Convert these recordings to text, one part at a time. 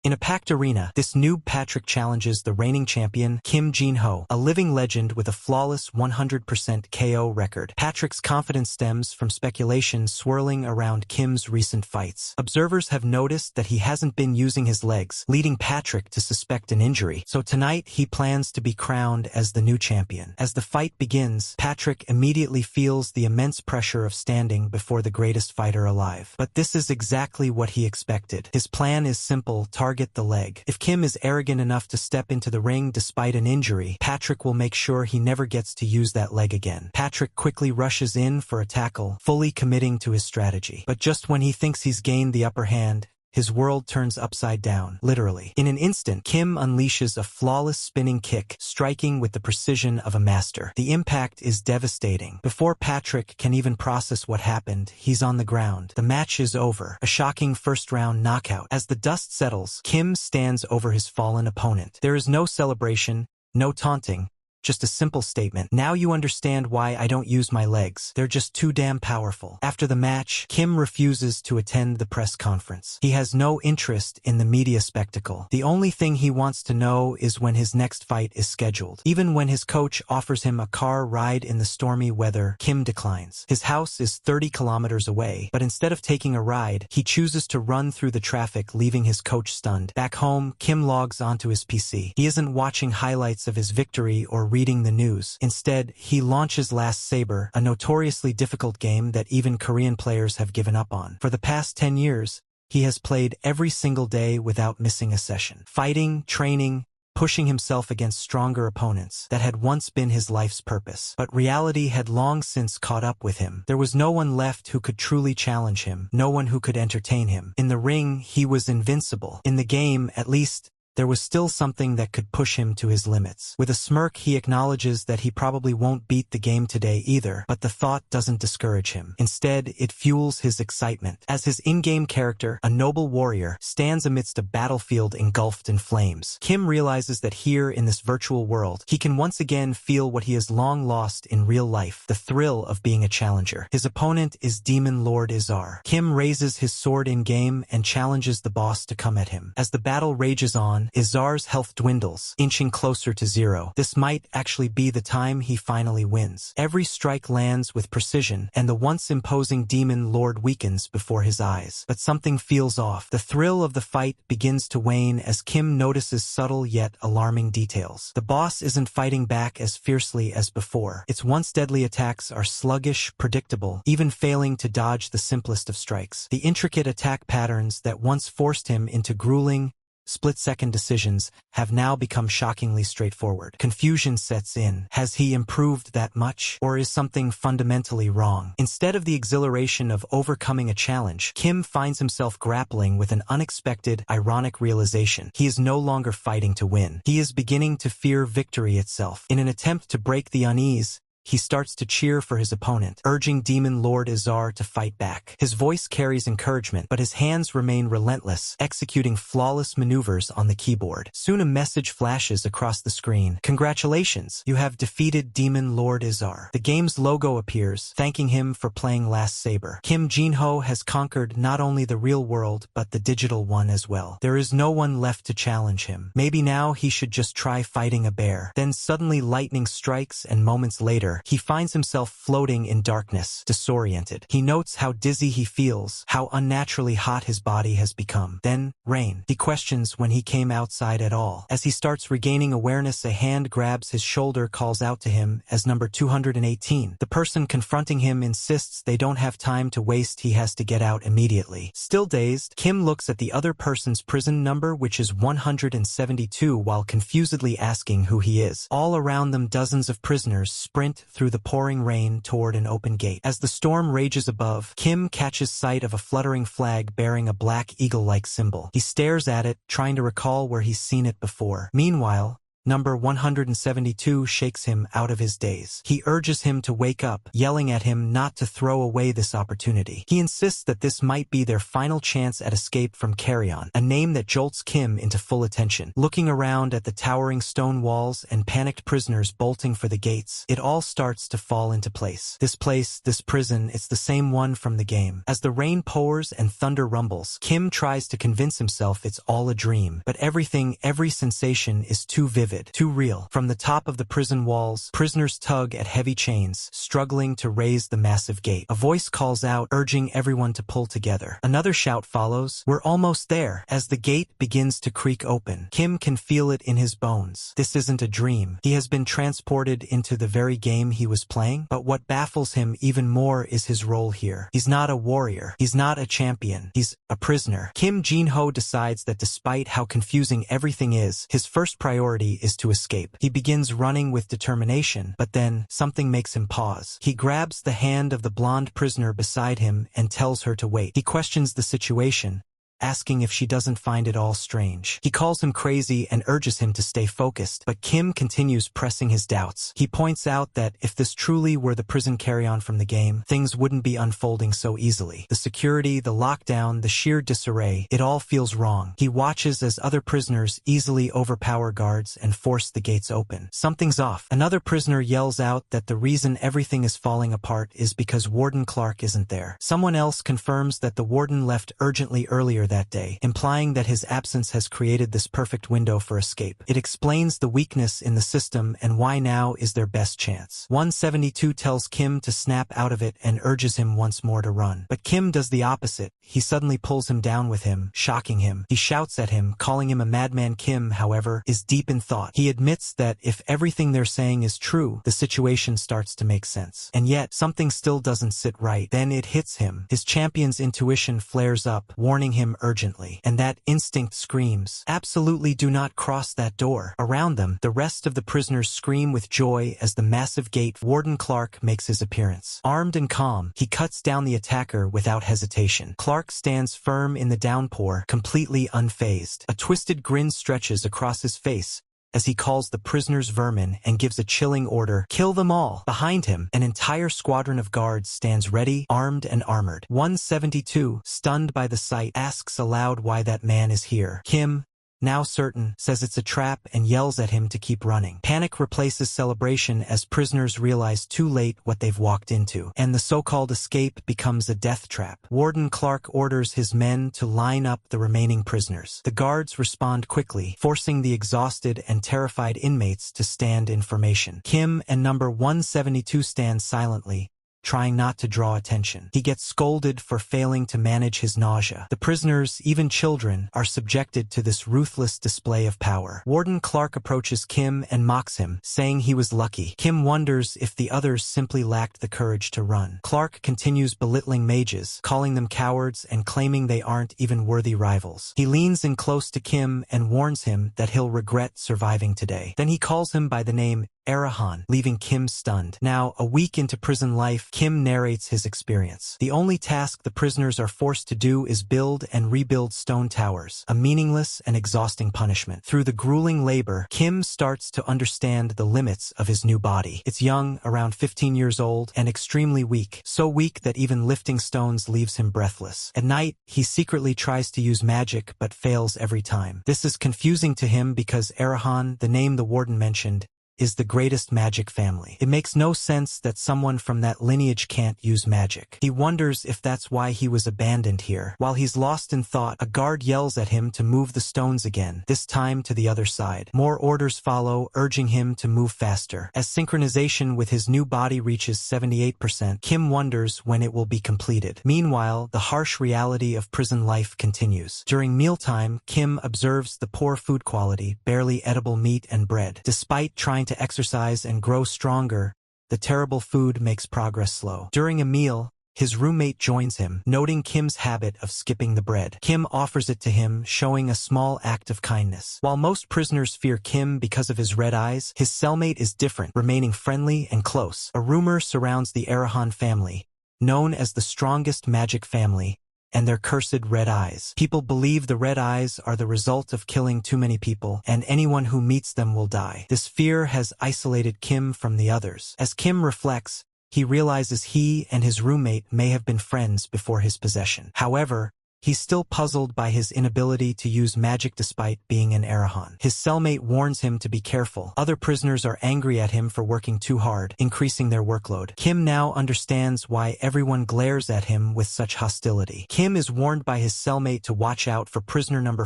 In a packed arena, this noob Patrick challenges the reigning champion, Kim Jin-ho, a living legend with a flawless 100% KO record. Patrick's confidence stems from speculation swirling around Kim's recent fights. Observers have noticed that he hasn't been using his legs, leading Patrick to suspect an injury. So tonight, he plans to be crowned as the new champion. As the fight begins, Patrick immediately feels the immense pressure of standing before the greatest fighter alive. But this is exactly what he expected. His plan is simple: target the leg. If Kim is arrogant enough to step into the ring despite an injury, Patrick will make sure he never gets to use that leg again. Patrick quickly rushes in for a tackle, fully committing to his strategy. But just when he thinks he's gained the upper hand, his world turns upside down, literally. In an instant, Kim unleashes a flawless spinning kick, striking with the precision of a master. The impact is devastating. Before Patrick can even process what happened, he's on the ground. The match is over. A shocking first-round knockout. As the dust settles, Kim stands over his fallen opponent. There is no celebration, no taunting. Just a simple statement: now you understand why I don't use my legs. They're just too damn powerful. After the match, Kim refuses to attend the press conference. He has no interest in the media spectacle. The only thing he wants to know is when his next fight is scheduled. Even when his coach offers him a car ride in the stormy weather, Kim declines. His house is 30 kilometers away, but instead of taking a ride, he chooses to run through the traffic, leaving his coach stunned. Back home, Kim logs onto his PC. He isn't watching highlights of his victory or reading the news. Instead, he launches Last Saber, a notoriously difficult game that even Korean players have given up on. For the past 10 years, he has played every single day without missing a session. Fighting, training, pushing himself against stronger opponents. That had once been his life's purpose. But reality had long since caught up with him. There was no one left who could truly challenge him, no one who could entertain him. In the ring, he was invincible. In the game, at least, there was still something that could push him to his limits. With a smirk, he acknowledges that he probably won't beat the game today either, but the thought doesn't discourage him. Instead, it fuels his excitement. As his in-game character, a noble warrior, stands amidst a battlefield engulfed in flames, Kim realizes that here in this virtual world, he can once again feel what he has long lost in real life: the thrill of being a challenger. His opponent is Demon Lord Izar. Kim raises his sword in-game and challenges the boss to come at him. As the battle rages on, Izar's health dwindles, inching closer to zero. This might actually be the time he finally wins. Every strike lands with precision, and the once imposing Demon Lord weakens before his eyes. But something feels off. The thrill of the fight begins to wane as Kim notices subtle yet alarming details. The boss isn't fighting back as fiercely as before. Its once deadly attacks are sluggish, predictable, even failing to dodge the simplest of strikes. The intricate attack patterns that once forced him into grueling, split-second decisions have now become shockingly straightforward. Confusion sets in. Has he improved that much? Or is something fundamentally wrong? Instead of the exhilaration of overcoming a challenge, Kim finds himself grappling with an unexpected, ironic realization. He is no longer fighting to win. He is beginning to fear victory itself. In an attempt to break the unease, he starts to cheer for his opponent, urging Demon Lord Izar to fight back. His voice carries encouragement, but his hands remain relentless, executing flawless maneuvers on the keyboard. Soon a message flashes across the screen. "Congratulations, you have defeated Demon Lord Izar." The game's logo appears, thanking him for playing Last Saber. Kim Jin-ho has conquered not only the real world, but the digital one as well. There is no one left to challenge him. Maybe now he should just try fighting a bear. Then suddenly lightning strikes, and moments later, he finds himself floating in darkness, disoriented. He notes how dizzy he feels, how unnaturally hot his body has become. Then, rain. He questions when he came outside at all. As he starts regaining awareness, a hand grabs his shoulder, calls out to him as number 218. The person confronting him insists they don't have time to waste, he has to get out immediately. Still dazed, Kim looks at the other person's prison number, which is 172, while confusedly asking who he is. All around them, dozens of prisoners sprint through the pouring rain toward an open gate. As the storm rages above, Kim catches sight of a fluttering flag bearing a black eagle-like symbol. He stares at it, trying to recall where he's seen it before. Meanwhile, Number 172 shakes him out of his daze. He urges him to wake up, yelling at him not to throw away this opportunity. He insists that this might be their final chance at escape from Carrion, a name that jolts Kim into full attention. Looking around at the towering stone walls and panicked prisoners bolting for the gates, it all starts to fall into place. This prison, it's the same one from the game. As the rain pours and thunder rumbles, Kim tries to convince himself it's all a dream, but every sensation is too vivid, too real. From the top of the prison walls, prisoners tug at heavy chains, struggling to raise the massive gate. A voice calls out, urging everyone to pull together. Another shout follows, "We're almost there." As the gate begins to creak open, Kim can feel it in his bones. This isn't a dream. He has been transported into the very game he was playing, but what baffles him even more is his role here. He's not a warrior. He's not a champion. He's a prisoner. Kim Jin-ho decides that despite how confusing everything is, his first priority is to escape. He begins running with determination, but then something makes him pause. He grabs the hand of the blonde prisoner beside him and tells her to wait. He questions the situation, asking if she doesn't find it all strange. He calls him crazy and urges him to stay focused, but Kim continues pressing his doubts. He points out that if this truly were the prison Carrion from the game, things wouldn't be unfolding so easily. The security, the lockdown, the sheer disarray, it all feels wrong. He watches as other prisoners easily overpower guards and force the gates open. Something's off. Another prisoner yells out that the reason everything is falling apart is because Warden Clark isn't there. Someone else confirms that the warden left urgently earlier that day, implying that his absence has created this perfect window for escape. It explains the weakness in the system and why now is their best chance. 172 tells Kim to snap out of it and urges him once more to run. But Kim does the opposite. He suddenly pulls him down with him, shocking him. He shouts at him, calling him a madman. Kim, however, is deep in thought. He admits that if everything they're saying is true, the situation starts to make sense. And yet, something still doesn't sit right. Then it hits him. His champion's intuition flares up, warning him urgently. And that instinct screams, "Absolutely do not cross that door." Around them, the rest of the prisoners scream with joy as the massive gate. Warden Clark makes his appearance. Armed and calm, he cuts down the attacker without hesitation. Clark stands firm in the downpour, completely unfazed. A twisted grin stretches across his face as he calls the prisoners vermin and gives a chilling order, "Kill them all." Behind him, an entire squadron of guards stands ready, armed and armored. 172, stunned by the sight, asks aloud why that man is here. Kim, now certain, says it's a trap and yells at him to keep running. Panic replaces celebration as prisoners realize too late what they've walked into, and the so-called escape becomes a death trap. Warden Clark orders his men to line up the remaining prisoners. The guards respond quickly, forcing the exhausted and terrified inmates to stand in formation. Kim and number 172 stand silently, trying not to draw attention. He gets scolded for failing to manage his nausea. The prisoners, even children, are subjected to this ruthless display of power. Warden Clark approaches Kim and mocks him, saying he was lucky. Kim wonders if the others simply lacked the courage to run. Clark continues belittling mages, calling them cowards and claiming they aren't even worthy rivals. He leans in close to Kim and warns him that he'll regret surviving today. Then he calls him by the name Arahan, leaving Kim stunned. Now, a week into prison life, Kim narrates his experience. The only task the prisoners are forced to do is build and rebuild stone towers, a meaningless and exhausting punishment. Through the grueling labor, Kim starts to understand the limits of his new body. It's young, around 15 years old, and extremely weak. So weak that even lifting stones leaves him breathless. At night, he secretly tries to use magic but fails every time. This is confusing to him because Arahan, the name the warden mentioned, is the greatest magic family. It makes no sense that someone from that lineage can't use magic. He wonders if that's why he was abandoned here. While he's lost in thought, a guard yells at him to move the stones again, this time to the other side. More orders follow, urging him to move faster. As synchronization with his new body reaches 78%, Kim wonders when it will be completed. Meanwhile, the harsh reality of prison life continues. During mealtime, Kim observes the poor food quality, barely edible meat and bread. Despite trying to exercise and grow stronger, the terrible food makes progress slow. During a meal, his roommate joins him, noting Kim's habit of skipping the bread. Kim offers it to him, showing a small act of kindness. While most prisoners fear Kim because of his red eyes, his cellmate is different, remaining friendly and close. A rumor surrounds the Arahan family, known as the strongest magic family, and their cursed red eyes. People believe the red eyes are the result of killing too many people, and anyone who meets them will die. This fear has isolated Kim from the others. As Kim reflects, he realizes he and his roommate may have been friends before his possession. However, he's still puzzled by his inability to use magic despite being an Arahan. His cellmate warns him to be careful. Other prisoners are angry at him for working too hard, increasing their workload. Kim now understands why everyone glares at him with such hostility. Kim is warned by his cellmate to watch out for prisoner number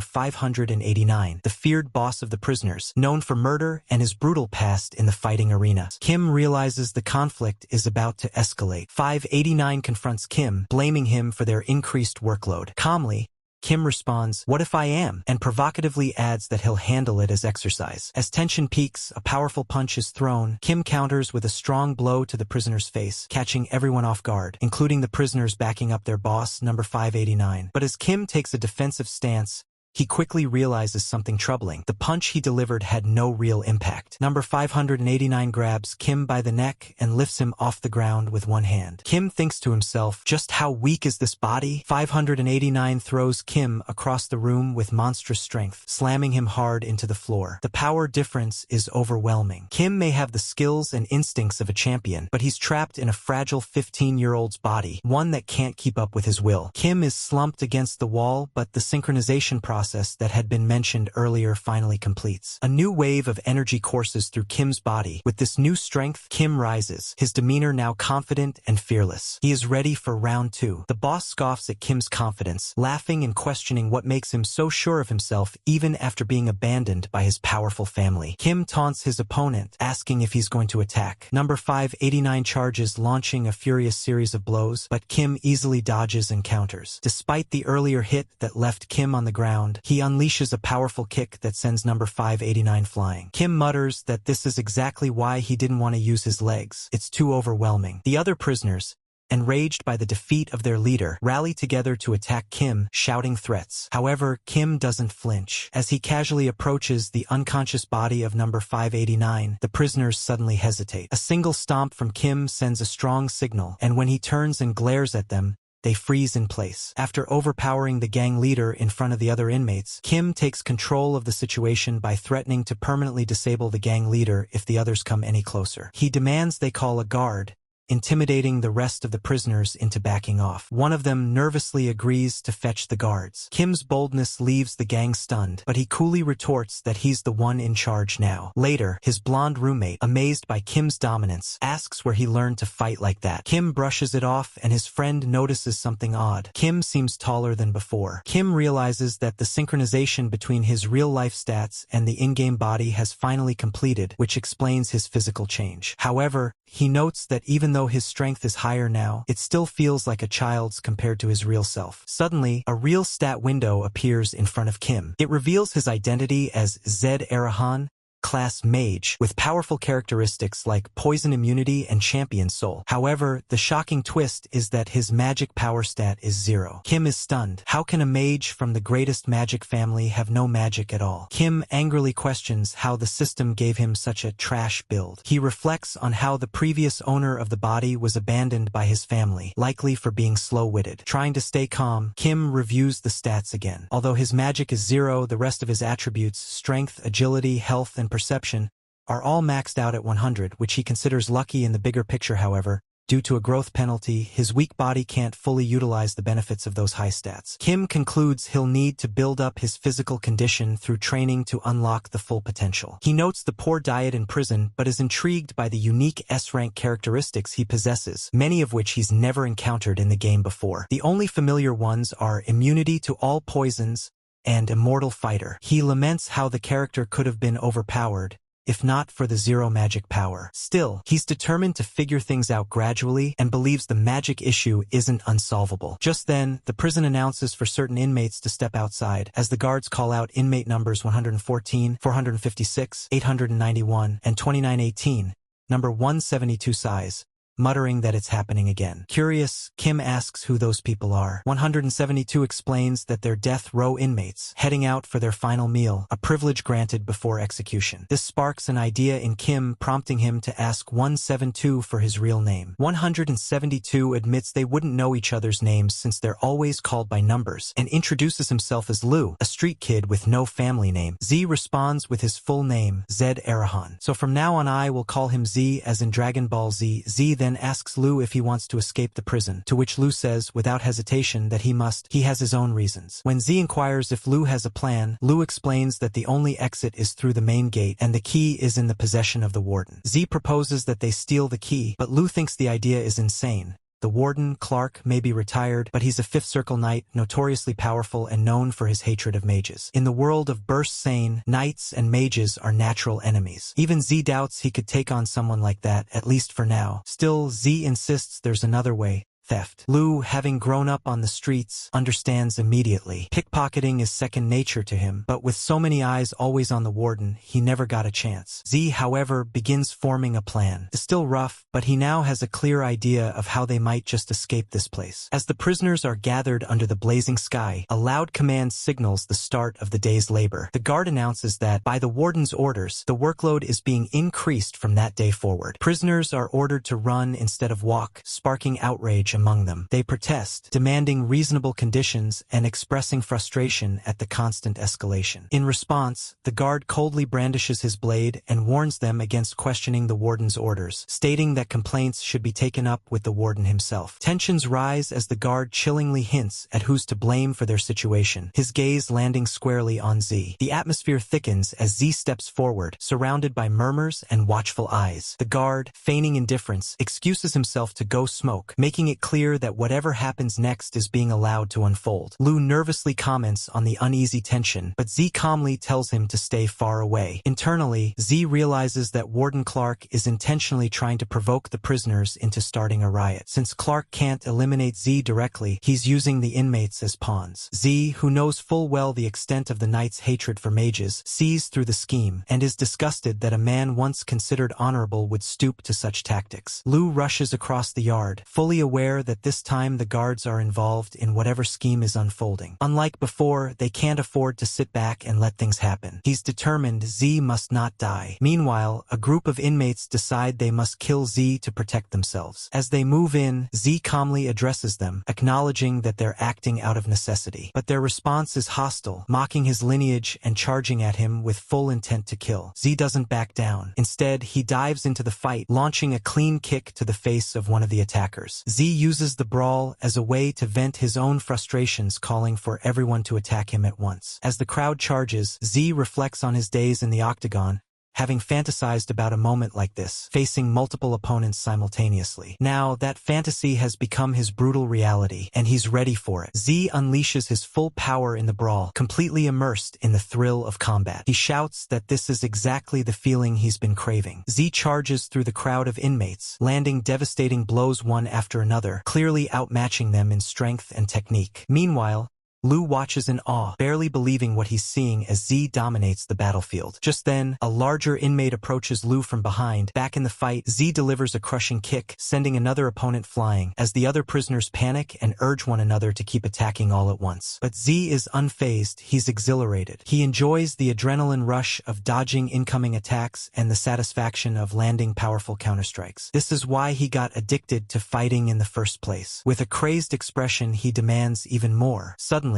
589, the feared boss of the prisoners, known for murder and his brutal past in the fighting arena. Kim realizes the conflict is about to escalate. 589 confronts Kim, blaming him for their increased workload. Calmly, Kim responds, "What if I am?" and provocatively adds that he'll handle it as exercise. As tension peaks, a powerful punch is thrown. Kim counters with a strong blow to the prisoner's face, catching everyone off guard, including the prisoners backing up their boss, number 589. But as Kim takes a defensive stance, he quickly realizes something troubling. The punch he delivered had no real impact. Number 589 grabs Kim by the neck and lifts him off the ground with one hand. Kim thinks to himself, just how weak is this body? 589 throws Kim across the room with monstrous strength, slamming him hard into the floor. The power difference is overwhelming. Kim may have the skills and instincts of a champion, but he's trapped in a fragile 15-year-old's body, one that can't keep up with his will. Kim is slumped against the wall, but the synchronization process that had been mentioned earlier finally completes. A new wave of energy courses through Kim's body. With this new strength, Kim rises, his demeanor now confident and fearless. He is ready for round 2. The boss scoffs at Kim's confidence, laughing and questioning what makes him so sure of himself even after being abandoned by his powerful family. Kim taunts his opponent, asking if he's going to attack. Number 589 charges, launching a furious series of blows, but Kim easily dodges and counters. Despite the earlier hit that left Kim on the ground, he unleashes a powerful kick that sends number 589 flying. Kim mutters that this is exactly why he didn't want to use his legs. It's too overwhelming. The other prisoners, enraged by the defeat of their leader, rally together to attack Kim, shouting threats. However, Kim doesn't flinch. As he casually approaches the unconscious body of number 589, the prisoners suddenly hesitate. A single stomp from Kim sends a strong signal, and when he turns and glares at them, they freeze in place. After overpowering the gang leader in front of the other inmates, Kim takes control of the situation by threatening to permanently disable the gang leader if the others come any closer. He demands they call a guard, intimidating the rest of the prisoners into backing off. One of them nervously agrees to fetch the guards. Kim's boldness leaves the gang stunned, but he coolly retorts that he's the one in charge now. Later, his blonde roommate, amazed by Kim's dominance, asks where he learned to fight like that. Kim brushes it off, and his friend notices something odd. Kim seems taller than before. Kim realizes that the synchronization between his real-life stats and the in-game body has finally completed, which explains his physical change. However, he notes that even though his strength is higher now, it still feels like a child's compared to his real self. Suddenly, a real stat window appears in front of Kim. It reveals his identity as Zed Arahan, class mage, with powerful characteristics like poison immunity and champion soul. However, the shocking twist is that his magic power stat is 0. Kim is stunned. How can a mage from the greatest magic family have no magic at all? Kim angrily questions how the system gave him such a trash build. He reflects on how the previous owner of the body was abandoned by his family, likely for being slow-witted. Trying to stay calm, Kim reviews the stats again. Although his magic is 0, the rest of his attributes, strength, agility, health, and perception, are all maxed out at 100, which he considers lucky in the bigger picture. However, due to a growth penalty, his weak body can't fully utilize the benefits of those high stats. Kim concludes he'll need to build up his physical condition through training to unlock the full potential. He notes the poor diet in prison, but is intrigued by the unique S-rank characteristics he possesses, many of which he's never encountered in the game before. The only familiar ones are immunity to all poisons and immortal fighter. He laments how the character could have been overpowered, if not for the 0 magic power. Still, he's determined to figure things out gradually and believes the magic issue isn't unsolvable. Just then, the prison announces for certain inmates to step outside, as the guards call out inmate numbers 114, 456, 891, and 2918, number 172 size, muttering that it's happening again. Curious, Kim asks who those people are. 172 explains that they're death row inmates, heading out for their final meal, a privilege granted before execution. This sparks an idea in Kim, prompting him to ask 172 for his real name. 172 admits they wouldn't know each other's names since they're always called by numbers, and introduces himself as Lu, a street kid with no family name. Z responds with his full name, Zed Arahan. So from now on I will call him Z as in Dragon Ball Z. Z then asks Lu if he wants to escape the prison, to which Lu says without hesitation that he has his own reasons. When Z inquires if Lu has a plan, Lu explains that the only exit is through the main gate and the key is in the possession of the warden. Z proposes that they steal the key, but Lu thinks the idea is insane. The warden, Clark, may be retired, but he's a Fifth Circle knight, notoriously powerful and known for his hatred of mages. In the world of Burst Sane, knights and mages are natural enemies. Even Z doubts he could take on someone like that, at least for now. Still, Z insists there's another way. Theft. Lu, having grown up on the streets, understands immediately. Pickpocketing is second nature to him, but with so many eyes always on the warden, he never got a chance. Z, however, begins forming a plan. It's still rough, but he now has a clear idea of how they might just escape this place. As the prisoners are gathered under the blazing sky, a loud command signals the start of the day's labor. The guard announces that, by the warden's orders, the workload is being increased from that day forward. Prisoners are ordered to run instead of walk, sparking outrage among them. They protest, demanding reasonable conditions and expressing frustration at the constant escalation. In response, the guard coldly brandishes his blade and warns them against questioning the warden's orders, stating that complaints should be taken up with the warden himself. Tensions rise as the guard chillingly hints at who's to blame for their situation, his gaze landing squarely on Z. The atmosphere thickens as Z steps forward, surrounded by murmurs and watchful eyes. The guard, feigning indifference, excuses himself to go smoke, making it clear that whatever happens next is being allowed to unfold. Lu nervously comments on the uneasy tension, but Z calmly tells him to stay far away. Internally, Z realizes that Warden Clark is intentionally trying to provoke the prisoners into starting a riot. Since Clark can't eliminate Z directly, he's using the inmates as pawns. Z, who knows full well the extent of the knight's hatred for mages, sees through the scheme and is disgusted that a man once considered honorable would stoop to such tactics. Lu rushes across the yard, fully aware that this time the guards are involved in whatever scheme is unfolding. Unlike before, they can't afford to sit back and let things happen. He's determined Z must not die. Meanwhile, a group of inmates decide they must kill Z to protect themselves. As they move in, Z calmly addresses them, acknowledging that they're acting out of necessity. But their response is hostile, mocking his lineage and charging at him with full intent to kill. Z doesn't back down. Instead, he dives into the fight, launching a clean kick to the face of one of the attackers. Z uses the brawl as a way to vent his own frustrations, calling for everyone to attack him at once. As the crowd charges, Z reflects on his days in the octagon, having fantasized about a moment like this, facing multiple opponents simultaneously. Now, that fantasy has become his brutal reality, and he's ready for it. Z unleashes his full power in the brawl, completely immersed in the thrill of combat. He shouts that this is exactly the feeling he's been craving. Z charges through the crowd of inmates, landing devastating blows one after another, clearly outmatching them in strength and technique. Meanwhile, Lu watches in awe, barely believing what he's seeing as Z dominates the battlefield. Just then, a larger inmate approaches Lu from behind. Back in the fight, Z delivers a crushing kick, sending another opponent flying, as the other prisoners panic and urge one another to keep attacking all at once. But Z is unfazed, he's exhilarated. He enjoys the adrenaline rush of dodging incoming attacks and the satisfaction of landing powerful counterstrikes. This is why he got addicted to fighting in the first place. With a crazed expression, he demands even more. Suddenly,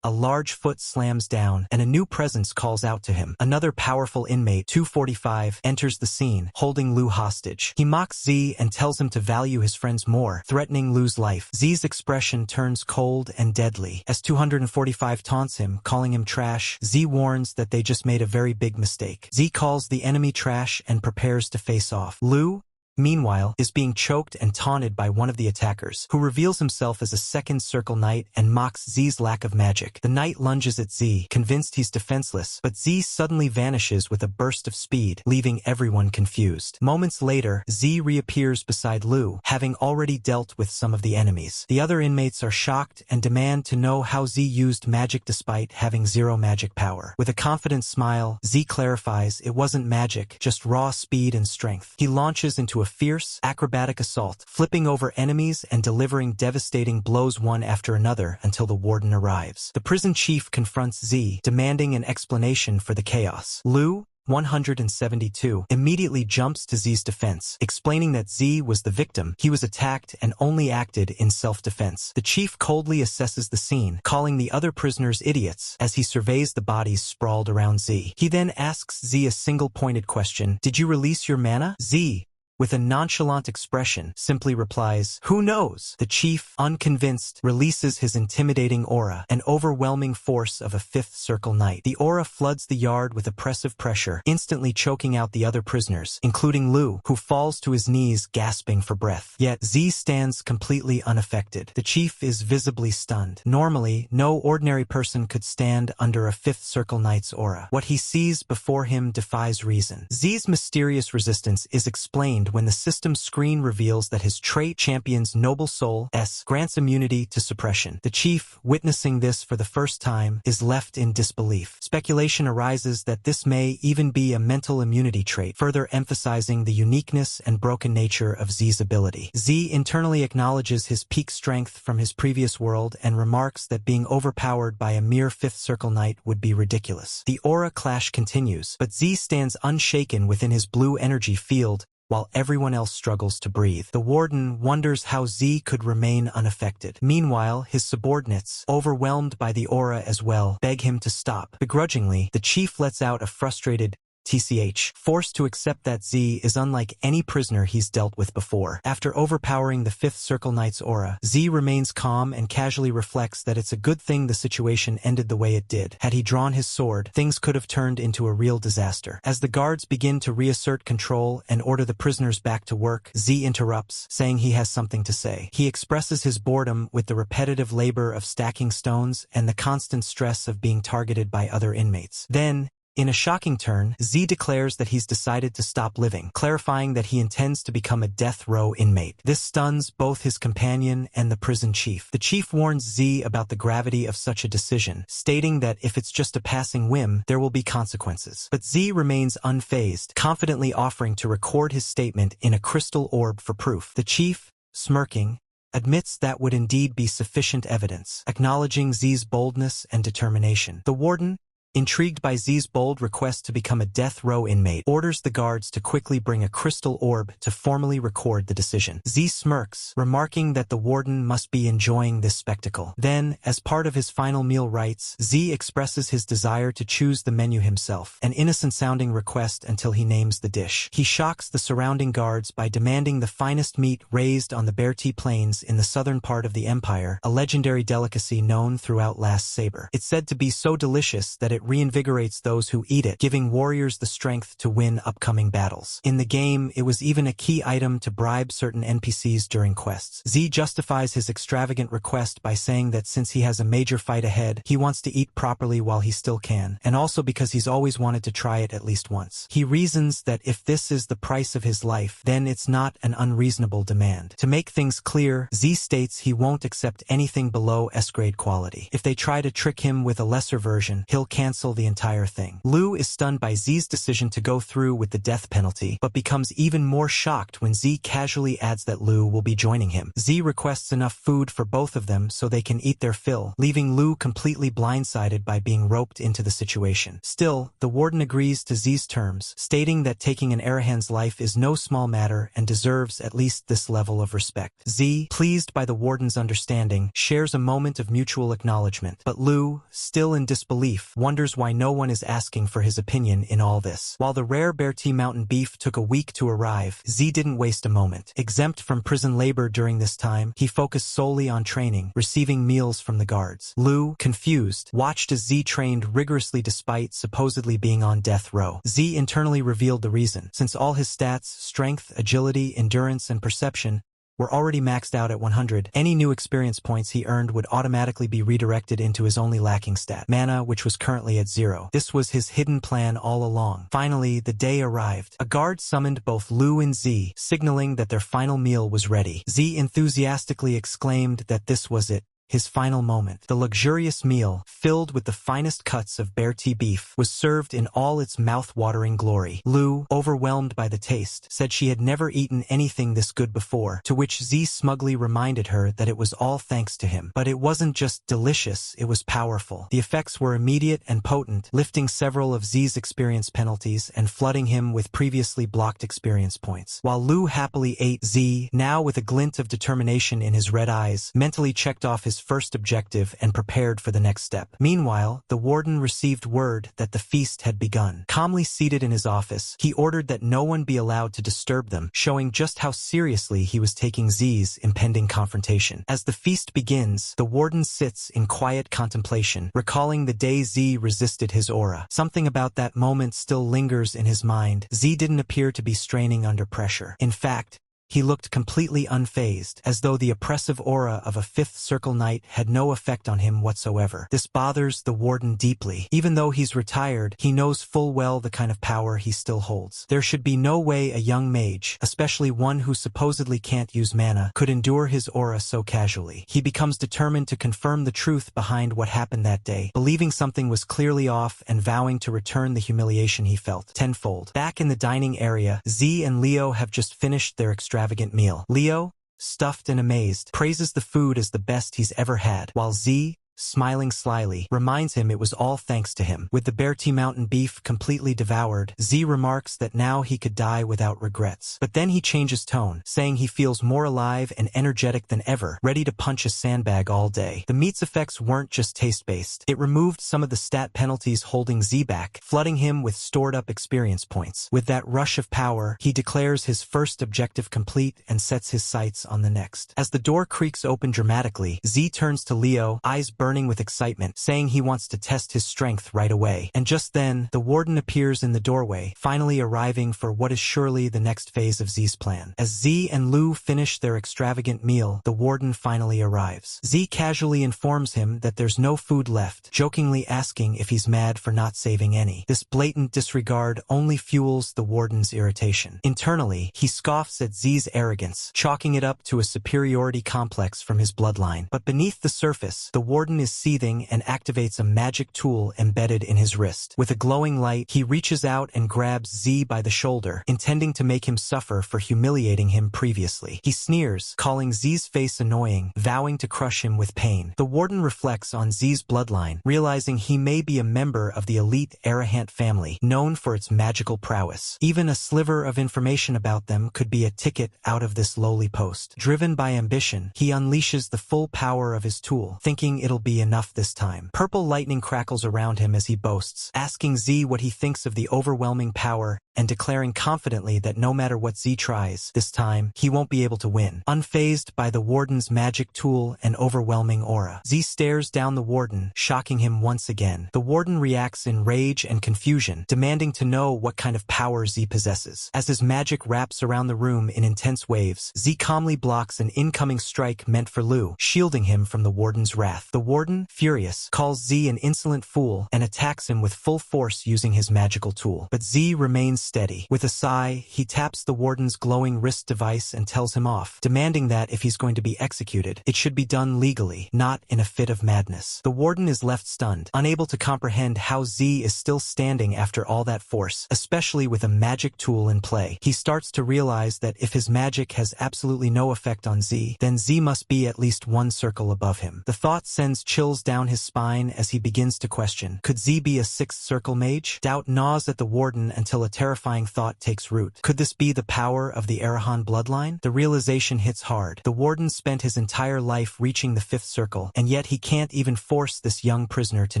a large foot slams down, and a new presence calls out to him. Another powerful inmate, 245, enters the scene, holding Lu hostage. He mocks Z and tells him to value his friends more, threatening Lu's life. Z's expression turns cold and deadly. As 245 taunts him, calling him trash, Z warns that they just made a very big mistake. Z calls the enemy trash and prepares to face off. Lu, meanwhile, is being choked and taunted by one of the attackers, who reveals himself as a second circle knight and mocks Z's lack of magic. The knight lunges at Z, convinced he's defenseless, but Z suddenly vanishes with a burst of speed, leaving everyone confused. Moments later, Z reappears beside Lu, having already dealt with some of the enemies. The other inmates are shocked and demand to know how Z used magic despite having zero magic power. With a confident smile, Z clarifies it wasn't magic, just raw speed and strength. He launches into a fierce, acrobatic assault, flipping over enemies and delivering devastating blows one after another until the warden arrives. The prison chief confronts Z, demanding an explanation for the chaos. Lu, 172, immediately jumps to Z's defense, explaining that Z was the victim. He was attacked and only acted in self-defense. The chief coldly assesses the scene, calling the other prisoners idiots as he surveys the bodies sprawled around Z. He then asks Z a single-pointed question: "Did you release your mana?" Z, with a nonchalant expression, simply replies, "Who knows?" The chief, unconvinced, releases his intimidating aura, an overwhelming force of a fifth circle knight. The aura floods the yard with oppressive pressure, instantly choking out the other prisoners, including Lu, who falls to his knees gasping for breath. Yet Z stands completely unaffected. The chief is visibly stunned. Normally, no ordinary person could stand under a fifth circle knight's aura. What he sees before him defies reason. Z's mysterious resistance is explained when the system screen reveals that his trait Champion's Noble Soul S grants immunity to suppression. The chief, witnessing this for the first time, is left in disbelief. Speculation arises that this may even be a mental immunity trait, further emphasizing the uniqueness and broken nature of Z's ability. Z internally acknowledges his peak strength from his previous world and remarks that being overpowered by a mere fifth circle knight would be ridiculous. The aura clash continues, but Z stands unshaken within his blue energy field, while everyone else struggles to breathe. The warden wonders how Z could remain unaffected. Meanwhile, his subordinates, overwhelmed by the aura as well, beg him to stop. Begrudgingly, the chief lets out a frustrated TCH, forced to accept that Z is unlike any prisoner he's dealt with before. After overpowering the fifth circle knight's aura, Z remains calm and casually reflects that it's a good thing the situation ended the way it did. Had he drawn his sword, things could have turned into a real disaster. As the guards begin to reassert control and order the prisoners back to work, Z interrupts, saying he has something to say. He expresses his boredom with the repetitive labor of stacking stones and the constant stress of being targeted by other inmates. Then, in a shocking turn, Z declares that he's decided to stop living, clarifying that he intends to become a death row inmate. This stuns both his companion and the prison chief. The chief warns Z about the gravity of such a decision, stating that if it's just a passing whim, there will be consequences. But Z remains unfazed, confidently offering to record his statement in a crystal orb for proof. The chief, smirking, admits that would indeed be sufficient evidence, acknowledging Z's boldness and determination. The warden, intrigued by Z's bold request to become a death row inmate, orders the guards to quickly bring a crystal orb to formally record the decision. Z smirks, remarking that the warden must be enjoying this spectacle. Then, as part of his final meal rites, Z expresses his desire to choose the menu himself, an innocent-sounding request until he names the dish. He shocks the surrounding guards by demanding the finest meat raised on the Berti Plains in the southern part of the empire, a legendary delicacy known throughout Last Saber. It's said to be so delicious that it reinvigorates those who eat it, giving warriors the strength to win upcoming battles. In the game, it was even a key item to bribe certain NPCs during quests. Z justifies his extravagant request by saying that since he has a major fight ahead, he wants to eat properly while he still can, and also because he's always wanted to try it at least once. He reasons that if this is the price of his life, then it's not an unreasonable demand. To make things clear, Z states he won't accept anything below S-grade quality. If they try to trick him with a lesser version, he'll cancel the entire thing. Lu is stunned by Z's decision to go through with the death penalty, but becomes even more shocked when Z casually adds that Lu will be joining him. Z requests enough food for both of them so they can eat their fill, leaving Lu completely blindsided by being roped into the situation. Still, the warden agrees to Z's terms, stating that taking an Arahan's life is no small matter and deserves at least this level of respect. Z, pleased by the warden's understanding, shares a moment of mutual acknowledgement, but Lu, still in disbelief, wonders why no one is asking for his opinion in all this. While the rare Berti mountain beef took a week to arrive, Z didn't waste a moment. Exempt from prison labor during this time, he focused solely on training, receiving meals from the guards. Lu, confused, watched as Z trained rigorously despite supposedly being on death row. Z internally revealed the reason. Since all his stats, strength, agility, endurance, and perception, were already maxed out at 100, any new experience points he earned would automatically be redirected into his only lacking stat, mana, which was currently at 0. This was his hidden plan all along. Finally, the day arrived. A guard summoned both Lu and Z, signaling that their final meal was ready. Z enthusiastically exclaimed that this was it, his final moment. The luxurious meal, filled with the finest cuts of Bertie beef, was served in all its mouth-watering glory. Lou, overwhelmed by the taste, said she had never eaten anything this good before, to which Z smugly reminded her that it was all thanks to him. But it wasn't just delicious, it was powerful. The effects were immediate and potent, lifting several of Z's experience penalties and flooding him with previously blocked experience points. While Lou happily ate, Z, now with a glint of determination in his red eyes, mentally checked off his first objective and prepared for the next step. Meanwhile, the warden received word that the feast had begun. Calmly seated in his office, he ordered that no one be allowed to disturb them, showing just how seriously he was taking Z's impending confrontation. As the feast begins, the warden sits in quiet contemplation, recalling the day Z resisted his aura. Something about that moment still lingers in his mind. Z didn't appear to be straining under pressure. In fact, he looked completely unfazed, as though the oppressive aura of a fifth circle knight had no effect on him whatsoever. This bothers the warden deeply. Even though he's retired, he knows full well the kind of power he still holds. There should be no way a young mage, especially one who supposedly can't use mana, could endure his aura so casually. He becomes determined to confirm the truth behind what happened that day, believing something was clearly off and vowing to return the humiliation he felt tenfold. Back in the dining area, Z and Leo have just finished their extravagant meal. Leo, stuffed and amazed, praises the food as the best he's ever had, while Z, smiling slyly, reminds him it was all thanks to him. With the Bertie Mountain beef completely devoured, Z remarks that now he could die without regrets. But then he changes tone, saying he feels more alive and energetic than ever, ready to punch a sandbag all day. The meat's effects weren't just taste-based. It removed some of the stat penalties holding Z back, flooding him with stored-up experience points. With that rush of power, he declares his first objective complete and sets his sights on the next. As the door creaks open dramatically, Z turns to Leo, eyes burning with excitement, saying he wants to test his strength right away. And just then, the warden appears in the doorway, finally arriving for what is surely the next phase of Z's plan. As Z and Lou finish their extravagant meal, the warden finally arrives. Z casually informs him that there's no food left, jokingly asking if he's mad for not saving any. This blatant disregard only fuels the warden's irritation. Internally, he scoffs at Z's arrogance, chalking it up to a superiority complex from his bloodline. But beneath the surface, the warden is seething and activates a magic tool embedded in his wrist. With a glowing light, he reaches out and grabs Z by the shoulder, intending to make him suffer for humiliating him previously. He sneers, calling Z's face annoying, vowing to crush him with pain. The warden reflects on Z's bloodline, realizing he may be a member of the elite Arahant family, known for its magical prowess. Even a sliver of information about them could be a ticket out of this lowly post. Driven by ambition, he unleashes the full power of his tool, thinking it'll be enough this time. Purple lightning crackles around him as he boasts, asking Z what he thinks of the overwhelming power and declaring confidently that no matter what Z tries, this time, he won't be able to win. Unfazed by the warden's magic tool and overwhelming aura, Z stares down the warden, shocking him once again. The warden reacts in rage and confusion, demanding to know what kind of power Z possesses. As his magic wraps around the room in intense waves, Z calmly blocks an incoming strike meant for Lou, shielding him from the warden's wrath. The warden, furious, calls Z an insolent fool and attacks him with full force using his magical tool. But Z remains steady. With a sigh, he taps the warden's glowing wrist device and tells him off, demanding that if he's going to be executed, it should be done legally, not in a fit of madness. The warden is left stunned, unable to comprehend how Z is still standing after all that force, especially with a magic tool in play. He starts to realize that if his magic has absolutely no effect on Z, then Z must be at least one circle above him. The thought sends chills down his spine as he begins to question, could Z be a sixth circle mage? Doubt gnaws at the warden until a terrifying thought takes root. Could this be the power of the Arahan bloodline? The realization hits hard. The warden spent his entire life reaching the fifth circle, and yet he can't even force this young prisoner to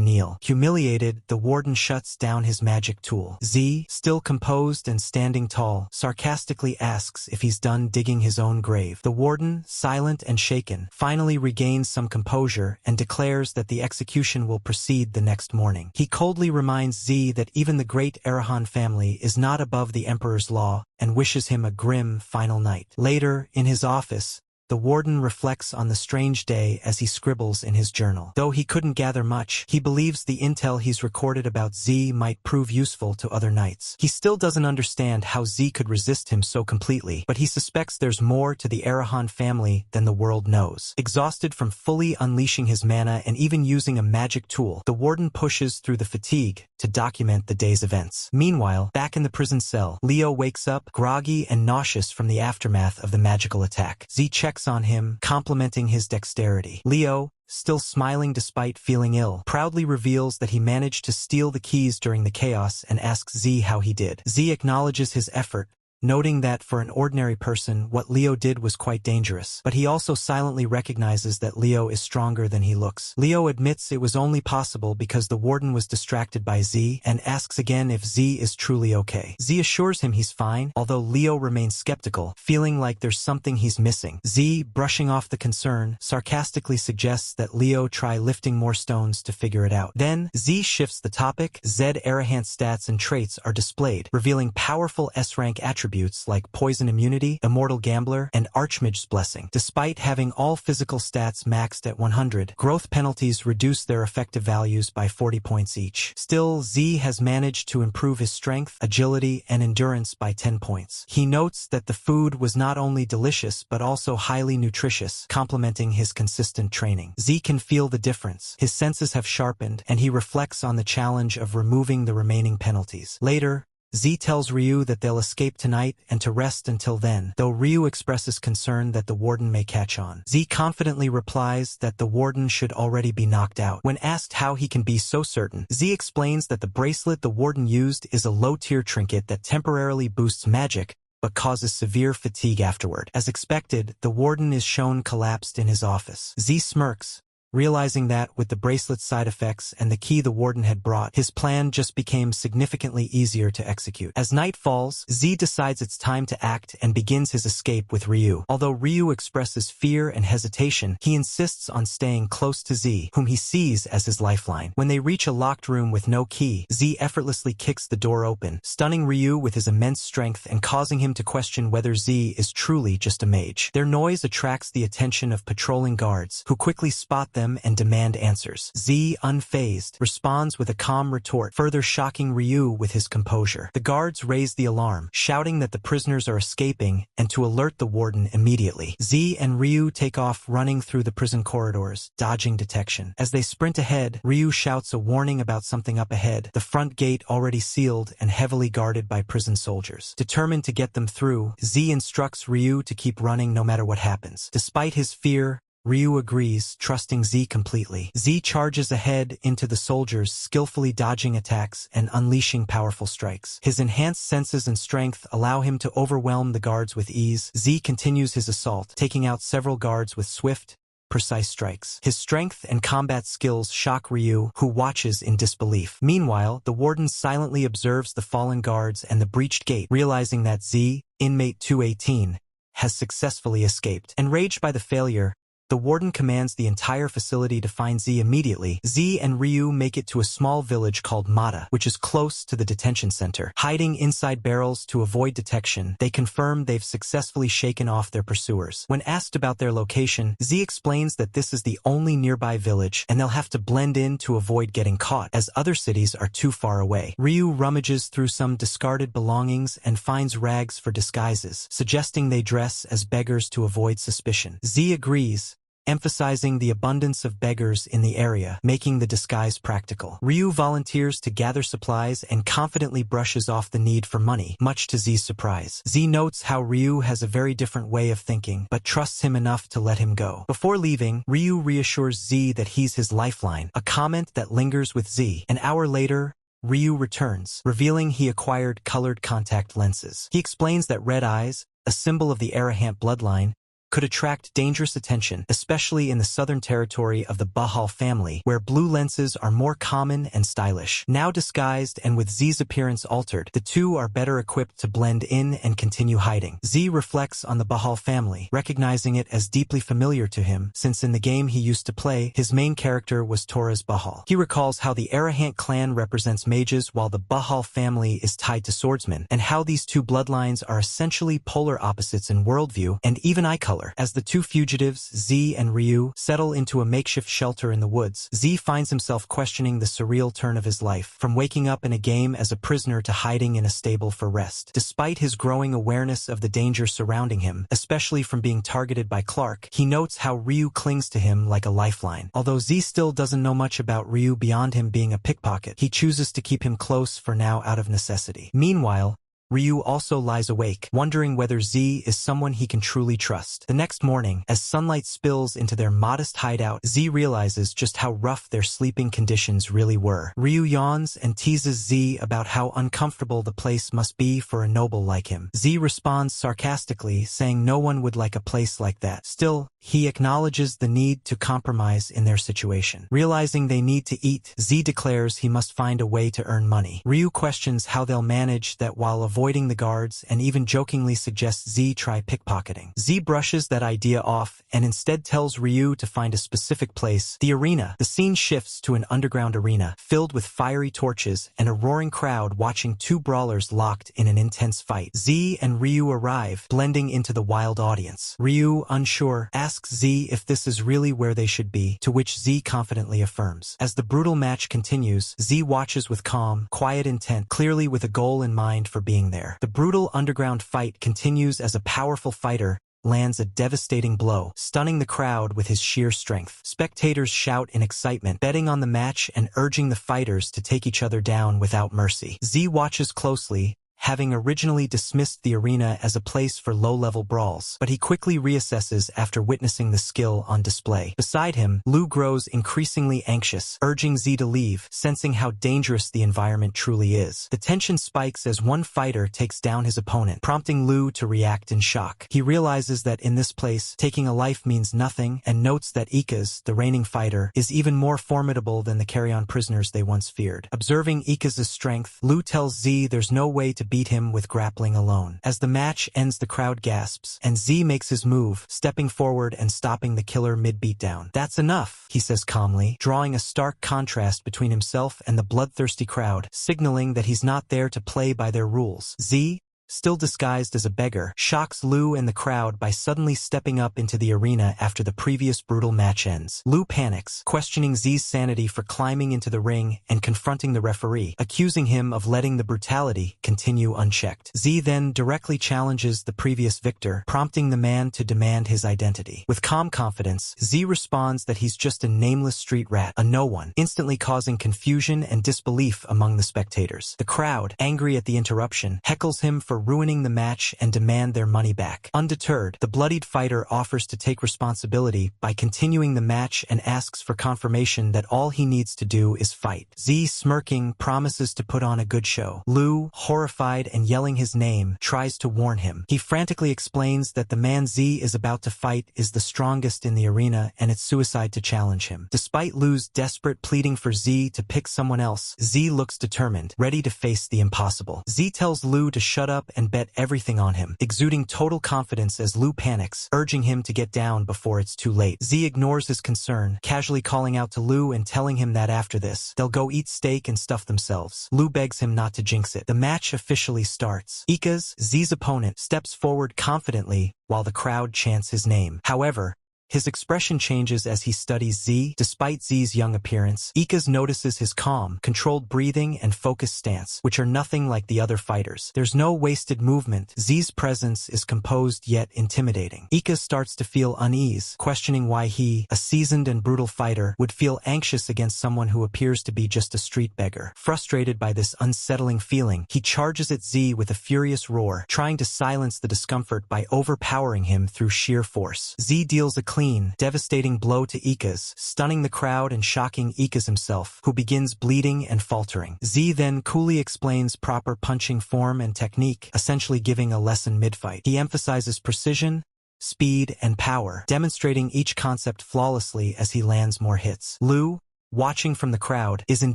kneel. Humiliated, the warden shuts down his magic tool. Z, still composed and standing tall, sarcastically asks if he's done digging his own grave. The warden, silent and shaken, finally regains some composure and declares that the execution will proceed the next morning. He coldly reminds Z that even the great Arahan family is not above the Emperor's law and wishes him a grim final night. Later, in his office, the warden reflects on the strange day as he scribbles in his journal. Though he couldn't gather much, he believes the intel he's recorded about Z might prove useful to other knights. He still doesn't understand how Z could resist him so completely, but he suspects there's more to the Arahan family than the world knows. Exhausted from fully unleashing his mana and even using a magic tool, the warden pushes through the fatigue to document the day's events. Meanwhile, back in the prison cell, Leo wakes up, groggy and nauseous from the aftermath of the magical attack. Z checks on him, complimenting his dexterity. Leo, still smiling despite feeling ill, proudly reveals that he managed to steal the keys during the chaos and asks Z how he did. Z acknowledges his effort, noting that for an ordinary person, what Leo did was quite dangerous. But he also silently recognizes that Leo is stronger than he looks. Leo admits it was only possible because the warden was distracted by Z and asks again if Z is truly okay. Z assures him he's fine, although Leo remains skeptical, feeling like there's something he's missing. Z, brushing off the concern, sarcastically suggests that Leo try lifting more stones to figure it out. Then, Z shifts the topic. Zed Arahant's stats and traits are displayed, revealing powerful S-rank attributes like Poison Immunity, Immortal Gambler, and Archmage's Blessing. Despite having all physical stats maxed at 100, growth penalties reduce their effective values by 40 points each. Still, Z has managed to improve his strength, agility, and endurance by 10 points. He notes that the food was not only delicious but also highly nutritious, complementing his consistent training. Z can feel the difference. His senses have sharpened, and he reflects on the challenge of removing the remaining penalties. Later, Z tells Ryu that they'll escape tonight and to rest until then, though Ryu expresses concern that the warden may catch on. Z confidently replies that the warden should already be knocked out. When asked how he can be so certain, Z explains that the bracelet the warden used is a low-tier trinket that temporarily boosts magic, but causes severe fatigue afterward. As expected, the warden is shown collapsed in his office. Z smirks, realizing that, with the bracelet's side effects and the key the warden had brought, his plan just became significantly easier to execute. As night falls, Z decides it's time to act and begins his escape with Ryu. Although Ryu expresses fear and hesitation, he insists on staying close to Z, whom he sees as his lifeline. When they reach a locked room with no key, Z effortlessly kicks the door open, stunning Ryu with his immense strength and causing him to question whether Z is truly just a mage. Their noise attracts the attention of patrolling guards, who quickly spot them and demand answers. Z, unfazed, responds with a calm retort, further shocking Ryu with his composure. The guards raise the alarm, shouting that the prisoners are escaping and to alert the warden immediately. Z and Ryu take off running through the prison corridors, dodging detection. As they sprint ahead, Ryu shouts a warning about something up ahead, the front gate already sealed and heavily guarded by prison soldiers. Determined to get them through, Z instructs Ryu to keep running no matter what happens. Despite his fear, Ryu agrees, trusting Z completely. Z charges ahead into the soldiers, skillfully dodging attacks and unleashing powerful strikes. His enhanced senses and strength allow him to overwhelm the guards with ease. Z continues his assault, taking out several guards with swift, precise strikes. His strength and combat skills shock Ryu, who watches in disbelief. Meanwhile, the warden silently observes the fallen guards and the breached gate, realizing that Z, inmate 218, has successfully escaped. Enraged by the failure, the warden commands the entire facility to find Z immediately. Z and Ryu make it to a small village called Mata, which is close to the detention center. Hiding inside barrels to avoid detection, they confirm they've successfully shaken off their pursuers. When asked about their location, Z explains that this is the only nearby village and they'll have to blend in to avoid getting caught, as other cities are too far away. Ryu rummages through some discarded belongings and finds rags for disguises, suggesting they dress as beggars to avoid suspicion. Z agrees, emphasizing the abundance of beggars in the area, making the disguise practical. Ryu volunteers to gather supplies and confidently brushes off the need for money, much to Z's surprise. Z notes how Ryu has a very different way of thinking, but trusts him enough to let him go. Before leaving, Ryu reassures Z that he's his lifeline, a comment that lingers with Z. An hour later, Ryu returns, revealing he acquired colored contact lenses. He explains that red eyes, a symbol of the Arahant bloodline, could attract dangerous attention, especially in the southern territory of the Bahal family, where blue lenses are more common and stylish. Now disguised and with Z's appearance altered, the two are better equipped to blend in and continue hiding. Z reflects on the Bahal family, recognizing it as deeply familiar to him, since in the game he used to play, his main character was Torres Bahal. He recalls how the Arahant clan represents mages while the Bahal family is tied to swordsmen, and how these two bloodlines are essentially polar opposites in worldview and even eye color. killer. As the two fugitives, Z and Ryu, settle into a makeshift shelter in the woods, Z finds himself questioning the surreal turn of his life, from waking up in a game as a prisoner to hiding in a stable for rest. Despite his growing awareness of the danger surrounding him, especially from being targeted by Clark, he notes how Ryu clings to him like a lifeline. Although Z still doesn't know much about Ryu beyond him being a pickpocket, he chooses to keep him close for now out of necessity. Meanwhile, Ryu also lies awake, wondering whether Z is someone he can truly trust. The next morning, as sunlight spills into their modest hideout, Z realizes just how rough their sleeping conditions really were. Ryu yawns and teases Z about how uncomfortable the place must be for a noble like him. Z responds sarcastically, saying no one would like a place like that. Still, he acknowledges the need to compromise in their situation. Realizing they need to eat, Z declares he must find a way to earn money. Ryu questions how they'll manage that while avoiding the guards, and even jokingly suggests Z try pickpocketing. Z brushes that idea off and instead tells Ryu to find a specific place, the arena. The scene shifts to an underground arena, filled with fiery torches and a roaring crowd watching two brawlers locked in an intense fight. Z and Ryu arrive, blending into the wild audience. Ryu, unsure, asks Z if this is really where they should be, to which Z confidently affirms. As the brutal match continues, Z watches with calm, quiet intent, clearly with a goal in mind for being there. The brutal underground fight continues as a powerful fighter lands a devastating blow, stunning the crowd with his sheer strength. Spectators shout in excitement, betting on the match and urging the fighters to take each other down without mercy. Z watches closely, having originally dismissed the arena as a place for low-level brawls, but he quickly reassesses after witnessing the skill on display. Beside him, Lu grows increasingly anxious, urging Z to leave, sensing how dangerous the environment truly is. The tension spikes as one fighter takes down his opponent, prompting Lu to react in shock. He realizes that in this place, taking a life means nothing, and notes that Ika's, the reigning fighter, is even more formidable than the carry-on prisoners they once feared. Observing Ika's strength, Lu tells Z there's no way to beat him with grappling alone. As the match ends, the crowd gasps, and Z makes his move, stepping forward and stopping the killer mid-beatdown. "That's enough," he says calmly, drawing a stark contrast between himself and the bloodthirsty crowd, signaling that he's not there to play by their rules. Z, still disguised as a beggar, shocks Lu and the crowd by suddenly stepping up into the arena after the previous brutal match ends. Lu panics, questioning Z's sanity for climbing into the ring and confronting the referee, accusing him of letting the brutality continue unchecked. Z then directly challenges the previous victor, prompting the man to demand his identity. With calm confidence, Z responds that he's just a nameless street rat, a no one, instantly causing confusion and disbelief among the spectators. The crowd, angry at the interruption, heckles him for ruining the match and demand their money back. Undeterred, the bloodied fighter offers to take responsibility by continuing the match and asks for confirmation that all he needs to do is fight. Z, smirking, promises to put on a good show. Lu, horrified and yelling his name, tries to warn him. He frantically explains that the man Z is about to fight is the strongest in the arena and it's suicide to challenge him. Despite Lu's desperate pleading for Z to pick someone else, Z looks determined, ready to face the impossible. Z tells Lu to shut up and bet everything on him, exuding total confidence as Lu panics, urging him to get down before it's too late. Z ignores his concern, casually calling out to Lu and telling him that after this, they'll go eat steak and stuff themselves. Lu begs him not to jinx it. The match officially starts. Ika's, Z's opponent, steps forward confidently while the crowd chants his name. However, his expression changes as he studies Z. Despite Z's young appearance, Ika's notices his calm, controlled breathing and focused stance, which are nothing like the other fighters. There's no wasted movement. Z's presence is composed yet intimidating. Ika starts to feel unease, questioning why he, a seasoned and brutal fighter, would feel anxious against someone who appears to be just a street beggar. Frustrated by this unsettling feeling, he charges at Z with a furious roar, trying to silence the discomfort by overpowering him through sheer force. Z deals a clean, devastating blow to Ika's, stunning the crowd and shocking Ika's himself, who begins bleeding and faltering. Z then coolly explains proper punching form and technique, essentially giving a lesson mid-fight. He emphasizes precision, speed, and power, demonstrating each concept flawlessly as he lands more hits. Lu, watching from the crowd, is in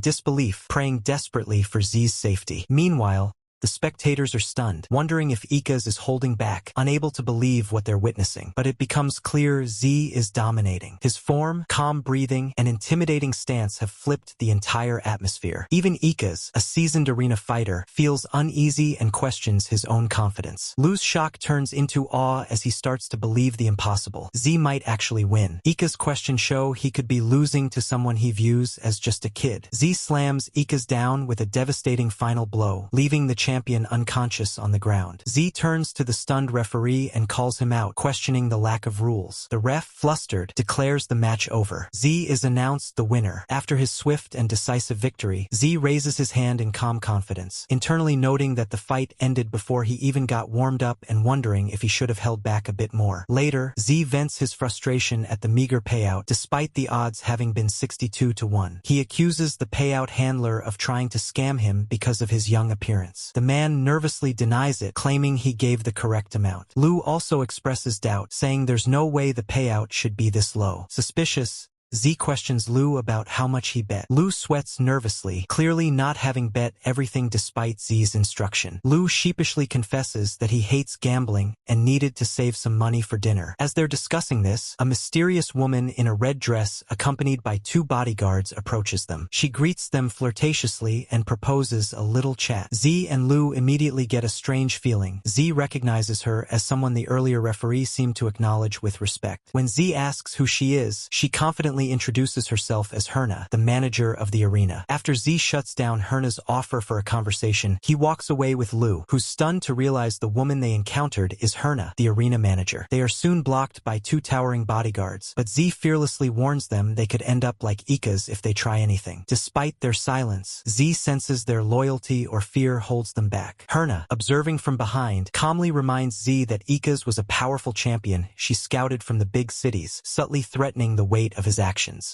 disbelief, praying desperately for Z's safety. Meanwhile, The spectators are stunned, wondering if Ikaz is holding back, unable to believe what they're witnessing. But it becomes clear Z is dominating. His form, calm breathing, and intimidating stance have flipped the entire atmosphere. Even Ikaz, a seasoned arena fighter, feels uneasy and questions his own confidence. Lu's shock turns into awe as he starts to believe the impossible. Z might actually win. Ikaz's questions show he could be losing to someone he views as just a kid. Z slams Ikaz down with a devastating final blow, leaving the champion unconscious on the ground. Z turns to the stunned referee and calls him out, questioning the lack of rules. The ref, flustered, declares the match over. Z is announced the winner. After his swift and decisive victory, Z raises his hand in calm confidence, internally noting that the fight ended before he even got warmed up and wondering if he should have held back a bit more. Later, Z vents his frustration at the meager payout, despite the odds having been 62-1. He accuses the payout handler of trying to scam him because of his young appearance. The man nervously denies it, claiming he gave the correct amount. Lu also expresses doubt, saying there's no way the payout should be this low. Suspicious, Z questions Lu about how much he bet. Lu sweats nervously, clearly not having bet everything despite Z's instruction. Lu sheepishly confesses that he hates gambling and needed to save some money for dinner. As they're discussing this, a mysterious woman in a red dress accompanied by 2 bodyguards approaches them. She greets them flirtatiously and proposes a little chat. Z and Lu immediately get a strange feeling. Z recognizes her as someone the earlier referee seemed to acknowledge with respect. When Z asks who she is, she confidently introduces herself as Herna, the manager of the arena. After Z shuts down Herna's offer for a conversation, he walks away with Lu, who's stunned to realize the woman they encountered is Herna, the arena manager. They are soon blocked by 2 towering bodyguards, but Z fearlessly warns them they could end up like Ikaz if they try anything. Despite their silence, Z senses their loyalty or fear holds them back. Herna, observing from behind, calmly reminds Z that Ikaz was a powerful champion she scouted from the big cities, subtly threatening the weight of his actions.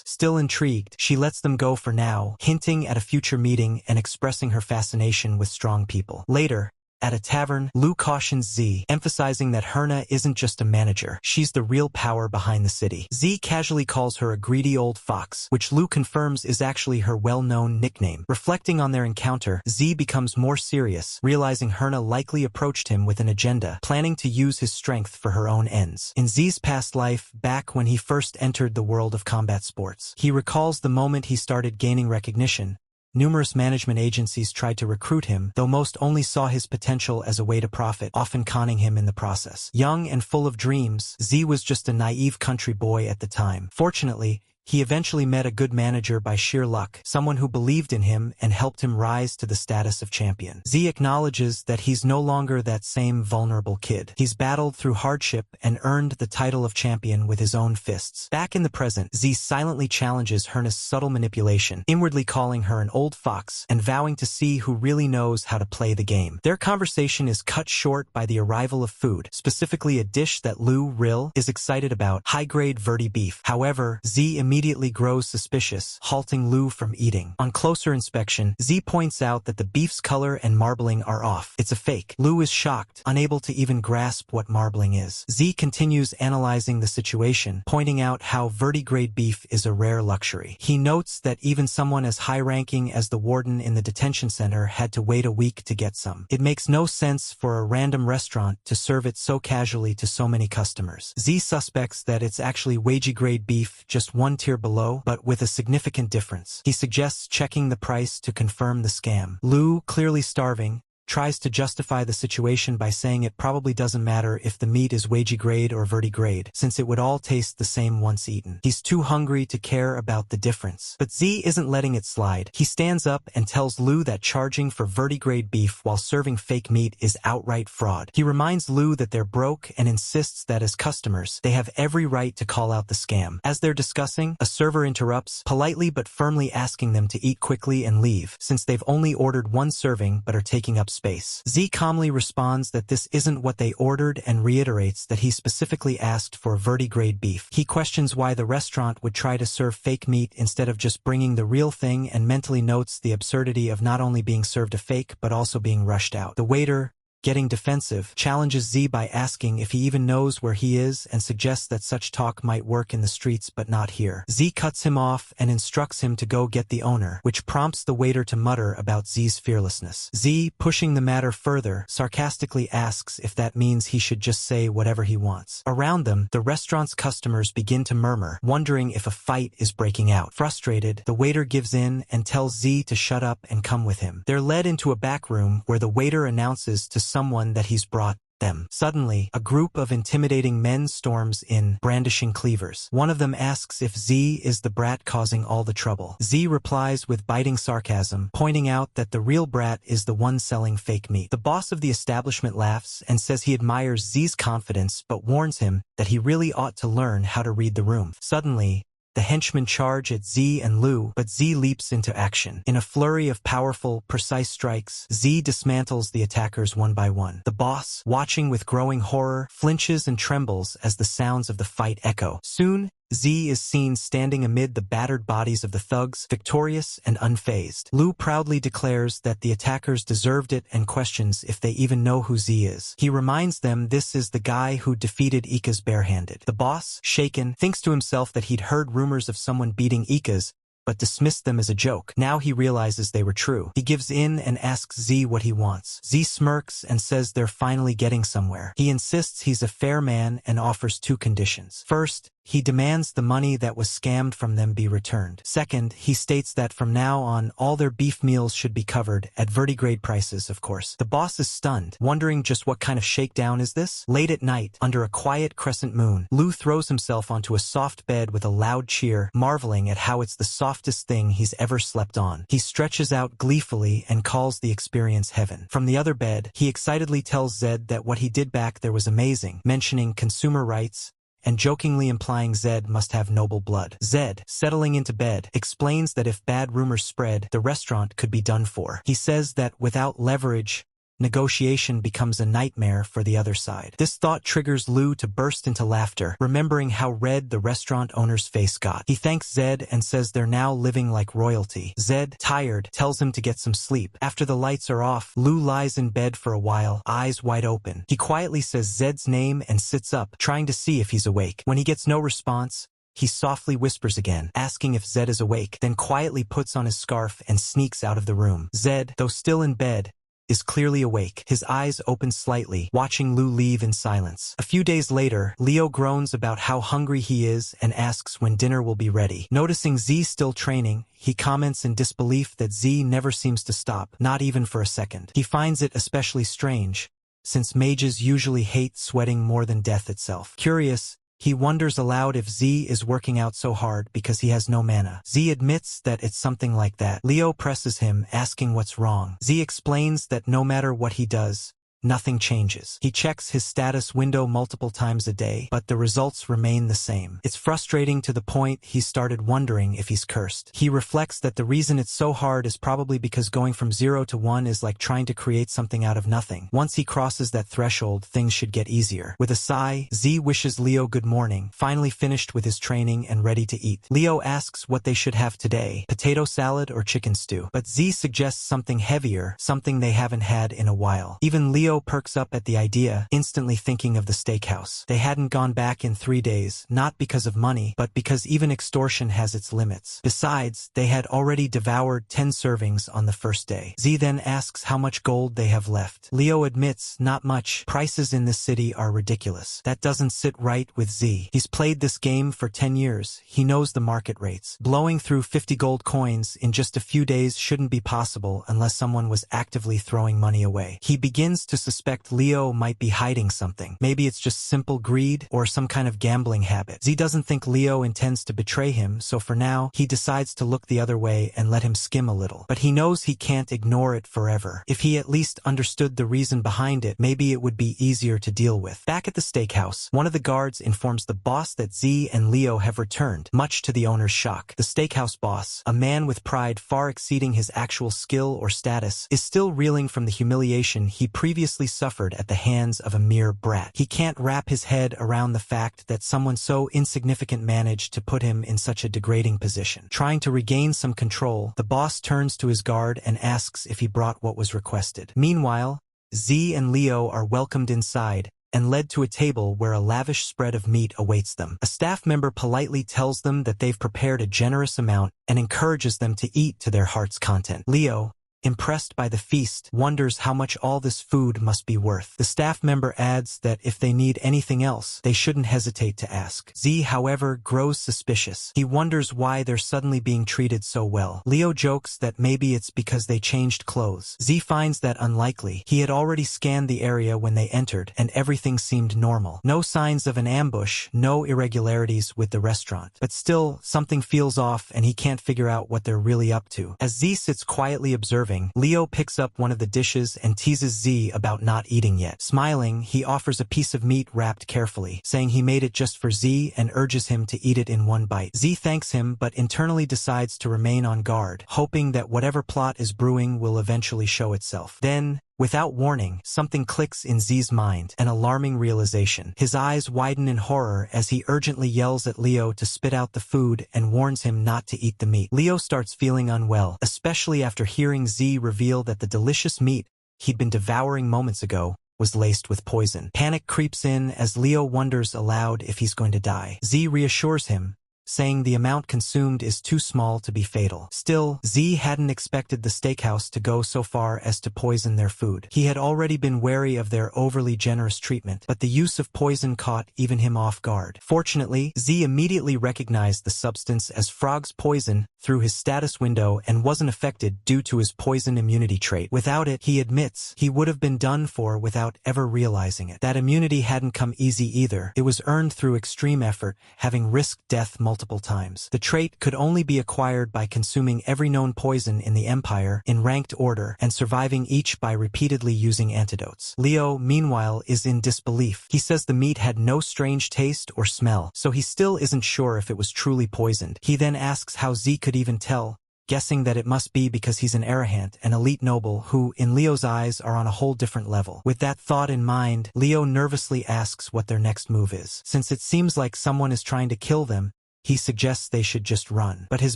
Still intrigued, she lets them go for now, hinting at a future meeting and expressing her fascination with strong people. Later, at a tavern, Lu cautions Z, emphasizing that Herna isn't just a manager, she's the real power behind the city. Z casually calls her a greedy old fox, which Lu confirms is actually her well-known nickname. Reflecting on their encounter, Z becomes more serious, realizing Herna likely approached him with an agenda, planning to use his strength for her own ends. In Z's past life, back when he first entered the world of combat sports, he recalls the moment he started gaining recognition. Numerous management agencies tried to recruit him, though most only saw his potential as a way to profit, often conning him in the process. Young and full of dreams, Z was just a naive country boy at the time. Fortunately, he eventually met a good manager by sheer luck, someone who believed in him and helped him rise to the status of champion. Z acknowledges that he's no longer that same vulnerable kid. He's battled through hardship and earned the title of champion with his own fists. Back in the present, Z silently challenges Herna's subtle manipulation, inwardly calling her an old fox and vowing to see who really knows how to play the game. Their conversation is cut short by the arrival of food, specifically a dish that Lu Ril is excited about, high-grade Verdi beef. However, Z immediately grows suspicious, halting Lu from eating. On closer inspection, Z points out that the beef's color and marbling are off. It's a fake. Lu is shocked, unable to even grasp what marbling is. Z continues analyzing the situation, pointing out how verdigrade beef is a rare luxury. He notes that even someone as high-ranking as the warden in the detention center had to wait a week to get some. It makes no sense for a random restaurant to serve it so casually to so many customers. Z suspects that it's actually wagey-grade beef, just 1 tier below, but with a significant difference. He suggests checking the price to confirm the scam. Lu, clearly starving, tries to justify the situation by saying it probably doesn't matter if the meat is wagey grade or verdigrade, since it would all taste the same once eaten. He's too hungry to care about the difference. But Z isn't letting it slide. He stands up and tells Lu that charging for verdigrade beef while serving fake meat is outright fraud. He reminds Lu that they're broke and insists that as customers, they have every right to call out the scam. As they're discussing, a server interrupts, politely but firmly asking them to eat quickly and leave, since they've only ordered 1 serving but are taking up space. Z calmly responds that this isn't what they ordered and reiterates that he specifically asked for verdigrade beef. He questions why the restaurant would try to serve fake meat instead of just bringing the real thing and mentally notes the absurdity of not only being served a fake but also being rushed out. The waiter, getting defensive, challenges Z by asking if he even knows where he is and suggests that such talk might work in the streets but not here. Z cuts him off and instructs him to go get the owner, which prompts the waiter to mutter about Z's fearlessness. Z, pushing the matter further, sarcastically asks if that means he should just say whatever he wants. Around them, the restaurant's customers begin to murmur, wondering if a fight is breaking out. Frustrated, the waiter gives in and tells Z to shut up and come with him. They're led into a back room where the waiter announces to someone that he's brought them. Suddenly, a group of intimidating men storms in, brandishing cleavers. One of them asks if Z is the brat causing all the trouble. Z replies with biting sarcasm, pointing out that the real brat is the one selling fake meat. The boss of the establishment laughs and says he admires Z's confidence but warns him that he really ought to learn how to read the room. Suddenly, the henchmen charge at Z and Lu, but Z leaps into action. In a flurry of powerful, precise strikes, Z dismantles the attackers one by one. The boss, watching with growing horror, flinches and trembles as the sounds of the fight echo. Soon, Z is seen standing amid the battered bodies of the thugs, victorious and unfazed. Lu proudly declares that the attackers deserved it and questions if they even know who Z is. He reminds them this is the guy who defeated Ikas barehanded. The boss, shaken, thinks to himself that he'd heard rumors of someone beating Ikas, but dismissed them as a joke. Now he realizes they were true. He gives in and asks Z what he wants. Z smirks and says they're finally getting somewhere. He insists he's a fair man and offers two conditions. First, he demands the money that was scammed from them be returned. Second, he states that from now on, all their beef meals should be covered, at vertigrade prices, of course. The boss is stunned, wondering just what kind of shakedown is this? Late at night, under a quiet crescent moon, Lu throws himself onto a soft bed with a loud cheer, marveling at how it's the softest thing he's ever slept on. He stretches out gleefully and calls the experience heaven. From the other bed, he excitedly tells Zed that what he did back there was amazing, mentioning consumer rights, and jokingly implying Zed must have noble blood. Zed, settling into bed, explains that if bad rumors spread, the restaurant could be done for. He says that without leverage, negotiation becomes a nightmare for the other side. This thought triggers Lu to burst into laughter, remembering how red the restaurant owner's face got. He thanks Zed and says they're now living like royalty. Zed, tired, tells him to get some sleep. After the lights are off, Lu lies in bed for a while, eyes wide open. He quietly says Zed's name and sits up, trying to see if he's awake. When he gets no response, he softly whispers again, asking if Zed is awake, then quietly puts on his scarf and sneaks out of the room. Zed, though still in bed, is clearly awake, his eyes open slightly, watching Lu leave in silence. A few days later, Leo groans about how hungry he is and asks when dinner will be ready. Noticing Z still training, he comments in disbelief that Z never seems to stop, not even for a second. He finds it especially strange, since mages usually hate sweating more than death itself. Curious, he wonders aloud if Z is working out so hard because he has no mana. Z admits that it's something like that. Leo presses him, asking what's wrong. Z explains that no matter what he does, nothing changes. He checks his status window multiple times a day, but the results remain the same. It's frustrating to the point he's started wondering if he's cursed. He reflects that the reason it's so hard is probably because going from 0 to 1 is like trying to create something out of nothing. Once he crosses that threshold, things should get easier. With a sigh, Z wishes Leo good morning, finally finished with his training and ready to eat. Leo asks what they should have today, potato salad or chicken stew, but Z suggests something heavier, something they haven't had in a while. Even Leo perks up at the idea, instantly thinking of the steakhouse. They hadn't gone back in 3 days, not because of money, but because even extortion has its limits. Besides, they had already devoured 10 servings on the first day. Z then asks how much gold they have left. Leo admits, not much. Prices in this city are ridiculous. That doesn't sit right with Z. He's played this game for 10 years. He knows the market rates. Blowing through 50 gold coins in just a few days shouldn't be possible unless someone was actively throwing money away. He begins to suspect Leo might be hiding something. Maybe it's just simple greed or some kind of gambling habit. Z doesn't think Leo intends to betray him, so for now, he decides to look the other way and let him skim a little. But he knows he can't ignore it forever. If he at least understood the reason behind it, maybe it would be easier to deal with. Back at the steakhouse, one of the guards informs the boss that Z and Leo have returned, much to the owner's shock. The steakhouse boss, a man with pride far exceeding his actual skill or status, is still reeling from the humiliation he previously suffered at the hands of a mere brat. He can't wrap his head around the fact that someone so insignificant managed to put him in such a degrading position. Trying to regain some control, the boss turns to his guard and asks if he brought what was requested. Meanwhile, Z and Leo are welcomed inside and led to a table where a lavish spread of meat awaits them. A staff member politely tells them that they've prepared a generous amount and encourages them to eat to their heart's content. Leo, impressed by the feast, wonders how much all this food must be worth. The staff member adds that if they need anything else, they shouldn't hesitate to ask. Z, however, grows suspicious. He wonders why they're suddenly being treated so well. Leo jokes that maybe it's because they changed clothes. Z finds that unlikely. He had already scanned the area when they entered, and everything seemed normal. No signs of an ambush, no irregularities with the restaurant. But still, something feels off and he can't figure out what they're really up to. As Z sits quietly observing, Leo picks up one of the dishes and teases Z about not eating yet. Smiling, he offers a piece of meat wrapped carefully, saying he made it just for Z and urges him to eat it in one bite. Z thanks him but internally decides to remain on guard, hoping that whatever plot is brewing will eventually show itself. Then, without warning, something clicks in Z's mind, an alarming realization. His eyes widen in horror as he urgently yells at Leo to spit out the food and warns him not to eat the meat. Leo starts feeling unwell, especially after hearing Z reveal that the delicious meat he'd been devouring moments ago was laced with poison. Panic creeps in as Leo wonders aloud if he's going to die. Z reassures him, saying the amount consumed is too small to be fatal. Still, Z hadn't expected the steakhouse to go so far as to poison their food. He had already been wary of their overly generous treatment, but the use of poison caught even him off guard. Fortunately, Z immediately recognized the substance as frog's poison through his status window and wasn't affected due to his poison immunity trait. Without it, he admits, he would have been done for without ever realizing it. That immunity hadn't come easy either. It was earned through extreme effort, having risked death multiple times. The trait could only be acquired by consuming every known poison in the Empire in ranked order and surviving each by repeatedly using antidotes. Leo, meanwhile, is in disbelief. He says the meat had no strange taste or smell, so he still isn't sure if it was truly poisoned. He then asks how Z could even tell, guessing that it must be because he's an Arahant, an elite noble who, in Leo's eyes, are on a whole different level. With that thought in mind, Leo nervously asks what their next move is. Since it seems like someone is trying to kill them, he suggests they should just run. But his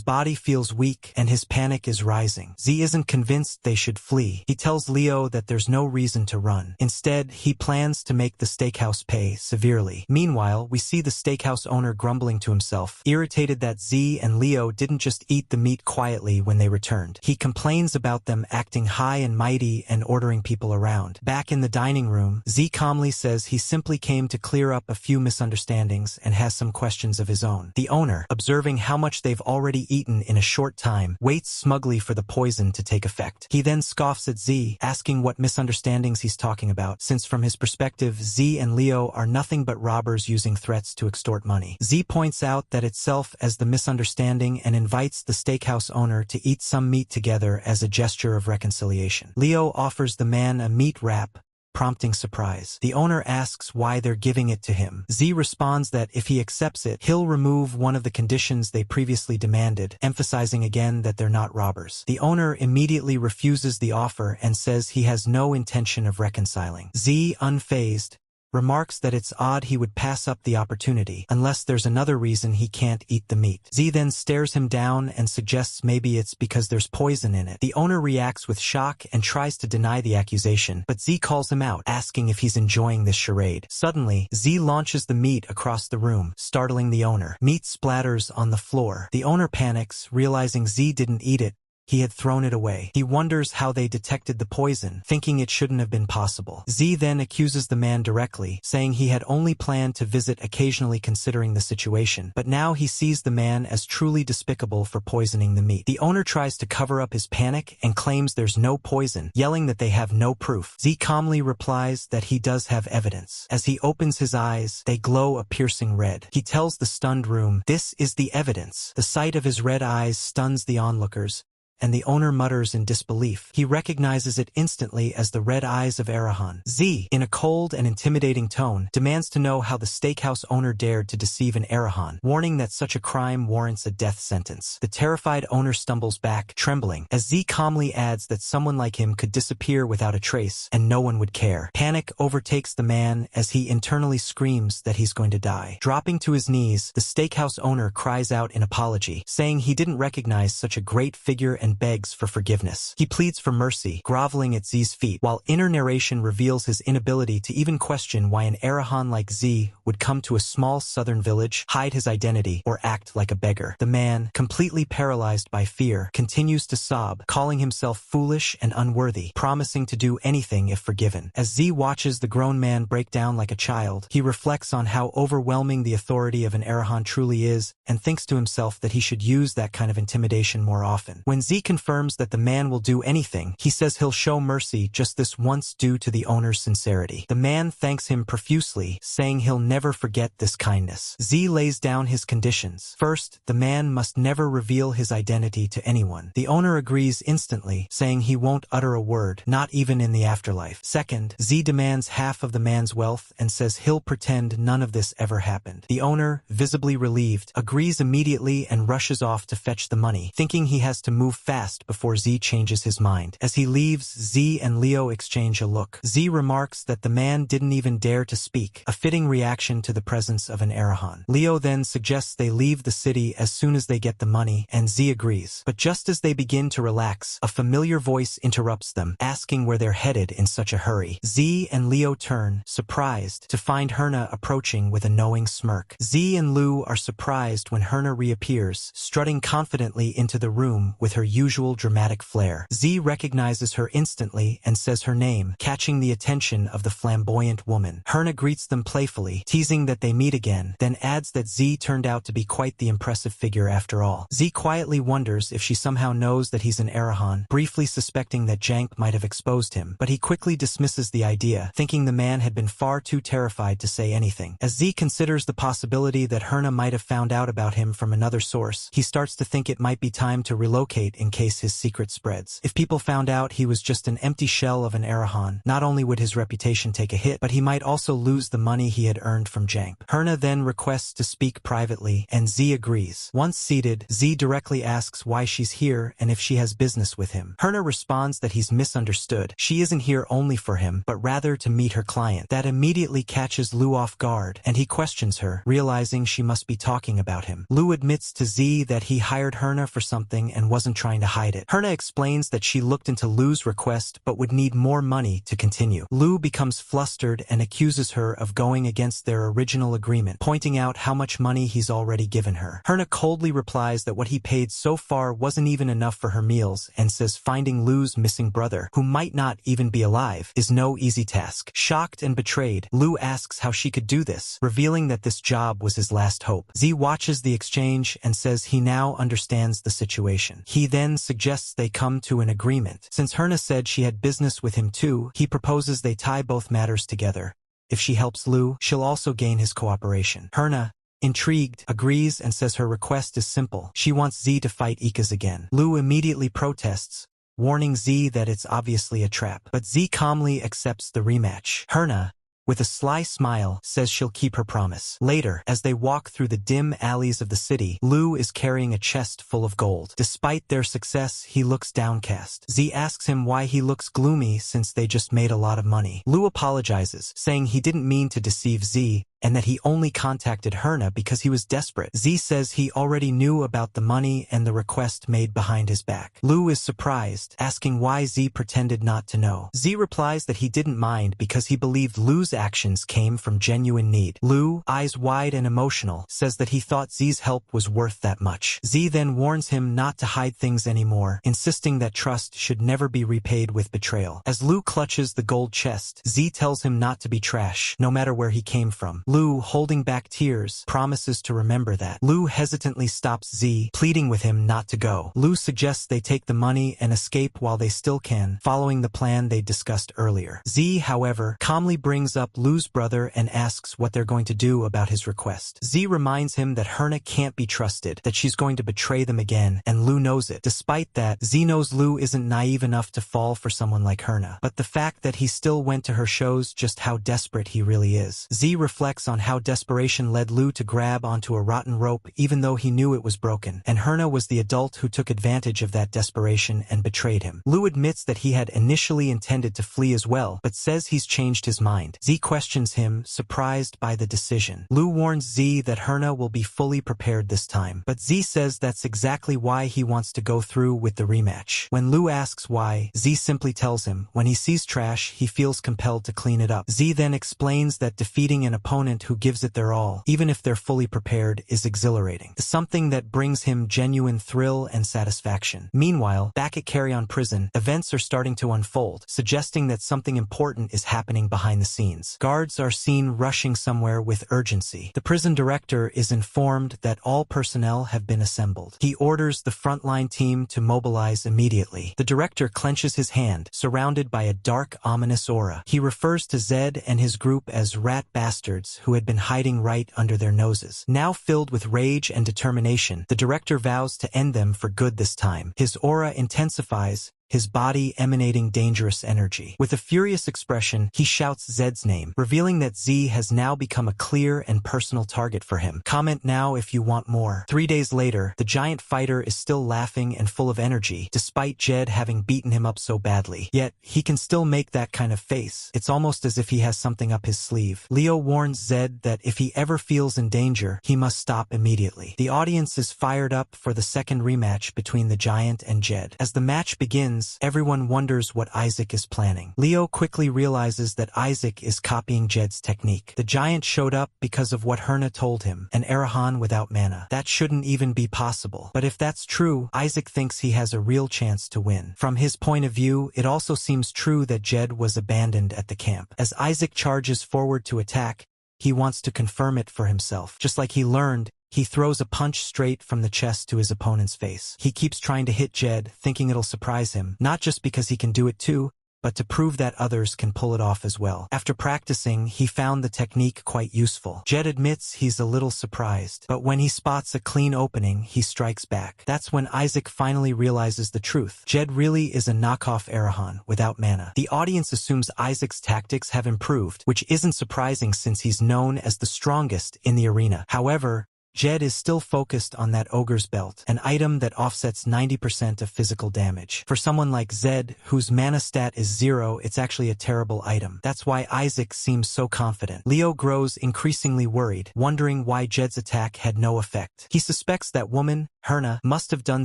body feels weak and his panic is rising. Z isn't convinced they should flee. He tells Leo that there's no reason to run. Instead, he plans to make the steakhouse pay severely. Meanwhile, we see the steakhouse owner grumbling to himself, irritated that Z and Leo didn't just eat the meat quietly when they returned. He complains about them acting high and mighty and ordering people around. Back in the dining room, Z calmly says he simply came to clear up a few misunderstandings and has some questions of his own. The owner, observing how much they've already eaten in a short time, waits smugly for the poison to take effect. He then scoffs at Z, asking what misunderstandings he's talking about, since from his perspective, Z and Leo are nothing but robbers using threats to extort money. Z points out that itself as the misunderstanding and invites the steakhouse owner to eat some meat together as a gesture of reconciliation. Leo offers the man a meat wrap, prompting surprise. The owner asks why they're giving it to him. Z responds that if he accepts it, he'll remove one of the conditions they previously demanded, emphasizing again that they're not robbers. The owner immediately refuses the offer and says he has no intention of reconciling. Z, unfazed, remarks that it's odd he would pass up the opportunity, unless there's another reason he can't eat the meat. Z then stares him down and suggests maybe it's because there's poison in it. The owner reacts with shock and tries to deny the accusation, but Z calls him out, asking if he's enjoying this charade. Suddenly, Z launches the meat across the room, startling the owner. Meat splatters on the floor. The owner panics, realizing Z didn't eat it. He had thrown it away. He wonders how they detected the poison, thinking it shouldn't have been possible. Z then accuses the man directly, saying he had only planned to visit occasionally considering the situation, but now he sees the man as truly despicable for poisoning the meat. The owner tries to cover up his panic and claims there's no poison, yelling that they have no proof. Z calmly replies that he does have evidence. As he opens his eyes, they glow a piercing red. He tells the stunned room, "This is the evidence." The sight of his red eyes stuns the onlookers, and the owner mutters in disbelief. He recognizes it instantly as the red eyes of Arahan. Z, in a cold and intimidating tone, demands to know how the steakhouse owner dared to deceive an Arahan, warning that such a crime warrants a death sentence. The terrified owner stumbles back, trembling, as Z calmly adds that someone like him could disappear without a trace, and no one would care. Panic overtakes the man as he internally screams that he's going to die. Dropping to his knees, the steakhouse owner cries out in apology, saying he didn't recognize such a great figure and and begs for forgiveness. He pleads for mercy, groveling at Z's feet, while inner narration reveals his inability to even question why an Arahan like Z would come to a small southern village, hide his identity, or act like a beggar. The man, completely paralyzed by fear, continues to sob, calling himself foolish and unworthy, promising to do anything if forgiven. As Z watches the grown man break down like a child, he reflects on how overwhelming the authority of an Arahan truly is, and thinks to himself that he should use that kind of intimidation more often. When Z confirms that the man will do anything, he says he'll show mercy just this once due to the owner's sincerity. The man thanks him profusely, saying he'll never forget this kindness. Z lays down his conditions. First, the man must never reveal his identity to anyone. The owner agrees instantly, saying he won't utter a word, not even in the afterlife. Second, Z demands half of the man's wealth and says he'll pretend none of this ever happened. The owner, visibly relieved, agrees immediately and rushes off to fetch the money, thinking he has to move fast before Z changes his mind. As he leaves, Z and Leo exchange a look. Z remarks that the man didn't even dare to speak, a fitting reaction to the presence of an Arahan. Leo then suggests they leave the city as soon as they get the money, and Z agrees. But just as they begin to relax, a familiar voice interrupts them, asking where they're headed in such a hurry. Z and Leo turn, surprised, to find Herna approaching with a knowing smirk. Z and Lu are surprised when Herna reappears, strutting confidently into the room with her usual dramatic flair. Z recognizes her instantly and says her name, catching the attention of the flamboyant woman. Herna greets them playfully, teasing that they meet again, then adds that Z turned out to be quite the impressive figure after all. Z quietly wonders if she somehow knows that he's an Arahan, briefly suspecting that Jank might have exposed him, but he quickly dismisses the idea, thinking the man had been far too terrified to say anything. As Z considers the possibility that Herna might have found out about him from another source, he starts to think it might be time to relocate in case his secret spreads. If people found out he was just an empty shell of an Arahan, not only would his reputation take a hit, but he might also lose the money he had earned from Jank. Herna then requests to speak privately, and Z agrees. Once seated, Z directly asks why she's here and if she has business with him. Herna responds that he's misunderstood. She isn't here only for him, but rather to meet her client. That immediately catches Lu off guard, and he questions her, realizing she must be talking about him. Lu admits to Z that he hired Herna for something and wasn't trying to hide it. Herna explains that she looked into Lu's request but would need more money to continue. Lu becomes flustered and accuses her of going against their original agreement, pointing out how much money he's already given her. Herna coldly replies that what he paid so far wasn't even enough for her meals, and says finding Lu's missing brother, who might not even be alive, is no easy task. Shocked and betrayed, Lu asks how she could do this, revealing that this job was his last hope. Z watches the exchange and says he now understands the situation. He then suggests they come to an agreement. Since Herna said she had business with him too, he proposes they tie both matters together. If she helps Lu, she'll also gain his cooperation. Herna, intrigued, agrees and says her request is simple. She wants Z to fight Ikaz again. Lu immediately protests, warning Z that it's obviously a trap. But Z calmly accepts the rematch. Herna, with a sly smile, says she'll keep her promise. Later, as they walk through the dim alleys of the city, Lu is carrying a chest full of gold. Despite their success, he looks downcast. Z asks him why he looks gloomy since they just made a lot of money. Lu apologizes, saying he didn't mean to deceive Z, and that he only contacted Herna because he was desperate. Z says he already knew about the money and the request made behind his back. Lu is surprised, asking why Z pretended not to know. Z replies that he didn't mind because he believed Lu's actions came from genuine need. Lu, eyes wide and emotional, says that he thought Z's help was worth that much. Z then warns him not to hide things anymore, insisting that trust should never be repaid with betrayal. As Lu clutches the gold chest, Z tells him not to be trash, no matter where he came from. Lu, holding back tears, promises to remember that. Lu hesitantly stops Z, pleading with him not to go. Lu suggests they take the money and escape while they still can, following the plan they discussed earlier. Z, however, calmly brings up Lu's brother and asks what they're going to do about his request. Z reminds him that Herna can't be trusted, that she's going to betray them again, and Lu knows it. Despite that, Z knows Lu isn't naive enough to fall for someone like Herna, but the fact that he still went to her shows just how desperate he really is. Z reflects reflects on how desperation led Lu to grab onto a rotten rope even though he knew it was broken, and Herna was the adult who took advantage of that desperation and betrayed him. Lu admits that he had initially intended to flee as well, but says he's changed his mind. Z questions him, surprised by the decision. Lu warns Z that Herna will be fully prepared this time, but Z says that's exactly why he wants to go through with the rematch. When Lu asks why, Z simply tells him when he sees trash, he feels compelled to clean it up. Z then explains that defeating an opponent who gives it their all, even if they're fully prepared, is exhilarating. Something that brings him genuine thrill and satisfaction. Meanwhile, back at Carrion Prison, events are starting to unfold, suggesting that something important is happening behind the scenes. Guards are seen rushing somewhere with urgency. The prison director is informed that all personnel have been assembled. He orders the frontline team to mobilize immediately. The director clenches his hand, surrounded by a dark, ominous aura. He refers to Zed and his group as rat bastards who had been hiding right under their noses. Now filled with rage and determination, the director vows to end them for good this time. His aura intensifies, his body emanating dangerous energy. With a furious expression, he shouts Zed's name, revealing that Z has now become a clear and personal target for him. Comment now if you want more. 3 days later, the giant fighter is still laughing and full of energy, despite Jed having beaten him up so badly. Yet, he can still make that kind of face. It's almost as if he has something up his sleeve. Leo warns Zed that if he ever feels in danger, he must stop immediately. The audience is fired up for the second rematch between the giant and Jed. As the match begins, everyone wonders what Isaac is planning. Leo quickly realizes that Isaac is copying Jed's technique. The giant showed up because of what Herna told him, an Arahan without mana. That shouldn't even be possible. But if that's true, Isaac thinks he has a real chance to win. From his point of view, it also seems true that Jed was abandoned at the camp. As Isaac charges forward to attack, he wants to confirm it for himself. Just like he learned, he throws a punch straight from the chest to his opponent's face. He keeps trying to hit Jed, thinking it'll surprise him, not just because he can do it too, but to prove that others can pull it off as well. After practicing, he found the technique quite useful. Jed admits he's a little surprised, but when he spots a clean opening, he strikes back. That's when Isaac finally realizes the truth. Jed really is a knockoff Arahan without mana. The audience assumes Isaac's tactics have improved, which isn't surprising since he's known as the strongest in the arena. However, Jed is still focused on that ogre's belt, an item that offsets 90% of physical damage. For someone like Zed, whose mana stat is 0, it's actually a terrible item. That's why Isaac seems so confident. Leo grows increasingly worried, wondering why Jed's attack had no effect. He suspects that woman, Herna, must have done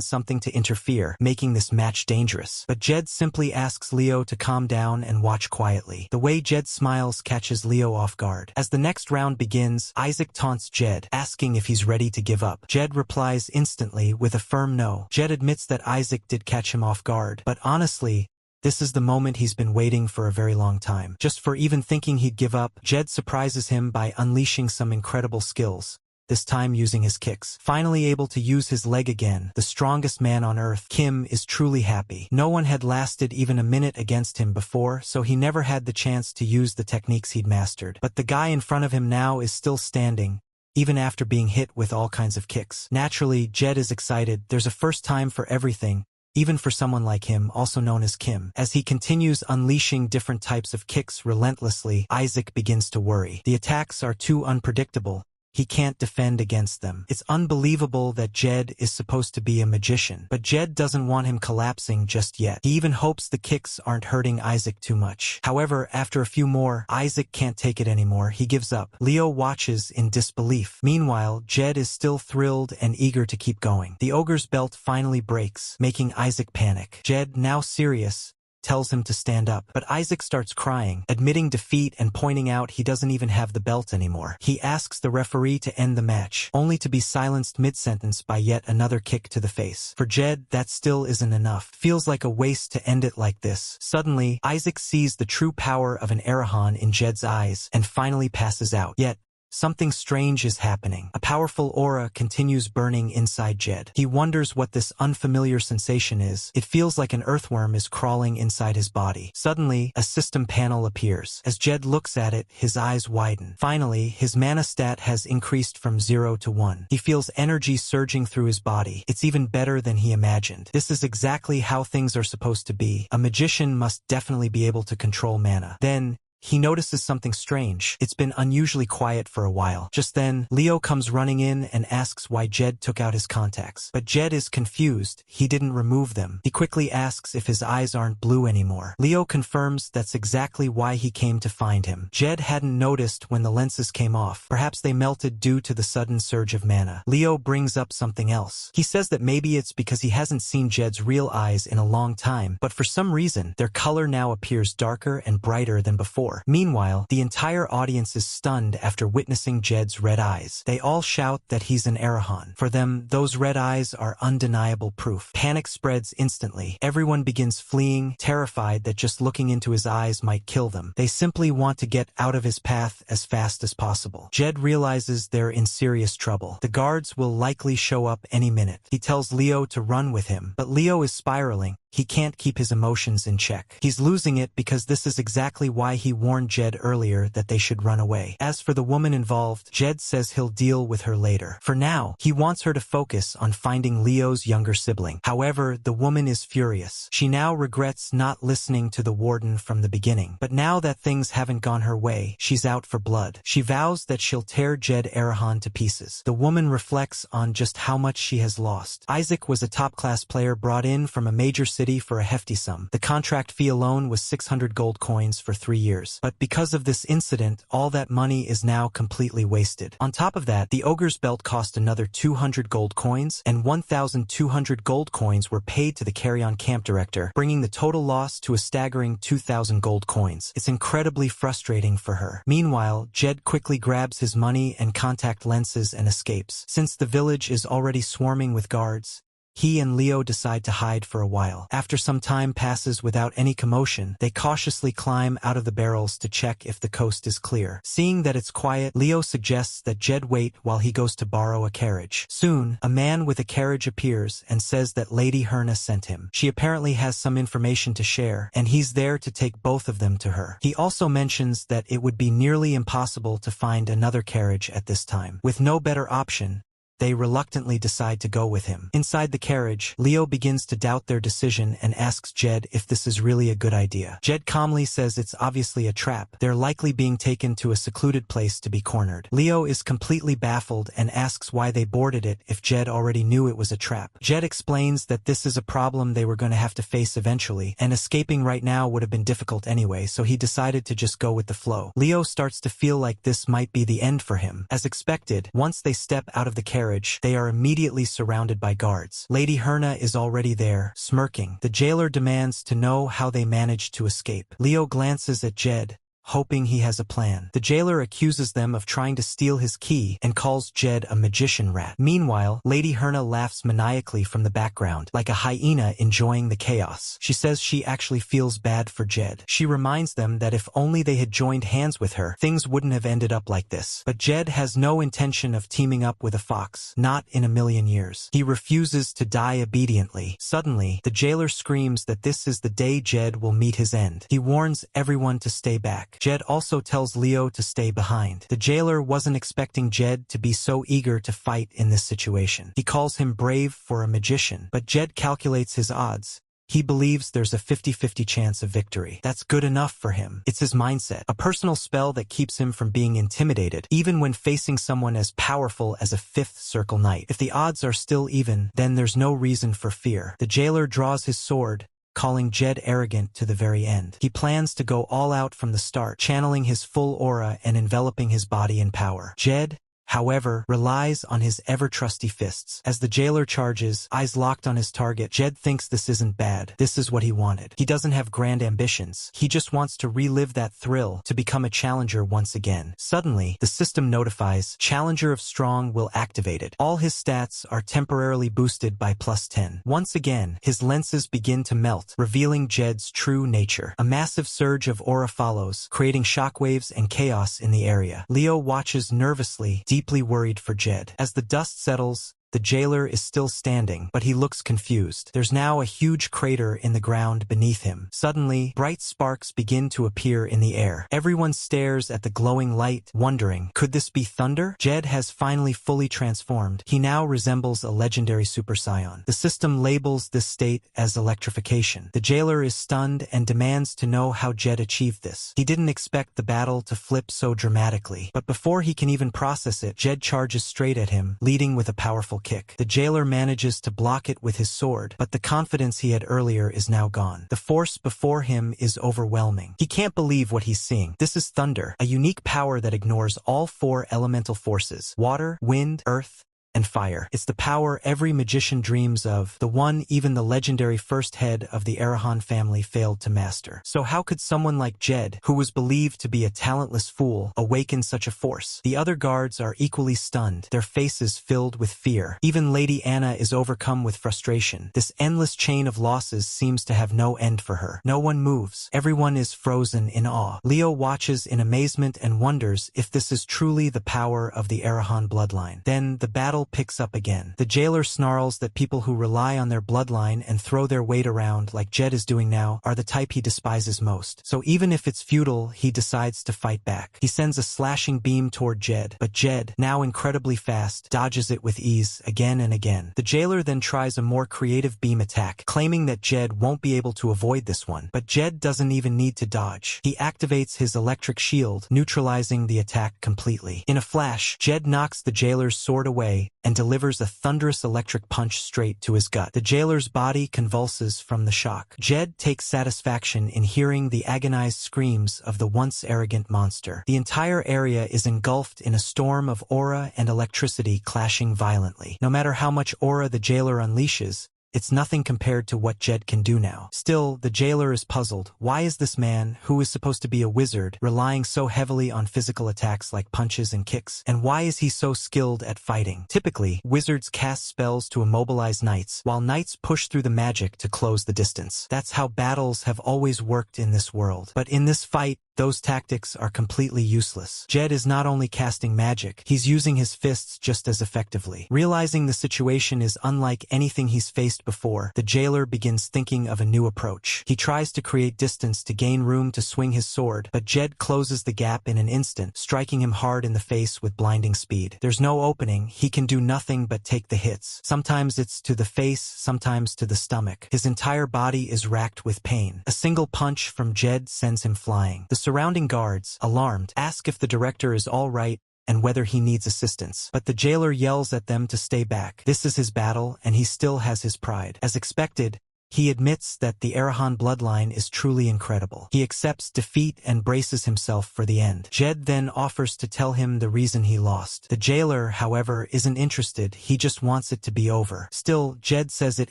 something to interfere, making this match dangerous. But Jed simply asks Leo to calm down and watch quietly. The way Jed smiles catches Leo off guard. As the next round begins, Isaac taunts Jed, asking if he's ready to give up. Jed replies instantly with a firm no. Jed admits that Isaac did catch him off guard, but honestly, this is the moment he's been waiting for a very long time. Just for even thinking he'd give up, Jed surprises him by unleashing some incredible skills, this time using his kicks. Finally able to use his leg again, the strongest man on earth, Kim is truly happy. No one had lasted even a minute against him before, so he never had the chance to use the techniques he'd mastered. But the guy in front of him now is still standing, even after being hit with all kinds of kicks. Naturally, Jed is excited. There's a first time for everything, even for someone like him, also known as Kim. As he continues unleashing different types of kicks relentlessly, Isaac begins to worry. The attacks are too unpredictable. He can't defend against them. It's unbelievable that Jed is supposed to be a magician, but Jed doesn't want him collapsing just yet. He even hopes the kicks aren't hurting Isaac too much. However, after a few more, Isaac can't take it anymore. He gives up. Leo watches in disbelief. Meanwhile, Jed is still thrilled and eager to keep going. The ogre's belt finally breaks, making Isaac panic. Jed, now serious, tells him to stand up, but Isaac starts crying, admitting defeat and pointing out he doesn't even have the belt anymore. He asks the referee to end the match, only to be silenced mid-sentence by yet another kick to the face. For Jed, that still isn't enough. Feels like a waste to end it like this. Suddenly, Isaac sees the true power of an Arahan in Jed's eyes and finally passes out. Yet, something strange is happening. A powerful aura continues burning inside Jed. He wonders what this unfamiliar sensation is. It feels like an earthworm is crawling inside his body. Suddenly, a system panel appears. As Jed looks at it, his eyes widen. Finally, his mana stat has increased from 0 to 1. He feels energy surging through his body. It's even better than he imagined. This is exactly how things are supposed to be. A magician must definitely be able to control mana. Then, he notices something strange. It's been unusually quiet for a while. Just then, Leo comes running in and asks why Jed took out his contacts. But Jed is confused. He didn't remove them. He quickly asks if his eyes aren't blue anymore. Leo confirms that's exactly why he came to find him. Jed hadn't noticed when the lenses came off. Perhaps they melted due to the sudden surge of mana. Leo brings up something else. He says that maybe it's because he hasn't seen Jed's real eyes in a long time, but for some reason, their color now appears darker and brighter than before. Meanwhile, the entire audience is stunned after witnessing Jed's red eyes. They all shout that he's an Arahan. For them, those red eyes are undeniable proof. Panic spreads instantly. Everyone begins fleeing, terrified that just looking into his eyes might kill them. They simply want to get out of his path as fast as possible. Jed realizes they're in serious trouble. The guards will likely show up any minute. He tells Leo to run with him, but Leo is spiraling. He can't keep his emotions in check. He's losing it because this is exactly why he warned Jed earlier that they should run away. As for the woman involved, Jed says he'll deal with her later. For now, he wants her to focus on finding Leo's younger sibling. However, the woman is furious. She now regrets not listening to the warden from the beginning. But now that things haven't gone her way, she's out for blood. She vows that she'll tear Jed Arahan to pieces. The woman reflects on just how much she has lost. Isaac was a top-class player brought in from a major city for a hefty sum. The contract fee alone was 600 gold coins for 3 years. But because of this incident, all that money is now completely wasted. On top of that, the ogre's belt cost another 200 gold coins, and 1,200 gold coins were paid to the carry-on camp director, bringing the total loss to a staggering 2,000 gold coins. It's incredibly frustrating for her. Meanwhile, Jed quickly grabs his money and contact lenses and escapes. Since the village is already swarming with guards, he and Leo decide to hide for a while. After some time passes without any commotion, they cautiously climb out of the barrels to check if the coast is clear. Seeing that it's quiet, Leo suggests that Jed wait while he goes to borrow a carriage. Soon, a man with a carriage appears and says that Lady Herna sent him. She apparently has some information to share, and he's there to take both of them to her. He also mentions that it would be nearly impossible to find another carriage at this time. With no better option, they reluctantly decide to go with him. Inside the carriage, Leo begins to doubt their decision and asks Jed if this is really a good idea. Jed calmly says it's obviously a trap. They're likely being taken to a secluded place to be cornered. Leo is completely baffled and asks why they boarded it if Jed already knew it was a trap. Jed explains that this is a problem they were going to have to face eventually, and escaping right now would have been difficult anyway, so he decided to just go with the flow. Leo starts to feel like this might be the end for him. As expected, once they step out of the carriage, they are immediately surrounded by guards. Lady Herna is already there, smirking. The jailer demands to know how they managed to escape. Leo glances at Jed, hoping he has a plan. The jailer accuses them of trying to steal his key and calls Jed a magician rat. Meanwhile, Lady Herna laughs maniacally from the background, like a hyena enjoying the chaos. She says she actually feels bad for Jed. She reminds them that if only they had joined hands with her, things wouldn't have ended up like this. But Jed has no intention of teaming up with a fox, not in a million years. He refuses to die obediently. Suddenly, the jailer screams that this is the day Jed will meet his end. He warns everyone to stay back. Jed also tells Leo to stay behind. The jailer wasn't expecting Jed to be so eager to fight in this situation. He calls him brave for a magician, but Jed calculates his odds. He believes there's a 50-50 chance of victory. That's good enough for him. It's his mindset, a personal spell that keeps him from being intimidated, even when facing someone as powerful as a 5th Circle Knight. If the odds are still even, then there's no reason for fear. The jailer draws his sword, calling Jed arrogant to the very end. He plans to go all out from the start, channeling his full aura and enveloping his body in power. Jed, however, relies on his ever-trusty fists. As the jailer charges, eyes locked on his target, Jed thinks this isn't bad. This is what he wanted. He doesn't have grand ambitions. He just wants to relive that thrill, to become a challenger once again. Suddenly, the system notifies, Challenger of Strong will activate it. All his stats are temporarily boosted by +10. Once again, his lenses begin to melt, revealing Jed's true nature. A massive surge of aura follows, creating shockwaves and chaos in the area. Leo watches nervously, deeply worried for Jed. As the dust settles, The jailer is still standing, but he looks confused. There's now a huge crater in the ground beneath him. Suddenly, bright sparks begin to appear in the air. Everyone stares at the glowing light, wondering, could this be thunder? Jed has finally fully transformed. He now resembles a legendary Super Saiyan. The system labels this state as electrification. The jailer is stunned and demands to know how Jed achieved this. He didn't expect the battle to flip so dramatically, but before he can even process it, Jed charges straight at him, leading with a powerful kick. The jailer manages to block it with his sword, but the confidence he had earlier is now gone. The force before him is overwhelming. He can't believe what he's seeing. This is thunder, a unique power that ignores all four elemental forces: water, wind, earth, and fire. It's the power every magician dreams of, the one even the legendary first head of the Arahan family failed to master. So how could someone like Jed, who was believed to be a talentless fool, awaken such a force? The other guards are equally stunned, their faces filled with fear. Even Lady Anna is overcome with frustration. This endless chain of losses seems to have no end for her. No one moves. Everyone is frozen in awe. Leo watches in amazement and wonders if this is truly the power of the Arahan bloodline. Then the battle picks up again. The jailer snarls that people who rely on their bloodline and throw their weight around like Jed is doing now are the type he despises most. So even if it's futile, he decides to fight back. He sends a slashing beam toward Jed, but Jed, now incredibly fast, dodges it with ease again and again. The jailer then tries a more creative beam attack, claiming that Jed won't be able to avoid this one. But Jed doesn't even need to dodge. He activates his electric shield, neutralizing the attack completely. In a flash, Jed knocks the jailer's sword away and delivers a thunderous electric punch straight to his gut. The jailer's body convulses from the shock. Jed takes satisfaction in hearing the agonized screams of the once arrogant monster. The entire area is engulfed in a storm of aura and electricity clashing violently. No matter how much aura the jailer unleashes, it's nothing compared to what Jed can do now. Still, the jailer is puzzled. Why is this man, who is supposed to be a wizard, relying so heavily on physical attacks like punches and kicks? And why is he so skilled at fighting? Typically, wizards cast spells to immobilize knights, while knights push through the magic to close the distance. That's how battles have always worked in this world. But in this fight, those tactics are completely useless. Jed is not only casting magic, he's using his fists just as effectively. Realizing the situation is unlike anything he's faced before, the jailer begins thinking of a new approach. He tries to create distance to gain room to swing his sword, but Jed closes the gap in an instant, striking him hard in the face with blinding speed. There's no opening, he can do nothing but take the hits. Sometimes it's to the face, sometimes to the stomach. His entire body is racked with pain. A single punch from Jed sends him flying. The surrounding guards, alarmed, ask if the director is all right and whether he needs assistance. But the jailer yells at them to stay back. This is his battle, and he still has his pride. As expected, he admits that the Arahan bloodline is truly incredible. He accepts defeat and braces himself for the end. Jed then offers to tell him the reason he lost. The jailer, however, isn't interested. He just wants it to be over. Still, Jed says it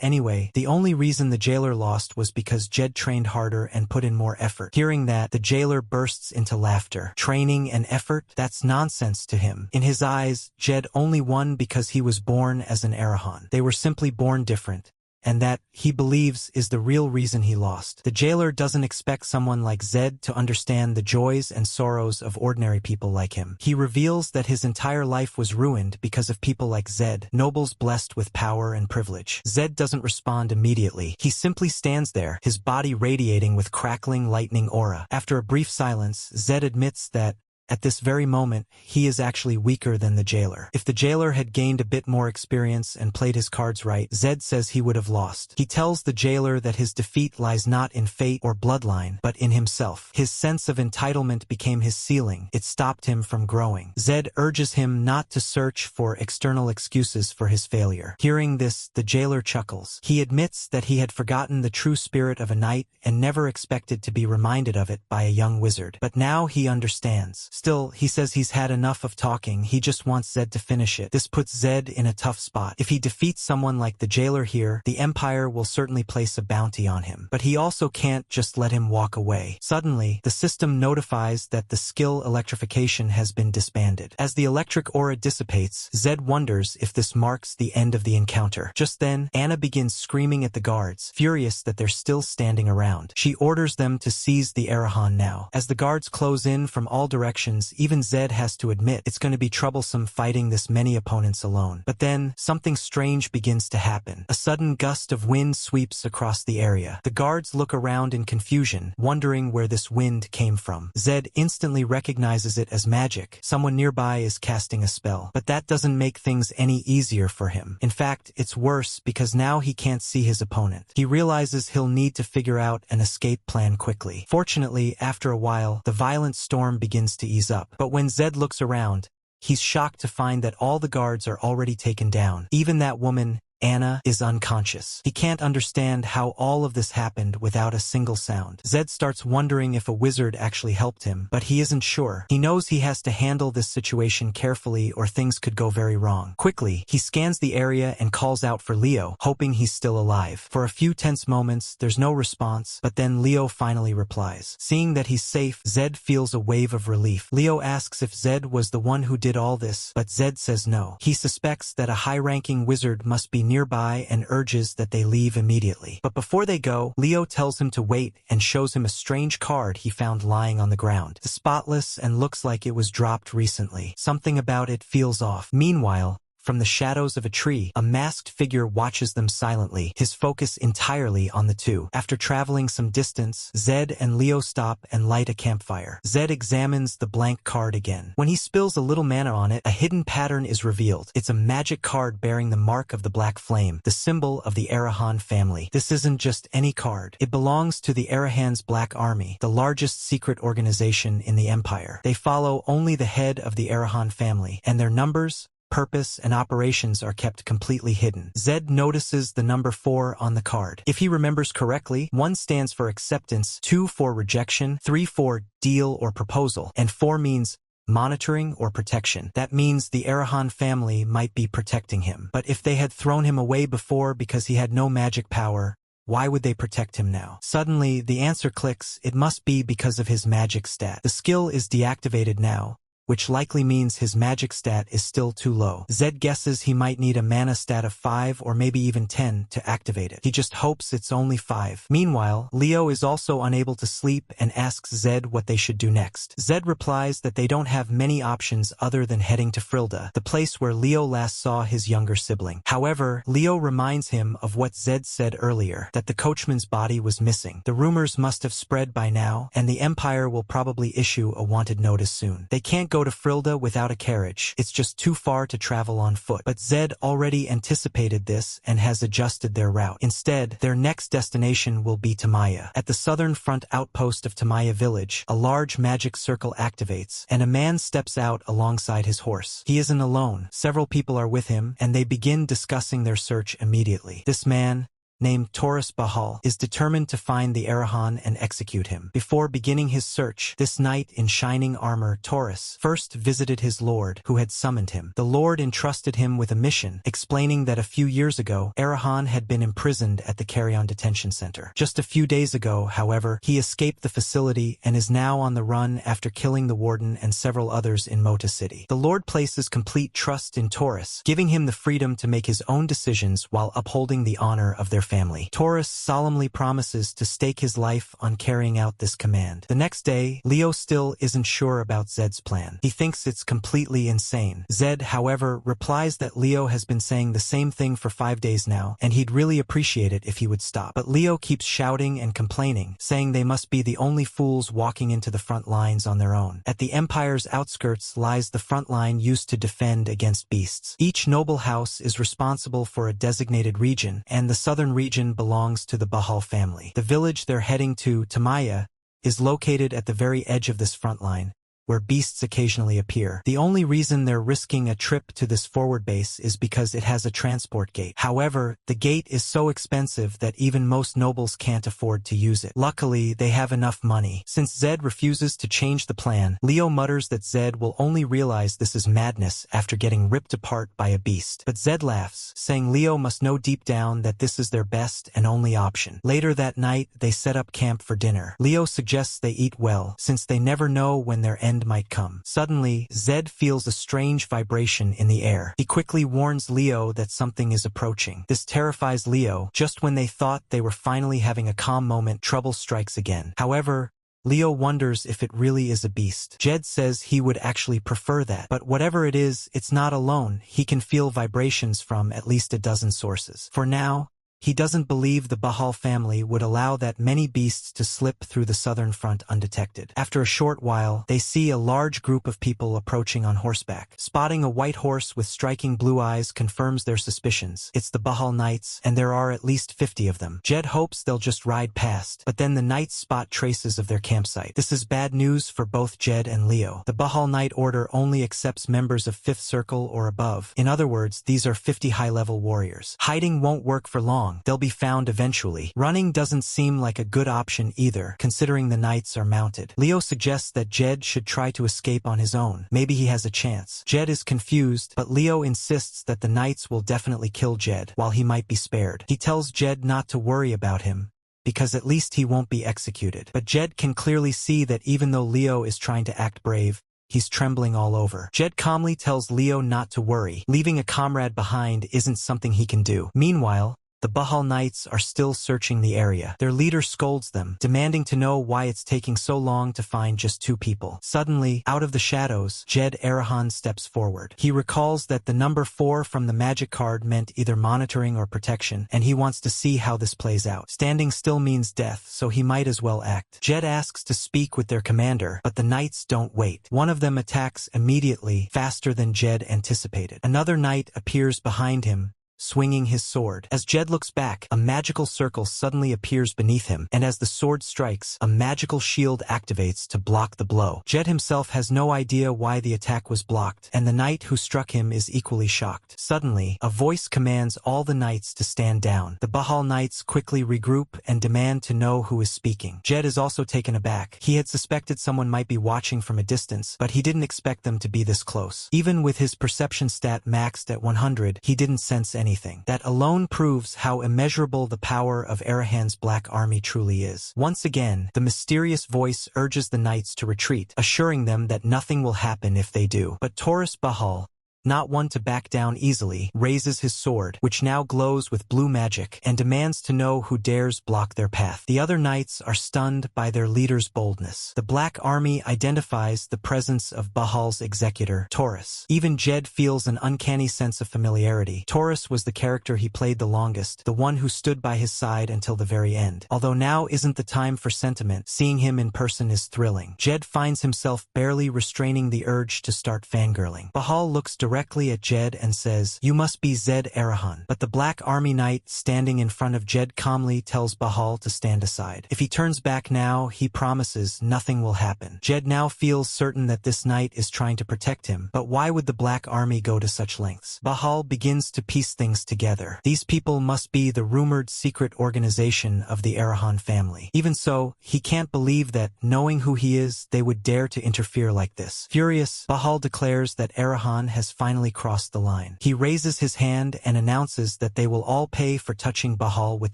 anyway. The only reason the jailer lost was because Jed trained harder and put in more effort. Hearing that, the jailer bursts into laughter. Training and effort? That's nonsense to him. In his eyes, Jed only won because he was born as an Arahan. They were simply born different, and that, he believes, is the real reason he lost. The jailer doesn't expect someone like Zed to understand the joys and sorrows of ordinary people like him. He reveals that his entire life was ruined because of people like Zed, nobles blessed with power and privilege. Zed doesn't respond immediately. He simply stands there, his body radiating with crackling lightning aura. After a brief silence, Zed admits that, at this very moment, he is actually weaker than the jailer. If the jailer had gained a bit more experience and played his cards right, Zed says he would have lost. He tells the jailer that his defeat lies not in fate or bloodline, but in himself. His sense of entitlement became his ceiling. It stopped him from growing. Zed urges him not to search for external excuses for his failure. Hearing this, the jailer chuckles. He admits that he had forgotten the true spirit of a knight and never expected to be reminded of it by a young wizard. But now he understands. Still, he says he's had enough of talking, he just wants Zed to finish it. This puts Zed in a tough spot. If he defeats someone like the jailer here, the Empire will certainly place a bounty on him. But he also can't just let him walk away. Suddenly, the system notifies that the skill electrification has been disbanded. As the electric aura dissipates, Zed wonders if this marks the end of the encounter. Just then, Anna begins screaming at the guards, furious that they're still standing around. She orders them to seize the Arahan now. As the guards close in from all directions, options, even Zed has to admit it's going to be troublesome fighting this many opponents alone. But then, something strange begins to happen. A sudden gust of wind sweeps across the area. The guards look around in confusion, wondering where this wind came from. Zed instantly recognizes it as magic. Someone nearby is casting a spell. But that doesn't make things any easier for him. In fact, it's worse because now he can't see his opponent. He realizes he'll need to figure out an escape plan quickly. Fortunately, after a while, the violent storm begins to ease up. But when Zed looks around, he's shocked to find that all the guards are already taken down. Even that woman, Anna, is unconscious. He can't understand how all of this happened without a single sound. Zed starts wondering if a wizard actually helped him, but he isn't sure. He knows he has to handle this situation carefully or things could go very wrong. Quickly, he scans the area and calls out for Leo, hoping he's still alive. For a few tense moments, there's no response, but then Leo finally replies. Seeing that he's safe, Zed feels a wave of relief. Leo asks if Zed was the one who did all this, but Zed says no. He suspects that a high-ranking wizard must be nearby and urges that they leave immediately. But before they go, Leo tells him to wait and shows him a strange card he found lying on the ground. It's spotless and looks like it was dropped recently. Something about it feels off. Meanwhile, from the shadows of a tree, a masked figure watches them silently, his focus entirely on the two. After traveling some distance, Zed and Leo stop and light a campfire. Zed examines the blank card again. When he spills a little mana on it, a hidden pattern is revealed. It's a magic card bearing the mark of the Black Flame, the symbol of the Arahan family. This isn't just any card. It belongs to the Arahan's Black Army, the largest secret organization in the Empire. They follow only the head of the Arahan family, and their numbers, purpose, and operations are kept completely hidden. Zed notices the number 4 on the card. If he remembers correctly, 1 stands for acceptance, 2 for rejection, 3 for deal or proposal, and 4 means monitoring or protection. That means the Arahan family might be protecting him. But if they had thrown him away before because he had no magic power, why would they protect him now? Suddenly, the answer clicks. It must be because of his magic stat. The skill is deactivated now, which likely means his magic stat is still too low. Zed guesses he might need a mana stat of 5 or maybe even 10 to activate it. He just hopes it's only 5. Meanwhile, Leo is also unable to sleep and asks Zed what they should do next. Zed replies that they don't have many options other than heading to Frilda, the place where Leo last saw his younger sibling. However, Leo reminds him of what Zed said earlier, that the coachman's body was missing. The rumors must have spread by now, and the Empire will probably issue a wanted notice soon. They can't go to Frilda without a carriage. It's just too far to travel on foot. But Zed already anticipated this and has adjusted their route. Instead, their next destination will be Tamaya. At the southern front outpost of Tamaya village, a large magic circle activates, and a man steps out alongside his horse. He isn't alone. Several people are with him, and they begin discussing their search immediately. This man, named Taurus Bahal, is determined to find the Arahan and execute him. Before beginning his search, this knight in shining armor, Taurus, first visited his lord, who had summoned him. The lord entrusted him with a mission, explaining that a few years ago, Arahan had been imprisoned at the Carrion Detention Center. Just a few days ago, however, he escaped the facility and is now on the run after killing the warden and several others in Mota City. The lord places complete trust in Taurus, giving him the freedom to make his own decisions while upholding the honor of their family. Taurus solemnly promises to stake his life on carrying out this command. The next day, Leo still isn't sure about Zed's plan. He thinks it's completely insane. Zed, however, replies that Leo has been saying the same thing for 5 days now, and he'd really appreciate it if he would stop. But Leo keeps shouting and complaining, saying they must be the only fools walking into the front lines on their own. At the Empire's outskirts lies the front line used to defend against beasts. Each noble house is responsible for a designated region, and the southern region belongs to the Bahal family. The village they're heading to, Tamaya, is located at the very edge of this front line, where beasts occasionally appear. The only reason they're risking a trip to this forward base is because it has a transport gate. However, the gate is so expensive that even most nobles can't afford to use it. Luckily, they have enough money. Since Zed refuses to change the plan, Leo mutters that Zed will only realize this is madness after getting ripped apart by a beast. But Zed laughs, saying Leo must know deep down that this is their best and only option. Later that night, they set up camp for dinner. Leo suggests they eat well, since they never know when their end might come. Suddenly, Zed feels a strange vibration in the air. He quickly warns Leo that something is approaching. This terrifies Leo. Just when they thought they were finally having a calm moment, trouble strikes again. However, Leo wonders if it really is a beast. Jed says he would actually prefer that. But whatever it is, it's not alone. He can feel vibrations from at least a dozen sources. For now, he doesn't believe the Bahal family would allow that many beasts to slip through the southern front undetected. After a short while, they see a large group of people approaching on horseback. Spotting a white horse with striking blue eyes confirms their suspicions. It's the Bahal Knights, and there are at least 50 of them. Jed hopes they'll just ride past, but then the Knights spot traces of their campsite. This is bad news for both Jed and Leo. The Bahal Knight Order only accepts members of 5th Circle or above. In other words, these are 50 high-level warriors. Hiding won't work for long. They'll be found eventually. Running doesn't seem like a good option either, considering the Knights are mounted. Leo suggests that Jed should try to escape on his own. Maybe he has a chance. Jed is confused, but Leo insists that the Knights will definitely kill Jed, while he might be spared. He tells Jed not to worry about him, because at least he won't be executed. But Jed can clearly see that even though Leo is trying to act brave, he's trembling all over. Jed calmly tells Leo not to worry. Leaving a comrade behind isn't something he can do. Meanwhile, the Bahal Knights are still searching the area. Their leader scolds them, demanding to know why it's taking so long to find just 2 people. Suddenly, out of the shadows, Jed Arahan steps forward. He recalls that the number 4 from the magic card meant either monitoring or protection, and he wants to see how this plays out. Standing still means death, so he might as well act. Jed asks to speak with their commander, but the Knights don't wait. One of them attacks immediately, faster than Jed anticipated. Another knight appears behind him, swinging his sword. As Jed looks back, a magical circle suddenly appears beneath him, and as the sword strikes, a magical shield activates to block the blow. Jed himself has no idea why the attack was blocked, and the knight who struck him is equally shocked. Suddenly, a voice commands all the knights to stand down. The Bahal Knights quickly regroup and demand to know who is speaking. Jed is also taken aback. He had suspected someone might be watching from a distance, but he didn't expect them to be this close. Even with his perception stat maxed at 100, he didn't sense anything. That alone proves how immeasurable the power of Arahan's Black Army truly is. Once again, the mysterious voice urges the knights to retreat, assuring them that nothing will happen if they do. But Taurus Bahal, not one to back down easily, raises his sword, which now glows with blue magic, and demands to know who dares block their path. The other knights are stunned by their leader's boldness. The Black Army identifies the presence of Bahal's executor, Taurus. Even Jed feels an uncanny sense of familiarity. Taurus was the character he played the longest, the one who stood by his side until the very end. Although now isn't the time for sentiment, seeing him in person is thrilling. Jed finds himself barely restraining the urge to start fangirling. Bahal looks directly at Jed and says, "You must be Zed Arahan." But the Black Army Knight standing in front of Jed calmly tells Bahal to stand aside. If he turns back now, he promises nothing will happen. Jed now feels certain that this knight is trying to protect him, but why would the Black Army go to such lengths? Bahal begins to piece things together. These people must be the rumored secret organization of the Arahan family. Even so, he can't believe that, knowing who he is, they would dare to interfere like this. Furious, Bahal declares that Arahan has finally crossed the line. He raises his hand and announces that they will all pay for touching Bahal with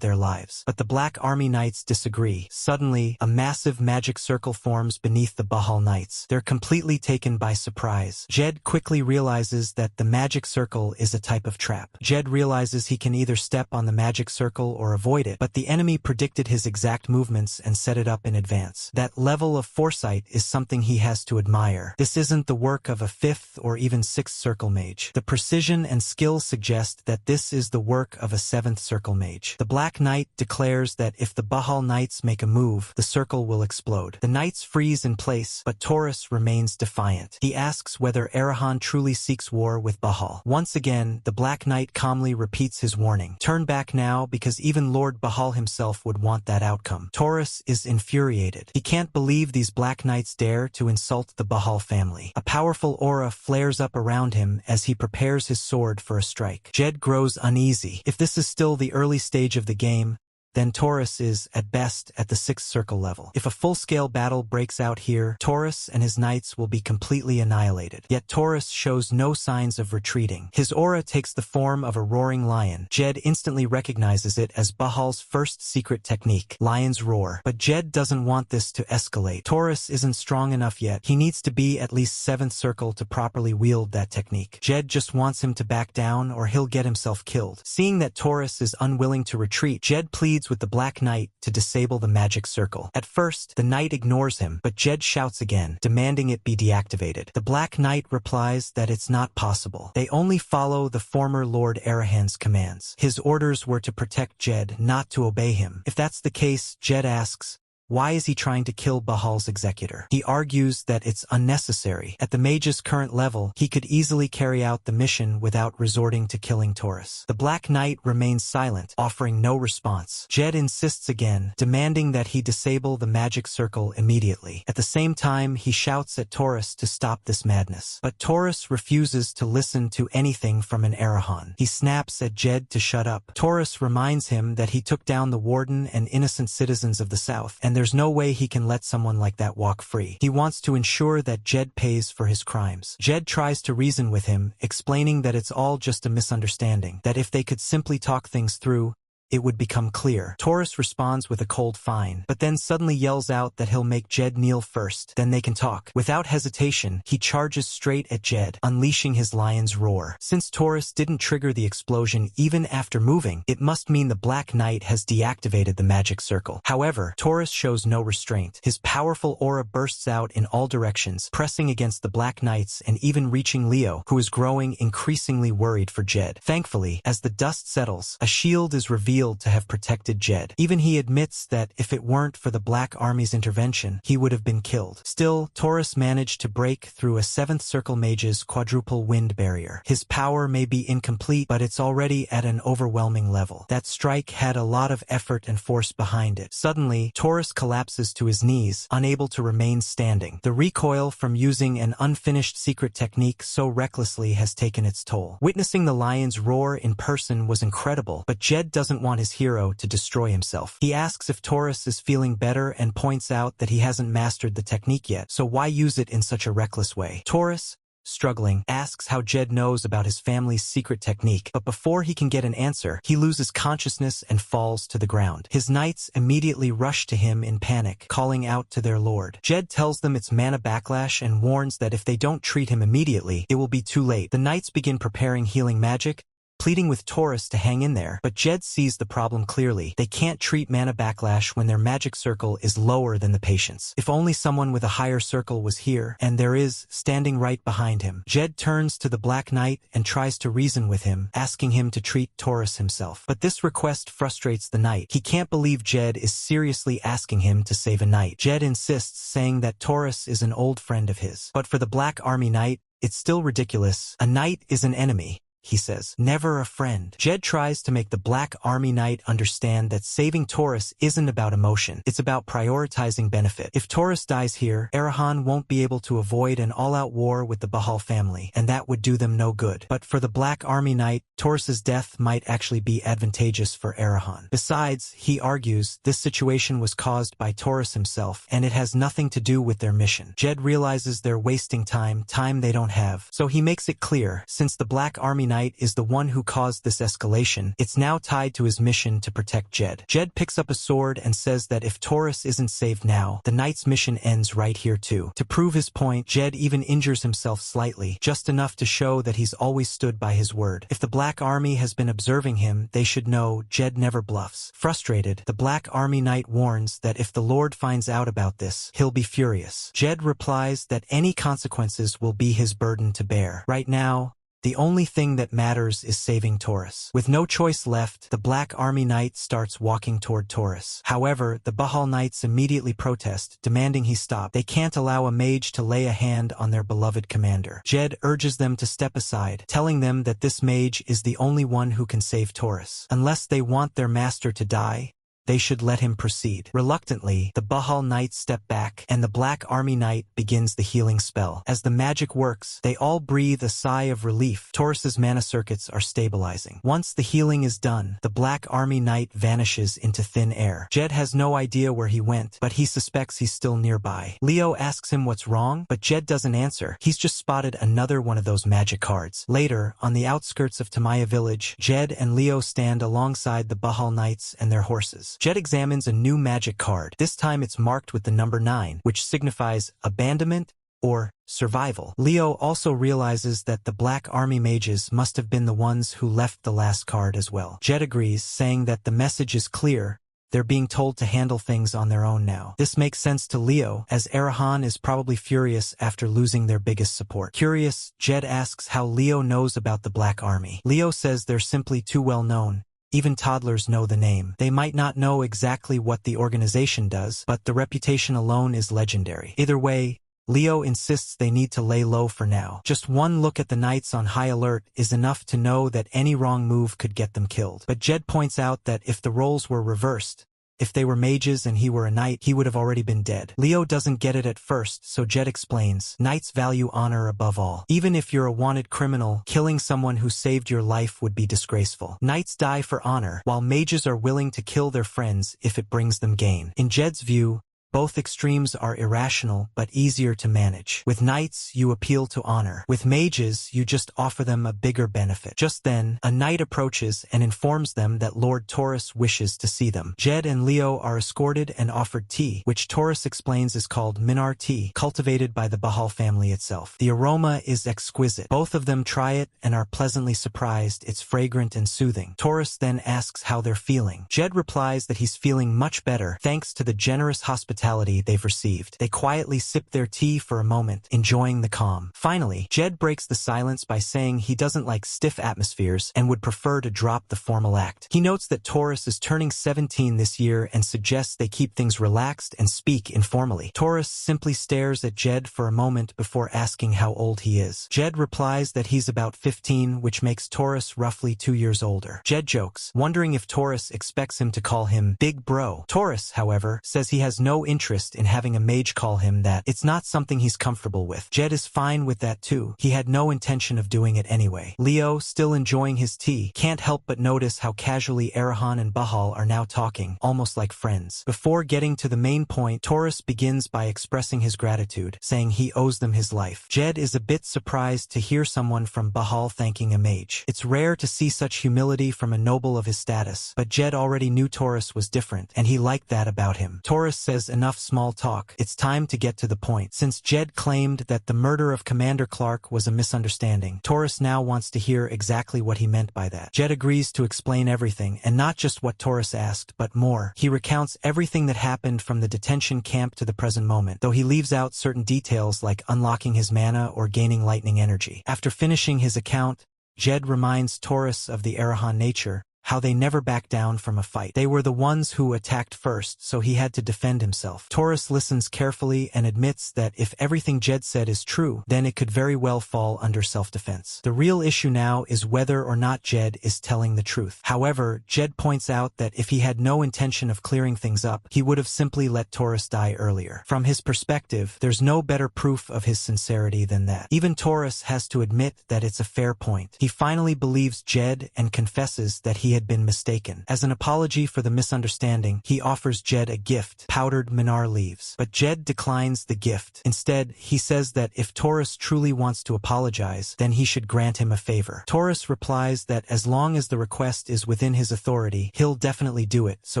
their lives. But the Black Army Knights disagree. Suddenly, a massive magic circle forms beneath the Bahal Knights. They're completely taken by surprise. Jed quickly realizes that the magic circle is a type of trap. Jed realizes he can either step on the magic circle or avoid it, but the enemy predicted his exact movements and set it up in advance. That level of foresight is something he has to admire. This isn't the work of a 5th or even 6th circle mage. The precision and skill suggest that this is the work of a 7th circle mage. The Black Knight declares that if the Bahal Knights make a move, the circle will explode. The Knights freeze in place, but Taurus remains defiant. He asks whether Arahan truly seeks war with Bahal. Once again, the Black Knight calmly repeats his warning. Turn back now, because even Lord Bahal himself would want that outcome. Taurus is infuriated. He can't believe these Black Knights dare to insult the Bahal family. A powerful aura flares up around him as he prepares his sword for a strike. Jed grows uneasy. If this is still the early stage of the game, then Taurus is, at best, at the 6th circle level. If a full-scale battle breaks out here, Taurus and his knights will be completely annihilated. Yet Taurus shows no signs of retreating. His aura takes the form of a roaring lion. Jed instantly recognizes it as Bahal's first secret technique, Lion's Roar. But Jed doesn't want this to escalate. Taurus isn't strong enough yet. He needs to be at least 7th circle to properly wield that technique. Jed just wants him to back down or he'll get himself killed. Seeing that Taurus is unwilling to retreat, Jed pleads pleads with the Black Knight to disable the magic circle. At first, the knight ignores him, but Jed shouts again, demanding it be deactivated. The Black Knight replies that it's not possible. They only follow the former Lord Arahan's commands. His orders were to protect Jed, not to obey him. If that's the case, Jed asks, why is he trying to kill Bahal's executor? He argues that it's unnecessary. At the mage's current level, he could easily carry out the mission without resorting to killing Taurus. The Black Knight remains silent, offering no response. Jed insists again, demanding that he disable the magic circle immediately. At the same time, he shouts at Taurus to stop this madness. But Taurus refuses to listen to anything from an Arahan. He snaps at Jed to shut up. Taurus reminds him that he took down the warden and innocent citizens of the South, and there's no way he can let someone like that walk free. He wants to ensure that Jed pays for his crimes. Jed tries to reason with him, explaining that it's all just a misunderstanding, that if they could simply talk things through, it would become clear. Taurus responds with a cold fine, but then suddenly yells out that he'll make Jed kneel first, then they can talk. Without hesitation, he charges straight at Jed, unleashing his lion's roar. Since Taurus didn't trigger the explosion even after moving, it must mean the Black Knight has deactivated the magic circle. However, Taurus shows no restraint. His powerful aura bursts out in all directions, pressing against the Black Knights and even reaching Leo, who is growing increasingly worried for Jed. Thankfully, as the dust settles, a shield is revealed to have protected Jed. Even he admits that if it weren't for the Black Army's intervention, he would have been killed. Still, Taurus managed to break through a 7th Circle Mage's quadruple wind barrier. His power may be incomplete, but it's already at an overwhelming level. That strike had a lot of effort and force behind it. Suddenly, Taurus collapses to his knees, unable to remain standing. The recoil from using an unfinished secret technique so recklessly has taken its toll. Witnessing the lion's roar in person was incredible, but Jed doesn't want his hero to destroy himself. He asks if Taurus is feeling better and points out that he hasn't mastered the technique yet, so why use it in such a reckless way? Taurus, struggling, asks how Jed knows about his family's secret technique, but before he can get an answer, he loses consciousness and falls to the ground. His knights immediately rush to him in panic, calling out to their lord. Jed tells them it's mana backlash and warns that if they don't treat him immediately, it will be too late. The knights begin preparing healing magic, pleading with Taurus to hang in there, but Jed sees the problem clearly. They can't treat mana backlash when their magic circle is lower than the patient's. If only someone with a higher circle was here, and there is, standing right behind him. Jed turns to the Black Knight and tries to reason with him, asking him to treat Taurus himself. But this request frustrates the knight. He can't believe Jed is seriously asking him to save a knight. Jed insists, saying that Taurus is an old friend of his. But for the Black Army Knight, it's still ridiculous. A knight is an enemy, he says, never a friend. Jed tries to make the Black Army Knight understand that saving Taurus isn't about emotion, it's about prioritizing benefit. If Taurus dies here, Arahan won't be able to avoid an all-out war with the Bahal family, and that would do them no good. But for the Black Army Knight, Taurus's death might actually be advantageous for Arahan. Besides, he argues, this situation was caused by Taurus himself, and it has nothing to do with their mission. Jed realizes they're wasting time they don't have, so he makes it clear, since the Black Army Knight is the one who caused this escalation, it's now tied to his mission to protect Jed. Jed picks up a sword and says that if Taurus isn't saved now, the knight's mission ends right here too. To prove his point, Jed even injures himself slightly, just enough to show that he's always stood by his word. If the Black Army has been observing him, they should know Jed never bluffs. Frustrated, the Black Army Knight warns that if the Lord finds out about this, he'll be furious. Jed replies that any consequences will be his burden to bear. Right now, the only thing that matters is saving Taurus. With no choice left, the Black Army Knight starts walking toward Taurus. However, the Bahal Knights immediately protest, demanding he stop. They can't allow a mage to lay a hand on their beloved commander. Jed urges them to step aside, telling them that this mage is the only one who can save Taurus. Unless they want their master to die, they should let him proceed. Reluctantly, the Bahal Knights step back, and the Black Army Knight begins the healing spell. As the magic works, they all breathe a sigh of relief. Taurus's mana circuits are stabilizing. Once the healing is done, the Black Army Knight vanishes into thin air. Jed has no idea where he went, but he suspects he's still nearby. Leo asks him what's wrong, but Jed doesn't answer. He's just spotted another one of those magic cards. Later, on the outskirts of Tamaya village, Jed and Leo stand alongside the Bahal Knights and their horses. Jed examines a new magic card. This time it's marked with the number 9, which signifies abandonment or survival. Leo also realizes that the Black Army mages must have been the ones who left the last card as well. Jed agrees, saying that the message is clear: they're being told to handle things on their own now. This makes sense to Leo, as Arahan is probably furious after losing their biggest support. Curious, Jed asks how Leo knows about the Black Army. Leo says they're simply too well known. Even toddlers know the name. They might not know exactly what the organization does, but the reputation alone is legendary. Either way, Leo insists they need to lay low for now. Just one look at the knights on high alert is enough to know that any wrong move could get them killed. But Jed points out that if the roles were reversed, if they were mages and he were a knight, he would have already been dead. Leo doesn't get it at first, so Jed explains, knights value honor above all. Even if you're a wanted criminal, killing someone who saved your life would be disgraceful. Knights die for honor, while mages are willing to kill their friends if it brings them gain. In Jed's view, both extremes are irrational but easier to manage. With knights, you appeal to honor. With mages, you just offer them a bigger benefit. Just then, a knight approaches and informs them that Lord Taurus wishes to see them. Jed and Leo are escorted and offered tea, which Taurus explains is called Minar tea, cultivated by the Bahal family itself. The aroma is exquisite. Both of them try it and are pleasantly surprised. It's fragrant and soothing. Taurus then asks how they're feeling. Jed replies that he's feeling much better, thanks to the generous hospitality they've received. They quietly sip their tea for a moment, enjoying the calm. Finally, Jed breaks the silence by saying he doesn't like stiff atmospheres and would prefer to drop the formal act. He notes that Taurus is turning 17 this year and suggests they keep things relaxed and speak informally. Taurus simply stares at Jed for a moment before asking how old he is. Jed replies that he's about 15, which makes Taurus roughly 2 years older. Jed jokes, wondering if Taurus expects him to call him Big Bro. Taurus, however, says he has no interest in having a mage call him that. It's not something he's comfortable with. Jed is fine with that too. He had no intention of doing it anyway. Leo, still enjoying his tea, can't help but notice how casually Arahan and Bahal are now talking, almost like friends. Before getting to the main point, Taurus begins by expressing his gratitude, saying he owes them his life. Jed is a bit surprised to hear someone from Bahal thanking a mage. It's rare to see such humility from a noble of his status, but Jed already knew Taurus was different, and he liked that about him. Taurus says enough small talk. It's time to get to the point. Since Jed claimed that the murder of Commander Clark was a misunderstanding, Taurus now wants to hear exactly what he meant by that. Jed agrees to explain everything, and not just what Taurus asked, but more. He recounts everything that happened from the detention camp to the present moment, though he leaves out certain details like unlocking his mana or gaining lightning energy. After finishing his account, Jed reminds Taurus of the Arahan nature, how they never backed down from a fight. They were the ones who attacked first, so he had to defend himself. Taurus listens carefully and admits that if everything Jed said is true, then it could very well fall under self-defense. The real issue now is whether or not Jed is telling the truth. However, Jed points out that if he had no intention of clearing things up, he would have simply let Taurus die earlier. From his perspective, there's no better proof of his sincerity than that. Even Taurus has to admit that it's a fair point. He finally believes Jed and confesses that he had been mistaken. As an apology for the misunderstanding, he offers Jed a gift, powdered Minar leaves. But Jed declines the gift. Instead, he says that if Taurus truly wants to apologize, then he should grant him a favor. Taurus replies that as long as the request is within his authority, he'll definitely do it, so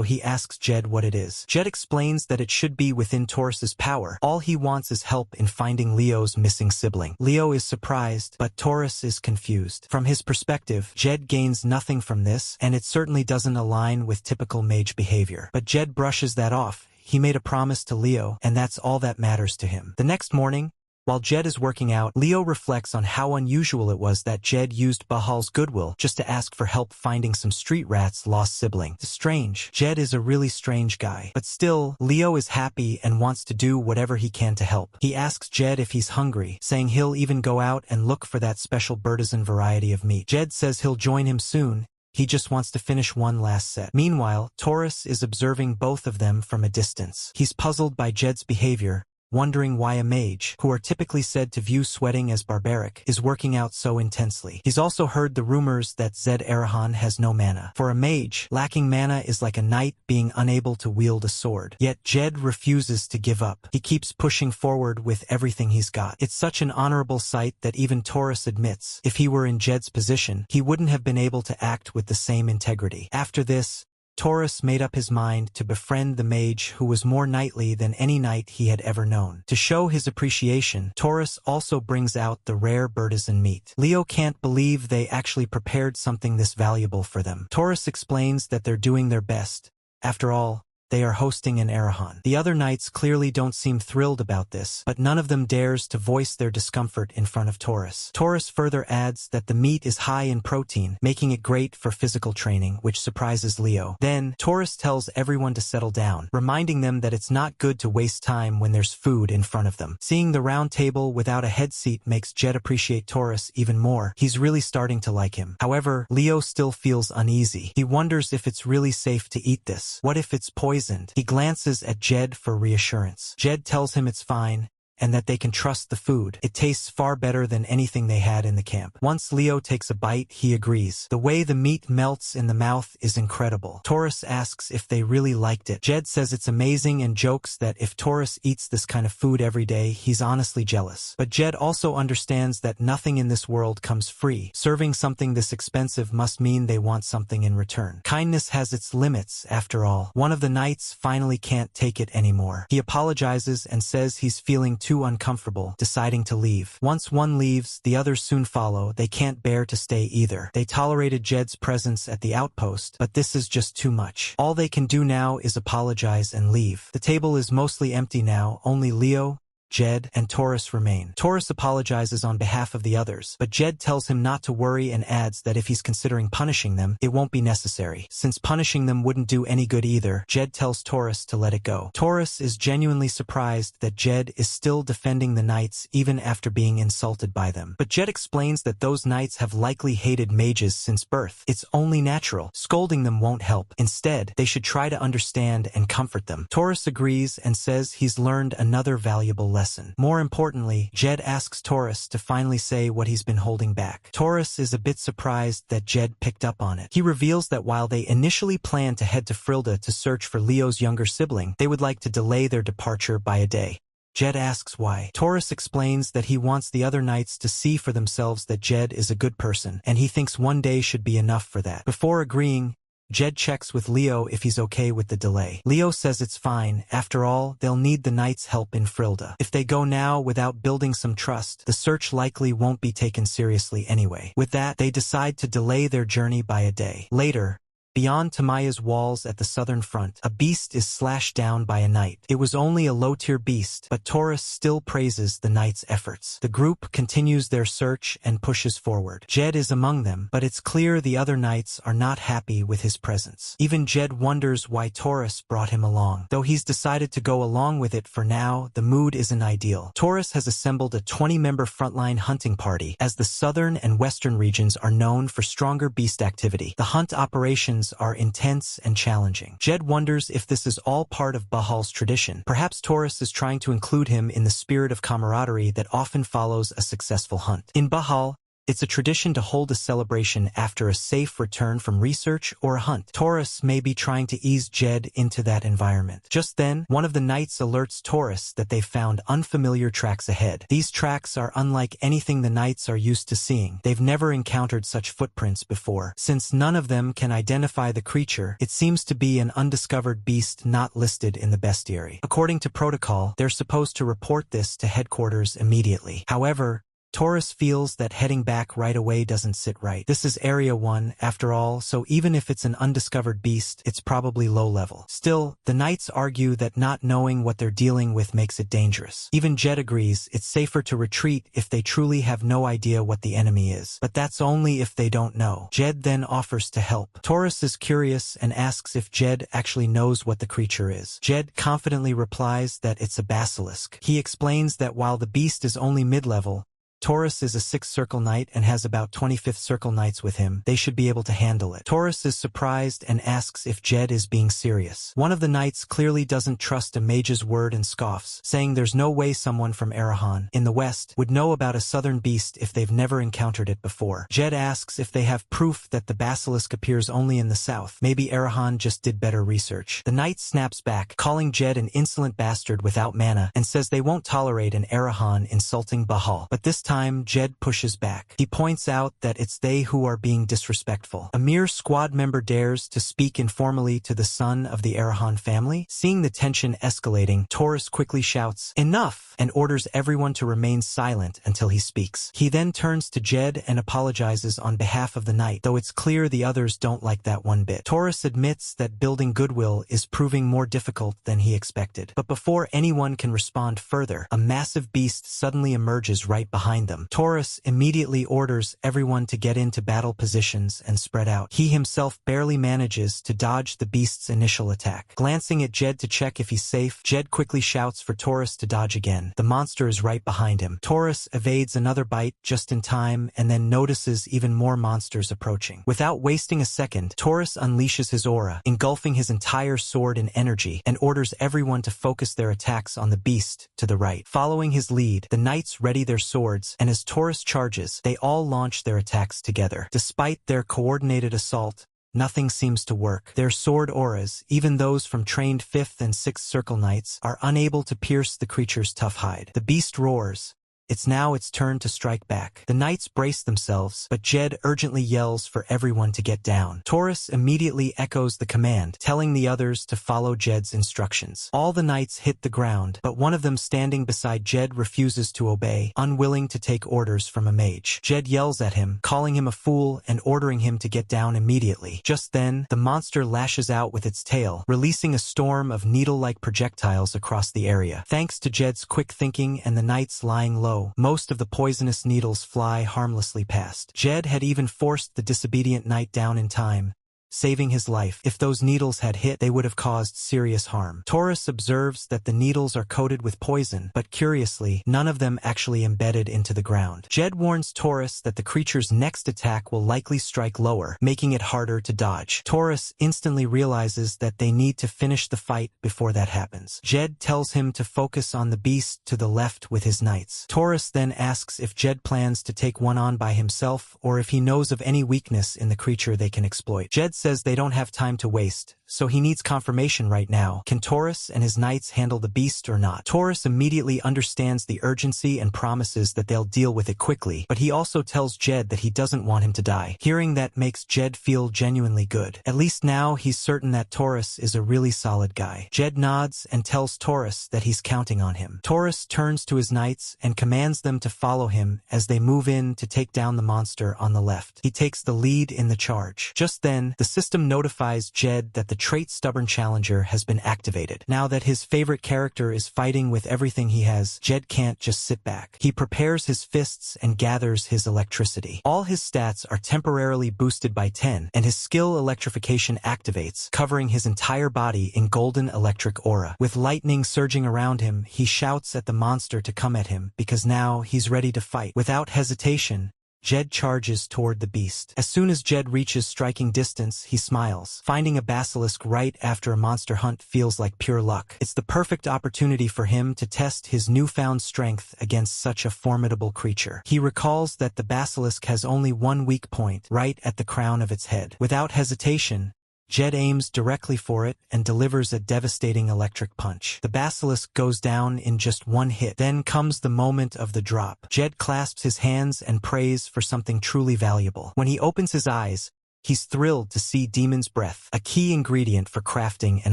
he asks Jed what it is. Jed explains that it should be within Taurus's power. All he wants is help in finding Leo's missing sibling. Leo is surprised, but Taurus is confused. From his perspective, Jed gains nothing from this, and it certainly doesn't align with typical mage behavior. But Jed brushes that off. He made a promise to Leo, and that's all that matters to him. The next morning, while Jed is working out, Leo reflects on how unusual it was that Jed used Bahal's goodwill just to ask for help finding some street rat's lost sibling. It's strange. Jed is a really strange guy. But still, Leo is happy and wants to do whatever he can to help. He asks Jed if he's hungry, saying he'll even go out and look for that special Bertisan variety of meat. Jed says he'll join him soon. He just wants to finish one last set. Meanwhile, Taurus is observing both of them from a distance. He's puzzled by Jed's behavior, wondering why a mage, who are typically said to view sweating as barbaric, is working out so intensely. He's also heard the rumors that Zed Arahan has no mana. For a mage, lacking mana is like a knight being unable to wield a sword. Yet Jed refuses to give up. He keeps pushing forward with everything he's got. It's such an honorable sight that even Taurus admits, if he were in Jed's position, he wouldn't have been able to act with the same integrity. After this, Taurus made up his mind to befriend the mage who was more knightly than any knight he had ever known. To show his appreciation, Taurus also brings out the rare Bertisan meat. Leo can't believe they actually prepared something this valuable for them. Taurus explains that they're doing their best, After all, they are hosting an Arahan. The other knights clearly don't seem thrilled about this, but none of them dares to voice their discomfort in front of Taurus. Taurus further adds that the meat is high in protein, making it great for physical training, which surprises Leo. Then, Taurus tells everyone to settle down, reminding them that it's not good to waste time when there's food in front of them. Seeing the round table without a head seat makes Jed appreciate Taurus even more. He's really starting to like him. However, Leo still feels uneasy. He wonders if it's really safe to eat this. What if it's poisoned? He glances at Jed for reassurance. Jed tells him it's fine, and that they can trust the food. It tastes far better than anything they had in the camp. Once Leo takes a bite, he agrees. The way the meat melts in the mouth is incredible. Taurus asks if they really liked it. Jed says it's amazing and jokes that if Taurus eats this kind of food every day, he's honestly jealous. But Jed also understands that nothing in this world comes free. Serving something this expensive must mean they want something in return. Kindness has its limits, after all. One of the knights finally can't take it anymore. He apologizes and says he's feeling too uncomfortable, deciding to leave. Once one leaves, the others soon follow. They can't bear to stay either. They tolerated Jed's presence at the outpost, but this is just too much. All they can do now is apologize and leave. The table is mostly empty now. Only Leo, Jed, and Taurus remain. Taurus apologizes on behalf of the others, but Jed tells him not to worry and adds that if he's considering punishing them, it won't be necessary. Since punishing them wouldn't do any good either, Jed tells Taurus to let it go. Taurus is genuinely surprised that Jed is still defending the knights even after being insulted by them. But Jed explains that those knights have likely hated mages since birth. It's only natural. Scolding them won't help. Instead, they should try to understand and comfort them. Taurus agrees and says he's learned another valuable lesson. More importantly, Jed asks Taurus to finally say what he's been holding back. Taurus is a bit surprised that Jed picked up on it. He reveals that while they initially planned to head to Frilda to search for Leo's younger sibling, they would like to delay their departure by a day. Jed asks why. Taurus explains that he wants the other knights to see for themselves that Jed is a good person, and he thinks one day should be enough for that. Before agreeing, Jed checks with Leo if he's okay with the delay. Leo says it's fine. After all, they'll need the knights' help in Frilda. If they go now without building some trust, the search likely won't be taken seriously anyway. With that, they decide to delay their journey by a day. Later, beyond Tamaya's walls at the southern front, a beast is slashed down by a knight. It was only a low-tier beast, but Taurus still praises the knight's efforts. The group continues their search and pushes forward. Jed is among them, but it's clear the other knights are not happy with his presence. Even Jed wonders why Taurus brought him along. Though he's decided to go along with it for now, the mood isn't ideal. Taurus has assembled a 20-member frontline hunting party, as the southern and western regions are known for stronger beast activity. The hunt operations are intense and challenging. Jed wonders if this is all part of Bahal's tradition. Perhaps Taurus is trying to include him in the spirit of camaraderie that often follows a successful hunt. In Bahal, it's a tradition to hold a celebration after a safe return from research or a hunt. Taurus may be trying to ease Jed into that environment. Just then, one of the knights alerts Taurus that they've found unfamiliar tracks ahead. These tracks are unlike anything the knights are used to seeing. They've never encountered such footprints before. Since none of them can identify the creature, it seems to be an undiscovered beast not listed in the bestiary. According to protocol, they're supposed to report this to headquarters immediately. However, Taurus feels that heading back right away doesn't sit right. This is Area 1, after all, so even if it's an undiscovered beast, it's probably low level. Still, the knights argue that not knowing what they're dealing with makes it dangerous. Even Jed agrees it's safer to retreat if they truly have no idea what the enemy is. But that's only if they don't know. Jed then offers to help. Taurus is curious and asks if Jed actually knows what the creature is. Jed confidently replies that it's a basilisk. He explains that while the beast is only mid-level, Taurus is a 6th Circle Knight and has about 25th Circle Knights with him. They should be able to handle it. Taurus is surprised and asks if Jed is being serious. One of the knights clearly doesn't trust a mage's word and scoffs, saying there's no way someone from Arahan, in the west, would know about a southern beast if they've never encountered it before. Jed asks if they have proof that the basilisk appears only in the south. Maybe Arahan just did better research. The knight snaps back, calling Jed an insolent bastard without mana, and says they won't tolerate an Arahan insulting Bahal. But this time, time, Jed pushes back. He points out that it's they who are being disrespectful. A mere squad member dares to speak informally to the son of the Arahan family. Seeing the tension escalating, Taurus quickly shouts, "Enough!" and orders everyone to remain silent until he speaks. He then turns to Jed and apologizes on behalf of the knight, though it's clear the others don't like that one bit. Taurus admits that building goodwill is proving more difficult than he expected. But before anyone can respond further, a massive beast suddenly emerges right behind them. Taurus immediately orders everyone to get into battle positions and spread out. He himself barely manages to dodge the beast's initial attack. Glancing at Jed to check if he's safe, Jed quickly shouts for Taurus to dodge again. The monster is right behind him. Taurus evades another bite just in time and then notices even more monsters approaching. Without wasting a second, Taurus unleashes his aura, engulfing his entire sword in energy, and orders everyone to focus their attacks on the beast to the right. Following his lead, the knights ready their swords, and as Taurus charges, they all launch their attacks together. Despite their coordinated assault, nothing seems to work. Their sword auras, even those from trained 5th and 6th Circle Knights, are unable to pierce the creature's tough hide. The beast roars. It's now its turn to strike back. The knights brace themselves, but Jed urgently yells for everyone to get down. Taurus immediately echoes the command, telling the others to follow Jed's instructions. All the knights hit the ground, but one of them standing beside Jed refuses to obey, unwilling to take orders from a mage. Jed yells at him, calling him a fool and ordering him to get down immediately. Just then, the monster lashes out with its tail, releasing a storm of needle-like projectiles across the area. Thanks to Jed's quick thinking and the knights lying low, most of the poisonous needles fly harmlessly past. Jed had even forced the disobedient knight down in time, saving his life. If those needles had hit, they would have caused serious harm. Taurus observes that the needles are coated with poison, but curiously, none of them actually embedded into the ground. Jed warns Taurus that the creature's next attack will likely strike lower, making it harder to dodge. Taurus instantly realizes that they need to finish the fight before that happens. Jed tells him to focus on the beast to the left with his knights. Taurus then asks if Jed plans to take one on by himself or if he knows of any weakness in the creature they can exploit. Jed says they don't have time to waste, so he needs confirmation right now. Can Taurus and his knights handle the beast or not? Taurus immediately understands the urgency and promises that they'll deal with it quickly, but he also tells Jed that he doesn't want him to die. Hearing that makes Jed feel genuinely good. At least now he's certain that Taurus is a really solid guy. Jed nods and tells Taurus that he's counting on him. Taurus turns to his knights and commands them to follow him as they move in to take down the monster on the left. He takes the lead in the charge. Just then, the system notifies Jed that the trait Stubborn Challenger has been activated. Now that his favorite character is fighting with everything he has, Jed can't just sit back. He prepares his fists and gathers his electricity. All his stats are temporarily boosted by 10, and his skill electrification activates, covering his entire body in golden electric aura. With lightning surging around him, he shouts at the monster to come at him, because now he's ready to fight. Without hesitation, Jed charges toward the beast. As soon as Jed reaches striking distance, he smiles. Finding a basilisk right after a monster hunt feels like pure luck. It's the perfect opportunity for him to test his newfound strength against such a formidable creature. He recalls that the basilisk has only one weak point, right at the crown of its head. Without hesitation, Jed aims directly for it and delivers a devastating electric punch. The basilisk goes down in just one hit. Then comes the moment of the drop. Jed clasps his hands and prays for something truly valuable. When he opens his eyes, he's thrilled to see Demon's Breath, a key ingredient for crafting an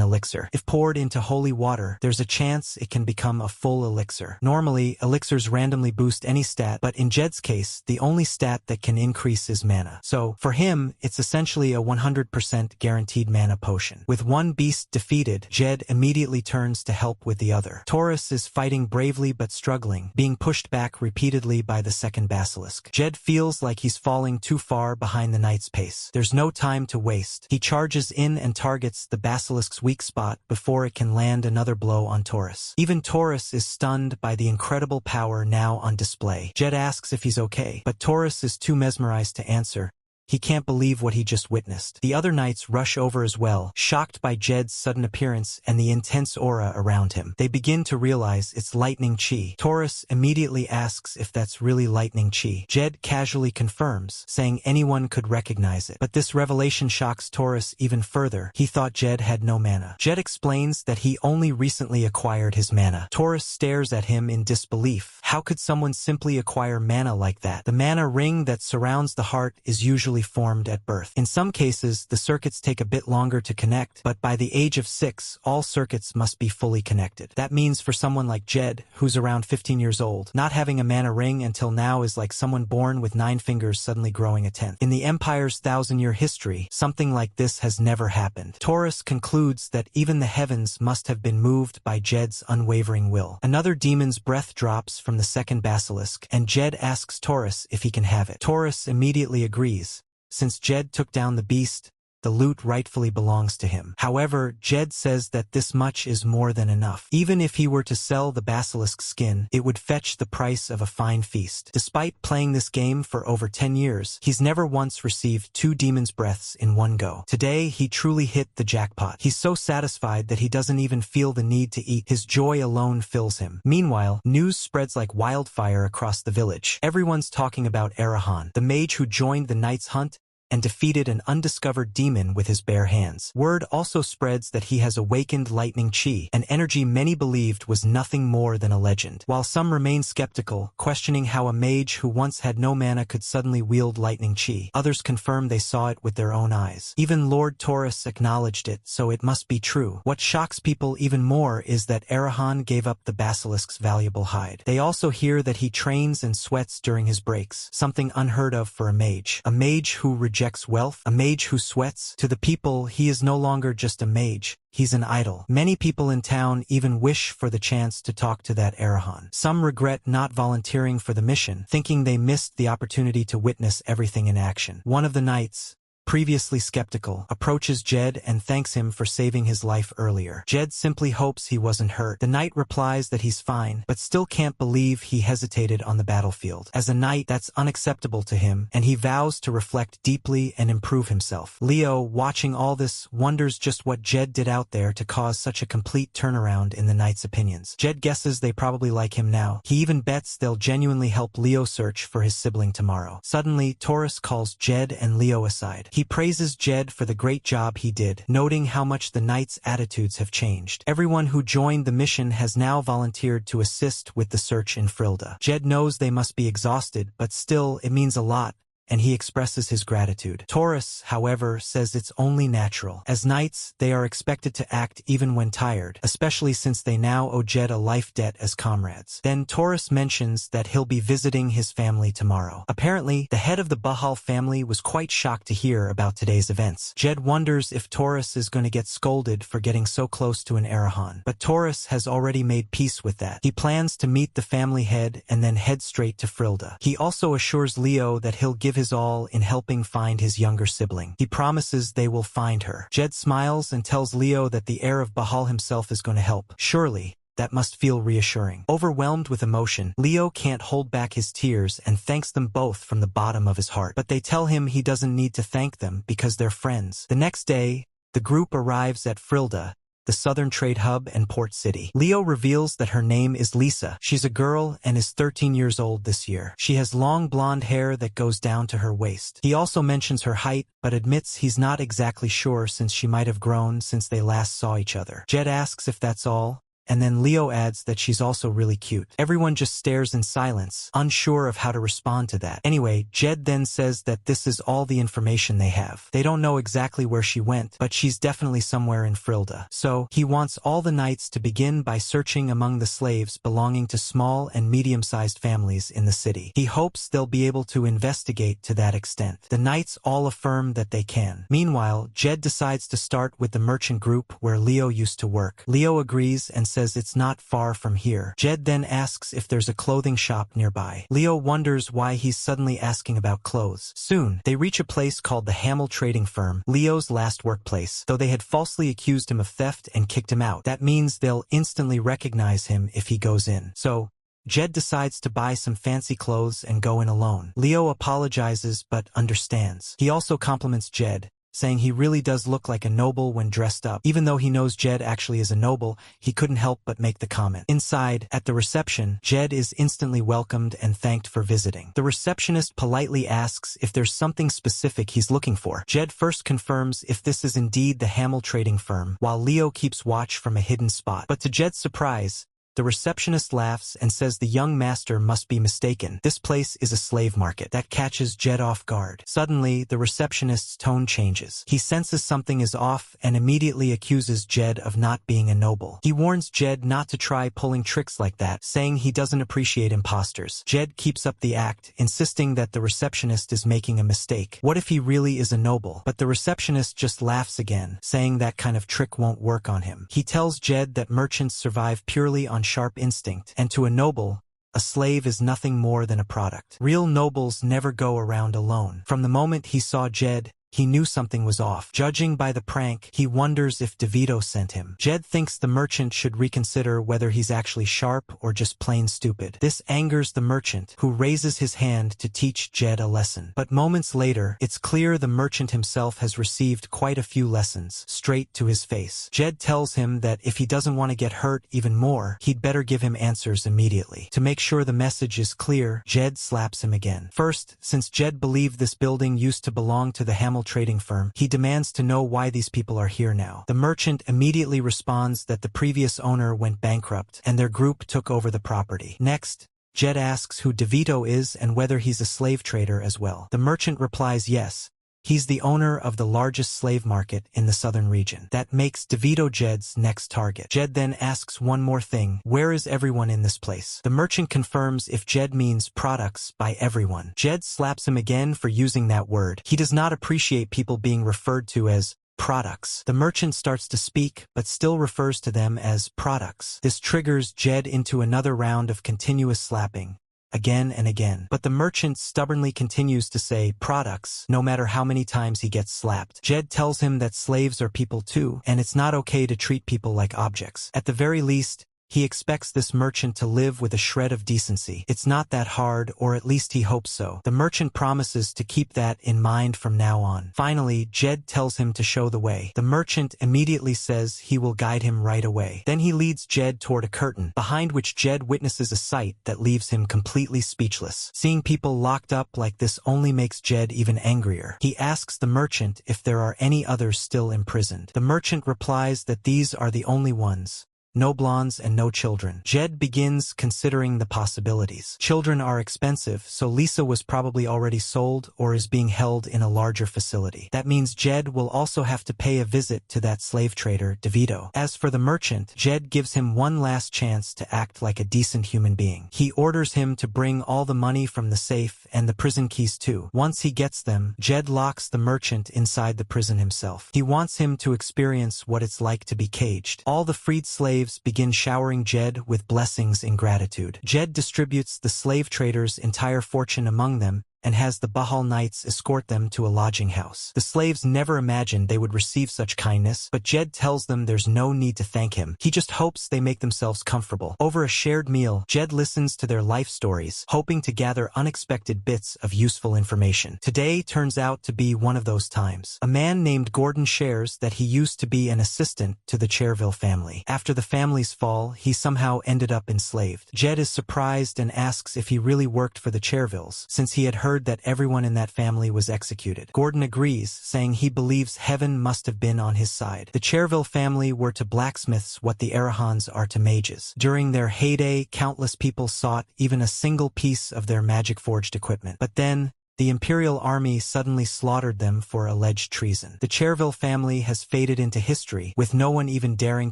elixir. If poured into holy water, there's a chance it can become a full elixir. Normally, elixirs randomly boost any stat, but in Jed's case, the only stat that can increase is mana. So, for him, it's essentially a 100% guaranteed mana potion. With one beast defeated, Jed immediately turns to help with the other. Taurus is fighting bravely but struggling, being pushed back repeatedly by the second basilisk. Jed feels like he's falling too far behind the knight's pace. There's no time to waste. He charges in and targets the basilisk's weak spot before it can land another blow on Taurus. Even Taurus is stunned by the incredible power now on display. Jed asks if he's okay, but Taurus is too mesmerized to answer. He can't believe what he just witnessed. The other knights rush over as well, shocked by Jed's sudden appearance and the intense aura around him. They begin to realize it's lightning chi. Taurus immediately asks if that's really lightning chi. Jed casually confirms, saying anyone could recognize it. But this revelation shocks Taurus even further. He thought Jed had no mana. Jed explains that he only recently acquired his mana. Taurus stares at him in disbelief. How could someone simply acquire mana like that? The mana ring that surrounds the heart is usually formed at birth. In some cases, the circuits take a bit longer to connect, but by the age of 6, all circuits must be fully connected. That means for someone like Jed, who's around 15 years old, not having a mana ring until now is like someone born with 9 fingers suddenly growing a 10th. In the Empire's 1,000-year history, something like this has never happened. Taurus concludes that even the heavens must have been moved by Jed's unwavering will. Another demon's breath drops from the second basilisk, and Jed asks Taurus if he can have it. Taurus immediately agrees. Since Jed took down the beast, the loot rightfully belongs to him. However, Jed says that this much is more than enough. Even if he were to sell the basilisk skin, it would fetch the price of a fine feast. Despite playing this game for over 10 years, he's never once received 2 demon's breaths in one go. Today, he truly hit the jackpot. He's so satisfied that he doesn't even feel the need to eat. His joy alone fills him. Meanwhile, news spreads like wildfire across the village. Everyone's talking about Arahan, the mage who joined the Knight's Hunt and defeated an undiscovered demon with his bare hands. Word also spreads that he has awakened lightning chi, an energy many believed was nothing more than a legend. While some remain skeptical, questioning how a mage who once had no mana could suddenly wield lightning chi, others confirm they saw it with their own eyes. Even Lord Taurus acknowledged it, so it must be true. What shocks people even more is that Arahan gave up the basilisk's valuable hide. They also hear that he trains and sweats during his breaks, something unheard of for a mage. A mage who rejects wealth, a mage who sweats. To the people, he is no longer just a mage. He's an idol. Many people in town even wish for the chance to talk to that Arahan. Some regret not volunteering for the mission, thinking they missed the opportunity to witness everything in action. One of the knights, previously skeptical, approaches Jed and thanks him for saving his life earlier. Jed simply hopes he wasn't hurt. The knight replies that he's fine, but still can't believe he hesitated on the battlefield. As a knight, that's unacceptable to him, and he vows to reflect deeply and improve himself. Leo, watching all this, wonders just what Jed did out there to cause such a complete turnaround in the knight's opinions. Jed guesses they probably like him now. He even bets they'll genuinely help Leo search for his sibling tomorrow. Suddenly, Taurus calls Jed and Leo aside. He praises Jed for the great job he did, noting how much the knight's attitudes have changed. Everyone who joined the mission has now volunteered to assist with the search in Frilda. Jed knows they must be exhausted, but still, it means a lot, and he expresses his gratitude. Taurus, however, says it's only natural. As knights, they are expected to act even when tired, especially since they now owe Jed a life debt as comrades. Then Taurus mentions that he'll be visiting his family tomorrow. Apparently, the head of the Bahal family was quite shocked to hear about today's events. Jed wonders if Taurus is going to get scolded for getting so close to an Arahan, but Taurus has already made peace with that. He plans to meet the family head and then head straight to Frilda. He also assures Leo that he'll give his all in helping find his younger sibling. He promises they will find her. Jed smiles and tells Leo that the heir of Bahal himself is going to help. Surely, that must feel reassuring. Overwhelmed with emotion, Leo can't hold back his tears and thanks them both from the bottom of his heart. But they tell him he doesn't need to thank them because they're friends. The next day, the group arrives at Frilda, the southern trade hub and port city. Leo reveals that her name is Lisa. She's a girl and is 13 years old this year. She has long blonde hair that goes down to her waist. He also mentions her height, but admits he's not exactly sure since she might have grown since they last saw each other. Jed asks if that's all, and then Leo adds that she's also really cute. Everyone just stares in silence, unsure of how to respond to that. Anyway, Jed then says that this is all the information they have. They don't know exactly where she went, but she's definitely somewhere in Frilda. So, he wants all the knights to begin by searching among the slaves belonging to small and medium-sized families in the city. He hopes they'll be able to investigate to that extent. The knights all affirm that they can. Meanwhile, Jed decides to start with the merchant group where Leo used to work. Leo agrees and says it's not far from here. Jed then asks if there's a clothing shop nearby. Leo wonders why he's suddenly asking about clothes. Soon, they reach a place called the Hamel Trading Firm, Leo's last workplace. Though they had falsely accused him of theft and kicked him out, that means they'll instantly recognize him if he goes in. So, Jed decides to buy some fancy clothes and go in alone. Leo apologizes but understands. He also compliments Jed, saying he really does look like a noble when dressed up. Even though he knows Jed actually is a noble, he couldn't help but make the comment. Inside, at the reception, Jed is instantly welcomed and thanked for visiting. The receptionist politely asks if there's something specific he's looking for. Jed first confirms if this is indeed the Hamel trading firm, while Leo keeps watch from a hidden spot. But to Jed's surprise, the receptionist laughs and says the young master must be mistaken. This place is a slave market. That catches Jed off guard. Suddenly, the receptionist's tone changes. He senses something is off and immediately accuses Jed of not being a noble. He warns Jed not to try pulling tricks like that, saying he doesn't appreciate imposters. Jed keeps up the act, insisting that the receptionist is making a mistake. What if he really is a noble? But the receptionist just laughs again, saying that kind of trick won't work on him. He tells Jed that merchants survive purely on sharp instinct, and to a noble, a slave is nothing more than a product. Real nobles never go around alone. From the moment he saw Jed, he knew something was off. Judging by the prank, he wonders if DeVito sent him. Jed thinks the merchant should reconsider whether he's actually sharp or just plain stupid. This angers the merchant, who raises his hand to teach Jed a lesson. But moments later, it's clear the merchant himself has received quite a few lessons, straight to his face. Jed tells him that if he doesn't want to get hurt even more, he'd better give him answers immediately. To make sure the message is clear, Jed slaps him again. First, since Jed believed this building used to belong to the Hamel trading firm, he demands to know why these people are here now. The merchant immediately responds that the previous owner went bankrupt and their group took over the property. Next, Jed asks who DeVito is and whether he's a slave trader as well. The merchant replies yes. He's the owner of the largest slave market in the southern region. That makes DeVito Jed's next target. Jed then asks one more thing. Where is everyone in this place? The merchant confirms if Jed means products by everyone. Jed slaps him again for using that word. He does not appreciate people being referred to as products. The merchant starts to speak, but still refers to them as products. This triggers Jed into another round of continuous slapping, again and again. But the merchant stubbornly continues to say products, no matter how many times he gets slapped. Jed tells him that slaves are people too, and it's not okay to treat people like objects. At the very least, he expects this merchant to live with a shred of decency. It's not that hard, or at least he hopes so. The merchant promises to keep that in mind from now on. Finally, Jed tells him to show the way. The merchant immediately says he will guide him right away. Then he leads Jed toward a curtain, behind which Jed witnesses a sight that leaves him completely speechless. Seeing people locked up like this only makes Jed even angrier. He asks the merchant if there are any others still imprisoned. The merchant replies that these are the only ones. No blondes and no children. Jed begins considering the possibilities. Children are expensive, so Lisa was probably already sold or is being held in a larger facility. That means Jed will also have to pay a visit to that slave trader, DeVito. As for the merchant, Jed gives him one last chance to act like a decent human being. He orders him to bring all the money from the safe and the prison keys too. Once he gets them, Jed locks the merchant inside the prison himself. He wants him to experience what it's like to be caged. All the freed slaves begin showering Jed with blessings in gratitude. Jed distributes the slave trader's entire fortune among them and has the Bahal Knights escort them to a lodging house. The slaves never imagined they would receive such kindness, but Jed tells them there's no need to thank him. He just hopes they make themselves comfortable. Over a shared meal, Jed listens to their life stories, hoping to gather unexpected bits of useful information. Today turns out to be one of those times. A man named Gordon shares that he used to be an assistant to the Cherville family. After the family's fall, he somehow ended up enslaved. Jed is surprised and asks if he really worked for the Chervilles, since he had heard that everyone in that family was executed. Gordon agrees, saying he believes heaven must have been on his side. The Cherville family were to blacksmiths what the Arahans are to mages. During their heyday, countless people sought even a single piece of their magic-forged equipment. But then, the Imperial Army suddenly slaughtered them for alleged treason. The Cherville family has faded into history, with no one even daring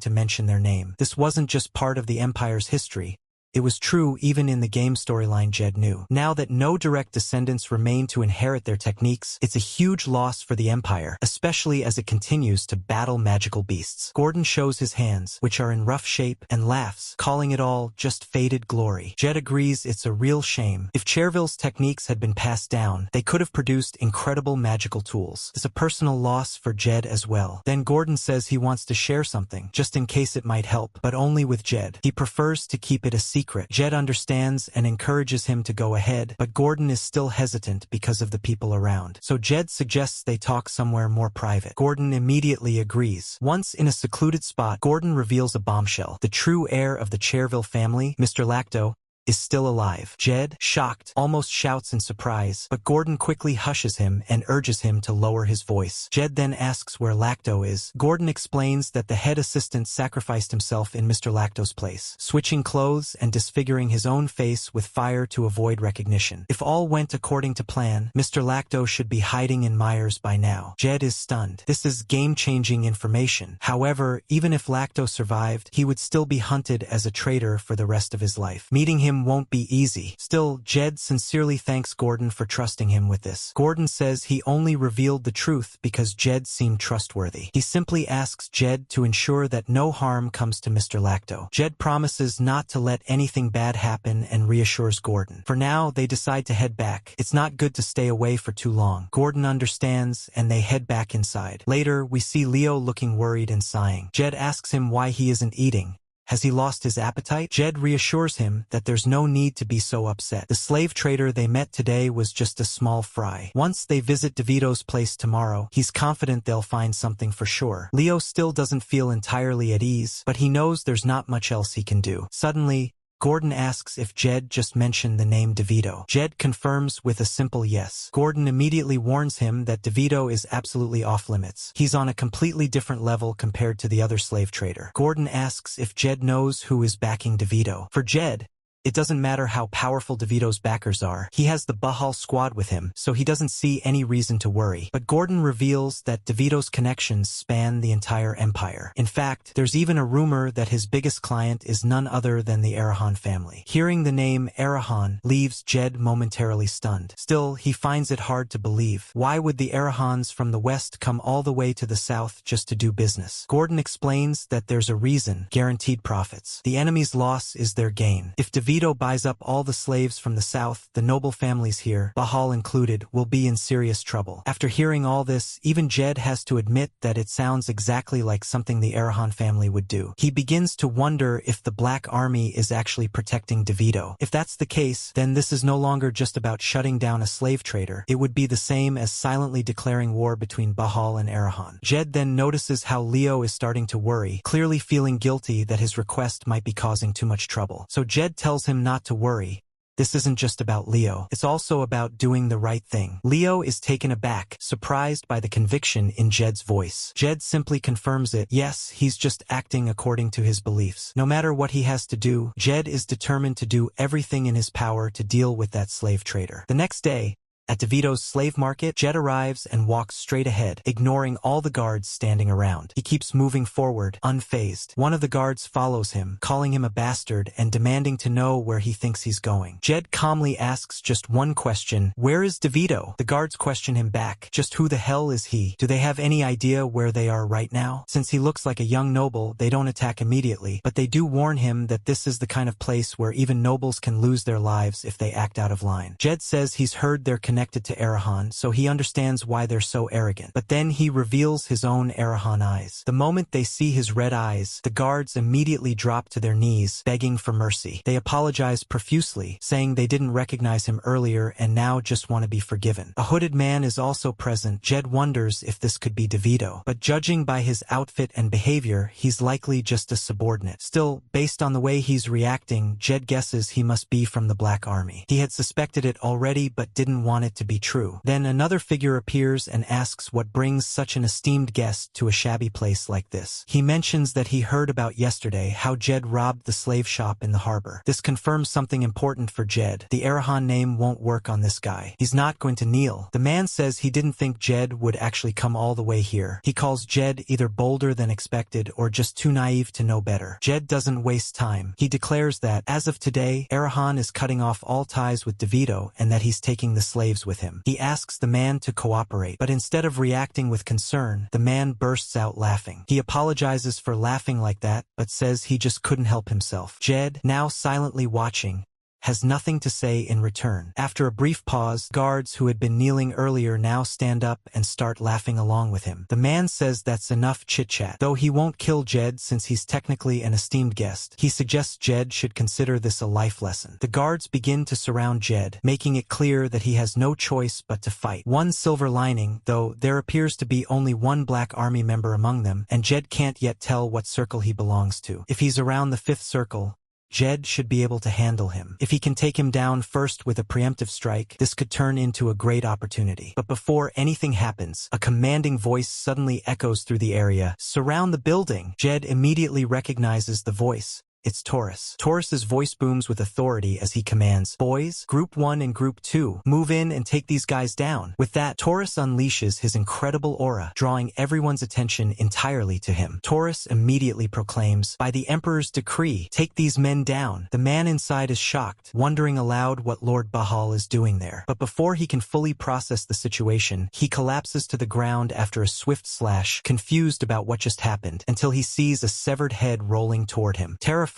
to mention their name. This wasn't just part of the Empire's history. It was true even in the game storyline Jed knew. Now that no direct descendants remain to inherit their techniques, it's a huge loss for the Empire, especially as it continues to battle magical beasts. Gordon shows his hands, which are in rough shape, and laughs, calling it all just faded glory. Jed agrees it's a real shame. If Cherville's techniques had been passed down, they could have produced incredible magical tools. It's a personal loss for Jed as well. Then Gordon says he wants to share something, just in case it might help, but only with Jed. He prefers to keep it a secret secret. Jed understands and encourages him to go ahead, but Gordon is still hesitant because of the people around. So Jed suggests they talk somewhere more private. Gordon immediately agrees. Once in a secluded spot, Gordon reveals a bombshell. The true heir of the Cherville family, Mr. Lacto, is still alive. Jed, shocked, almost shouts in surprise, but Gordon quickly hushes him and urges him to lower his voice. Jed then asks where Lacto is. Gordon explains that the head assistant sacrificed himself in Mr. Lacto's place, switching clothes and disfiguring his own face with fire to avoid recognition. If all went according to plan, Mr. Lacto should be hiding in Myers by now. Jed is stunned. This is game-changing information. However, even if Lacto survived, he would still be hunted as a traitor for the rest of his life. Meeting him won't be easy. Still, Jed sincerely thanks Gordon for trusting him with this. Gordon says he only revealed the truth because Jed seemed trustworthy. He simply asks Jed to ensure that no harm comes to Mr. Lacto. Jed promises not to let anything bad happen and reassures Gordon. For now, they decide to head back. It's not good to stay away for too long. Gordon understands, and they head back inside. Later, we see Leo looking worried and sighing. Jed asks him why he isn't eating. Has he lost his appetite? Jed reassures him that there's no need to be so upset. The slave trader they met today was just a small fry. Once they visit DeVito's place tomorrow, he's confident they'll find something for sure. Leo still doesn't feel entirely at ease, but he knows there's not much else he can do. Suddenly, Gordon asks if Jed just mentioned the name DeVito. Jed confirms with a simple yes. Gordon immediately warns him that DeVito is absolutely off limits. He's on a completely different level compared to the other slave trader. Gordon asks if Jed knows who is backing DeVito. For Jed, it doesn't matter how powerful DeVito's backers are. He has the Bahal squad with him, so he doesn't see any reason to worry. But Gordon reveals that DeVito's connections span the entire empire. In fact, there's even a rumor that his biggest client is none other than the Arahan family. Hearing the name Arahan leaves Jed momentarily stunned. Still, he finds it hard to believe. Why would the Arahans from the west come all the way to the south just to do business? Gordon explains that there's a reason: guaranteed profits. The enemy's loss is their gain. If DeVito buys up all the slaves from the south, the noble families here, Bahal included, will be in serious trouble. After hearing all this, even Jed has to admit that it sounds exactly like something the Arahan family would do. He begins to wonder if the Black Army is actually protecting DeVito. If that's the case, then this is no longer just about shutting down a slave trader. It would be the same as silently declaring war between Bahal and Arahan. Jed then notices how Leo is starting to worry, clearly feeling guilty that his request might be causing too much trouble. So Jed tells him not to worry. This isn't just about Leo. It's also about doing the right thing. Leo is taken aback, surprised by the conviction in Jed's voice. Jed simply confirms it. Yes, he's just acting according to his beliefs. No matter what he has to do, Jed is determined to do everything in his power to deal with that slave trader. The next day, at DeVito's slave market, Jed arrives and walks straight ahead, ignoring all the guards standing around. He keeps moving forward, unfazed. One of the guards follows him, calling him a bastard and demanding to know where he thinks he's going. Jed calmly asks just one question: where is DeVito? The guards question him back. Just who the hell is he? Do they have any idea where they are right now? Since he looks like a young noble, they don't attack immediately, but they do warn him that this is the kind of place where even nobles can lose their lives if they act out of line. Jed says he's heard they're connected to Arahan, so he understands why they're so arrogant. But then he reveals his own Arahan eyes. The moment they see his red eyes, the guards immediately drop to their knees, begging for mercy. They apologize profusely, saying they didn't recognize him earlier and now just want to be forgiven. A hooded man is also present. Jed wonders if this could be DeVito, but judging by his outfit and behavior, he's likely just a subordinate. Still, based on the way he's reacting, Jed guesses he must be from the Black Army. He had suspected it already but didn't want it to be true. Then another figure appears and asks what brings such an esteemed guest to a shabby place like this. He mentions that he heard about yesterday how Jed robbed the slave shop in the harbor. This confirms something important for Jed. The Arahan name won't work on this guy. He's not going to kneel. The man says he didn't think Jed would actually come all the way here. He calls Jed either bolder than expected or just too naive to know better. Jed doesn't waste time. He declares that, as of today, Arahan is cutting off all ties with DeVito and that he's taking the slaves with him. He asks the man to cooperate, but instead of reacting with concern, the man bursts out laughing. He apologizes for laughing like that, but says he just couldn't help himself. Jed, now silently watching, has nothing to say in return. After a brief pause, guards who had been kneeling earlier now stand up and start laughing along with him. The man says that's enough chit-chat. Though he won't kill Jed since he's technically an esteemed guest, he suggests Jed should consider this a life lesson. The guards begin to surround Jed, making it clear that he has no choice but to fight. One silver lining, though, there appears to be only one Black Army member among them, and Jed can't yet tell what circle he belongs to. If he's around the 5th circle, Jed should be able to handle him. If he can take him down first with a preemptive strike, this could turn into a great opportunity. But before anything happens, a commanding voice suddenly echoes through the area. "Surround the building!" Jed immediately recognizes the voice. It's Taurus. Taurus's voice booms with authority as he commands, "Boys, Group 1 and Group 2, move in and take these guys down." With that, Taurus unleashes his incredible aura, drawing everyone's attention entirely to him. Taurus immediately proclaims, "By the Emperor's decree, take these men down." The man inside is shocked, wondering aloud what Lord Bahal is doing there. But before he can fully process the situation, he collapses to the ground after a swift slash, confused about what just happened, until he sees a severed head rolling toward him. Terrified,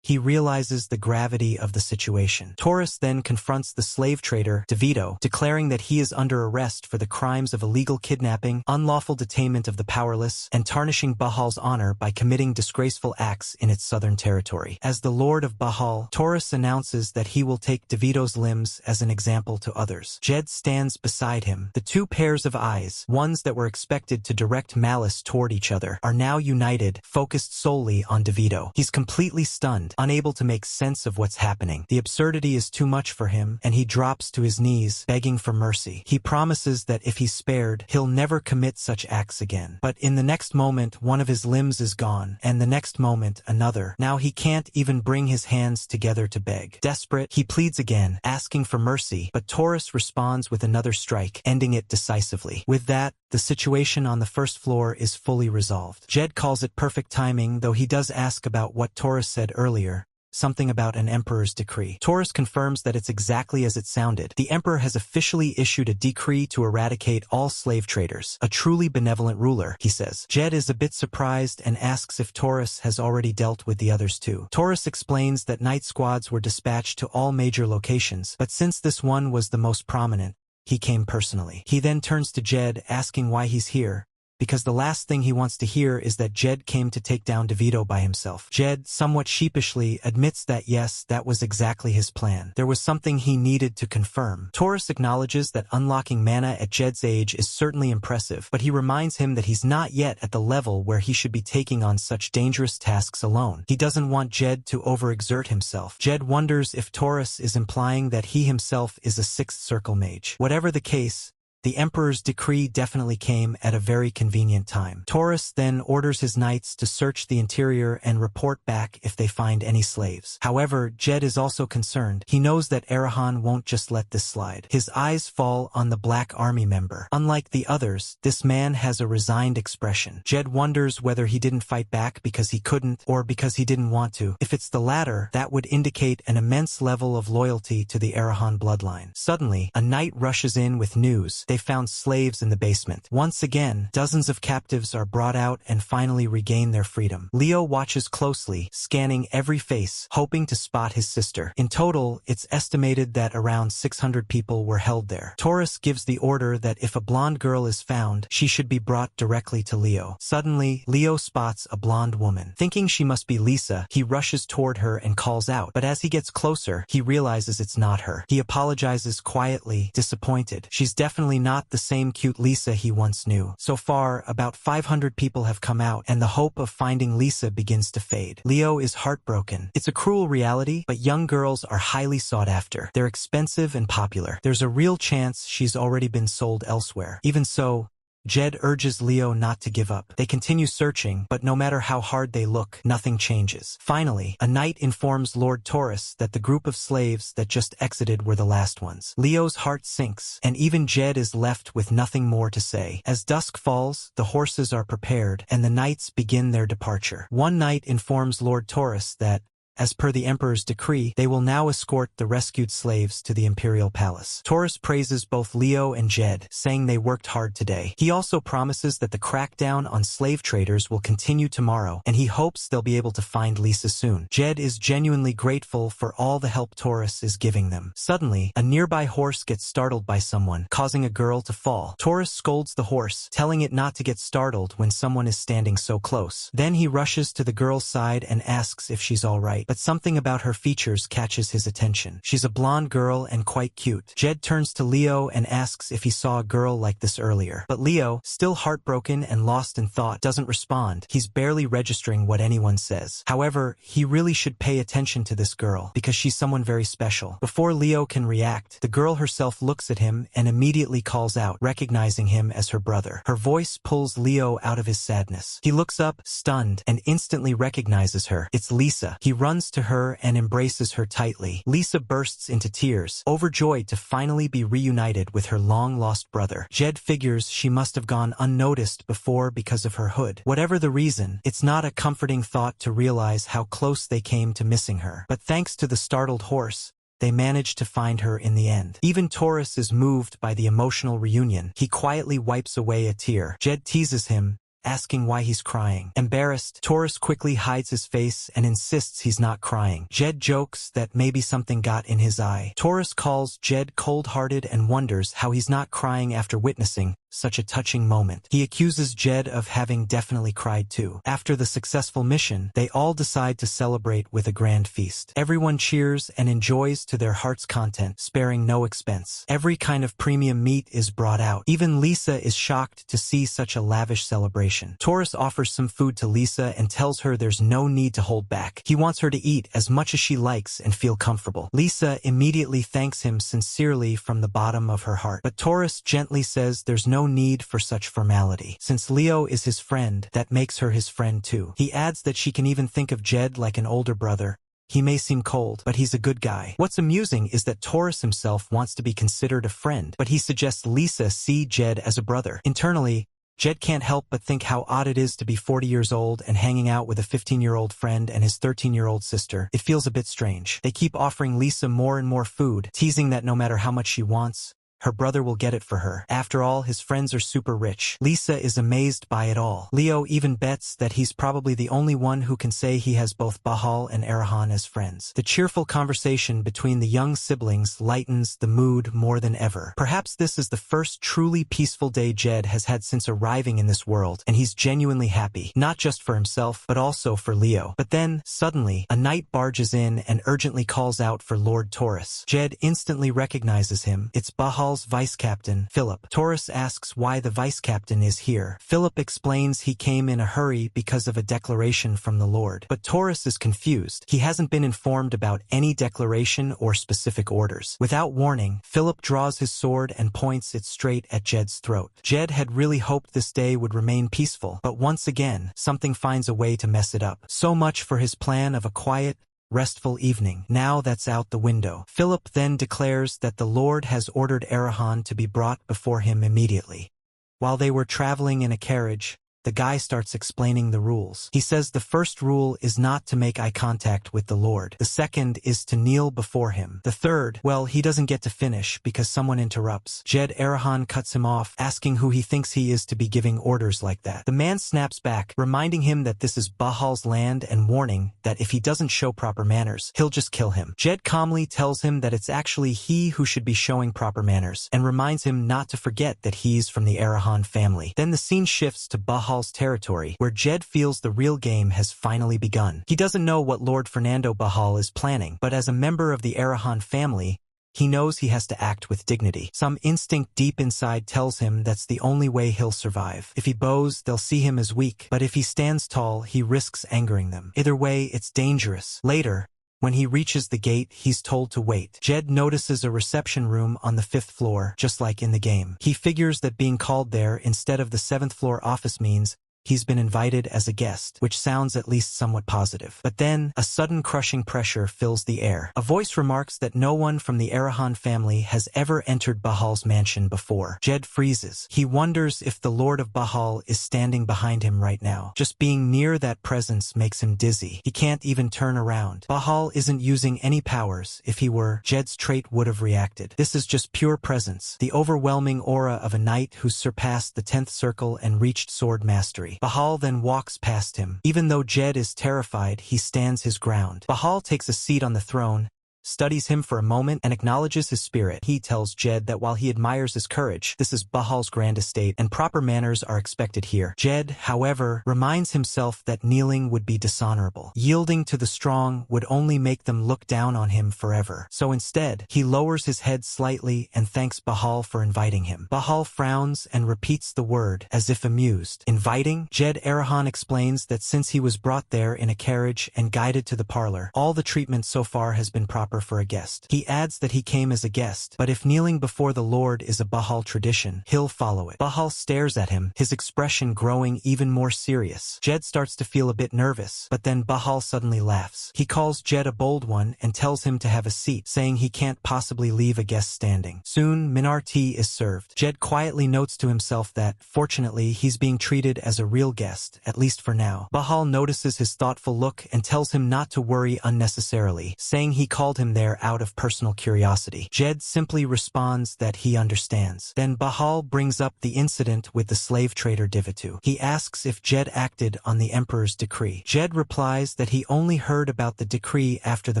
he realizes the gravity of the situation. Taurus then confronts the slave trader, DeVito, declaring that he is under arrest for the crimes of illegal kidnapping, unlawful detainment of the powerless, and tarnishing Bahal's honor by committing disgraceful acts in its southern territory. As the Lord of Bahal, Taurus announces that he will take DeVito's limbs as an example to others. Jed stands beside him. The two pairs of eyes, ones that were expected to direct malice toward each other, are now united, focused solely on DeVito. He's completely stunned, unable to make sense of what's happening. The absurdity is too much for him, and he drops to his knees, begging for mercy. He promises that if he's spared, he'll never commit such acts again. But in the next moment, one of his limbs is gone, and the next moment, another. Now he can't even bring his hands together to beg. Desperate, he pleads again, asking for mercy, but Taurus responds with another strike, ending it decisively. With that, the situation on the 1st floor is fully resolved. Jed calls it perfect timing, though he does ask about what Taurus said earlier, something about an emperor's decree. Taurus confirms that it's exactly as it sounded. The emperor has officially issued a decree to eradicate all slave traders. A truly benevolent ruler, he says. Jed is a bit surprised and asks if Taurus has already dealt with the others too. Taurus explains that night squads were dispatched to all major locations, but since this one was the most prominent, he came personally. He then turns to Jed, asking why he's here, because the last thing he wants to hear is that Jed came to take down DeVito by himself. Jed, somewhat sheepishly, admits that yes, that was exactly his plan. There was something he needed to confirm. Taurus acknowledges that unlocking mana at Jed's age is certainly impressive, but he reminds him that he's not yet at the level where he should be taking on such dangerous tasks alone. He doesn't want Jed to overexert himself. Jed wonders if Taurus is implying that he himself is a 6th circle mage. Whatever the case, the Emperor's decree definitely came at a very convenient time. Taurus then orders his knights to search the interior and report back if they find any slaves. However, Jed is also concerned. He knows that Arahan won't just let this slide. His eyes fall on the Black Army member. Unlike the others, this man has a resigned expression. Jed wonders whether he didn't fight back because he couldn't or because he didn't want to. If it's the latter, that would indicate an immense level of loyalty to the Arahan bloodline. Suddenly, a knight rushes in with news. They found slaves in the basement. Once again, dozens of captives are brought out and finally regain their freedom. Leo watches closely, scanning every face, hoping to spot his sister. In total, it's estimated that around 600 people were held there. Taurus gives the order that if a blonde girl is found, she should be brought directly to Leo. Suddenly, Leo spots a blonde woman. Thinking she must be Lisa, he rushes toward her and calls out, but as he gets closer, he realizes it's not her. He apologizes quietly, disappointed. She's definitely not the same cute Lisa he once knew. So far, about 500 people have come out, and the hope of finding Lisa begins to fade. Leo is heartbroken. It's a cruel reality, but young girls are highly sought after. They're expensive and popular. There's a real chance she's already been sold elsewhere. Even so, Jed urges Leo not to give up. They continue searching, but no matter how hard they look, nothing changes. Finally, a knight informs Lord Taurus that the group of slaves that just exited were the last ones. Leo's heart sinks, and even Jed is left with nothing more to say. As dusk falls, the horses are prepared, and the knights begin their departure. One knight informs Lord Taurus that, As per the Emperor's decree, they will now escort the rescued slaves to the Imperial Palace. Taurus praises both Leo and Jed, saying they worked hard today. He also promises that the crackdown on slave traders will continue tomorrow, and he hopes they'll be able to find Lisa soon. Jed is genuinely grateful for all the help Taurus is giving them. Suddenly, a nearby horse gets startled by someone, causing a girl to fall. Taurus scolds the horse, telling it not to get startled when someone is standing so close. Then he rushes to the girl's side and asks if she's alright, but something about her features catches his attention. She's a blonde girl and quite cute. Jed turns to Leo and asks if he saw a girl like this earlier. But Leo, still heartbroken and lost in thought, doesn't respond. He's barely registering what anyone says. However, he really should pay attention to this girl, because she's someone very special. Before Leo can react, the girl herself looks at him and immediately calls out, recognizing him as her brother. Her voice pulls Leo out of his sadness. He looks up, stunned, and instantly recognizes her. It's Lisa. He runs to her and embraces her tightly. Lisa bursts into tears, overjoyed to finally be reunited with her long-lost brother. Jed figures she must have gone unnoticed before because of her hood. Whatever the reason, it's not a comforting thought to realize how close they came to missing her. But thanks to the startled horse, they managed to find her in the end. Even Taurus is moved by the emotional reunion. He quietly wipes away a tear. Jed teases him, asking why he's crying. Embarrassed, Taurus quickly hides his face and insists he's not crying. Jed jokes that maybe something got in his eye. Taurus calls Jed cold-hearted and wonders how he's not crying after witnessing such a touching moment. He accuses Jed of having definitely cried too. After the successful mission, they all decide to celebrate with a grand feast. Everyone cheers and enjoys to their heart's content, sparing no expense. Every kind of premium meat is brought out. Even Lisa is shocked to see such a lavish celebration. Taurus offers some food to Lisa and tells her there's no need to hold back. He wants her to eat as much as she likes and feel comfortable. Lisa immediately thanks him sincerely from the bottom of her heart, but Taurus gently says there's no need for such formality. Since Leo is his friend, that makes her his friend too. He adds that she can even think of Jed like an older brother. He may seem cold, but he's a good guy. What's amusing is that Taurus himself wants to be considered a friend, but he suggests Lisa see Jed as a brother. Internally, Jed can't help but think how odd it is to be 40 years old and hanging out with a 15-year-old friend and his 13-year-old sister. It feels a bit strange. They keep offering Lisa more and more food, teasing that no matter how much she wants, her brother will get it for her. After all, his friends are super rich. Lisa is amazed by it all. Leo even bets that he's probably the only one who can say he has both Bahal and Arahan as friends. The cheerful conversation between the young siblings lightens the mood more than ever. Perhaps this is the first truly peaceful day Jed has had since arriving in this world, and he's genuinely happy, not just for himself, but also for Leo. But then, suddenly, a knight barges in and urgently calls out for Lord Taurus. Jed instantly recognizes him. It's Bahal's vice-captain, Philip. Taurus asks why the vice-captain is here. Philip explains he came in a hurry because of a declaration from the Lord. But Taurus is confused. He hasn't been informed about any declaration or specific orders. Without warning, Philip draws his sword and points it straight at Jed's throat. Jed had really hoped this day would remain peaceful, but once again, something finds a way to mess it up. So much for his plan of a quiet, restful evening. Now that's out the window. Philip then declares that the Lord has ordered Arahan to be brought before him immediately. While they were traveling in a carriage, the guy starts explaining the rules. He says the first rule is not to make eye contact with the Lord. The second is to kneel before him. The third, well, he doesn't get to finish because someone interrupts. Jed Arahan cuts him off, asking who he thinks he is to be giving orders like that. The man snaps back, reminding him that this is Bahal's land and warning that if he doesn't show proper manners, he'll just kill him. Jed calmly tells him that it's actually he who should be showing proper manners, and reminds him not to forget that he's from the Arahan family. Then the scene shifts to Bahal's territory, where Jed feels the real game has finally begun. He doesn't know what Lord Fernando Bahal is planning, but as a member of the Arahan family, he knows he has to act with dignity. Some instinct deep inside tells him that's the only way he'll survive. If he bows, they'll see him as weak, but if he stands tall, he risks angering them. Either way, it's dangerous. Later, when he reaches the gate, he's told to wait. Jed notices a reception room on the 5th floor, just like in the game. He figures that being called there instead of the 7th floor office means he's been invited as a guest, which sounds at least somewhat positive. But then, a sudden crushing pressure fills the air. A voice remarks that no one from the Arahan family has ever entered Bahal's mansion before. Jed freezes. He wonders if the Lord of Bahal is standing behind him right now. Just being near that presence makes him dizzy. He can't even turn around. Bahal isn't using any powers. If he were, Jed's trait would have reacted. This is just pure presence. The overwhelming aura of a knight who's surpassed the 10th circle and reached sword mastery. Bahal then walks past him. Even though Jed is terrified, he stands his ground. Bahal takes a seat on the throne, studies him for a moment, and acknowledges his spirit. He tells Jed that while he admires his courage, this is Bahal's grand estate, and proper manners are expected here. Jed, however, reminds himself that kneeling would be dishonorable. Yielding to the strong would only make them look down on him forever. So instead, he lowers his head slightly and thanks Bahal for inviting him. Bahal frowns and repeats the word, as if amused. Inviting? Jed Arahan explains that since he was brought there in a carriage and guided to the parlor, all the treatment so far has been proper for a guest. He adds that he came as a guest, but if kneeling before the Lord is a Bahal tradition, he'll follow it. Bahal stares at him, his expression growing even more serious. Jed starts to feel a bit nervous, but then Bahal suddenly laughs. He calls Jed a bold one and tells him to have a seat, saying he can't possibly leave a guest standing. Soon, Minar tea is served. Jed quietly notes to himself that, fortunately, he's being treated as a real guest, at least for now. Bahal notices his thoughtful look and tells him not to worry unnecessarily, saying he called him there out of personal curiosity. Jed simply responds that he understands. Then Bahal brings up the incident with the slave trader Divitu. He asks if Jed acted on the emperor's decree. Jed replies that he only heard about the decree after the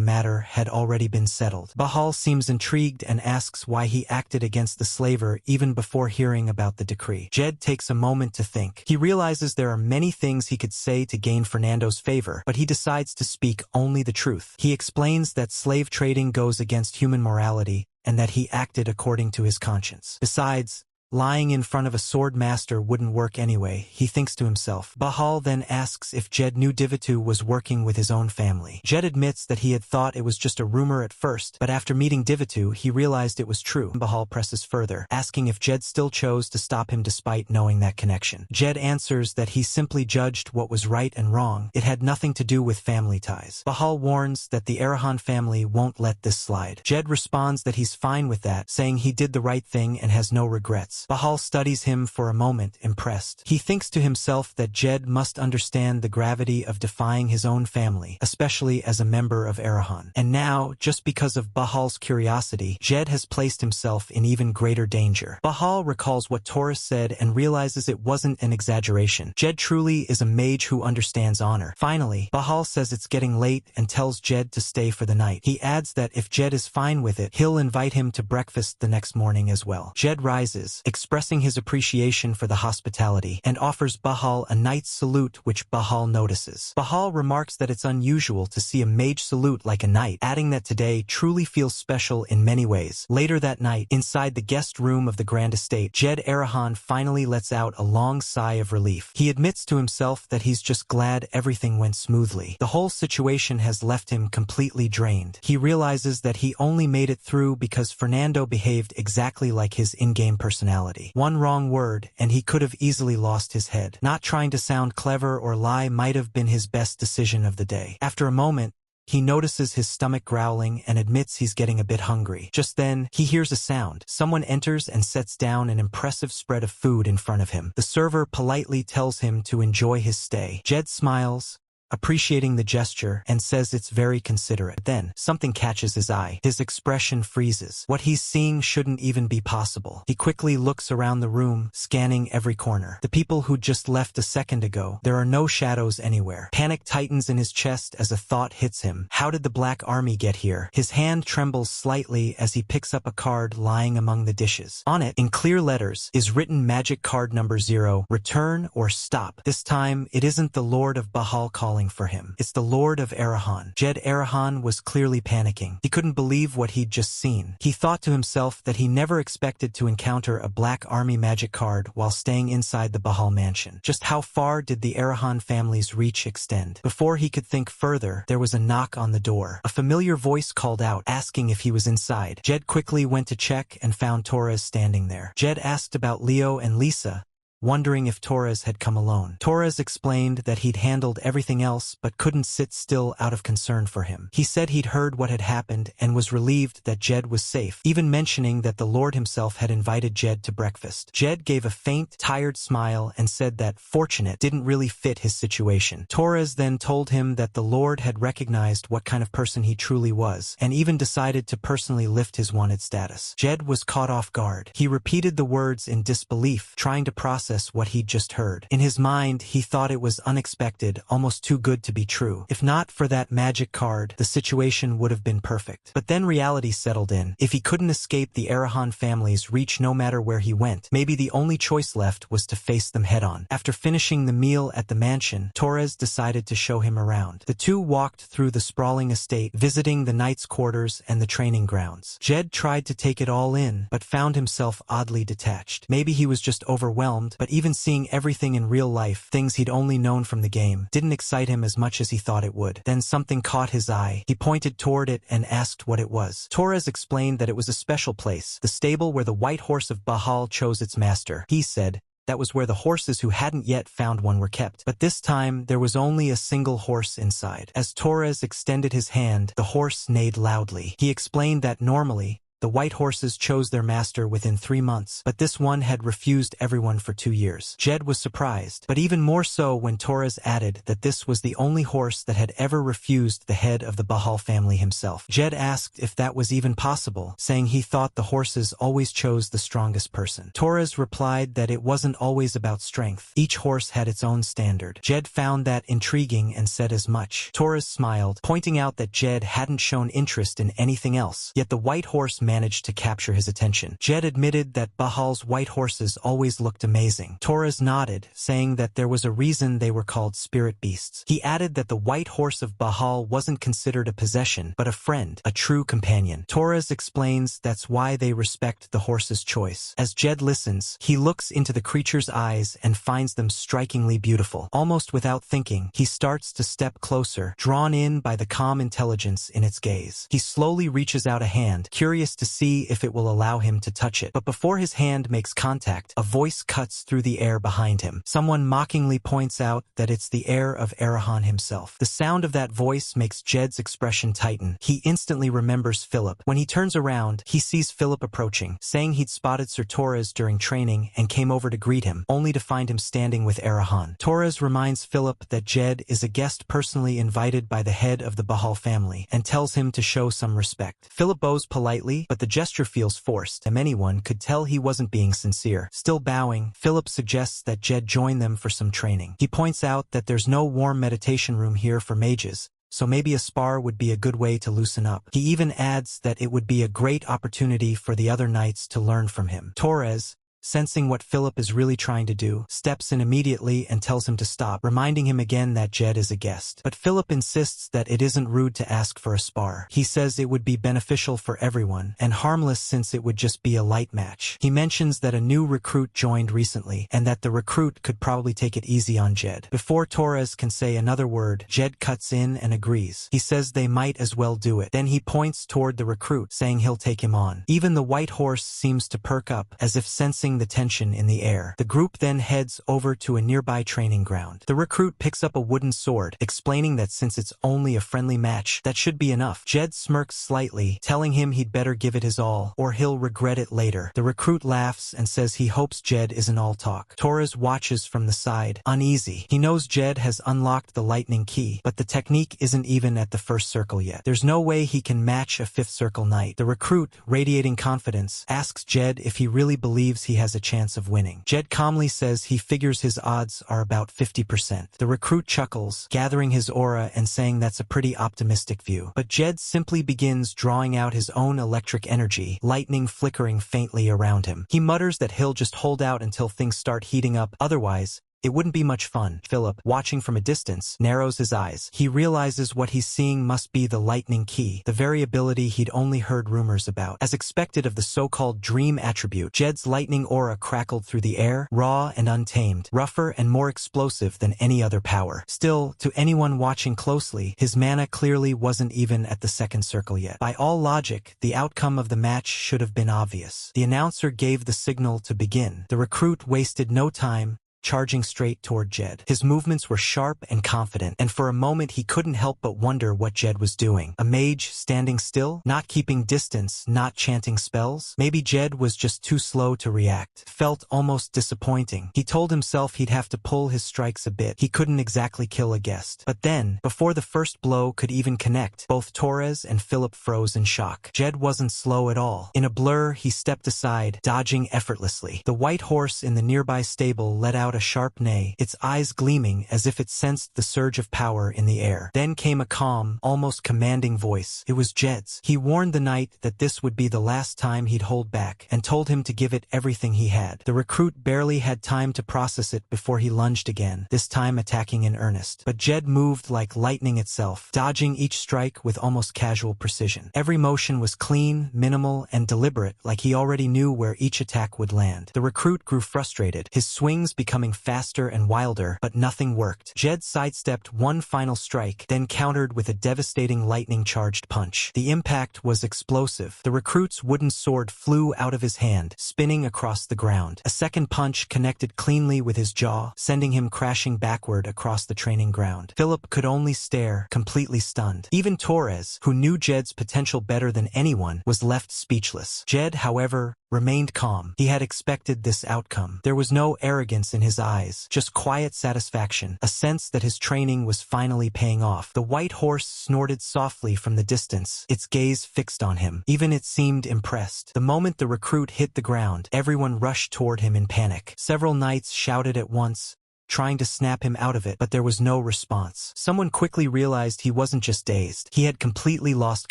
matter had already been settled. Bahal seems intrigued and asks why he acted against the slaver even before hearing about the decree. Jed takes a moment to think. He realizes there are many things he could say to gain Fernando's favor, but he decides to speak only the truth. He explains that slave trading goes against human morality and that he acted according to his conscience. Besides, lying in front of a sword master wouldn't work anyway, he thinks to himself. Bahal then asks if Jed knew Divitu was working with his own family. Jed admits that he had thought it was just a rumor at first, but after meeting Divitu, he realized it was true. Bahal presses further, asking if Jed still chose to stop him despite knowing that connection. Jed answers that he simply judged what was right and wrong. It had nothing to do with family ties. Bahal warns that the Arahan family won't let this slide. Jed responds that he's fine with that, saying he did the right thing and has no regrets. Bahal studies him for a moment, impressed. He thinks to himself that Jed must understand the gravity of defying his own family, especially as a member of Arahan. And now, just because of Bahal's curiosity, Jed has placed himself in even greater danger. Bahal recalls what Taurus said and realizes it wasn't an exaggeration. Jed truly is a mage who understands honor. Finally, Bahal says it's getting late and tells Jed to stay for the night. He adds that if Jed is fine with it, he'll invite him to breakfast the next morning as well. Jed rises, expressing his appreciation for the hospitality, and offers Bahal a knight's salute, which Bahal notices. Bahal remarks that it's unusual to see a mage salute like a knight, adding that today truly feels special in many ways. Later that night, inside the guest room of the Grand Estate, Jed Arahan finally lets out a long sigh of relief. He admits to himself that he's just glad everything went smoothly. The whole situation has left him completely drained. He realizes that he only made it through because Fernando behaved exactly like his in-game personality. One wrong word, and he could have easily lost his head. Not trying to sound clever or lie might have been his best decision of the day. After a moment, he notices his stomach growling and admits he's getting a bit hungry. Just then, he hears a sound. Someone enters and sets down an impressive spread of food in front of him. The server politely tells him to enjoy his stay. Jed smiles, appreciating the gesture, and says it's very considerate. Then, something catches his eye. His expression freezes. What he's seeing shouldn't even be possible. He quickly looks around the room, scanning every corner. The people who'd just left a second ago, there are no shadows anywhere. Panic tightens in his chest as a thought hits him. How did the Black Army get here? His hand trembles slightly as he picks up a card lying among the dishes. On it, in clear letters, is written magic card number 0, return or stop. This time, it isn't the Lord of Bahal calling for him. It's the Lord of Arahan. Jed Arahan was clearly panicking. He couldn't believe what he'd just seen. He thought to himself that he never expected to encounter a Black Army magic card while staying inside the Bahal mansion. Just how far did the Arahan family's reach extend? Before he could think further, there was a knock on the door. A familiar voice called out, asking if he was inside. Jed quickly went to check and found Torres standing there. Jed asked about Leo and Lisa, wondering if Torres had come alone. Torres explained that he'd handled everything else but couldn't sit still out of concern for him. He said he'd heard what had happened and was relieved that Jed was safe, even mentioning that the Lord himself had invited Jed to breakfast. Jed gave a faint, tired smile and said that fortunate didn't really fit his situation. Torres then told him that the Lord had recognized what kind of person he truly was, and even decided to personally lift his wanted status. Jed was caught off guard. He repeated the words in disbelief, trying to process what he'd just heard. In his mind, he thought it was unexpected, almost too good to be true. If not for that magic card, the situation would have been perfect. But then reality settled in. If he couldn't escape the Arahan family's reach no matter where he went, maybe the only choice left was to face them head-on. After finishing the meal at the mansion, Torres decided to show him around. The two walked through the sprawling estate, visiting the knight's quarters and the training grounds. Jed tried to take it all in, but found himself oddly detached. Maybe he was just overwhelmed, but even seeing everything in real life, things he'd only known from the game, didn't excite him as much as he thought it would. Then something caught his eye. He pointed toward it and asked what it was. Torres explained that it was a special place, the stable where the white horse of Bahal chose its master. He said that was where the horses who hadn't yet found one were kept. But this time, there was only a single horse inside. As Torres extended his hand, the horse neighed loudly. He explained that normally, the white horses chose their master within 3 months, but this one had refused everyone for 2 years. Jed was surprised, but even more so when Torres added that this was the only horse that had ever refused the head of the Bahal family himself. Jed asked if that was even possible, saying he thought the horses always chose the strongest person. Torres replied that it wasn't always about strength. Each horse had its own standard. Jed found that intriguing and said as much. Torres smiled, pointing out that Jed hadn't shown interest in anything else, yet the white horse managed to capture his attention. Jed admitted that Bahal's white horses always looked amazing. Torres nodded, saying that there was a reason they were called spirit beasts. He added that the white horse of Bahal wasn't considered a possession, but a friend, a true companion. Torres explains that's why they respect the horse's choice. As Jed listens, he looks into the creature's eyes and finds them strikingly beautiful. Almost without thinking, he starts to step closer, drawn in by the calm intelligence in its gaze. He slowly reaches out a hand, curious to see if it will allow him to touch it. But before his hand makes contact, a voice cuts through the air behind him. Someone mockingly points out that it's the heir of Arahan himself. The sound of that voice makes Jed's expression tighten. He instantly remembers Philip. When he turns around, he sees Philip approaching, saying he'd spotted Sir Torres during training and came over to greet him, only to find him standing with Arahan. Torres reminds Philip that Jed is a guest personally invited by the head of the Bahal family and tells him to show some respect. Philip bows politely, but the gesture feels forced, and anyone could tell he wasn't being sincere. Still bowing, Philip suggests that Jed join them for some training. He points out that there's no warm meditation room here for mages, so maybe a spar would be a good way to loosen up. He even adds that it would be a great opportunity for the other knights to learn from him. Torres, sensing what Philip is really trying to do, steps in immediately and tells him to stop, reminding him again that Jed is a guest. But Philip insists that it isn't rude to ask for a spar. He says it would be beneficial for everyone, and harmless since it would just be a light match. He mentions that a new recruit joined recently, and that the recruit could probably take it easy on Jed. Before Torres can say another word, Jed cuts in and agrees. He says they might as well do it. Then he points toward the recruit, saying he'll take him on. Even the white horse seems to perk up, as if sensing the tension in the air. The group then heads over to a nearby training ground. The recruit picks up a wooden sword, explaining that since it's only a friendly match, that should be enough. Jed smirks slightly, telling him he'd better give it his all, or he'll regret it later. The recruit laughs and says he hopes Jed isn't all talk. Torres watches from the side, uneasy. He knows Jed has unlocked the lightning key, but the technique isn't even at the first circle yet. There's no way he can match a 5th circle knight. The recruit, radiating confidence, asks Jed if he really believes he has a chance of winning. Jed calmly says he figures his odds are about 50%. The recruit chuckles, gathering his aura and saying that's a pretty optimistic view. But Jed simply begins drawing out his own electric energy, lightning flickering faintly around him. He mutters that he'll just hold out until things start heating up, otherwise It wouldn't be much fun. Philip, watching from a distance, narrows his eyes. He realizes what he's seeing must be the lightning key, the very ability he'd only heard rumors about. As expected of the so-called dream attribute, Jed's lightning aura crackled through the air, raw and untamed, rougher and more explosive than any other power. Still, to anyone watching closely, his mana clearly wasn't even at the second circle yet. By all logic, the outcome of the match should have been obvious. The announcer gave the signal to begin. The recruit wasted no time, charging straight toward Jed. His movements were sharp and confident, and for a moment he couldn't help but wonder what Jed was doing. A mage standing still, not keeping distance, not chanting spells? Maybe Jed was just too slow to react. It felt almost disappointing. He told himself he'd have to pull his strikes a bit. He couldn't exactly kill a guest. But then, before the first blow could even connect, both Torres and Philip froze in shock. Jed wasn't slow at all. In a blur, he stepped aside, dodging effortlessly. The white horse in the nearby stable let out a sharp neigh, its eyes gleaming as if it sensed the surge of power in the air. Then came a calm, almost commanding voice. It was Jed's. He warned the knight that this would be the last time he'd hold back, and told him to give it everything he had. The recruit barely had time to process it before he lunged again, this time attacking in earnest. But Jed moved like lightning itself, dodging each strike with almost casual precision. Every motion was clean, minimal, and deliberate, like he already knew where each attack would land. The recruit grew frustrated, his swings becoming faster and wilder, but nothing worked. Jed sidestepped one final strike, then countered with a devastating lightning-charged punch. The impact was explosive. The recruit's wooden sword flew out of his hand, spinning across the ground. A second punch connected cleanly with his jaw, sending him crashing backward across the training ground. Philip could only stare, completely stunned. Even Torres, who knew Jed's potential better than anyone, was left speechless. Jed, however, remained calm. He had expected this outcome. There was no arrogance in his eyes, just quiet satisfaction, a sense that his training was finally paying off. The white horse snorted softly from the distance, its gaze fixed on him. Even it seemed impressed. The moment the recruit hit the ground, everyone rushed toward him in panic. Several knights shouted at once, trying to snap him out of it, but there was no response. Someone quickly realized he wasn't just dazed. He had completely lost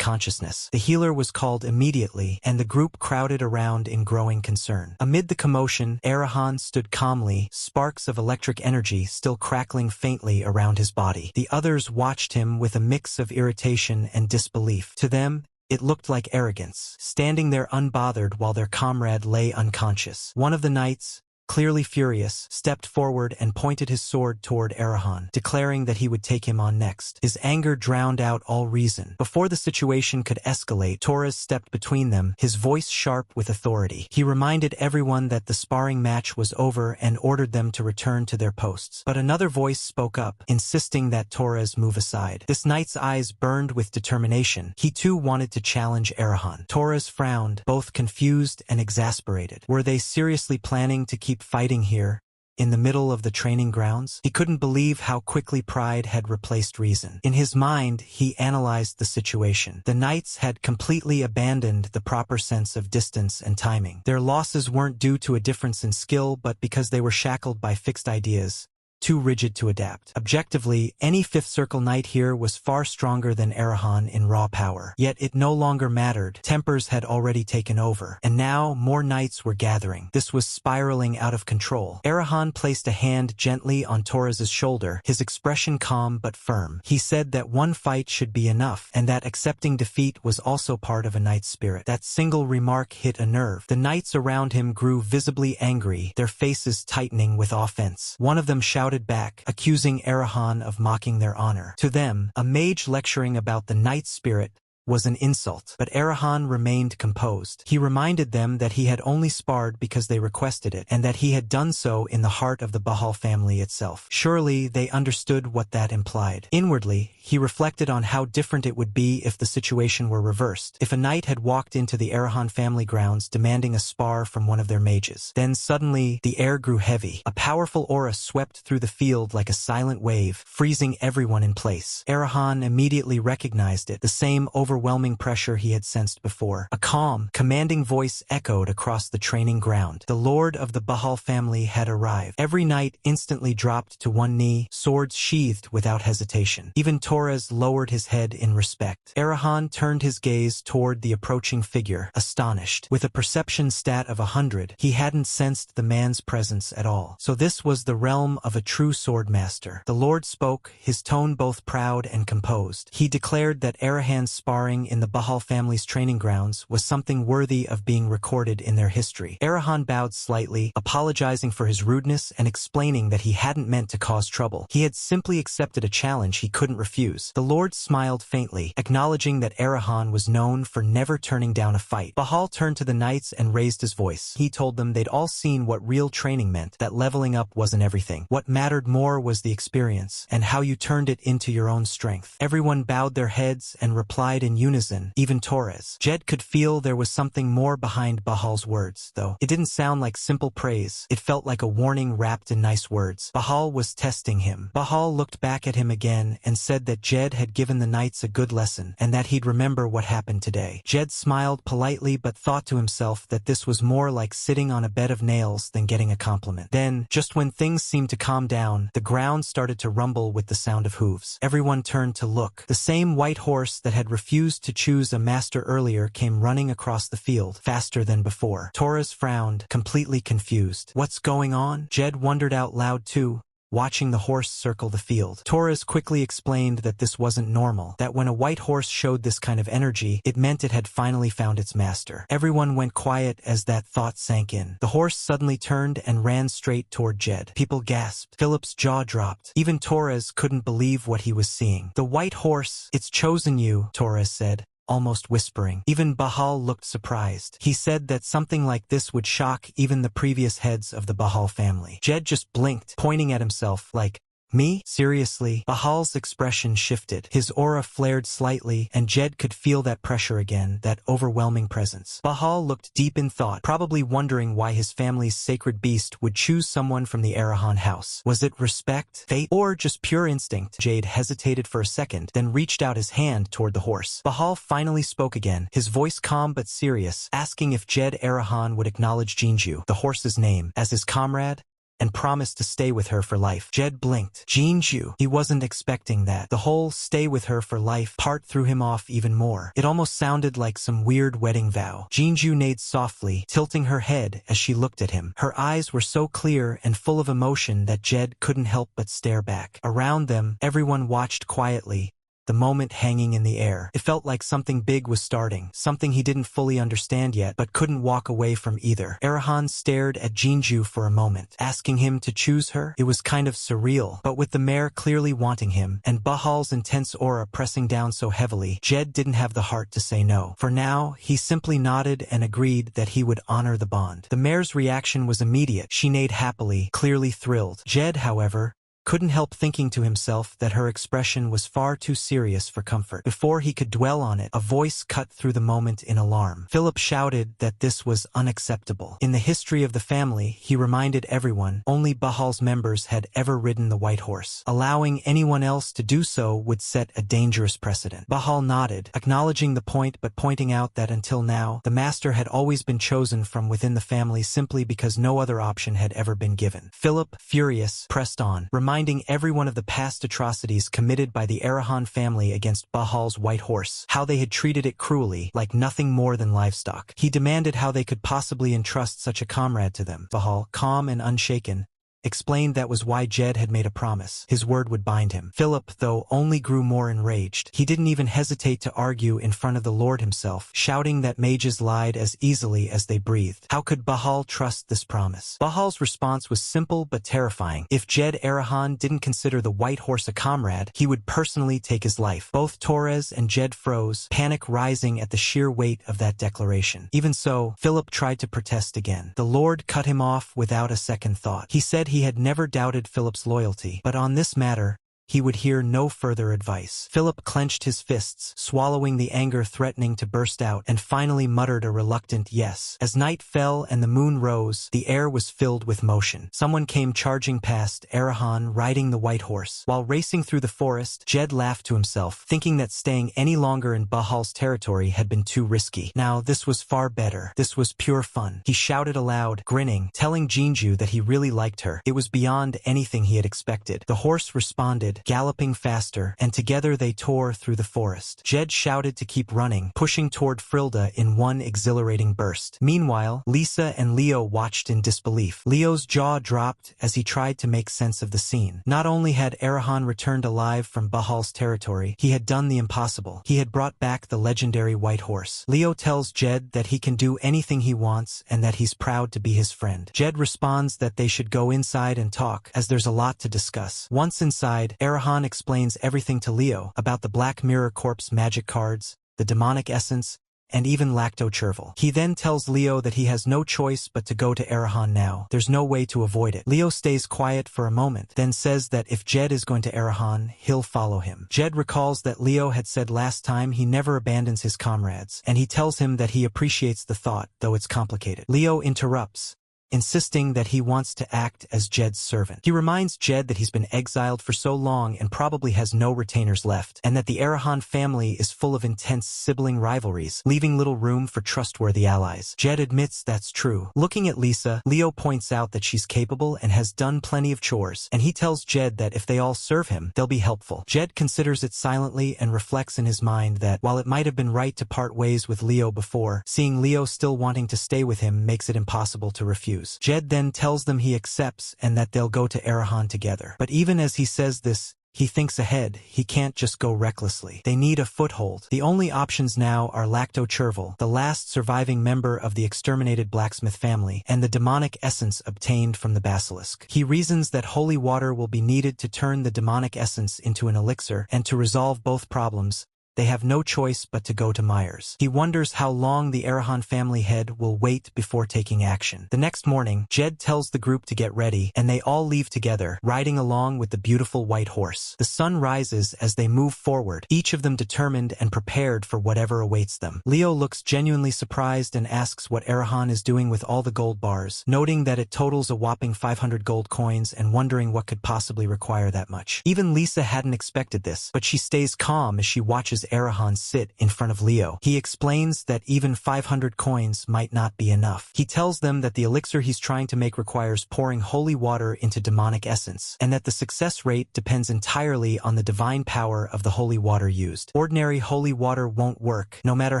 consciousness. The healer was called immediately, and the group crowded around in growing concern. Amid the commotion, Arahan stood calmly, sparks of electric energy still crackling faintly around his body. The others watched him with a mix of irritation and disbelief. To them, it looked like arrogance, standing there unbothered while their comrade lay unconscious. One of the knights, clearly furious, stepped forward and pointed his sword toward Arahan, declaring that he would take him on next. His anger drowned out all reason. Before the situation could escalate, Torres stepped between them, his voice sharp with authority. He reminded everyone that the sparring match was over and ordered them to return to their posts. But another voice spoke up, insisting that Torres move aside. This knight's eyes burned with determination. He too wanted to challenge Arahan. Torres frowned, both confused and exasperated. Were they seriously planning to keep fighting here, in the middle of the training grounds? He couldn't believe how quickly pride had replaced reason. In his mind, he analyzed the situation. The knights had completely abandoned the proper sense of distance and timing. Their losses weren't due to a difference in skill, but because they were shackled by fixed ideas, too rigid to adapt. Objectively, any fifth circle knight here was far stronger than Arahan in raw power. Yet it no longer mattered. Tempers had already taken over, and now more knights were gathering. This was spiraling out of control. Arahan placed a hand gently on Torres's shoulder, his expression calm but firm. He said that one fight should be enough, and that accepting defeat was also part of a knight's spirit. That single remark hit a nerve. The knights around him grew visibly angry, their faces tightening with offense. One of them shouted back, accusing Arahan of mocking their honor. To them, a mage lecturing about the knight spirit was an insult, but Arahan remained composed. He reminded them that he had only sparred because they requested it, and that he had done so in the heart of the Bahal family itself. Surely they understood what that implied. Inwardly, he reflected on how different it would be if the situation were reversed. If a knight had walked into the Arahan family grounds demanding a spar from one of their mages. Then suddenly, the air grew heavy. A powerful aura swept through the field like a silent wave, freezing everyone in place. Arahan immediately recognized it, the same overwhelming overwhelming pressure he had sensed before. A calm, commanding voice echoed across the training ground. The lord of the Bahal family had arrived. Every knight instantly dropped to one knee, swords sheathed without hesitation. Even Torres lowered his head in respect. Arahan turned his gaze toward the approaching figure, astonished. With a perception stat of 100, he hadn't sensed the man's presence at all. So this was the realm of a true sword master. The lord spoke, his tone both proud and composed. He declared that Arahan's sparring in the Bahal family's training grounds was something worthy of being recorded in their history. Arahan bowed slightly, apologizing for his rudeness and explaining that he hadn't meant to cause trouble. He had simply accepted a challenge he couldn't refuse. The lord smiled faintly, acknowledging that Arahan was known for never turning down a fight. Bahal turned to the knights and raised his voice. He told them they'd all seen what real training meant, that leveling up wasn't everything. What mattered more was the experience, and how you turned it into your own strength. Everyone bowed their heads and replied in unison, even Torres. Jed could feel there was something more behind Bahal's words, though. It didn't sound like simple praise. It felt like a warning wrapped in nice words. Bahal was testing him. Bahal looked back at him again and said that Jed had given the knights a good lesson, and that he'd remember what happened today. Jed smiled politely but thought to himself that this was more like sitting on a bed of nails than getting a compliment. Then, just when things seemed to calm down, the ground started to rumble with the sound of hooves. Everyone turned to look. The same white horse that had refused to choose a master earlier came running across the field, faster than before. Torres frowned, completely confused. What's going on? Jed wondered out loud too, watching the horse circle the field. Torres quickly explained that this wasn't normal, that when a white horse showed this kind of energy, it meant it had finally found its master. Everyone went quiet as that thought sank in. The horse suddenly turned and ran straight toward Jed. People gasped. Philip's jaw dropped. Even Torres couldn't believe what he was seeing. The white horse, it's chosen you, Torres said, almost whispering. Even Bahal looked surprised. He said that something like this would shock even the previous heads of the Bahal family. Jed just blinked, pointing at himself like, me? Seriously? Bahal's expression shifted. His aura flared slightly, and Jed could feel that pressure again, that overwhelming presence. Bahal looked deep in thought, probably wondering why his family's sacred beast would choose someone from the Arahan house. Was it respect, fate, or just pure instinct? Jade hesitated for a second, then reached out his hand toward the horse. Bahal finally spoke again, his voice calm but serious, asking if Jed Arahan would acknowledge Jinju, the horse's name, as his comrade, and promised to stay with her for life. Jed blinked. Jinju. He wasn't expecting that. The whole stay with her for life part threw him off even more. It almost sounded like some weird wedding vow. Jinju neighed softly, tilting her head as she looked at him. Her eyes were so clear and full of emotion that Jed couldn't help but stare back. Around them, everyone watched quietly, the moment hanging in the air. It felt like something big was starting, something he didn't fully understand yet, but couldn't walk away from either. Arahan stared at Jinju for a moment, asking him to choose her. It was kind of surreal, but with the mare clearly wanting him, and Bahal's intense aura pressing down so heavily, Jed didn't have the heart to say no. For now, he simply nodded and agreed that he would honor the bond. The mare's reaction was immediate. She neighed happily, clearly thrilled. Jed, however, couldn't help thinking to himself that her expression was far too serious for comfort. Before he could dwell on it, a voice cut through the moment in alarm. Philip shouted that this was unacceptable. In the history of the family, he reminded everyone, only Bahal's members had ever ridden the white horse. Allowing anyone else to do so would set a dangerous precedent. Bahal nodded, acknowledging the point but pointing out that until now, the master had always been chosen from within the family simply because no other option had ever been given. Philip, furious, pressed on, reminding everyone of the past atrocities committed by the Arahan family against Bahal's white horse, how they had treated it cruelly, like nothing more than livestock. He demanded how they could possibly entrust such a comrade to them. Bahal, calm and unshaken, explained that was why Jed had made a promise. His word would bind him. Philip, though, only grew more enraged. He didn't even hesitate to argue in front of the Lord himself, shouting that mages lied as easily as they breathed. How could Bahal trust this promise? Bahal's response was simple but terrifying. If Jed Arahan didn't consider the white horse a comrade, he would personally take his life. Both Torres and Jed froze, panic rising at the sheer weight of that declaration. Even so, Philip tried to protest again. The Lord cut him off without a second thought. He said he had never doubted Philip's loyalty, but on this matter, he would hear no further advice. Philip clenched his fists, swallowing the anger threatening to burst out, and finally muttered a reluctant yes. As night fell and the moon rose, the air was filled with motion. Someone came charging past, Arahan riding the white horse. While racing through the forest, Jed laughed to himself, thinking that staying any longer in Bahal's territory had been too risky. Now this was far better. This was pure fun. He shouted aloud, grinning, telling Jinju that he really liked her. It was beyond anything he had expected. The horse responded, galloping faster, and together they tore through the forest. Jed shouted to keep running, pushing toward Frilda in one exhilarating burst. Meanwhile, Lisa and Leo watched in disbelief. Leo's jaw dropped as he tried to make sense of the scene. Not only had Arahan returned alive from Bahal's territory, he had done the impossible. He had brought back the legendary white horse. Leo tells Jed that he can do anything he wants and that he's proud to be his friend. Jed responds that they should go inside and talk, as there's a lot to discuss. Once inside, Arahan explains everything to Leo about the Black Mirror Corp's magic cards, the demonic essence, and even lacto-chervil. He then tells Leo that he has no choice but to go to Arahan now. There's no way to avoid it. Leo stays quiet for a moment, then says that if Jed is going to Arahan, he'll follow him. Jed recalls that Leo had said last time he never abandons his comrades, and he tells him that he appreciates the thought, though it's complicated. Leo interrupts, insisting that he wants to act as Jed's servant. He reminds Jed that he's been exiled for so long and probably has no retainers left, and that the Arahan family is full of intense sibling rivalries, leaving little room for trustworthy allies. Jed admits that's true. Looking at Lisa, Leo points out that she's capable and has done plenty of chores, and he tells Jed that if they all serve him, they'll be helpful. Jed considers it silently and reflects in his mind that, while it might have been right to part ways with Leo before, seeing Leo still wanting to stay with him makes it impossible to refuse. Jed then tells them he accepts and that they'll go to Arahan together. But even as he says this, he thinks ahead. He can't just go recklessly. They need a foothold. The only options now are lacto-chervil, the last surviving member of the exterminated blacksmith family, and the demonic essence obtained from the basilisk. He reasons that holy water will be needed to turn the demonic essence into an elixir, and to resolve both problems, they have no choice but to go to Myers. He wonders how long the Arahan family head will wait before taking action. The next morning, Jed tells the group to get ready, and they all leave together, riding along with the beautiful white horse. The sun rises as they move forward, each of them determined and prepared for whatever awaits them. Leo looks genuinely surprised and asks what Arahan is doing with all the gold bars, noting that it totals a whopping 500 gold coins and wondering what could possibly require that much. Even Lisa hadn't expected this, but she stays calm as she watches Arahan sit in front of Leo. He explains that even 500 coins might not be enough. He tells them that the elixir he's trying to make requires pouring holy water into demonic essence, and that the success rate depends entirely on the divine power of the holy water used. Ordinary holy water won't work, no matter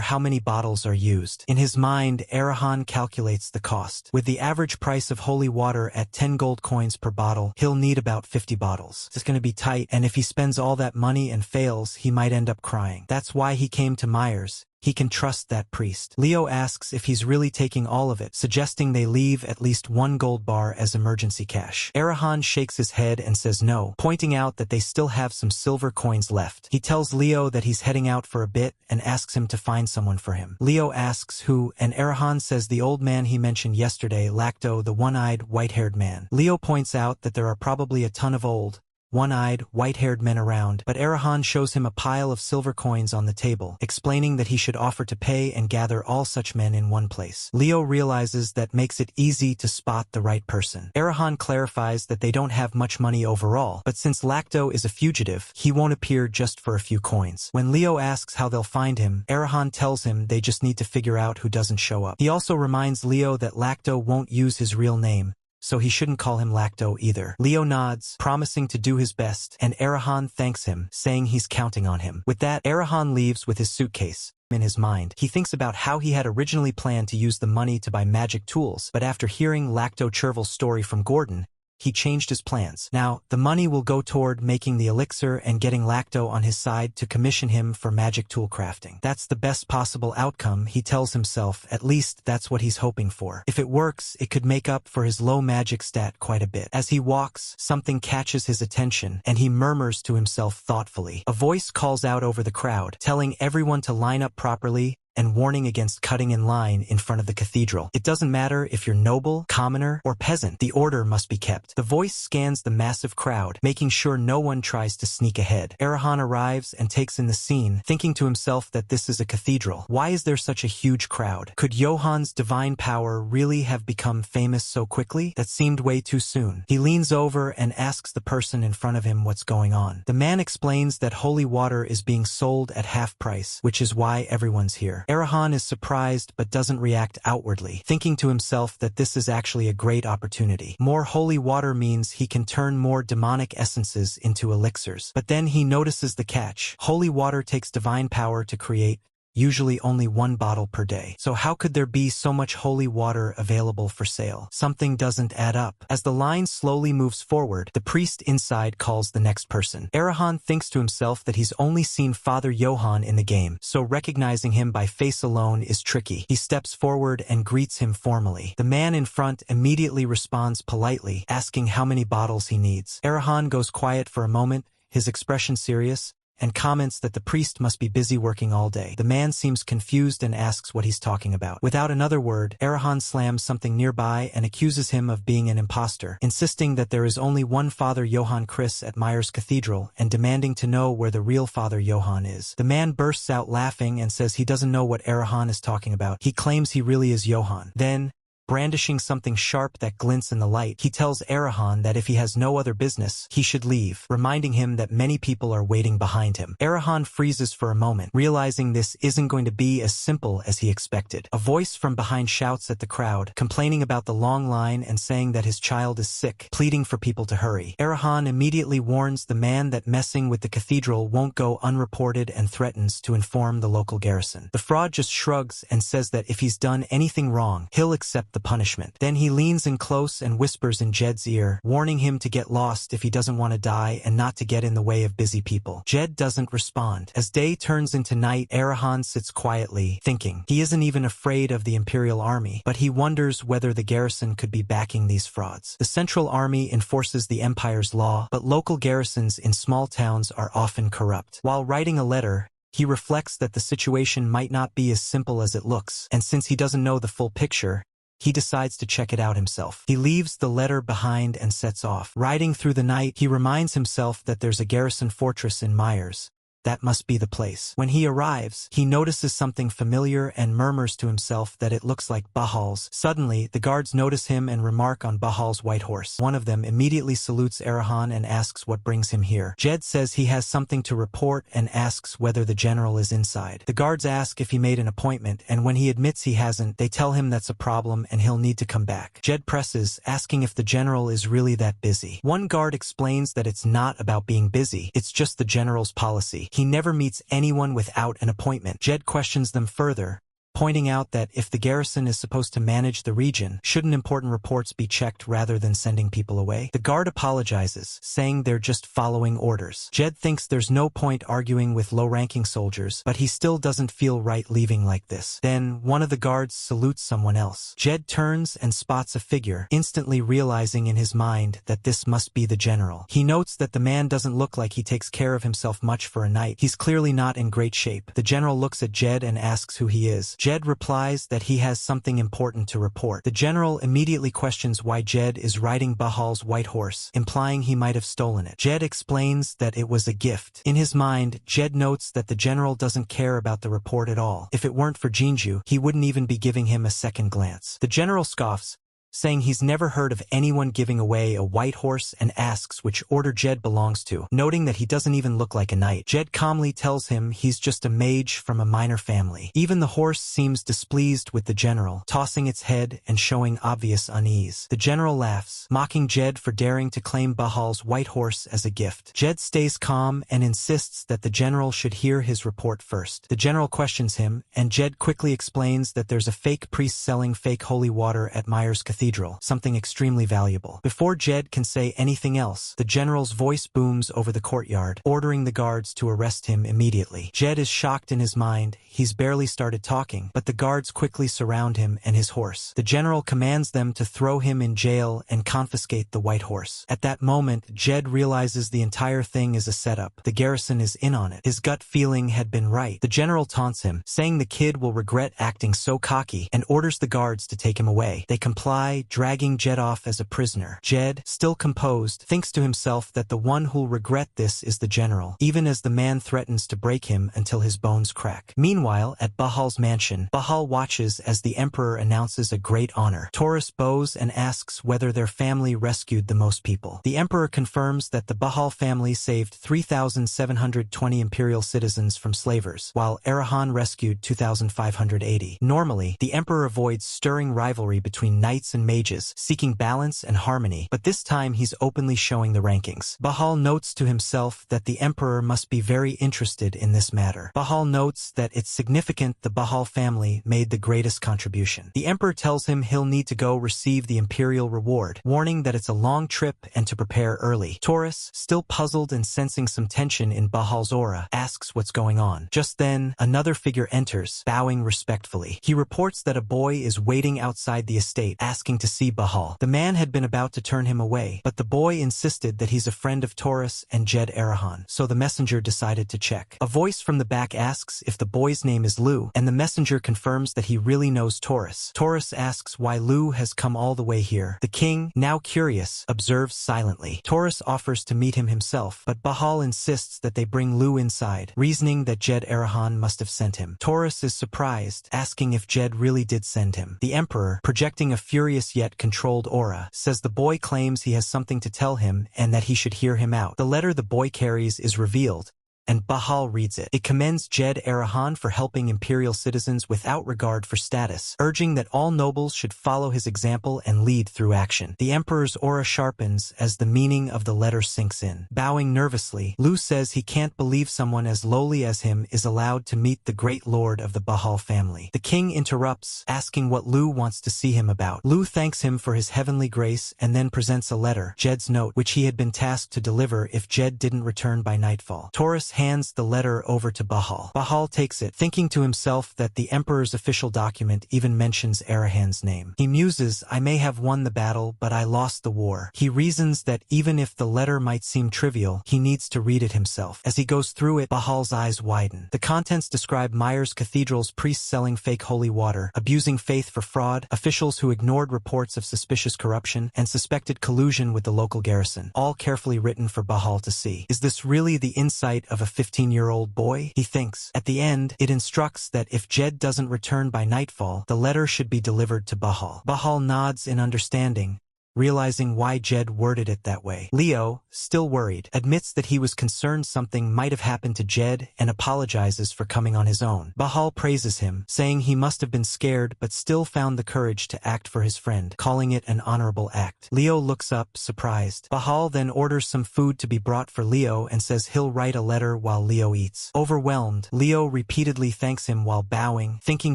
how many bottles are used. In his mind, Arahan calculates the cost. With the average price of holy water at 10 gold coins per bottle, he'll need about 50 bottles. It's going to be tight, and if he spends all that money and fails, he might end up crying. That's why he came to Myers. He can trust that priest. Leo asks if he's really taking all of it, suggesting they leave at least 1 gold bar as emergency cash. Arahan shakes his head and says no, pointing out that they still have some silver coins left. He tells Leo that he's heading out for a bit and asks him to find someone for him. Leo asks who, and Arahan says the old man he mentioned yesterday, Lacto, the one-eyed, white-haired man. Leo points out that there are probably a ton of old, one-eyed, white-haired men around, but Arahan shows him a pile of silver coins on the table, explaining that he should offer to pay and gather all such men in one place. Leo realizes that makes it easy to spot the right person. Arahan clarifies that they don't have much money overall, but since Lacto is a fugitive, he won't appear just for a few coins. When Leo asks how they'll find him, Arahan tells him they just need to figure out who doesn't show up. He also reminds Leo that Lacto won't use his real name, so he shouldn't call him Lacto either. Leo nods, promising to do his best, and Arahan thanks him, saying he's counting on him. With that, Arahan leaves with his suitcase. In his mind, he thinks about how he had originally planned to use the money to buy magic tools, but after hearing lacto-chervil's story from Gordon, he changed his plans. Now, the money will go toward making the elixir and getting Lacto on his side to commission him for magic tool crafting. That's the best possible outcome, he tells himself. At least that's what he's hoping for. If it works, it could make up for his low magic stat quite a bit. As he walks, something catches his attention, and he murmurs to himself thoughtfully. A voice calls out over the crowd, telling everyone to line up properly and warning against cutting in line in front of the cathedral. It doesn't matter if you're noble, commoner, or peasant, the order must be kept. The voice scans the massive crowd, making sure no one tries to sneak ahead. Erahan arrives and takes in the scene, thinking to himself that this is a cathedral. Why is there such a huge crowd? Could Johan's divine power really have become famous so quickly? That seemed way too soon. He leans over and asks the person in front of him what's going on. The man explains that holy water is being sold at half price, which is why everyone's here. Erahan is surprised but doesn't react outwardly, thinking to himself that this is actually a great opportunity. More holy water means he can turn more demonic essences into elixirs. But then he notices the catch. Holy water takes divine power to create, usually only 1 bottle per day. So how could there be so much holy water available for sale? Something doesn't add up. As the line slowly moves forward, the priest inside calls the next person. Erahan thinks to himself that he's only seen Father Johan in the game, so recognizing him by face alone is tricky. He steps forward and greets him formally. The man in front immediately responds politely, asking how many bottles he needs. Erahan goes quiet for a moment, his expression serious, and comments that the priest must be busy working all day. The man seems confused and asks what he's talking about. Without another word, Erahan slams something nearby and accuses him of being an imposter, insisting that there is only one Father Johann Chris at Myers Cathedral and demanding to know where the real Father Johann is. The man bursts out laughing and says he doesn't know what Erahan is talking about. He claims he really is Johann. Then, brandishing something sharp that glints in the light, he tells Erahan that if he has no other business, he should leave, reminding him that many people are waiting behind him. Erahan freezes for a moment, realizing this isn't going to be as simple as he expected. A voice from behind shouts at the crowd, complaining about the long line and saying that his child is sick, pleading for people to hurry. Erahan immediately warns the man that messing with the cathedral won't go unreported and threatens to inform the local garrison. The fraud just shrugs and says that if he's done anything wrong, he'll accept the punishment. Then he leans in close and whispers in Jed's ear, warning him to get lost if he doesn't want to die and not to get in the way of busy people. Jed doesn't respond. As day turns into night, Erahan sits quietly, thinking. He isn't even afraid of the Imperial Army, but he wonders whether the garrison could be backing these frauds. The Central Army enforces the Empire's law, but local garrisons in small towns are often corrupt. While writing a letter, he reflects that the situation might not be as simple as it looks, and since he doesn't know the full picture, he decides to check it out himself. He leaves the letter behind and sets off. Riding through the night, he reminds himself that there's a garrison fortress in Myers. That must be the place. When he arrives, he notices something familiar and murmurs to himself that it looks like Bahal's. Suddenly, the guards notice him and remark on Bahal's white horse. One of them immediately salutes Erahan and asks what brings him here. Jed says he has something to report and asks whether the general is inside. The guards ask if he made an appointment, and when he admits he hasn't, they tell him that's a problem and he'll need to come back. Jed presses, asking if the general is really that busy. One guard explains that it's not about being busy, it's just the general's policy. He never meets anyone without an appointment. Jed questions them further, pointing out that if the garrison is supposed to manage the region, shouldn't important reports be checked rather than sending people away? The guard apologizes, saying they're just following orders. Jed thinks there's no point arguing with low-ranking soldiers, but he still doesn't feel right leaving like this. Then, one of the guards salutes someone else. Jed turns and spots a figure, instantly realizing in his mind that this must be the general. He notes that the man doesn't look like he takes care of himself much for a night. He's clearly not in great shape. The general looks at Jed and asks who he is. Jed replies that he has something important to report. The general immediately questions why Jed is riding Bahal's white horse, implying he might have stolen it. Jed explains that it was a gift. In his mind, Jed notes that the general doesn't care about the report at all. If it weren't for Jinju, he wouldn't even be giving him a second glance. The general scoffs, saying he's never heard of anyone giving away a white horse and asks which order Jed belongs to, noting that he doesn't even look like a knight. Jed calmly tells him he's just a mage from a minor family. Even the horse seems displeased with the general, tossing its head and showing obvious unease. The general laughs, mocking Jed for daring to claim Bahal's white horse as a gift. Jed stays calm and insists that the general should hear his report first. The general questions him, and Jed quickly explains that there's a fake priest selling fake holy water at Myers Cathedral. cathedral, something extremely valuable. Before Jed can say anything else, the general's voice booms over the courtyard, ordering the guards to arrest him immediately. Jed is shocked in his mind. He's barely started talking, but the guards quickly surround him and his horse. The general commands them to throw him in jail and confiscate the white horse. At that moment, Jed realizes the entire thing is a setup. The garrison is in on it. His gut feeling had been right. The general taunts him, saying the kid will regret acting so cocky, and orders the guards to take him away. They comply, dragging Jed off as a prisoner. Jed, still composed, thinks to himself that the one who'll regret this is the general, even as the man threatens to break him until his bones crack. Meanwhile, at Bahal's mansion, Bahal watches as the emperor announces a great honor. Taurus bows and asks whether their family rescued the most people. The emperor confirms that the Bahal family saved 3,720 imperial citizens from slavers, while Arahan rescued 2,580. Normally, the emperor avoids stirring rivalry between knights and mages, seeking balance and harmony, but this time he's openly showing the rankings. Bahal notes to himself that the emperor must be very interested in this matter. Bahal notes that it's significant the Bahal family made the greatest contribution. The emperor tells him he'll need to go receive the imperial reward, warning that it's a long trip and to prepare early. Taurus, still puzzled and sensing some tension in Bahal's aura, asks what's going on. Just then, another figure enters, bowing respectfully. He reports that a boy is waiting outside the estate, asking to see Bahal. The man had been about to turn him away, but the boy insisted that he's a friend of Taurus and Jed Arahan, so the messenger decided to check. A voice from the back asks if the boy's name is Lu, and the messenger confirms that he really knows Taurus. Taurus asks why Lu has come all the way here. The king, now curious, observes silently. Taurus offers to meet him himself, but Bahal insists that they bring Lu inside, reasoning that Jed Arahan must have sent him. Taurus is surprised, asking if Jed really did send him. The emperor, projecting a furious yet controlled aura, says the boy claims he has something to tell him and that he should hear him out. The letter the boy carries is revealed, and Bahal reads it. It commends Jed Arahan for helping imperial citizens without regard for status, urging that all nobles should follow his example and lead through action. The emperor's aura sharpens as the meaning of the letter sinks in. Bowing nervously, Lu says he can't believe someone as lowly as him is allowed to meet the great lord of the Bahal family. The king interrupts, asking what Lu wants to see him about. Lu thanks him for his heavenly grace and then presents a letter, Jed's note, which he had been tasked to deliver if Jed didn't return by nightfall. Taurus hands the letter over to Bahal. Bahal takes it, thinking to himself that the emperor's official document even mentions Arahan's name. He muses, I may have won the battle, but I lost the war. He reasons that even if the letter might seem trivial, he needs to read it himself. As he goes through it, Bahal's eyes widen. The contents describe Myers Cathedral's priests selling fake holy water, abusing faith for fraud, officials who ignored reports of suspicious corruption, and suspected collusion with the local garrison, all carefully written for Bahal to see. Is this really the insight of a 15-year-old boy? He thinks. At the end, it instructs that if Jed doesn't return by nightfall, the letter should be delivered to Bahal. Bahal nods in understanding, realizing why Jed worded it that way. Leo, still worried, admits that he was concerned something might have happened to Jed and apologizes for coming on his own. Bahal praises him, saying he must have been scared but still found the courage to act for his friend, calling it an honorable act. Leo looks up, surprised. Bahal then orders some food to be brought for Leo and says he'll write a letter while Leo eats. Overwhelmed, Leo repeatedly thanks him while bowing, thinking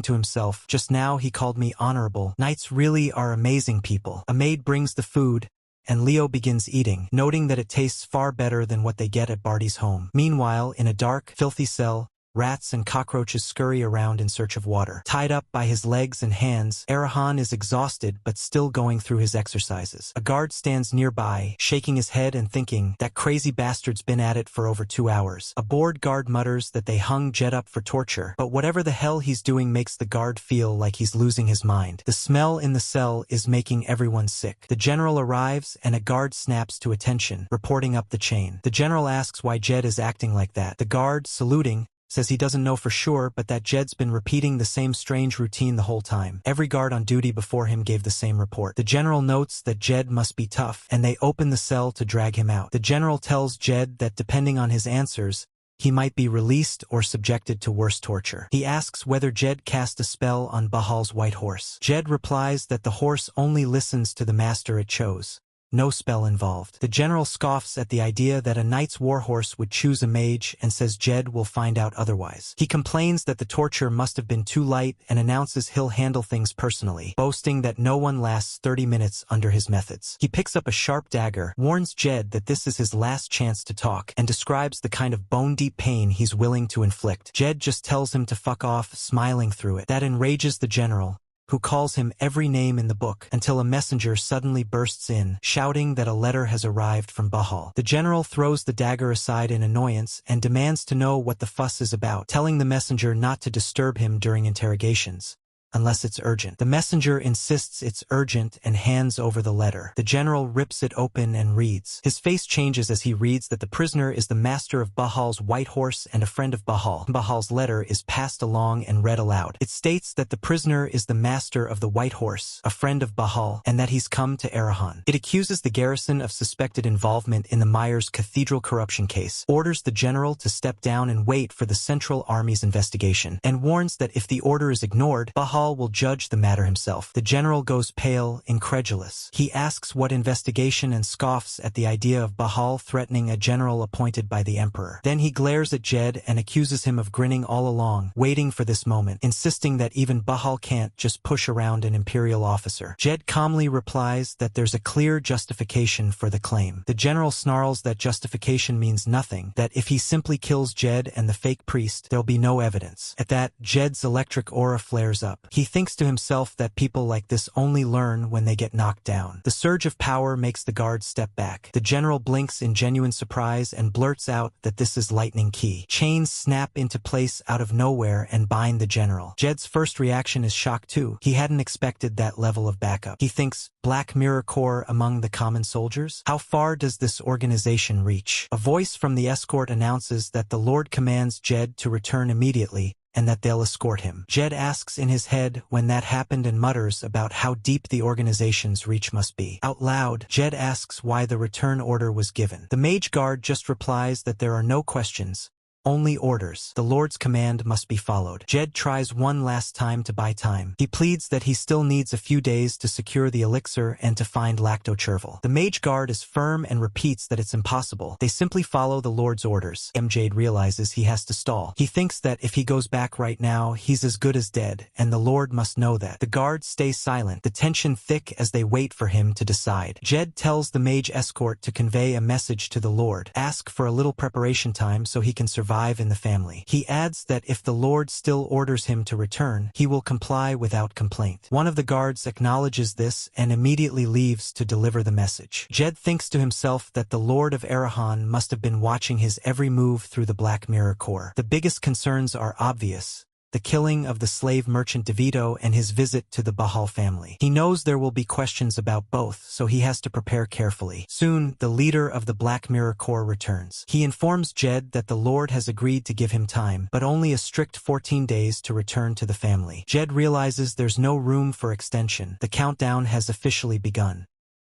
to himself, just now he called me honorable. Knights really are amazing people. A maid brings the food, and Leo begins eating, noting that it tastes far better than what they get at Barty's home. Meanwhile, in a dark, filthy cell, rats and cockroaches scurry around in search of water. Tied up by his legs and hands, Arahan is exhausted but still going through his exercises. A guard stands nearby, shaking his head and thinking, that crazy bastard's been at it for over 2 hours. A bored guard mutters that they hung Jed up for torture, but whatever the hell he's doing makes the guard feel like he's losing his mind. The smell in the cell is making everyone sick. The general arrives and a guard snaps to attention, reporting up the chain. The general asks why Jed is acting like that. The guard, saluting, says he doesn't know for sure, but that Jed's been repeating the same strange routine the whole time. Every guard on duty before him gave the same report. The general notes that Jed must be tough, and they open the cell to drag him out. The general tells Jed that depending on his answers, he might be released or subjected to worse torture. He asks whether Jed cast a spell on Bahal's white horse. Jed replies that the horse only listens to the master it chose, no spell involved. The general scoffs at the idea that a knight's warhorse would choose a mage and says Jed will find out otherwise. He complains that the torture must have been too light and announces he'll handle things personally, boasting that no one lasts 30 minutes under his methods. He picks up a sharp dagger, warns Jed that this is his last chance to talk, and describes the kind of bone-deep pain he's willing to inflict. Jed just tells him to fuck off, smiling through it. That enrages the general, who calls him every name in the book, until a messenger suddenly bursts in, shouting that a letter has arrived from Bahal. The general throws the dagger aside in annoyance and demands to know what the fuss is about, telling the messenger not to disturb him during interrogations, unless it's urgent. The messenger insists it's urgent and hands over the letter. The general rips it open and reads. His face changes as he reads that the prisoner is the master of Bahal's white horse and a friend of Bahal. Bahal's letter is passed along and read aloud. It states that the prisoner is the master of the white horse, a friend of Bahal, and that he's come to Arahan. It accuses the garrison of suspected involvement in the Myers Cathedral corruption case, orders the general to step down and wait for the Central Army's investigation, and warns that if the order is ignored, Bahal will judge the matter himself. The general goes pale, incredulous. He asks what investigation and scoffs at the idea of Bahal threatening a general appointed by the emperor. Then he glares at Jed and accuses him of grinning all along, waiting for this moment, insisting that even Bahal can't just push around an imperial officer. Jed calmly replies that there's a clear justification for the claim. The general snarls that justification means nothing, that if he simply kills Jed and the fake priest, there'll be no evidence. At that, Jed's electric aura flares up. He thinks to himself that people like this only learn when they get knocked down. The surge of power makes the guard step back. The general blinks in genuine surprise and blurts out that this is lightning key. Chains snap into place out of nowhere and bind the general. Jed's first reaction is shock too. He hadn't expected that level of backup. He thinks, Black Mirror Corps among the common soldiers? How far does this organization reach? A voice from the escort announces that the Lord commands Jed to return immediately, and that they'll escort him. Jed asks in his head when that happened and mutters about how deep the organization's reach must be. Out loud, Jed asks why the return order was given. The mage guard just replies that there are no questions, only orders. The Lord's command must be followed. Jed tries one last time to buy time. He pleads that he still needs a few days to secure the elixir and to find Lactocherval. The mage guard is firm and repeats that it's impossible. They simply follow the Lord's orders. Jed realizes he has to stall. He thinks that if he goes back right now, he's as good as dead, and the Lord must know that. The guards stay silent, the tension thick as they wait for him to decide. Jed tells the mage escort to convey a message to the Lord, ask for a little preparation time so he can survive in the family. He adds that if the Lord still orders him to return, he will comply without complaint. One of the guards acknowledges this and immediately leaves to deliver the message. Jed thinks to himself that the Lord of Arahan must have been watching his every move through the Black Mirror Corps. The biggest concerns are obvious: the killing of the slave merchant DeVito and his visit to the Bahal family. He knows there will be questions about both, so he has to prepare carefully. Soon, the leader of the Black Mirror Corps returns. He informs Jed that the Lord has agreed to give him time, but only a strict 14 days to return to the family. Jed realizes there's no room for extension. The countdown has officially begun.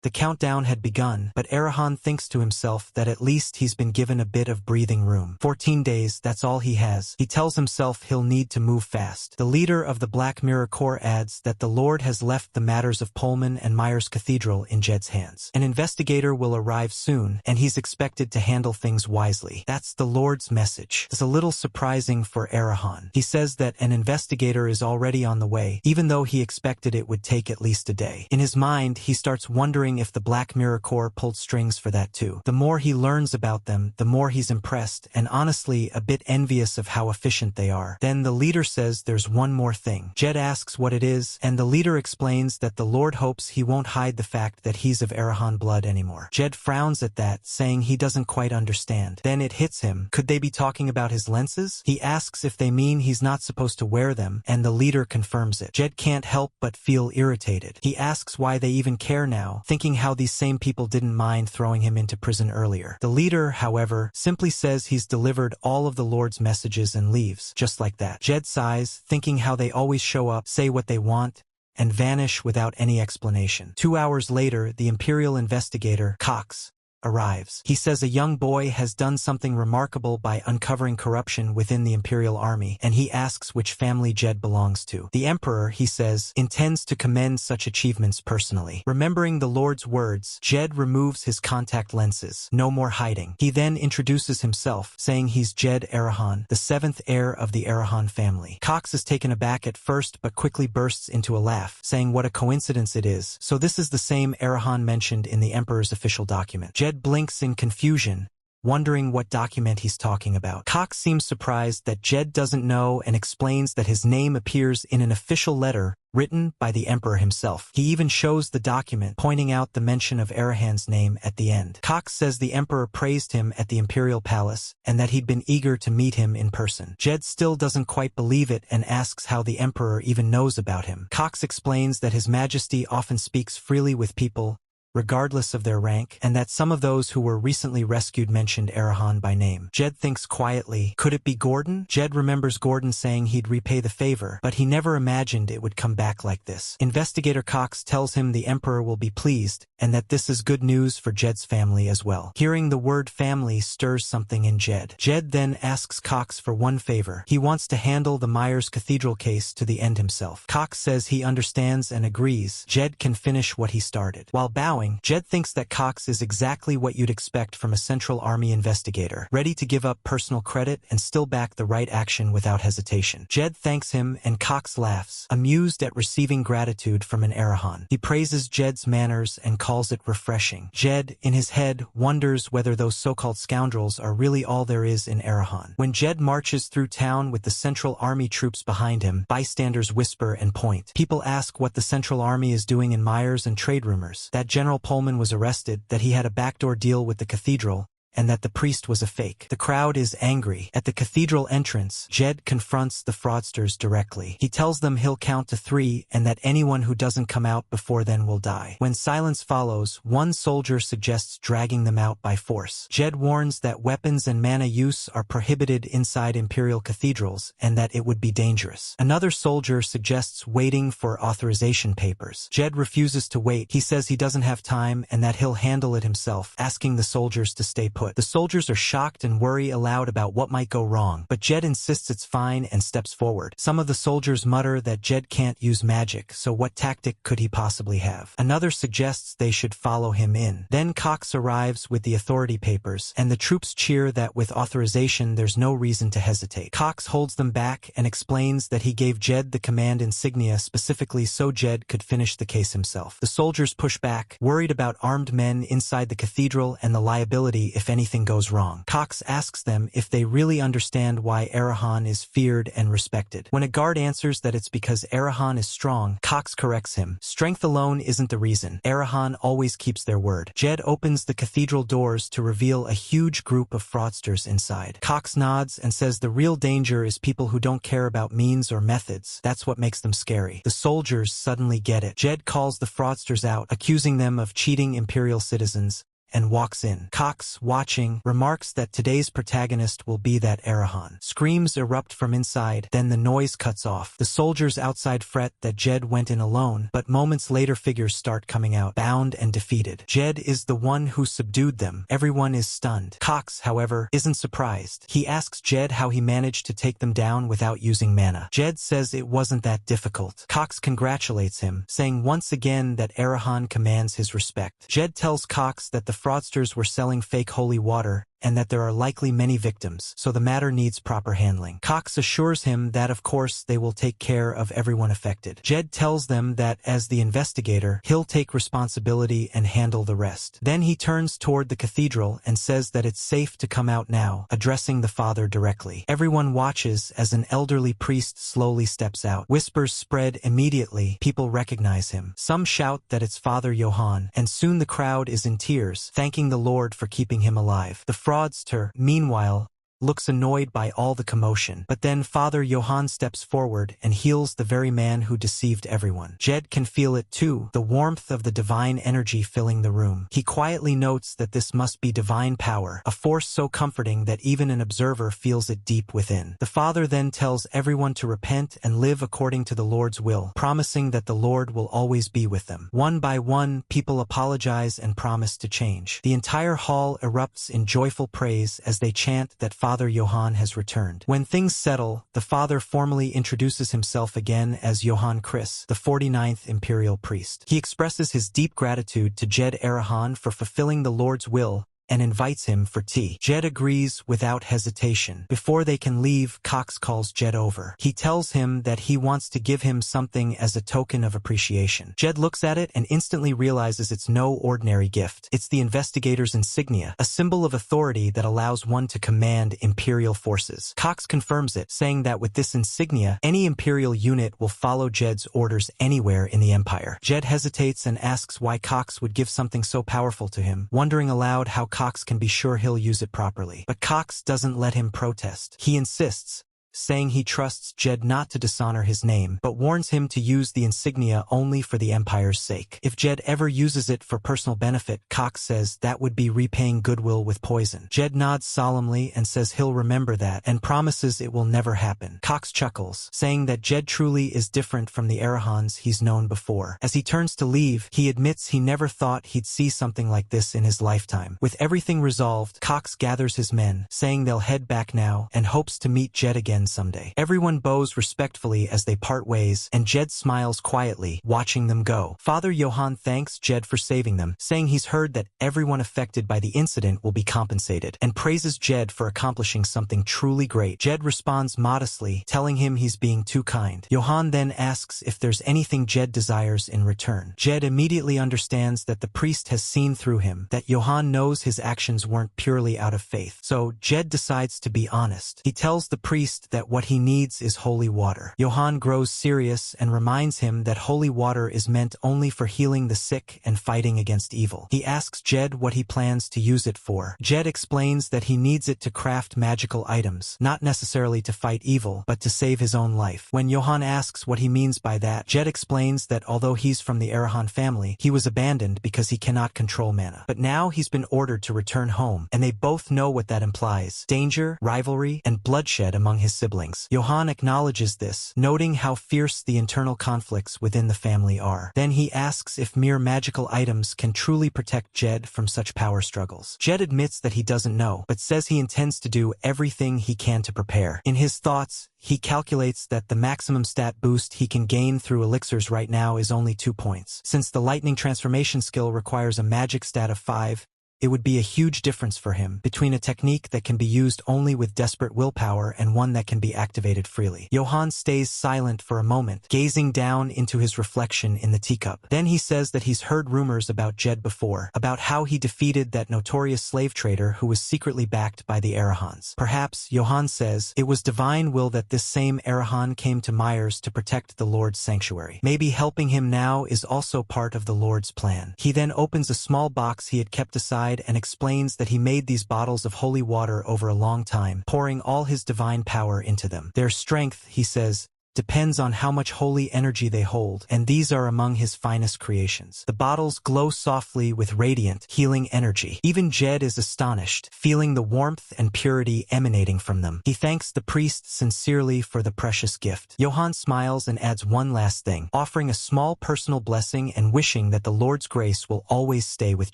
The countdown had begun, but Arahan thinks to himself that at least he's been given a bit of breathing room. 14 days, that's all he has. He tells himself he'll need to move fast. The leader of the Black Mirror Corps adds that the Lord has left the matters of Pullman and Myers Cathedral in Jed's hands. An investigator will arrive soon, and he's expected to handle things wisely. That's the Lord's message. It's a little surprising for Arahan. He says that an investigator is already on the way, even though he expected it would take at least a day. In his mind, he starts wondering if the Black Mirror Corps pulled strings for that too. The more he learns about them, the more he's impressed and honestly a bit envious of how efficient they are. Then the leader says there's one more thing. Jed asks what it is, and the leader explains that the Lord hopes he won't hide the fact that he's of Arahan blood anymore. Jed frowns at that, saying he doesn't quite understand. Then it hits him. Could they be talking about his lenses? He asks if they mean he's not supposed to wear them, and the leader confirms it. Jed can't help but feel irritated. He asks why they even care now, thinking how these same people didn't mind throwing him into prison earlier. The leader, however, simply says he's delivered all of the Lord's messages and leaves, just like that. Jed sighs, thinking how they always show up, say what they want, and vanish without any explanation. 2 hours later, the Imperial investigator, Cox, arrives. He says a young boy has done something remarkable by uncovering corruption within the Imperial Army, and he asks which family Jed belongs to. The Emperor, he says, intends to commend such achievements personally. Remembering the Lord's words, Jed removes his contact lenses. No more hiding. He then introduces himself, saying he's Jed Arahan, the 7th heir of the Arahan family. Cox is taken aback at first but quickly bursts into a laugh, saying what a coincidence it is. So this is the same Arahan mentioned in the Emperor's official document. Jed blinks in confusion, wondering what document he's talking about. Cox seems surprised that Jed doesn't know and explains that his name appears in an official letter written by the Emperor himself. He even shows the document, pointing out the mention of Arahan's name at the end. Cox says the Emperor praised him at the Imperial Palace and that he'd been eager to meet him in person. Jed still doesn't quite believe it and asks how the Emperor even knows about him. Cox explains that His Majesty often speaks freely with people, regardless of their rank, and that some of those who were recently rescued mentioned Arahan by name. Jed thinks quietly, could it be Gordon? Jed remembers Gordon saying he'd repay the favor, but he never imagined it would come back like this. Investigator Cox tells him the Emperor will be pleased, and that this is good news for Jed's family as well. Hearing the word family stirs something in Jed. Jed then asks Cox for one favor. He wants to handle the Myers Cathedral case to the end himself. Cox says he understands and agrees. Jed can finish what he started. While bowing, Jed thinks that Cox is exactly what you'd expect from a Central Army investigator, ready to give up personal credit and still back the right action without hesitation. Jed thanks him and Cox laughs, amused at receiving gratitude from an Arahan. He praises Jed's manners and calls it refreshing. Jed, in his head, wonders whether those so-called scoundrels are really all there is in Arahan. When Jed marches through town with the Central Army troops behind him, bystanders whisper and point. People ask what the Central Army is doing in Myers and trade rumors. That General Pullman was arrested, that he had a backdoor deal with the cathedral, and that the priest was a fake. The crowd is angry. At the cathedral entrance, Jed confronts the fraudsters directly. He tells them he'll count to 3 and that anyone who doesn't come out before then will die. When silence follows, one soldier suggests dragging them out by force. Jed warns that weapons and mana use are prohibited inside imperial cathedrals and that it would be dangerous. Another soldier suggests waiting for authorization papers. Jed refuses to wait. He says he doesn't have time and that he'll handle it himself, asking the soldiers to stay put. The soldiers are shocked and worry aloud about what might go wrong, but Jed insists it's fine and steps forward. Some of the soldiers mutter that Jed can't use magic, so what tactic could he possibly have? Another suggests they should follow him in. Then Cox arrives with the authority papers, and the troops cheer that with authorization there's no reason to hesitate. Cox holds them back and explains that he gave Jed the command insignia specifically so Jed could finish the case himself. The soldiers push back, worried about armed men inside the cathedral and the liability if anything goes wrong. Cox asks them if they really understand why Arahan is feared and respected. When a guard answers that it's because Arahan is strong, Cox corrects him. Strength alone isn't the reason. Arahan always keeps their word. Jed opens the cathedral doors to reveal a huge group of fraudsters inside. Cox nods and says the real danger is people who don't care about means or methods. That's what makes them scary. The soldiers suddenly get it. Jed calls the fraudsters out, accusing them of cheating imperial citizens, and walks in. Cox, watching, remarks that today's protagonist will be that Arahan. Screams erupt from inside, then the noise cuts off. The soldiers outside fret that Jed went in alone, but moments later figures start coming out, bound and defeated. Jed is the one who subdued them. Everyone is stunned. Cox, however, isn't surprised. He asks Jed how he managed to take them down without using mana. Jed says it wasn't that difficult. Cox congratulates him, saying once again that Arahan commands his respect. Jed tells Cox that the fraudsters were selling fake holy water and that there are likely many victims, so the matter needs proper handling. Cox assures him that of course they will take care of everyone affected. Jed tells them that as the investigator, he'll take responsibility and handle the rest. Then he turns toward the cathedral and says that it's safe to come out now, addressing the father directly. Everyone watches as an elderly priest slowly steps out. Whispers spread immediately. People recognize him. Some shout that it's Father Johann, and soon the crowd is in tears, thanking the Lord for keeping him alive. The fraudster, meanwhile, looks annoyed by all the commotion. But then Father Johann steps forward and heals the very man who deceived everyone. Jed can feel it too, the warmth of the divine energy filling the room. He quietly notes that this must be divine power, a force so comforting that even an observer feels it deep within. The Father then tells everyone to repent and live according to the Lord's will, promising that the Lord will always be with them. One by one, people apologize and promise to change. The entire hall erupts in joyful praise as they chant that Father Johann has returned. When things settle, the Father formally introduces himself again as Johann Chris, the 49th Imperial Priest. He expresses his deep gratitude to Jed Arahan for fulfilling the Lord's will and invites him for tea. Jed agrees without hesitation. Before they can leave, Cox calls Jed over. He tells him that he wants to give him something as a token of appreciation. Jed looks at it and instantly realizes it's no ordinary gift. It's the investigator's insignia, a symbol of authority that allows one to command Imperial forces. Cox confirms it, saying that with this insignia, any Imperial unit will follow Jed's orders anywhere in the Empire. Jed hesitates and asks why Cox would give something so powerful to him, wondering aloud how Cox can be sure he'll use it properly. But Cox doesn't let him protest. He insists, saying he trusts Jed not to dishonor his name, but warns him to use the insignia only for the Empire's sake. If Jed ever uses it for personal benefit, Cox says that would be repaying goodwill with poison. Jed nods solemnly and says he'll remember that, and promises it will never happen. Cox chuckles, saying that Jed truly is different from the Arahans he's known before. As he turns to leave, he admits he never thought he'd see something like this in his lifetime. With everything resolved, Cox gathers his men, saying they'll head back now, and hopes to meet Jed again someday. Everyone bows respectfully as they part ways, and Jed smiles quietly, watching them go. Father Johann thanks Jed for saving them, saying he's heard that everyone affected by the incident will be compensated, and praises Jed for accomplishing something truly great. Jed responds modestly, telling him he's being too kind. Johann then asks if there's anything Jed desires in return. Jed immediately understands that the priest has seen through him, that Johann knows his actions weren't purely out of faith. So Jed decides to be honest. He tells the priest that what he needs is holy water. Johann grows serious and reminds him that holy water is meant only for healing the sick and fighting against evil. He asks Jed what he plans to use it for. Jed explains that he needs it to craft magical items, not necessarily to fight evil, but to save his own life. When Johann asks what he means by that, Jed explains that although he's from the Arahan family, he was abandoned because he cannot control mana. But now he's been ordered to return home, and they both know what that implies: danger, rivalry, and bloodshed among his siblings. Johann acknowledges this, noting how fierce the internal conflicts within the family are. Then he asks if mere magical items can truly protect Jed from such power struggles. Jed admits that he doesn't know, but says he intends to do everything he can to prepare. In his thoughts, he calculates that the maximum stat boost he can gain through elixirs right now is only 2 points. Since the lightning transformation skill requires a magic stat of 5, it would be a huge difference for him between a technique that can be used only with desperate willpower and one that can be activated freely. Johann stays silent for a moment, gazing down into his reflection in the teacup. Then he says that he's heard rumors about Jed before, about how he defeated that notorious slave trader who was secretly backed by the Arahans. Perhaps, Johann says, it was divine will that this same Arahan came to Myers to protect the Lord's sanctuary. Maybe helping him now is also part of the Lord's plan. He then opens a small box he had kept aside and explains that he made these bottles of holy water over a long time, pouring all his divine power into them. Their strength, he says, depends on how much holy energy they hold, and these are among his finest creations. The bottles glow softly with radiant, healing energy. Even Jed is astonished, feeling the warmth and purity emanating from them. He thanks the priest sincerely for the precious gift. Johann smiles and adds one last thing, offering a small personal blessing and wishing that the Lord's grace will always stay with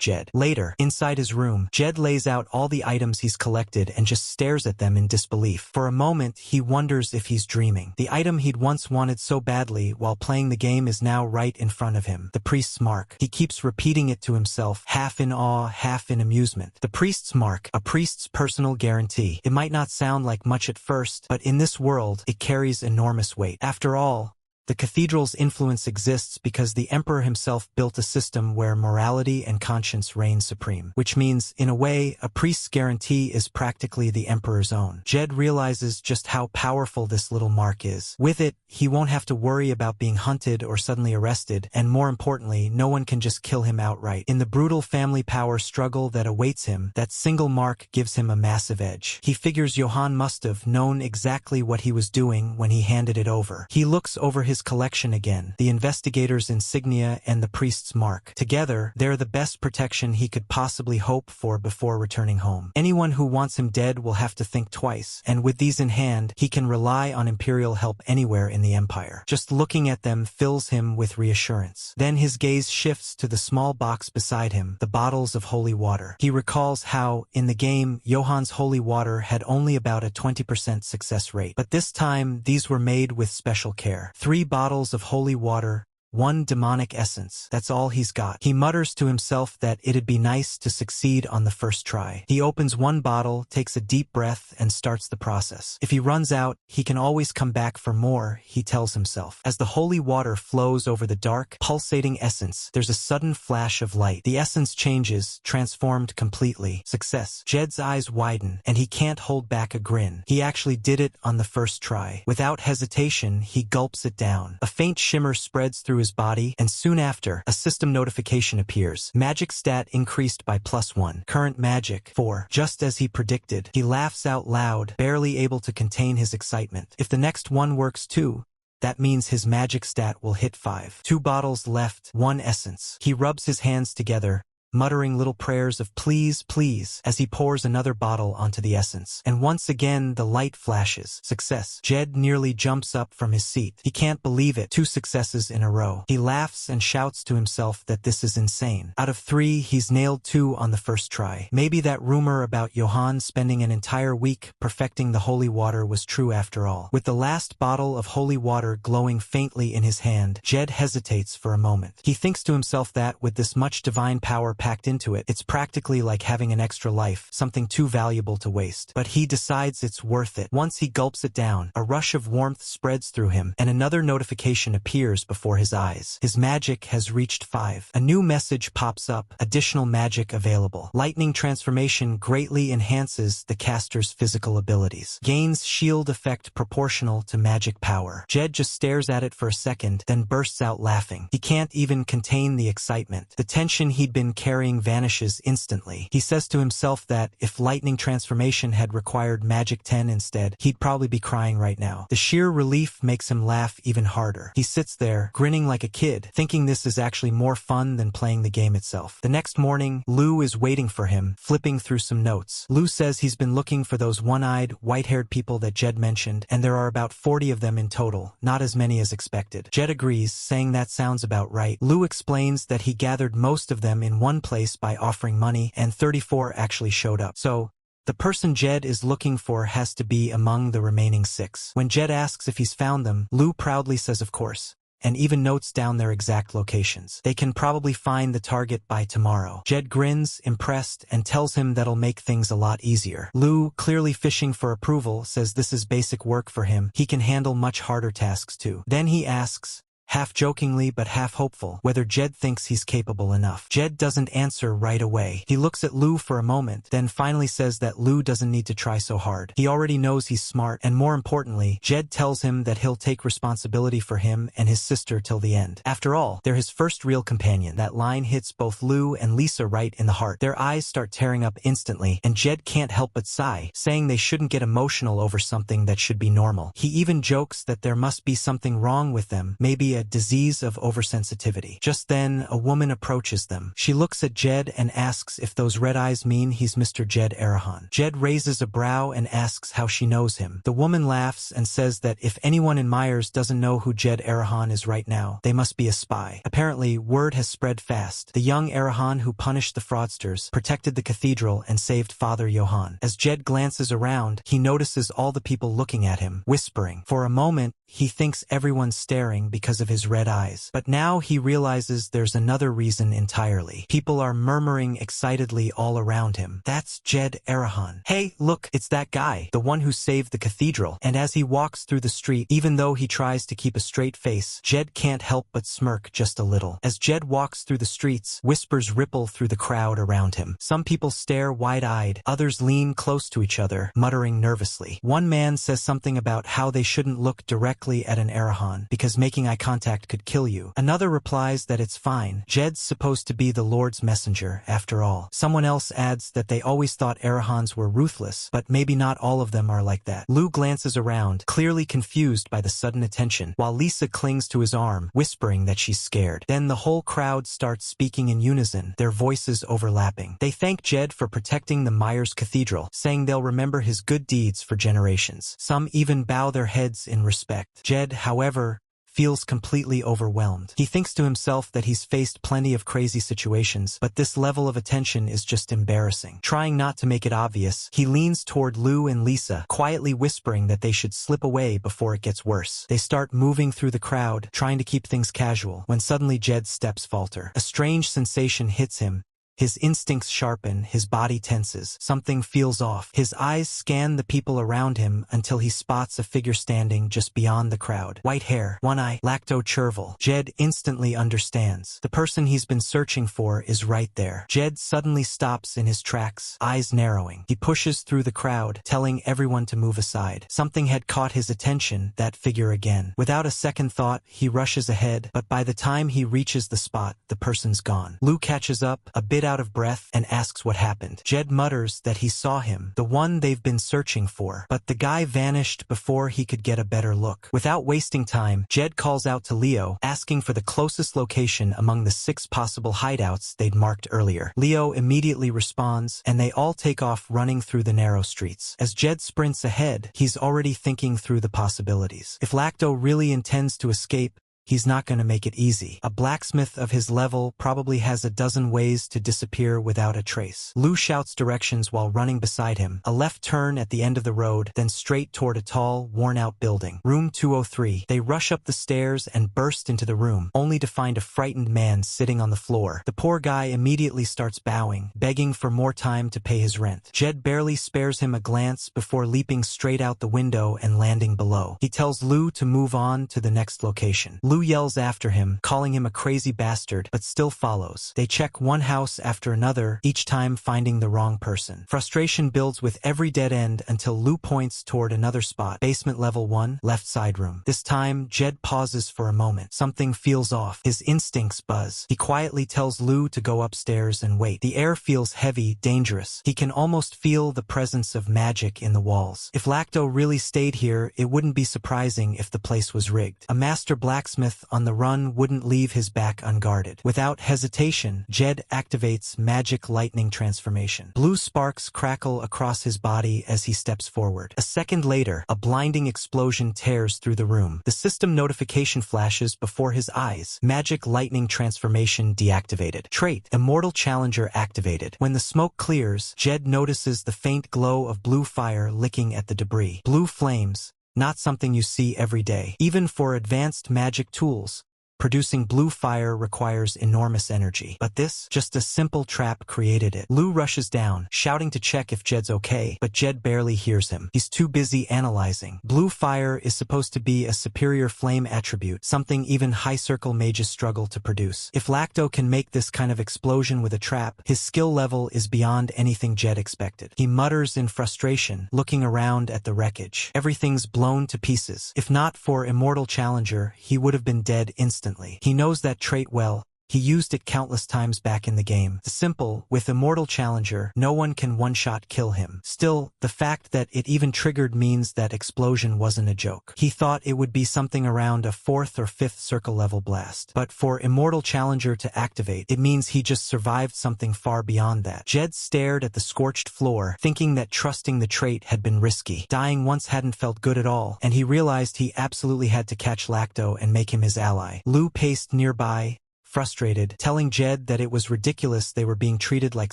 Jed. Later, inside his room, Jed lays out all the items he's collected and just stares at them in disbelief. For a moment, he wonders if he's dreaming. The item he'd once wanted so badly while playing the game is now right in front of him, the priest's mark. He keeps repeating it to himself, half in awe, half in amusement. The priest's mark, a priest's personal guarantee. It might not sound like much at first, but in this world, it carries enormous weight. After all, The cathedral's influence exists because the emperor himself built a system where morality and conscience reign supreme, which means, in a way, a priest's guarantee is practically the emperor's own. Jed realizes just how powerful this little mark is. With it, he won't have to worry about being hunted or suddenly arrested, and more importantly, no one can just kill him outright. In the brutal family power struggle that awaits him, that single mark gives him a massive edge. He figures Johann must have known exactly what he was doing when he handed it over. He looks over his collection again, the investigator's insignia and the priest's mark. Together, they're the best protection he could possibly hope for before returning home. Anyone who wants him dead will have to think twice, and with these in hand, he can rely on Imperial help anywhere in the Empire. Just looking at them fills him with reassurance. Then his gaze shifts to the small box beside him, the bottles of holy water. He recalls how, in the game, Johann's holy water had only about a 20% success rate. But this time, these were made with special care. 3 bottles of holy water, 1 demonic essence. That's all he's got. He mutters to himself that it'd be nice to succeed on the first try. He opens 1 bottle, takes a deep breath, and starts the process. If he runs out, he can always come back for more, he tells himself. As the holy water flows over the dark, pulsating essence, there's a sudden flash of light. The essence changes, transformed completely. Success. Jed's eyes widen, and he can't hold back a grin. He actually did it on the first try. Without hesitation, he gulps it down. A faint shimmer spreads through his body, and soon after, a system notification appears. Magic stat increased by +1. Current magic 4. Just as he predicted, he laughs out loud, barely able to contain his excitement. If the next one works too, that means his magic stat will hit 5. 2 bottles left, 1 essence. He rubs his hands together, muttering little prayers of please, please, as he pours another bottle onto the essence. And once again, the light flashes. Success. Jed nearly jumps up from his seat. He can't believe it. 2 successes in a row. He laughs and shouts to himself that this is insane. Out of 3, he's nailed 2 on the first try. Maybe that rumor about Johann spending an entire week perfecting the holy water was true after all. With the last bottle of holy water glowing faintly in his hand, Jed hesitates for a moment. He thinks to himself that, with this much divine power packed into it, it's practically like having an extra life, something too valuable to waste. But he decides it's worth it. Once he gulps it down, a rush of warmth spreads through him, and another notification appears before his eyes. His magic has reached 5. A new message pops up, additional magic available. Lightning transformation greatly enhances the caster's physical abilities. Gains shield effect proportional to magic power. Jed just stares at it for a second, then bursts out laughing. He can't even contain the excitement. The tension he'd been carrying vanishes instantly. He says to himself that, if lightning transformation had required magic 10 instead, he'd probably be crying right now. The sheer relief makes him laugh even harder. He sits there, grinning like a kid, thinking this is actually more fun than playing the game itself. The next morning, Lou is waiting for him, flipping through some notes. Lou says he's been looking for those one-eyed, white-haired people that Jed mentioned, and there are about 40 of them in total, not as many as expected. Jed agrees, saying that sounds about right. Lou explains that he gathered most of them in one place by offering money, and 34 actually showed up. So, the person Jed is looking for has to be among the remaining 6. When Jed asks if he's found them, Lou proudly says of course, and even notes down their exact locations. They can probably find the target by tomorrow. Jed grins, impressed, and tells him that'll make things a lot easier. Lou, clearly fishing for approval, says this is basic work for him. He can handle much harder tasks too. Then he asks, half jokingly but half hopeful, whether Jed thinks he's capable enough. Jed doesn't answer right away. He looks at Lou for a moment, then finally says that Lou doesn't need to try so hard. He already knows he's smart, and more importantly, Jed tells him that he'll take responsibility for him and his sister till the end. After all, they're his first real companion. That line hits both Lou and Lisa right in the heart. Their eyes start tearing up instantly, and Jed can't help but sigh, saying they shouldn't get emotional over something that should be normal. He even jokes that there must be something wrong with them, maybe a disease of oversensitivity. Just then, a woman approaches them. She looks at Jed and asks if those red eyes mean he's Mr. Jed Arahan. Jed raises a brow and asks how she knows him. The woman laughs and says that if anyone in Myers doesn't know who Jed Arahan is right now, they must be a spy. Apparently, word has spread fast. The young Arahan who punished the fraudsters, protected the cathedral, and saved Father Johann. As Jed glances around, he notices all the people looking at him, whispering. For a moment, he thinks everyone's staring because of of his red eyes. But now he realizes there's another reason entirely. People are murmuring excitedly all around him. That's Jed Arahan. Hey, look, it's that guy, the one who saved the cathedral. And as he walks through the street, even though he tries to keep a straight face, Jed can't help but smirk just a little. As Jed walks through the streets, whispers ripple through the crowd around him. Some people stare wide-eyed, others lean close to each other, muttering nervously. One man says something about how they shouldn't look directly at an Arahan, because making eye contact could kill you. Another replies that it's fine. Jed's supposed to be the Lord's messenger, after all. Someone else adds that they always thought Arahans were ruthless, but maybe not all of them are like that. Lou glances around, clearly confused by the sudden attention, while Lisa clings to his arm, whispering that she's scared. Then the whole crowd starts speaking in unison, their voices overlapping. They thank Jed for protecting the Myers Cathedral, saying they'll remember his good deeds for generations. Some even bow their heads in respect. Jed, however, feels completely overwhelmed. He thinks to himself that he's faced plenty of crazy situations, but this level of attention is just embarrassing. Trying not to make it obvious, he leans toward Lou and Lisa, quietly whispering that they should slip away before it gets worse. They start moving through the crowd, trying to keep things casual, when suddenly Jed's steps falter. A strange sensation hits him. His instincts sharpen, his body tenses. Something feels off. His eyes scan the people around him until he spots a figure standing just beyond the crowd. White hair, one eye, lacto-chervil. Jed instantly understands. The person he's been searching for is right there. Jed suddenly stops in his tracks, eyes narrowing. He pushes through the crowd, telling everyone to move aside. Something had caught his attention, that figure again. Without a second thought, he rushes ahead, but by the time he reaches the spot, the person's gone. Lou catches up, a bit out of breath, and asks what happened. Jed mutters that he saw him, the one they've been searching for, but the guy vanished before he could get a better look. Without wasting time, Jed calls out to Leo, asking for the closest location among the 6 possible hideouts they'd marked earlier. Leo immediately responds, and they all take off running through the narrow streets. As Jed sprints ahead, he's already thinking through the possibilities. If Lacto really intends to escape, he's not going to make it easy. A blacksmith of his level probably has a dozen ways to disappear without a trace. Lou shouts directions while running beside him. A left turn at the end of the road, then straight toward a tall, worn-out building. Room 203. They rush up the stairs and burst into the room, only to find a frightened man sitting on the floor. The poor guy immediately starts bowing, begging for more time to pay his rent. Jed barely spares him a glance before leaping straight out the window and landing below. He tells Lou to move on to the next location. Lou yells after him, calling him a crazy bastard, but still follows. They check one house after another, each time finding the wrong person. Frustration builds with every dead end until Lou points toward another spot. Basement level 1, left side room. This time, Jed pauses for a moment. Something feels off. His instincts buzz. He quietly tells Lou to go upstairs and wait. The air feels heavy, dangerous. He can almost feel the presence of magic in the walls. If Lacto really stayed here, it wouldn't be surprising if the place was rigged. A master blacksmith on the run wouldn't leave his back unguarded. Without hesitation, Jed activates magic lightning transformation. Blue sparks crackle across his body as he steps forward. A second later, a blinding explosion tears through the room. The system notification flashes before his eyes. Magic lightning transformation deactivated. Trait, Immortal Challenger activated. When the smoke clears, Jed notices the faint glow of blue fire licking at the debris. Blue flames, not something you see every day. Even for advanced magic tools, producing blue fire requires enormous energy. But this, just a simple trap created it. Lou rushes down, shouting to check if Jed's okay, but Jed barely hears him. He's too busy analyzing. Blue fire is supposed to be a superior flame attribute, something even high-circle mages struggle to produce. If Lacto can make this kind of explosion with a trap, his skill level is beyond anything Jed expected. He mutters in frustration, looking around at the wreckage. Everything's blown to pieces. If not for Immortal Challenger, he would have been dead instantly. He knows that trait well. He used it countless times back in the game. Simple, with Immortal Challenger, no one can one-shot kill him. Still, the fact that it even triggered means that explosion wasn't a joke. He thought it would be something around a 4th or 5th circle level blast. But for Immortal Challenger to activate, it means he just survived something far beyond that. Jed stared at the scorched floor, thinking that trusting the trait had been risky. Dying once hadn't felt good at all, and he realized he absolutely had to catch Lacto and make him his ally. Lou paced nearby, frustrated, telling Jed that it was ridiculous they were being treated like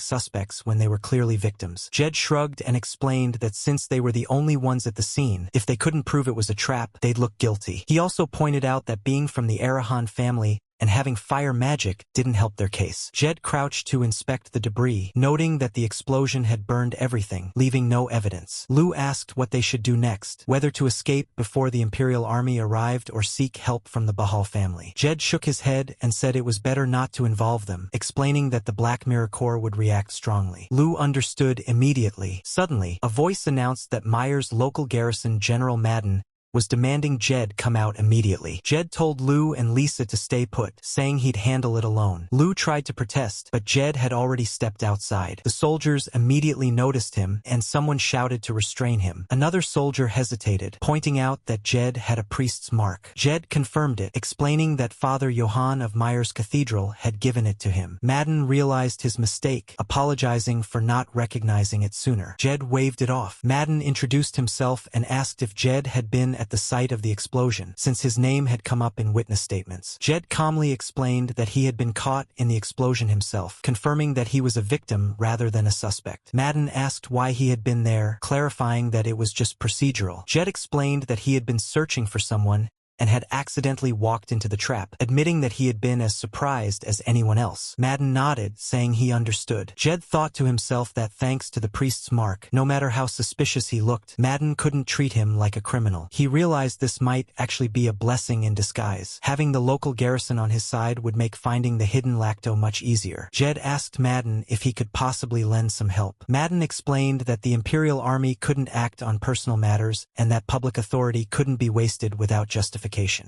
suspects when they were clearly victims. Jed shrugged and explained that since they were the only ones at the scene, if they couldn't prove it was a trap, they'd look guilty. He also pointed out that being from the Arahan family and having fire magic didn't help their case. Jed crouched to inspect the debris, noting that the explosion had burned everything, leaving no evidence. Lu asked what they should do next, whether to escape before the Imperial army arrived or seek help from the Bahal family. Jed shook his head and said it was better not to involve them, explaining that the Black Mirror Corps would react strongly. Lu understood immediately. Suddenly, a voice announced that Myers' local garrison General Madden was demanding Jed come out immediately. Jed told Lu and Lisa to stay put, saying he'd handle it alone. Lu tried to protest, but Jed had already stepped outside. The soldiers immediately noticed him, and someone shouted to restrain him. Another soldier hesitated, pointing out that Jed had a priest's mark. Jed confirmed it, explaining that Father Johann of Myers Cathedral had given it to him. Madden realized his mistake, apologizing for not recognizing it sooner. Jed waved it off. Madden introduced himself and asked if Jed had been at the site of the explosion, since his name had come up in witness statements. Jed calmly explained that he had been caught in the explosion himself, confirming that he was a victim rather than a suspect. Madden asked why he had been there, clarifying that it was just procedural. Jed explained that he had been searching for someone and had accidentally walked into the trap, admitting that he had been as surprised as anyone else. Madden nodded, saying he understood. Jed thought to himself that thanks to the priest's mark, no matter how suspicious he looked, Madden couldn't treat him like a criminal. He realized this might actually be a blessing in disguise. Having the local garrison on his side would make finding the hidden Lacto much easier. Jed asked Madden if he could possibly lend some help. Madden explained that the Imperial Army couldn't act on personal matters and that public authority couldn't be wasted without justification.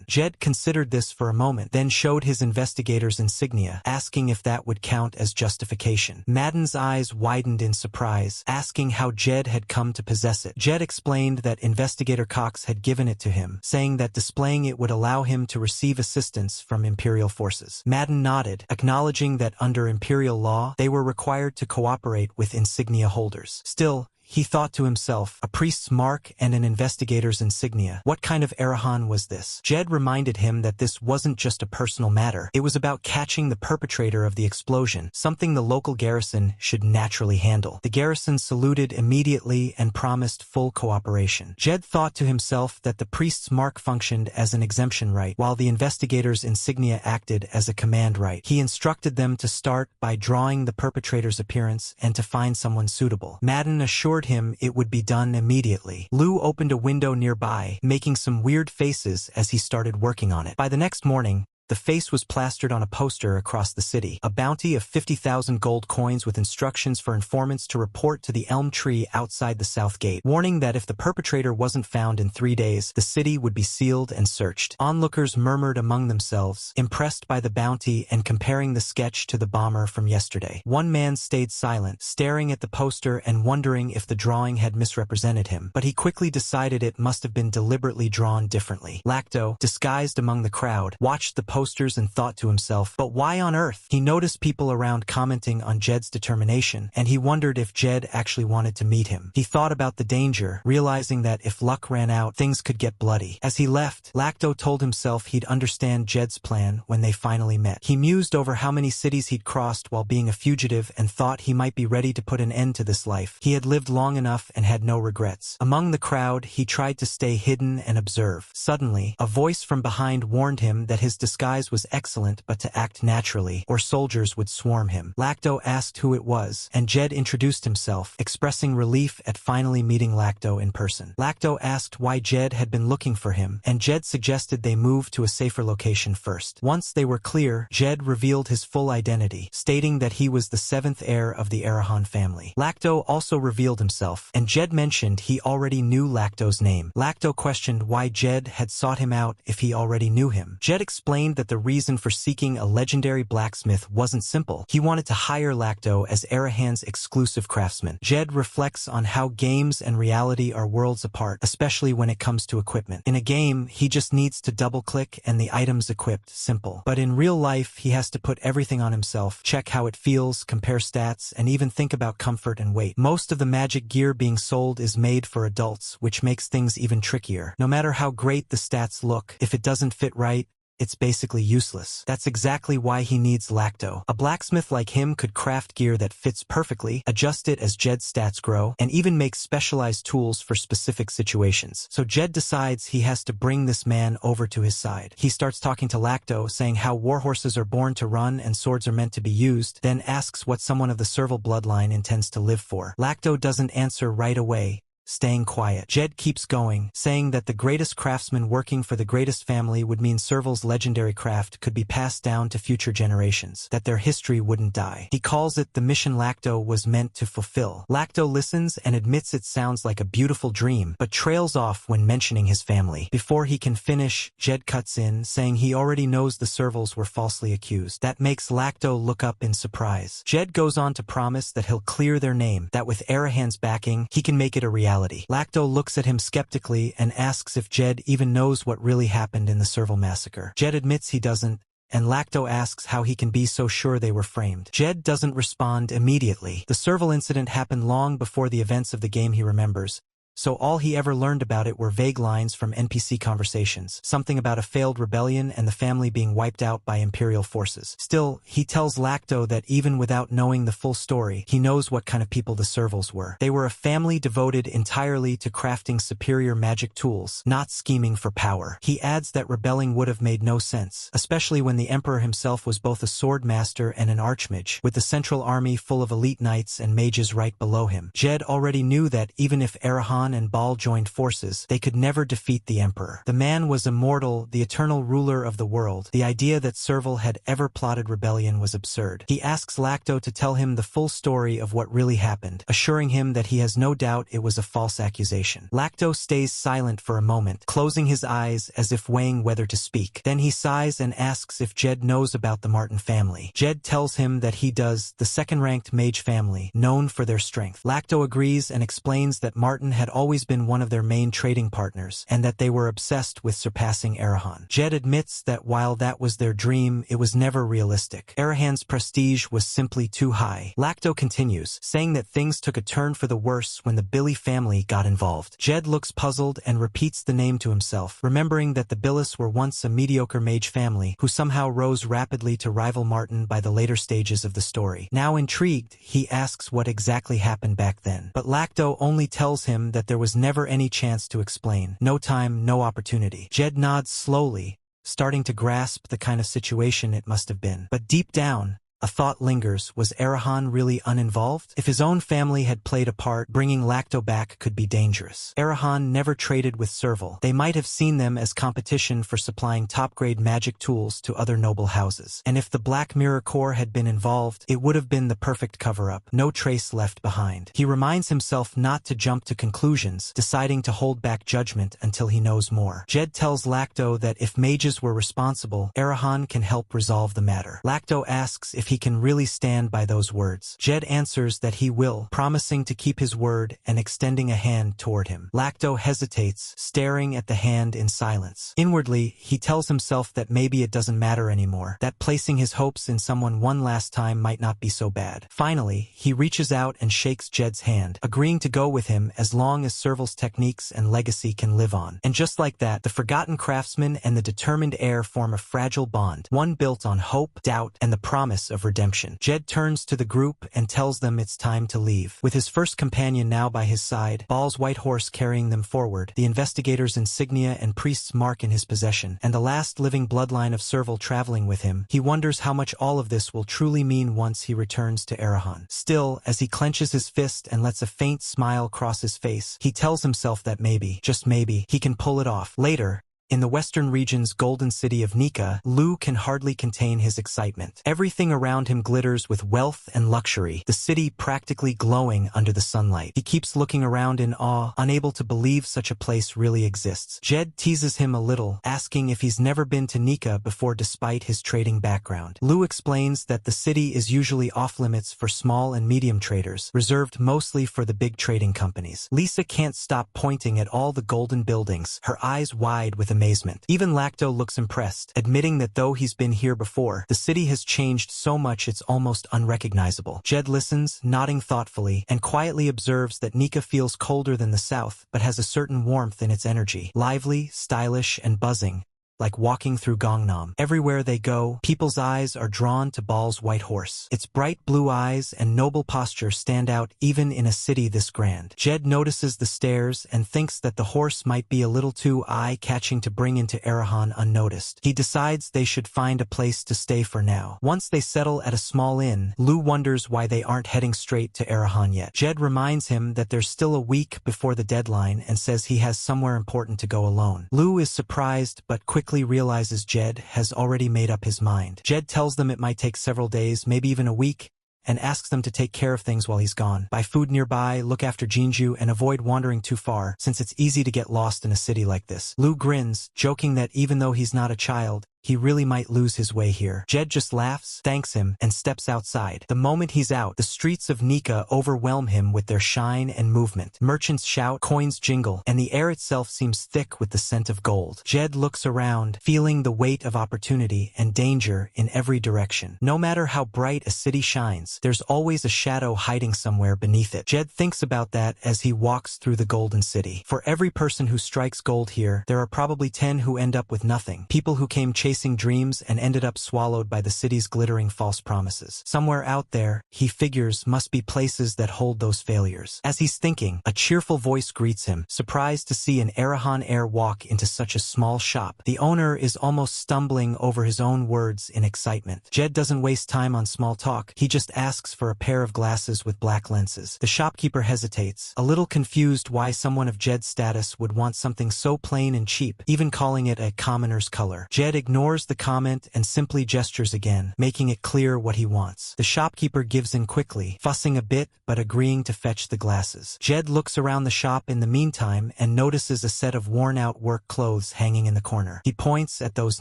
Jed considered this for a moment, then showed his investigator's insignia, asking if that would count as justification. Madden's eyes widened in surprise, asking how Jed had come to possess it. Jed explained that Investigator Cox had given it to him, saying that displaying it would allow him to receive assistance from Imperial forces. Madden nodded, acknowledging that under Imperial law, they were required to cooperate with insignia holders. Still, he thought to himself, a priest's mark and an investigator's insignia. What kind of Arahan was this? Jed reminded him that this wasn't just a personal matter. It was about catching the perpetrator of the explosion, something the local garrison should naturally handle. The garrison saluted immediately and promised full cooperation. Jed thought to himself that the priest's mark functioned as an exemption right, while the investigator's insignia acted as a command right. He instructed them to start by drawing the perpetrator's appearance and to find someone suitable. Madden assured him it would be done immediately. Lu opened a window nearby, making some weird faces as he started working on it. By the next morning, the face was plastered on a poster across the city, a bounty of 50,000 gold coins with instructions for informants to report to the elm tree outside the south gate, warning that if the perpetrator wasn't found in 3 days, the city would be sealed and searched. Onlookers murmured among themselves, impressed by the bounty and comparing the sketch to the bomber from yesterday. One man stayed silent, staring at the poster and wondering if the drawing had misrepresented him, but he quickly decided it must have been deliberately drawn differently. Lacto, disguised among the crowd, watched the posters and thought to himself, but why on earth? He noticed people around commenting on Jed's determination, and he wondered if Jed actually wanted to meet him. He thought about the danger, realizing that if luck ran out, things could get bloody. As he left, Lacto told himself he'd understand Jed's plan when they finally met. He mused over how many cities he'd crossed while being a fugitive and thought he might be ready to put an end to this life. He had lived long enough and had no regrets. Among the crowd, he tried to stay hidden and observe. Suddenly, a voice from behind warned him that his disguise was excellent but to act naturally, or soldiers would swarm him. Lacto asked who it was, and Jed introduced himself, expressing relief at finally meeting Lacto in person. Lacto asked why Jed had been looking for him, and Jed suggested they move to a safer location first. Once they were clear, Jed revealed his full identity, stating that he was the 7th heir of the Arahan family. Lacto also revealed himself, and Jed mentioned he already knew Lacto's name. Lacto questioned why Jed had sought him out if he already knew him. Jed explained that the reason for seeking a legendary blacksmith wasn't simple. He wanted to hire Lacto as Arahan's exclusive craftsman. Jed reflects on how games and reality are worlds apart, especially when it comes to equipment. In a game, he just needs to double-click and the item's equipped, simple. But in real life, he has to put everything on himself, check how it feels, compare stats, and even think about comfort and weight. Most of the magic gear being sold is made for adults, which makes things even trickier. No matter how great the stats look, if it doesn't fit right, it's basically useless. That's exactly why he needs Lacto. A blacksmith like him could craft gear that fits perfectly, adjust it as Jed's stats grow, and even make specialized tools for specific situations. So Jed decides he has to bring this man over to his side. He starts talking to Lacto, saying how warhorses are born to run and swords are meant to be used, then asks what someone of the Serval bloodline intends to live for. Lacto doesn't answer right away, staying quiet. Jed keeps going, saying that the greatest craftsman working for the greatest family would mean Serval's legendary craft could be passed down to future generations, that their history wouldn't die. He calls it the mission Lacto was meant to fulfill. Lacto listens and admits it sounds like a beautiful dream, but trails off when mentioning his family. Before he can finish, Jed cuts in, saying he already knows the Servals were falsely accused. That makes Lacto look up in surprise. Jed goes on to promise that he'll clear their name, that with Arahan's backing, he can make it a reality. Lacto looks at him skeptically and asks if Jed even knows what really happened in the Serval massacre. Jed admits he doesn't, and Lacto asks how he can be so sure they were framed. Jed doesn't respond immediately. The Serval incident happened long before the events of the game he remembers, so all he ever learned about it were vague lines from NPC conversations, something about a failed rebellion and the family being wiped out by Imperial forces. Still, he tells Lacto that even without knowing the full story, he knows what kind of people the Servals were. They were a family devoted entirely to crafting superior magic tools, not scheming for power. He adds that rebelling would have made no sense, especially when the Emperor himself was both a sword master and an archmage, with the central army full of elite knights and mages right below him. Jed already knew that even if Arahan and Baal joined forces, they could never defeat the Emperor. The man was immortal, the eternal ruler of the world. The idea that Serval had ever plotted rebellion was absurd. He asks Lacto to tell him the full story of what really happened, assuring him that he has no doubt it was a false accusation. Lacto stays silent for a moment, closing his eyes as if weighing whether to speak. Then he sighs and asks if Jed knows about the Martin family. Jed tells him that he does, the second-ranked mage family, known for their strength. Lacto agrees and explains that Martin had always been one of their main trading partners, and that they were obsessed with surpassing Arahan. Jed admits that while that was their dream, it was never realistic. Arahan's prestige was simply too high. Lacto continues, saying that things took a turn for the worse when the Billy family got involved. Jed looks puzzled and repeats the name to himself, remembering that the Billis were once a mediocre mage family who somehow rose rapidly to rival Martin by the later stages of the story. Now intrigued, he asks what exactly happened back then. But Lacto only tells him that there was never any chance to explain. No time, no opportunity. Jed nods slowly, starting to grasp the kind of situation it must have been. But deep down, a thought lingers. Was Arahan really uninvolved? If his own family had played a part, bringing Lacto back could be dangerous. Arahan never traded with Serval. They might have seen them as competition for supplying top-grade magic tools to other noble houses. And if the Black Mirror Corps had been involved, it would have been the perfect cover-up. No trace left behind. He reminds himself not to jump to conclusions, deciding to hold back judgment until he knows more. Jed tells Lacto that if mages were responsible, Arahan can help resolve the matter. Lacto asks if he can really stand by those words. Jed answers that he will, promising to keep his word and extending a hand toward him. Lacto hesitates, staring at the hand in silence. Inwardly, he tells himself that maybe it doesn't matter anymore, that placing his hopes in someone one last time might not be so bad. Finally, he reaches out and shakes Jed's hand, agreeing to go with him as long as Serval's techniques and legacy can live on. And just like that, the forgotten craftsman and the determined heir form a fragile bond, one built on hope, doubt, and the promise of redemption. Jed turns to the group and tells them it's time to leave. With his first companion now by his side, Baal's white horse carrying them forward, the investigator's insignia and priest's mark in his possession, and the last living bloodline of Serval traveling with him, he wonders how much all of this will truly mean once he returns to Arahan. Still, as he clenches his fist and lets a faint smile cross his face, he tells himself that maybe, just maybe, he can pull it off. Later, in the western region's golden city of Nika, Lu can hardly contain his excitement. Everything around him glitters with wealth and luxury, the city practically glowing under the sunlight. He keeps looking around in awe, unable to believe such a place really exists. Jed teases him a little, asking if he's never been to Nika before despite his trading background. Lu explains that the city is usually off-limits for small and medium traders, reserved mostly for the big trading companies. Lisa can't stop pointing at all the golden buildings, her eyes wide with amazement. Even Lacto looks impressed, admitting that though he's been here before, the city has changed so much it's almost unrecognizable. Jed listens, nodding thoughtfully, and quietly observes that Nika feels colder than the south, but has a certain warmth in its energy. Lively, stylish, and buzzing, like walking through Gangnam. Everywhere they go, people's eyes are drawn to Bal's white horse. Its bright blue eyes and noble posture stand out even in a city this grand. Jed notices the stairs and thinks that the horse might be a little too eye-catching to bring into Arahan unnoticed. He decides they should find a place to stay for now. Once they settle at a small inn, Lu wonders why they aren't heading straight to Arahan yet. Jed reminds him that there's still a week before the deadline and says he has somewhere important to go alone. Lu is surprised but quickly realizes Jed has already made up his mind. Jed tells them it might take several days, maybe even a week, and asks them to take care of things while he's gone. Buy food nearby, look after Jinju, and avoid wandering too far, since it's easy to get lost in a city like this. Lu grins, joking that even though he's not a child, he really might lose his way here. Jed just laughs, thanks him, and steps outside. The moment he's out, the streets of Nika overwhelm him with their shine and movement. Merchants shout, coins jingle, and the air itself seems thick with the scent of gold. Jed looks around, feeling the weight of opportunity and danger in every direction. No matter how bright a city shines, there's always a shadow hiding somewhere beneath it. Jed thinks about that as he walks through the Golden City. For every person who strikes gold here, there are probably 10 who end up with nothing. People who came chasing dreams and ended up swallowed by the city's glittering false promises. Somewhere out there, he figures, must be places that hold those failures. As he's thinking, a cheerful voice greets him, surprised to see an Arahan heir walk into such a small shop. The owner is almost stumbling over his own words in excitement. Jed doesn't waste time on small talk. He just asks for a pair of glasses with black lenses. The shopkeeper hesitates, a little confused why someone of Jed's status would want something so plain and cheap, even calling it a commoner's color. Jed ignores the comment and simply gestures again, making it clear what he wants. The shopkeeper gives in quickly, fussing a bit but agreeing to fetch the glasses. Jed looks around the shop in the meantime and notices a set of worn-out work clothes hanging in the corner. He points at those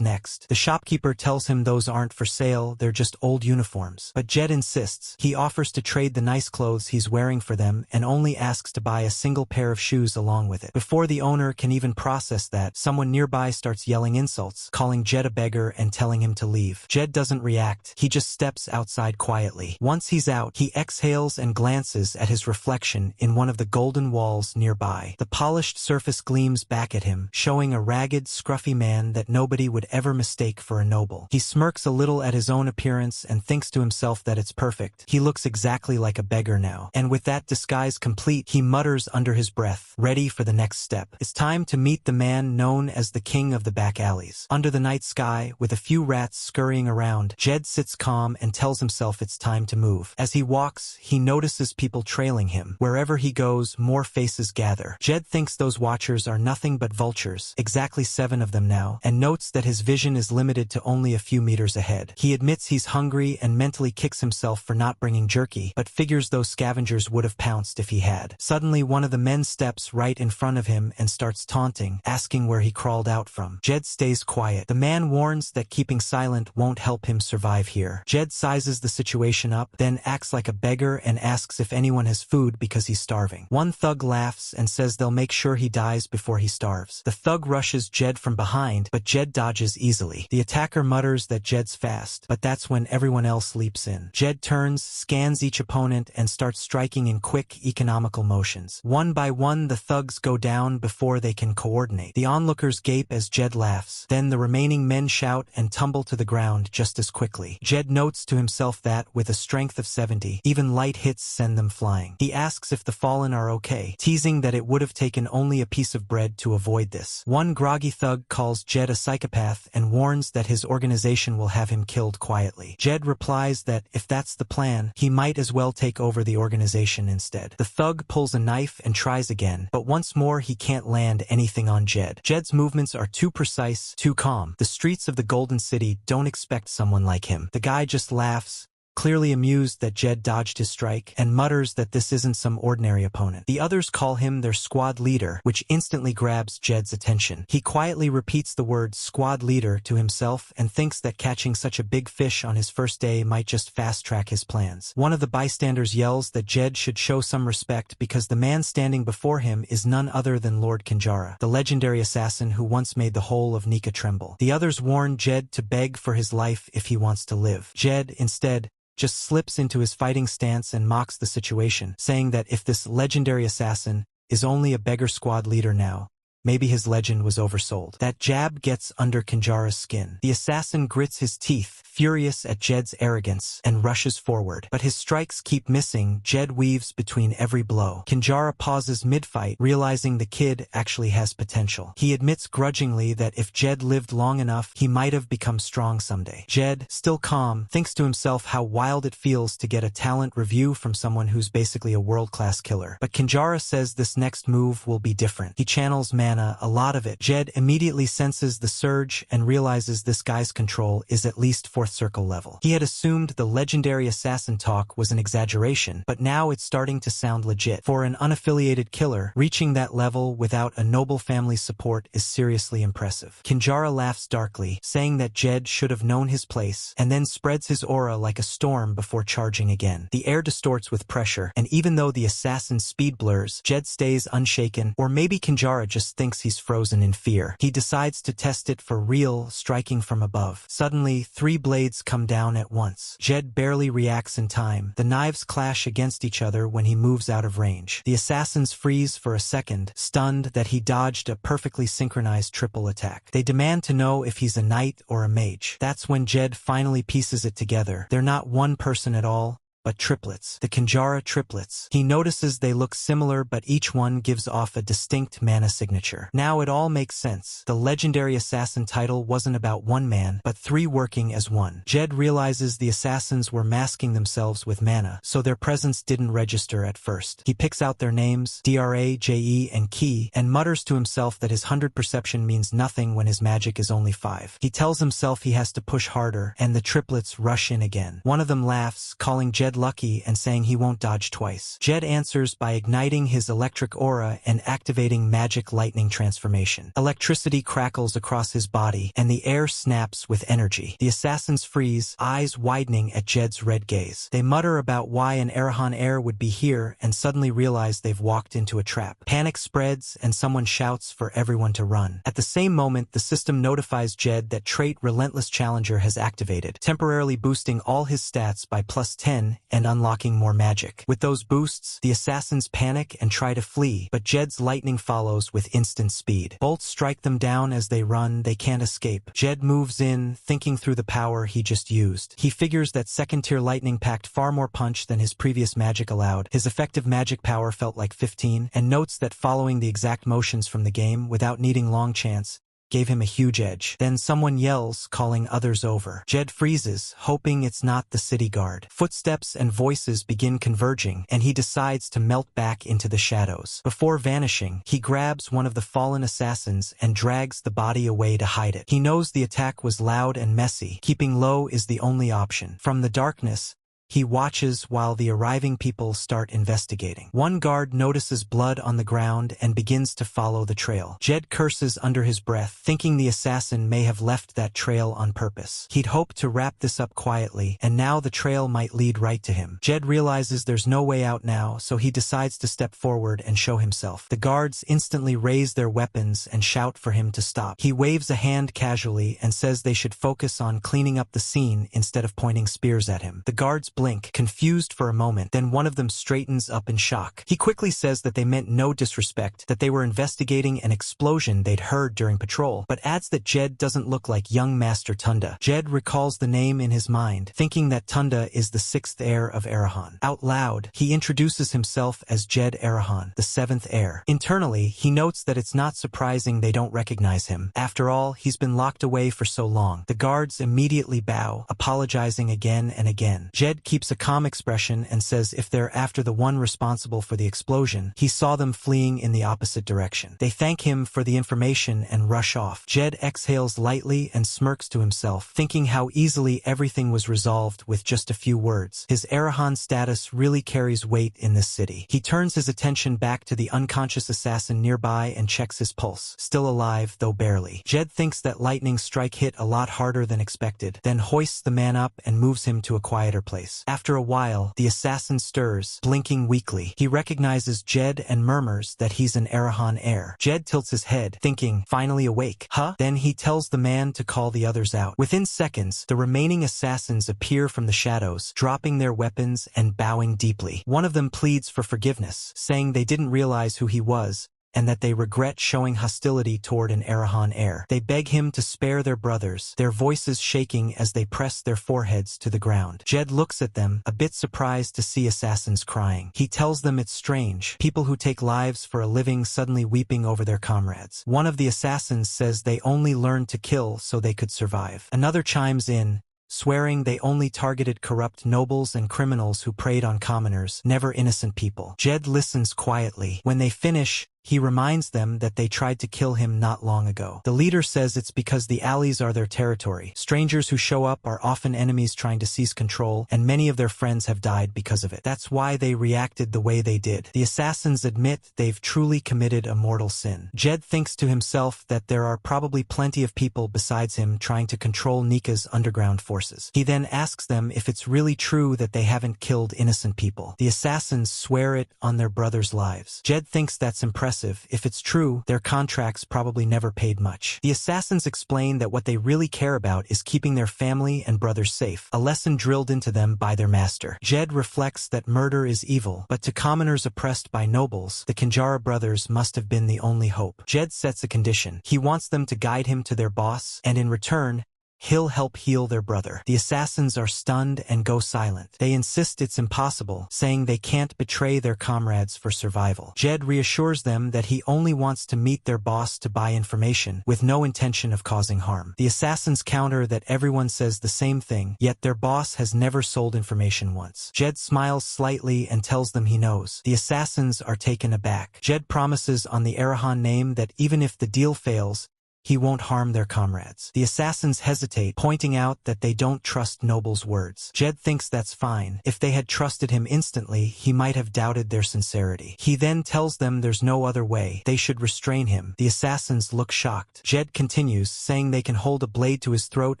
next. The shopkeeper tells him those aren't for sale, they're just old uniforms. But Jed insists. He offers to trade the nice clothes he's wearing for them and only asks to buy a single pair of shoes along with it. Before the owner can even process that, someone nearby starts yelling insults, calling Jed a beggar and telling him to leave. Jed doesn't react. He just steps outside quietly. Once he's out, he exhales and glances at his reflection in one of the golden walls nearby. The polished surface gleams back at him, showing a ragged, scruffy man that nobody would ever mistake for a noble. He smirks a little at his own appearance and thinks to himself that it's perfect. He looks exactly like a beggar now. And with that disguise complete, he mutters under his breath, ready for the next step. It's time to meet the man known as the king of the back alleys. Under the night sky, with a few rats scurrying around, Jed sits calm and tells himself it's time to move. As he walks, he notices people trailing him. Wherever he goes, more faces gather. Jed thinks those watchers are nothing but vultures, exactly 7 of them now, and notes that his vision is limited to only a few meters ahead. He admits he's hungry and mentally kicks himself for not bringing jerky, but figures those scavengers would have pounced if he had. Suddenly, one of the men steps right in front of him and starts taunting, asking where he crawled out from. Jed stays quiet. The man warns that keeping silent won't help him survive here. Jed sizes the situation up, then acts like a beggar and asks if anyone has food because he's starving. One thug laughs and says they'll make sure he dies before he starves. The thug rushes Jed from behind, but Jed dodges easily. The attacker mutters that Jed's fast, but that's when everyone else leaps in. Jed turns, scans each opponent, and starts striking in quick, economical motions. One by one, the thugs go down before they can coordinate. The onlookers gape as Jed laughs. Then the remaining men shout and tumble to the ground just as quickly. Jed notes to himself that, with a strength of 70, even light hits send them flying. He asks if the fallen are okay, teasing that it would have taken only a piece of bread to avoid this. One groggy thug calls Jed a psychopath and warns that his organization will have him killed quietly. Jed replies that, if that's the plan, he might as well take over the organization instead. The thug pulls a knife and tries again, but once more he can't land anything on Jed. Jed's movements are too precise, too calm. The streets of the Golden City don't expect someone like him. The guy just laughs, clearly amused that Jed dodged his strike, and mutters that this isn't some ordinary opponent. The others call him their squad leader, which instantly grabs Jed's attention. He quietly repeats the word squad leader to himself and thinks that catching such a big fish on his first day might just fast-track his plans. One of the bystanders yells that Jed should show some respect because the man standing before him is none other than Lord Kinjara, the legendary assassin who once made the whole of Nika tremble. The others warn Jed to beg for his life if he wants to live. Jed, instead, just slips into his fighting stance and mocks the situation, saying that if this legendary assassin is only a beggar squad leader now, maybe his legend was oversold. That jab gets under Kinjara's skin. The assassin grits his teeth, furious at Jed's arrogance, and rushes forward. But his strikes keep missing. Jed weaves between every blow. Kinjara pauses mid-fight, realizing the kid actually has potential. He admits grudgingly that if Jed lived long enough, he might have become strong someday. Jed, still calm, thinks to himself how wild it feels to get a talent review from someone who's basically a world-class killer. But Kinjara says this next move will be different. He channels mana, a lot of it. Jed immediately senses the surge and realizes this guy's control is at least 4th circle level. He had assumed the legendary assassin talk was an exaggeration, but now it's starting to sound legit. For an unaffiliated killer, reaching that level without a noble family's support is seriously impressive. Kinjara laughs darkly, saying that Jed should have known his place, and then spreads his aura like a storm before charging again. The air distorts with pressure, and even though the assassin's speed blurs, Jed stays unshaken, or maybe Kinjara just thinks he's frozen in fear. He decides to test it for real, striking from above. Suddenly, 3 blades come down at once. Jed barely reacts in time. The knives clash against each other when he moves out of range. The assassins freeze for a second, stunned that he dodged a perfectly synchronized triple attack. They demand to know if he's a knight or a mage. That's when Jed finally pieces it together. They're not one person at all, but triplets. The Kinjara triplets. He notices they look similar, but each one gives off a distinct mana signature. Now it all makes sense. The legendary assassin title wasn't about one man, but 3 working as one. Jed realizes the assassins were masking themselves with mana, so their presence didn't register at first. He picks out their names, Dra, Je, and Ki, and mutters to himself that his 100 perception means nothing when his magic is only 5. He tells himself he has to push harder, and the triplets rush in again. One of them laughs, calling Jed lucky and saying he won't dodge twice. Jed answers by igniting his electric aura and activating magic lightning transformation. Electricity crackles across his body, and the air snaps with energy. The assassins freeze, eyes widening at Jed's red gaze. They mutter about why an Arahan heir would be here and suddenly realize they've walked into a trap. Panic spreads, and someone shouts for everyone to run. At the same moment, the system notifies Jed that trait Relentless Challenger has activated, temporarily boosting all his stats by +10 and unlocking more magic. With those boosts, the assassins panic and try to flee, but Jed's lightning follows with instant speed. Bolts strike them down as they run. They can't escape. Jed moves in, thinking through the power he just used. He figures that 2nd-tier lightning packed far more punch than his previous magic allowed. His effective magic power felt like 15, and notes that following the exact motions from the game without needing long chance gave him a huge edge. Then someone yells, calling others over. Jed freezes, hoping it's not the city guard. Footsteps and voices begin converging, and he decides to melt back into the shadows. Before vanishing, he grabs one of the fallen assassins and drags the body away to hide it. He knows the attack was loud and messy. Keeping low is the only option. From the darkness, he watches while the arriving people start investigating. One guard notices blood on the ground and begins to follow the trail. Jed curses under his breath, thinking the assassin may have left that trail on purpose. He'd hoped to wrap this up quietly, and now the trail might lead right to him. Jed realizes there's no way out now, so he decides to step forward and show himself. The guards instantly raise their weapons and shout for him to stop. He waves a hand casually and says they should focus on cleaning up the scene instead of pointing spears at him. The guards blink, confused for a moment, then one of them straightens up in shock. He quickly says that they meant no disrespect, that they were investigating an explosion they'd heard during patrol, but adds that Jed doesn't look like young Master Tunda. Jed recalls the name in his mind, thinking that Tunda is the 6th heir of Arahan. Out loud, he introduces himself as Jed Arahan, the 7th heir. Internally, he notes that it's not surprising they don't recognize him. After all, he's been locked away for so long. The guards immediately bow, apologizing again and again. Jed keeps a calm expression and says if they're after the one responsible for the explosion, he saw them fleeing in the opposite direction. They thank him for the information and rush off. Jed exhales lightly and smirks to himself, thinking how easily everything was resolved with just a few words. His Arahan status really carries weight in this city. He turns his attention back to the unconscious assassin nearby and checks his pulse. Still alive, though barely. Jed thinks that lightning strike hit a lot harder than expected, then hoists the man up and moves him to a quieter place. After a while, the assassin stirs, blinking weakly. He recognizes Jed and murmurs that he's an Arahan heir. Jed tilts his head, thinking, finally awake. Huh? Then he tells the man to call the others out. Within seconds, the remaining assassins appear from the shadows, dropping their weapons and bowing deeply. One of them pleads for forgiveness, saying they didn't realize who he was, and that they regret showing hostility toward an Arahan heir. They beg him to spare their brothers, their voices shaking as they press their foreheads to the ground. Jed looks at them, a bit surprised to see assassins crying. He tells them it's strange, people who take lives for a living suddenly weeping over their comrades. One of the assassins says they only learned to kill so they could survive. Another chimes in, swearing they only targeted corrupt nobles and criminals who preyed on commoners, never innocent people. Jed listens quietly. When they finish, he reminds them that they tried to kill him not long ago. The leader says it's because the alleys are their territory. Strangers who show up are often enemies trying to seize control, and many of their friends have died because of it. That's why they reacted the way they did. The assassins admit they've truly committed a mortal sin. Jed thinks to himself that there are probably plenty of people besides him trying to control Nika's underground forces. He then asks them if it's really true that they haven't killed innocent people. The assassins swear it on their brothers' lives. Jed thinks that's impressive. If it's true, their contracts probably never paid much. The assassins explain that what they really care about is keeping their family and brothers safe, a lesson drilled into them by their master. Jed reflects that murder is evil, but to commoners oppressed by nobles, the Kinjara brothers must have been the only hope. Jed sets a condition. He wants them to guide him to their boss, and in return, he'll help heal their brother. The assassins are stunned and go silent. They insist it's impossible, saying they can't betray their comrades for survival. Jed reassures them that he only wants to meet their boss to buy information, with no intention of causing harm. The assassins counter that everyone says the same thing, yet their boss has never sold information once. Jed smiles slightly and tells them he knows. The assassins are taken aback. Jed promises on the Arahan name that even if the deal fails, he won't harm their comrades. The assassins hesitate, pointing out that they don't trust Noble's words. Jed thinks that's fine. If they had trusted him instantly, he might have doubted their sincerity. He then tells them there's no other way. They should restrain him. The assassins look shocked. Jed continues, saying they can hold a blade to his throat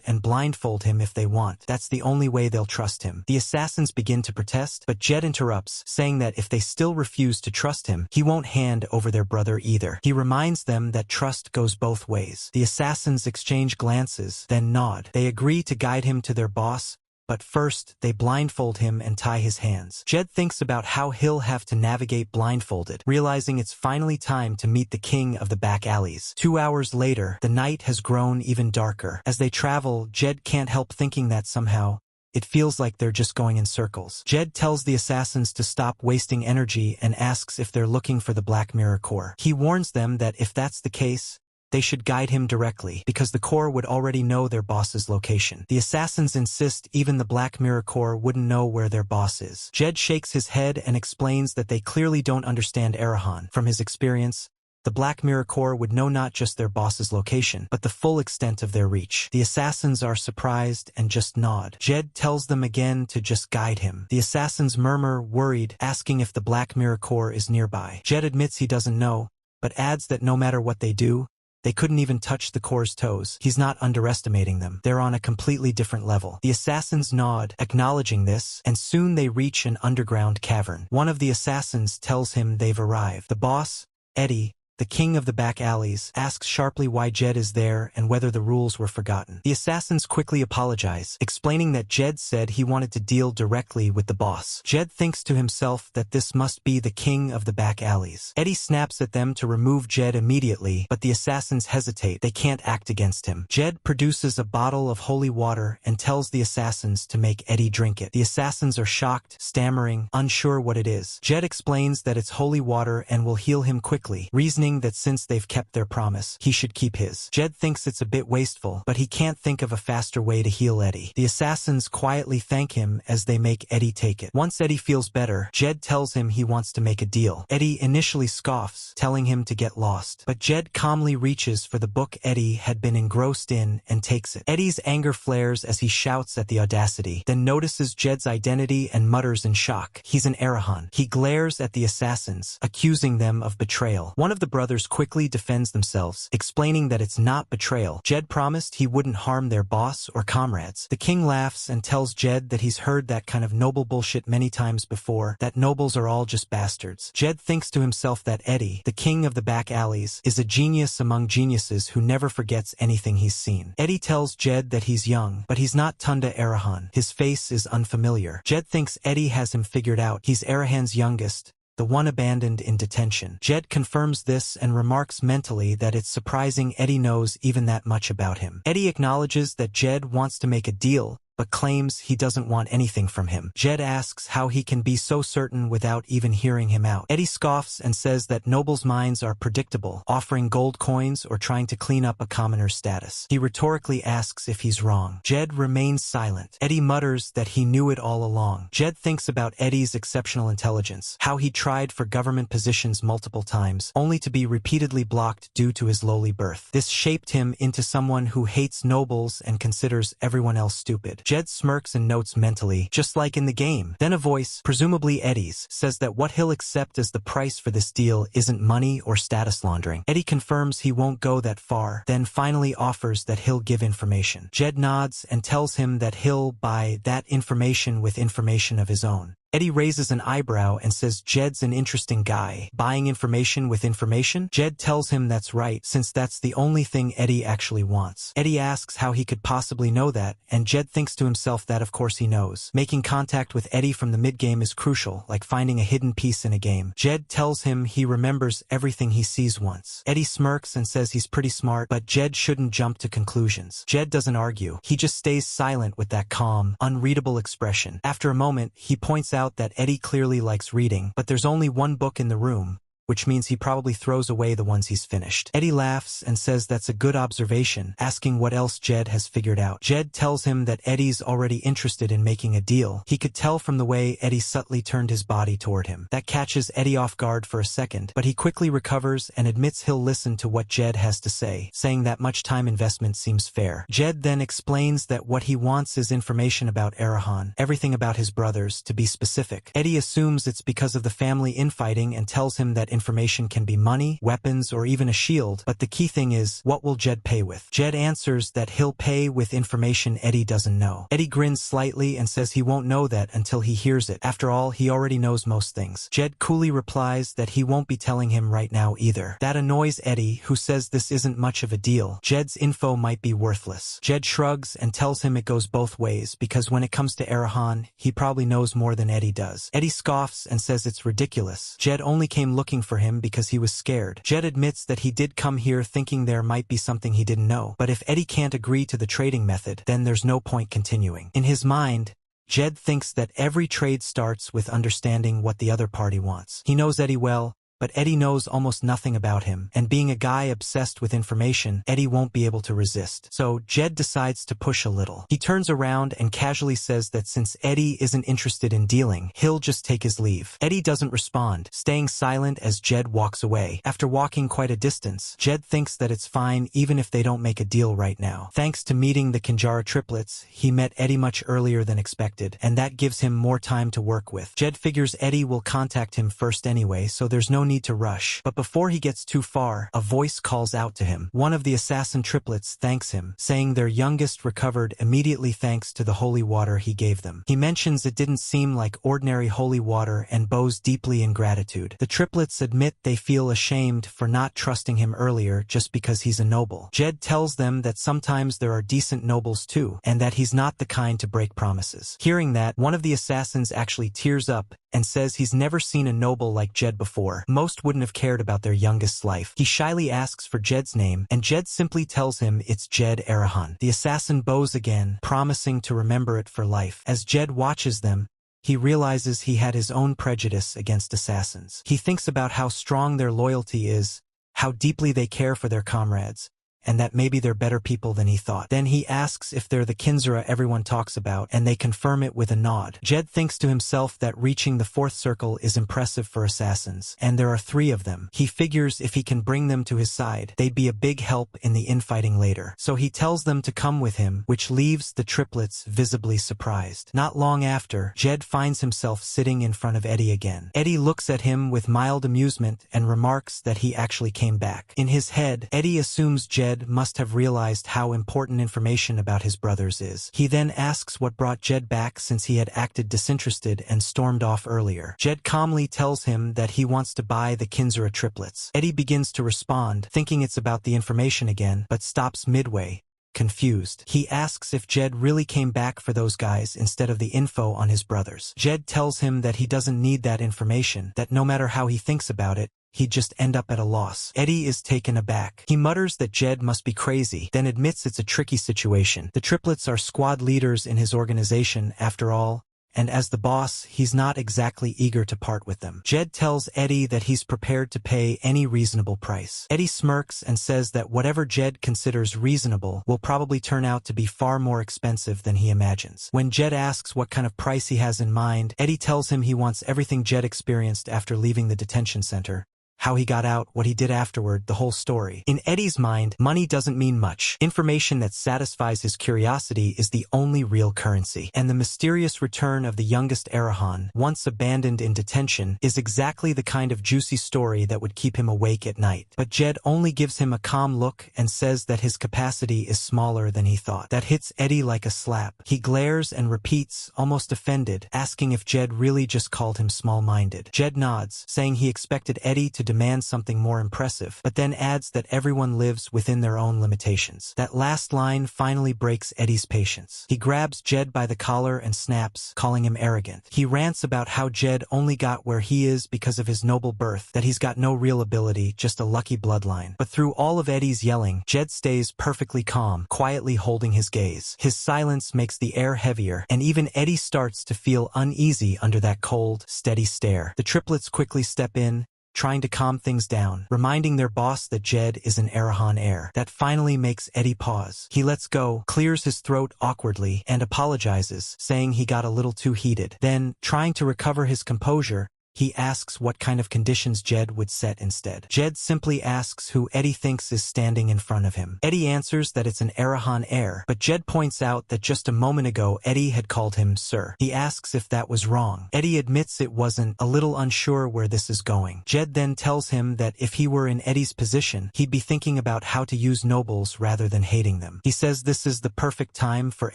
and blindfold him if they want. That's the only way they'll trust him. The assassins begin to protest, but Jed interrupts, saying that if they still refuse to trust him, he won't hand over their brother either. He reminds them that trust goes both ways. The assassins exchange glances, then nod. They agree to guide him to their boss, but first, they blindfold him and tie his hands. Jed thinks about how he'll have to navigate blindfolded, realizing it's finally time to meet the king of the back alleys. 2 hours later, the night has grown even darker. As they travel, Jed can't help thinking that somehow, it feels like they're just going in circles. Jed tells the assassins to stop wasting energy and asks if they're looking for the Black Mirror Core. He warns them that if that's the case, they should guide him directly, because the Corps would already know their boss's location. The assassins insist even the Black Mirror Corps wouldn't know where their boss is. Jed shakes his head and explains that they clearly don't understand Arahan. From his experience, the Black Mirror Corps would know not just their boss's location, but the full extent of their reach. The assassins are surprised and just nod. Jed tells them again to just guide him. The assassins murmur, worried, asking if the Black Mirror Corps is nearby. Jed admits he doesn't know, but adds that no matter what they do, they couldn't even touch the Corps' toes. He's not underestimating them. They're on a completely different level. The assassins nod, acknowledging this, and soon they reach an underground cavern. One of the assassins tells him they've arrived. The boss, Eddie, the king of the back alleys, asks sharply why Jed is there and whether the rules were forgotten. The assassins quickly apologize, explaining that Jed said he wanted to deal directly with the boss. Jed thinks to himself that this must be the king of the back alleys. Eddie snaps at them to remove Jed immediately, but the assassins hesitate. They can't act against him. Jed produces a bottle of holy water and tells the assassins to make Eddie drink it. The assassins are shocked, stammering, unsure what it is. Jed explains that it's holy water and will heal him quickly, reasoning that since they've kept their promise, he should keep his. Jed thinks it's a bit wasteful, but he can't think of a faster way to heal Eddie. The assassins quietly thank him as they make Eddie take it. Once Eddie feels better, Jed tells him he wants to make a deal. Eddie initially scoffs, telling him to get lost, but Jed calmly reaches for the book Eddie had been engrossed in and takes it. Eddie's anger flares as he shouts at the audacity, then notices Jed's identity and mutters in shock. He's an Arahan. He glares at the assassins, accusing them of betrayal. One of the brothers quickly defends themselves, explaining that it's not betrayal. Jed promised he wouldn't harm their boss or comrades. The king laughs and tells Jed that he's heard that kind of noble bullshit many times before, that nobles are all just bastards. Jed thinks to himself that Eddie, the king of the back alleys, is a genius among geniuses who never forgets anything he's seen. Eddie tells Jed that he's young, but he's not Tunda Arahan. His face is unfamiliar. Jed thinks Eddie has him figured out. He's Arahan's youngest, the one abandoned in detention. Jed confirms this and remarks mentally that it's surprising Eddie knows even that much about him. Eddie acknowledges that Jed wants to make a deal, but claims he doesn't want anything from him. Jed asks how he can be so certain without even hearing him out. Eddie scoffs and says that nobles' minds are predictable, offering gold coins or trying to clean up a commoner's status. He rhetorically asks if he's wrong. Jed remains silent. Eddie mutters that he knew it all along. Jed thinks about Eddie's exceptional intelligence, how he tried for government positions multiple times, only to be repeatedly blocked due to his lowly birth. This shaped him into someone who hates nobles and considers everyone else stupid. Jed smirks and notes mentally, just like in the game. Then a voice, presumably Eddie's, says that what he'll accept as the price for this deal isn't money or status laundering. Eddie confirms he won't go that far, then finally offers that he'll give information. Jed nods and tells him that he'll buy that information with information of his own. Eddie raises an eyebrow and says Jed's an interesting guy. Buying information with information? Jed tells him that's right, since that's the only thing Eddie actually wants. Eddie asks how he could possibly know that, and Jed thinks to himself that of course he knows. Making contact with Eddie from the mid-game is crucial, like finding a hidden piece in a game. Jed tells him he remembers everything he sees once. Eddie smirks and says he's pretty smart, but Jed shouldn't jump to conclusions. Jed doesn't argue. He just stays silent with that calm, unreadable expression. After a moment, he points out that Eddie clearly likes reading, but there's only one book in the room, which means he probably throws away the ones he's finished. Eddie laughs and says that's a good observation, asking what else Jed has figured out. Jed tells him that Eddie's already interested in making a deal. He could tell from the way Eddie subtly turned his body toward him. That catches Eddie off guard for a second, but he quickly recovers and admits he'll listen to what Jed has to say, saying that much time investment seems fair. Jed then explains that what he wants is information about Arahan, everything about his brothers, to be specific. Eddie assumes it's because of the family infighting and tells him that information can be money, weapons, or even a shield, but the key thing is, what will Jed pay with? Jed answers that he'll pay with information Eddie doesn't know. Eddie grins slightly and says he won't know that until he hears it. After all, he already knows most things. Jed coolly replies that he won't be telling him right now either. That annoys Eddie, who says this isn't much of a deal. Jed's info might be worthless. Jed shrugs and tells him it goes both ways, because when it comes to Arahan, he probably knows more than Eddie does. Eddie scoffs and says it's ridiculous. Jed only came looking for him because he was scared. Jed admits that he did come here thinking there might be something he didn't know, but if Eddie can't agree to the trading method, then there's no point continuing. In his mind, Jed thinks that every trade starts with understanding what the other party wants. He knows Eddie well, but Eddie knows almost nothing about him, and being a guy obsessed with information, Eddie won't be able to resist. So Jed decides to push a little. He turns around and casually says that since Eddie isn't interested in dealing, he'll just take his leave. Eddie doesn't respond, staying silent as Jed walks away. After walking quite a distance, Jed thinks that it's fine even if they don't make a deal right now. Thanks to meeting the Kinjara triplets, he met Eddie much earlier than expected, and that gives him more time to work with. Jed figures Eddie will contact him first anyway, so there's no need to rush. But before he gets too far, a voice calls out to him. One of the assassin triplets thanks him, saying their youngest recovered immediately thanks to the holy water he gave them. He mentions it didn't seem like ordinary holy water and bows deeply in gratitude. The triplets admit they feel ashamed for not trusting him earlier just because he's a noble. Jed tells them that sometimes there are decent nobles too, and that he's not the kind to break promises. Hearing that, one of the assassins actually tears up and says he's never seen a noble like Jed before. Most wouldn't have cared about their youngest's life. He shyly asks for Jed's name, and Jed simply tells him it's Jed Arahan. The assassin bows again, promising to remember it for life. As Jed watches them, he realizes he had his own prejudice against assassins. He thinks about how strong their loyalty is, how deeply they care for their comrades, and that maybe they're better people than he thought. Then he asks if they're the Kinzara everyone talks about, and they confirm it with a nod. Jed thinks to himself that reaching the fourth circle is impressive for assassins, and there are 3 of them. He figures if he can bring them to his side, they'd be a big help in the infighting later. So he tells them to come with him, which leaves the triplets visibly surprised. Not long after, Jed finds himself sitting in front of Eddie again. Eddie looks at him with mild amusement and remarks that he actually came back. In his head, Eddie assumes Jed must have realized how important information about his brothers is. He then asks what brought Jed back since he had acted disinterested and stormed off earlier. Jed calmly tells him that he wants to buy the Kinzara triplets. Eddie begins to respond, thinking it's about the information again, but stops midway, confused. He asks if Jed really came back for those guys instead of the info on his brothers. Jed tells him that he doesn't need that information, that no matter how he thinks about it, he'd just end up at a loss. Eddie is taken aback. He mutters that Jed must be crazy, then admits it's a tricky situation. The triplets are squad leaders in his organization, after all, and as the boss, he's not exactly eager to part with them. Jed tells Eddie that he's prepared to pay any reasonable price. Eddie smirks and says that whatever Jed considers reasonable will probably turn out to be far more expensive than he imagines. When Jed asks what kind of price he has in mind, Eddie tells him he wants everything Jed experienced after leaving the detention center. How he got out, what he did afterward, the whole story. In Eddie's mind, money doesn't mean much. Information that satisfies his curiosity is the only real currency. And the mysterious return of the youngest Arahan, once abandoned in detention, is exactly the kind of juicy story that would keep him awake at night. But Jed only gives him a calm look and says that his capacity is smaller than he thought. That hits Eddie like a slap. He glares and repeats, almost offended, asking if Jed really just called him small-minded. Jed nods, saying he expected Eddie to demand something more impressive, but then adds that everyone lives within their own limitations. That last line finally breaks Eddie's patience. He grabs Jed by the collar and snaps, calling him arrogant. He rants about how Jed only got where he is because of his noble birth, that he's got no real ability, just a lucky bloodline. But through all of Eddie's yelling, Jed stays perfectly calm, quietly holding his gaze. His silence makes the air heavier, and even Eddie starts to feel uneasy under that cold, steady stare. The triplets quickly step in, trying to calm things down, reminding their boss that Jed is an Arahan heir. That finally makes Eddie pause. He lets go, clears his throat awkwardly, and apologizes, saying he got a little too heated. Then, trying to recover his composure, he asks what kind of conditions Jed would set instead. Jed simply asks who Eddie thinks is standing in front of him. Eddie answers that it's an Arahan heir, but Jed points out that just a moment ago Eddie had called him sir. He asks if that was wrong. Eddie admits it wasn't, a little unsure where this is going. Jed then tells him that if he were in Eddie's position, he'd be thinking about how to use nobles rather than hating them. He says this is the perfect time for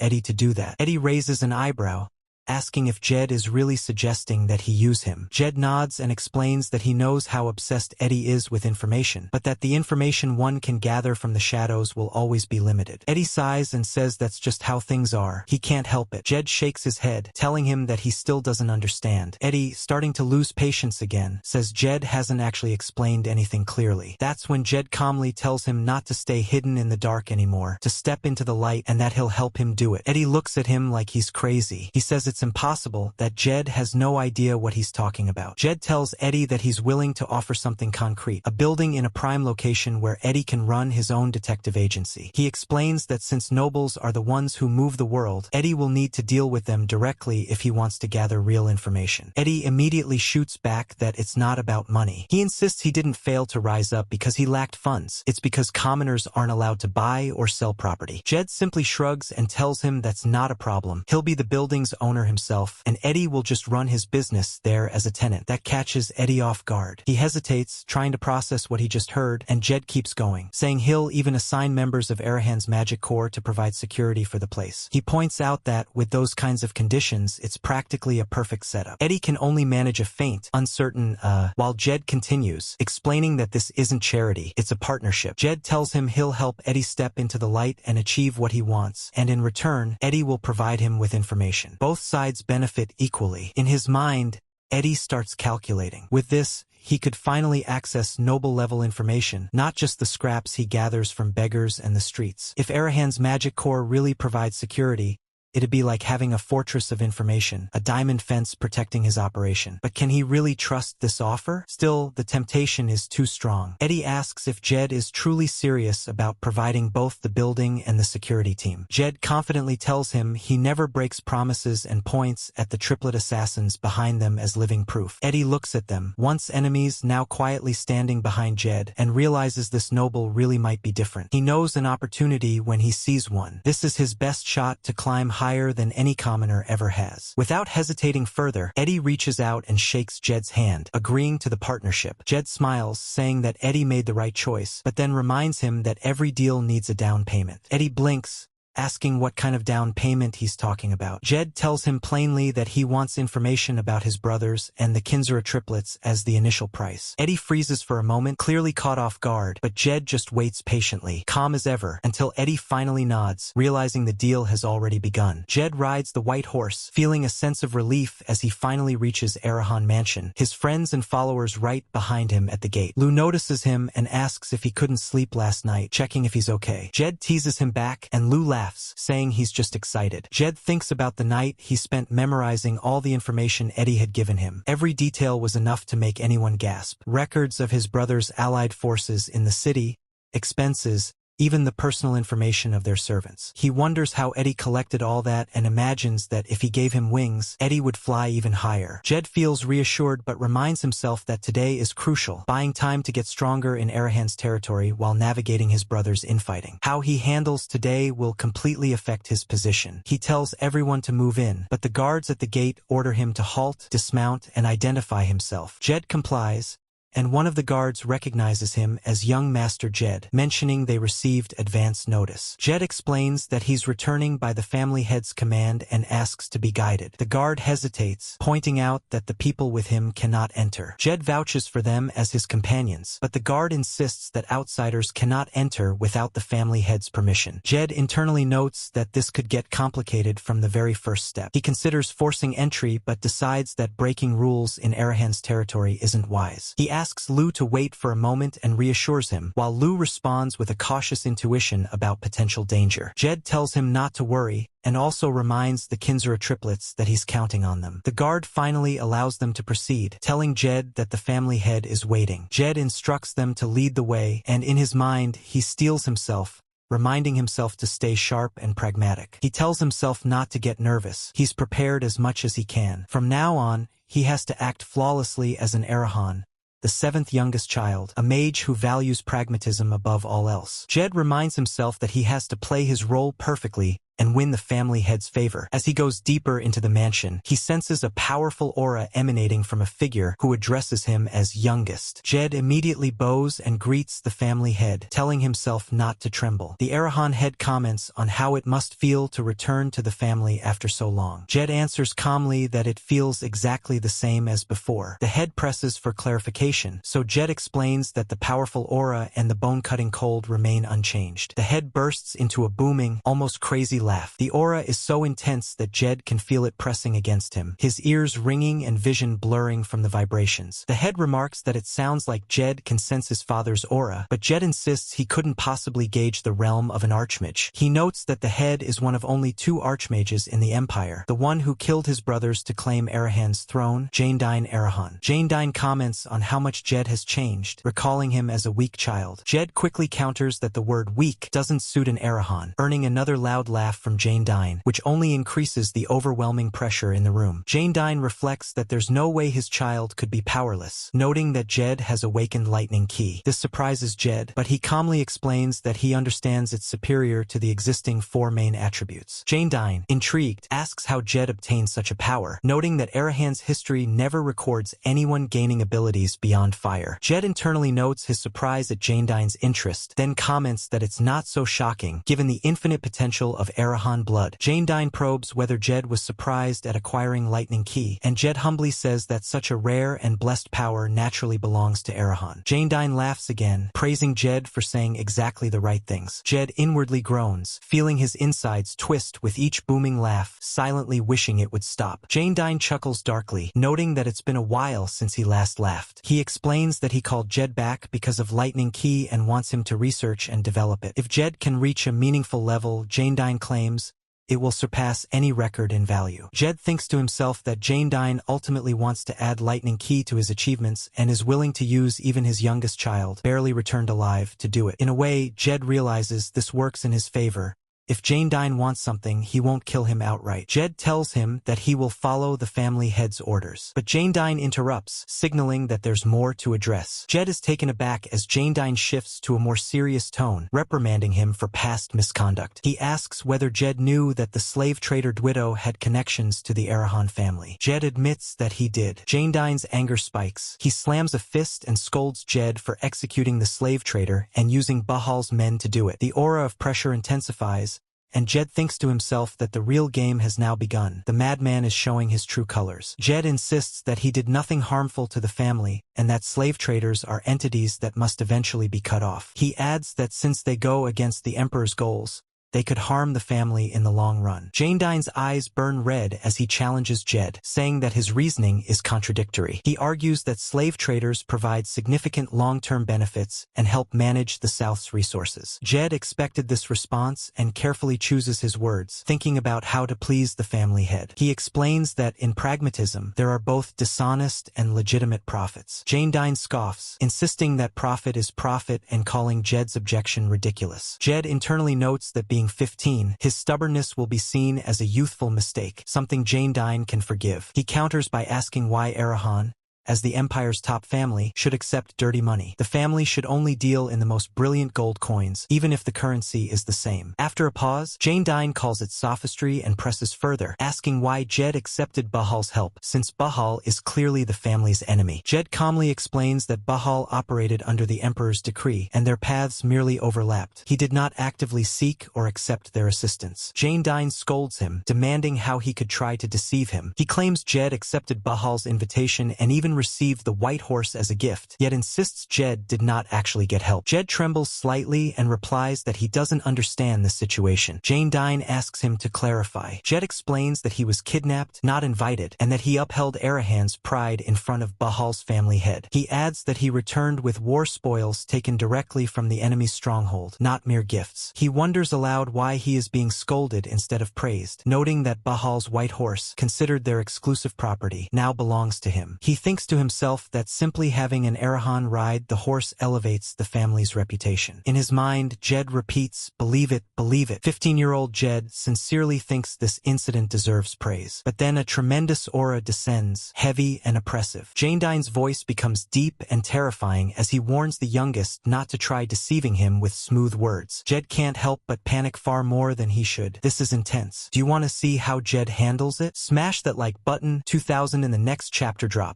Eddie to do that. Eddie raises an eyebrow, asking if Jed is really suggesting that he use him. Jed nods and explains that he knows how obsessed Eddie is with information, but that the information one can gather from the shadows will always be limited. Eddie sighs and says that's just how things are. He can't help it. Jed shakes his head, telling him that he still doesn't understand. Eddie, starting to lose patience again, says Jed hasn't actually explained anything clearly. That's when Jed calmly tells him not to stay hidden in the dark anymore, to step into the light, and that he'll help him do it. Eddie looks at him like he's crazy. He says it's impossible, that Jed has no idea what he's talking about. Jed tells Eddie that he's willing to offer something concrete, a building in a prime location where Eddie can run his own detective agency. He explains that since nobles are the ones who move the world, Eddie will need to deal with them directly if he wants to gather real information. Eddie immediately shoots back that it's not about money. He insists he didn't fail to rise up because he lacked funds. It's because commoners aren't allowed to buy or sell property. Jed simply shrugs and tells him that's not a problem. He'll be the building's owner himself, and Eddie will just run his business there as a tenant. That catches Eddie off guard. He hesitates, trying to process what he just heard, and Jed keeps going, saying he'll even assign members of Arahan's magic corps to provide security for the place. He points out that, with those kinds of conditions, it's practically a perfect setup. Eddie can only manage a faint, uncertain, while Jed continues, explaining that this isn't charity, it's a partnership. Jed tells him he'll help Eddie step into the light and achieve what he wants, and in return, Eddie will provide him with information. Both sides benefit equally. In his mind, Eddie starts calculating. With this, he could finally access noble-level information, not just the scraps he gathers from beggars and the streets. If Arahan's magic corps really provides security, it'd be like having a fortress of information, a diamond fence protecting his operation. But can he really trust this offer? Still, the temptation is too strong. Eddie asks if Jed is truly serious about providing both the building and the security team. Jed confidently tells him he never breaks promises and points at the triplet assassins behind them as living proof. Eddie looks at them, once enemies, now quietly standing behind Jed, and realizes this noble really might be different. He knows an opportunity when he sees one. This is his best shot to climb higher than any commoner ever has. Without hesitating further, Eddie reaches out and shakes Jed's hand, agreeing to the partnership. Jed smiles, saying that Eddie made the right choice, but then reminds him that every deal needs a down payment. Eddie blinks, asking what kind of down payment he's talking about. Jed tells him plainly that he wants information about his brothers and the Kinzura triplets as the initial price. Eddie freezes for a moment, clearly caught off guard, but Jed just waits patiently, calm as ever, until Eddie finally nods, realizing the deal has already begun. Jed rides the white horse, feeling a sense of relief as he finally reaches Arahan Mansion, his friends and followers right behind him at the gate. Lou notices him and asks if he couldn't sleep last night, checking if he's okay. Jed teases him back, and Lou laughs, saying he's just excited. Jed thinks about the night he spent memorizing all the information Eddie had given him. Every detail was enough to make anyone gasp. Records of his brother's allied forces in the city, expenses, even the personal information of their servants. He wonders how Eddie collected all that and imagines that if he gave him wings, Eddie would fly even higher. Jed feels reassured but reminds himself that today is crucial, buying time to get stronger in Arahan's territory while navigating his brother's infighting. How he handles today will completely affect his position. He tells everyone to move in, but the guards at the gate order him to halt, dismount, and identify himself. Jed complies, and one of the guards recognizes him as young Master Jed, mentioning they received advance notice. Jed explains that he's returning by the family head's command and asks to be guided. The guard hesitates, pointing out that the people with him cannot enter. Jed vouches for them as his companions, but the guard insists that outsiders cannot enter without the family head's permission. Jed internally notes that this could get complicated from the very first step. He considers forcing entry but decides that breaking rules in Arahan's territory isn't wise. He asks Lou to wait for a moment and reassures him, while Lou responds with a cautious intuition about potential danger. Jed tells him not to worry, and also reminds the Kinzura triplets that he's counting on them. The guard finally allows them to proceed, telling Jed that the family head is waiting. Jed instructs them to lead the way, and in his mind, he steels himself, reminding himself to stay sharp and pragmatic. He tells himself not to get nervous. He's prepared as much as he can. From now on, he has to act flawlessly as an Arahan, the seventh youngest child, a mage who values pragmatism above all else. Jed reminds himself that he has to play his role perfectly and win the family head's favor. As he goes deeper into the mansion, he senses a powerful aura emanating from a figure who addresses him as youngest. Jed immediately bows and greets the family head, telling himself not to tremble. The Arahan head comments on how it must feel to return to the family after so long. Jed answers calmly that it feels exactly the same as before. The head presses for clarification, so Jed explains that the powerful aura and the bone-cutting cold remain unchanged. The head bursts into a booming, almost crazy laugh. The aura is so intense that Jed can feel it pressing against him, his ears ringing and vision blurring from the vibrations. The head remarks that it sounds like Jed can sense his father's aura, but Jed insists he couldn't possibly gauge the realm of an archmage. He notes that the head is one of only 2 archmages in the Empire, the one who killed his brothers to claim Arahan's throne, Janedyne Arahan. Janedyne comments on how much Jed has changed, recalling him as a weak child. Jed quickly counters that the word weak doesn't suit an Arahan, earning another loud laugh from Janedyne, which only increases the overwhelming pressure in the room. Janedyne reflects that there's no way his child could be powerless, noting that Jed has awakened lightning ki. This surprises Jed, but he calmly explains that he understands it's superior to the existing 4 main attributes. Janedyne, intrigued, asks how Jed obtained such a power, noting that Arahan's history never records anyone gaining abilities beyond fire. Jed internally notes his surprise at Janedyne's interest, then comments that it's not so shocking, given the infinite potential of Arahan blood. Janedyne probes whether Jed was surprised at acquiring lightning ki, and Jed humbly says that such a rare and blessed power naturally belongs to Arahan. Janedyne laughs again, praising Jed for saying exactly the right things. Jed inwardly groans, feeling his insides twist with each booming laugh, silently wishing it would stop. Janedyne chuckles darkly, noting that it's been a while since he last laughed. He explains that he called Jed back because of lightning ki and wants him to research and develop it. If Jed can reach a meaningful level, Janedyne claims, it will surpass any record in value. Jed thinks to himself that Janedyne ultimately wants to add lightning ki to his achievements and is willing to use even his youngest child, barely returned alive, to do it. In a way, Jed realizes this works in his favor. If Janedyne wants something, he won't kill him outright. Jed tells him that he will follow the family head's orders. But Janedyne interrupts, signaling that there's more to address. Jed is taken aback as Janedyne shifts to a more serious tone, reprimanding him for past misconduct. He asks whether Jed knew that the slave trader Dwido had connections to the Arahan family. Jed admits that he did. Janedyne's anger spikes. He slams a fist and scolds Jed for executing the slave trader and using Bahal's men to do it. The aura of pressure intensifies, and Jed thinks to himself that the real game has now begun. The madman is showing his true colors. Jed insists that he did nothing harmful to the family, and that slave traders are entities that must eventually be cut off. He adds that since they go against the Emperor's goals, they could harm the family in the long run. Janedine's eyes burn red as he challenges Jed, saying that his reasoning is contradictory. He argues that slave traders provide significant long-term benefits and help manage the South's resources. Jed expected this response and carefully chooses his words, thinking about how to please the family head. He explains that in pragmatism, there are both dishonest and legitimate profits. Janedine scoffs, insisting that profit is profit and calling Jed's objection ridiculous. Jed internally notes that being 15, his stubbornness will be seen as a youthful mistake, something Janedine can forgive. He counters by asking why Arahan, as the Empire's top family, should accept dirty money. The family should only deal in the most brilliant gold coins, even if the currency is the same. After a pause, Janedine calls it sophistry and presses further, asking why Jed accepted Bahal's help, since Bahal is clearly the family's enemy. Jed calmly explains that Bahal operated under the Emperor's decree, and their paths merely overlapped. He did not actively seek or accept their assistance. Janedine scolds him, demanding how he could try to deceive him. He claims Jed accepted Bahal's invitation and even received the white horse as a gift, yet insists Jed did not actually get help. Jed trembles slightly and replies that he doesn't understand the situation. Janedine asks him to clarify. Jed explains that he was kidnapped, not invited, and that he upheld Arahan's pride in front of Bahal's family head. He adds that he returned with war spoils taken directly from the enemy's stronghold, not mere gifts. He wonders aloud why he is being scolded instead of praised, noting that Bahal's white horse, considered their exclusive property, now belongs to him. He thinks to himself that simply having an Arahan ride the horse elevates the family's reputation. In his mind, Jed repeats, "Believe it, believe it." 15-year-old Jed sincerely thinks this incident deserves praise. But then a tremendous aura descends, heavy and oppressive. Janedine's voice becomes deep and terrifying as he warns the youngest not to try deceiving him with smooth words. Jed can't help but panic far more than he should. This is intense. Do you want to see how Jed handles it? Smash that like button. 2000 in the next chapter drops.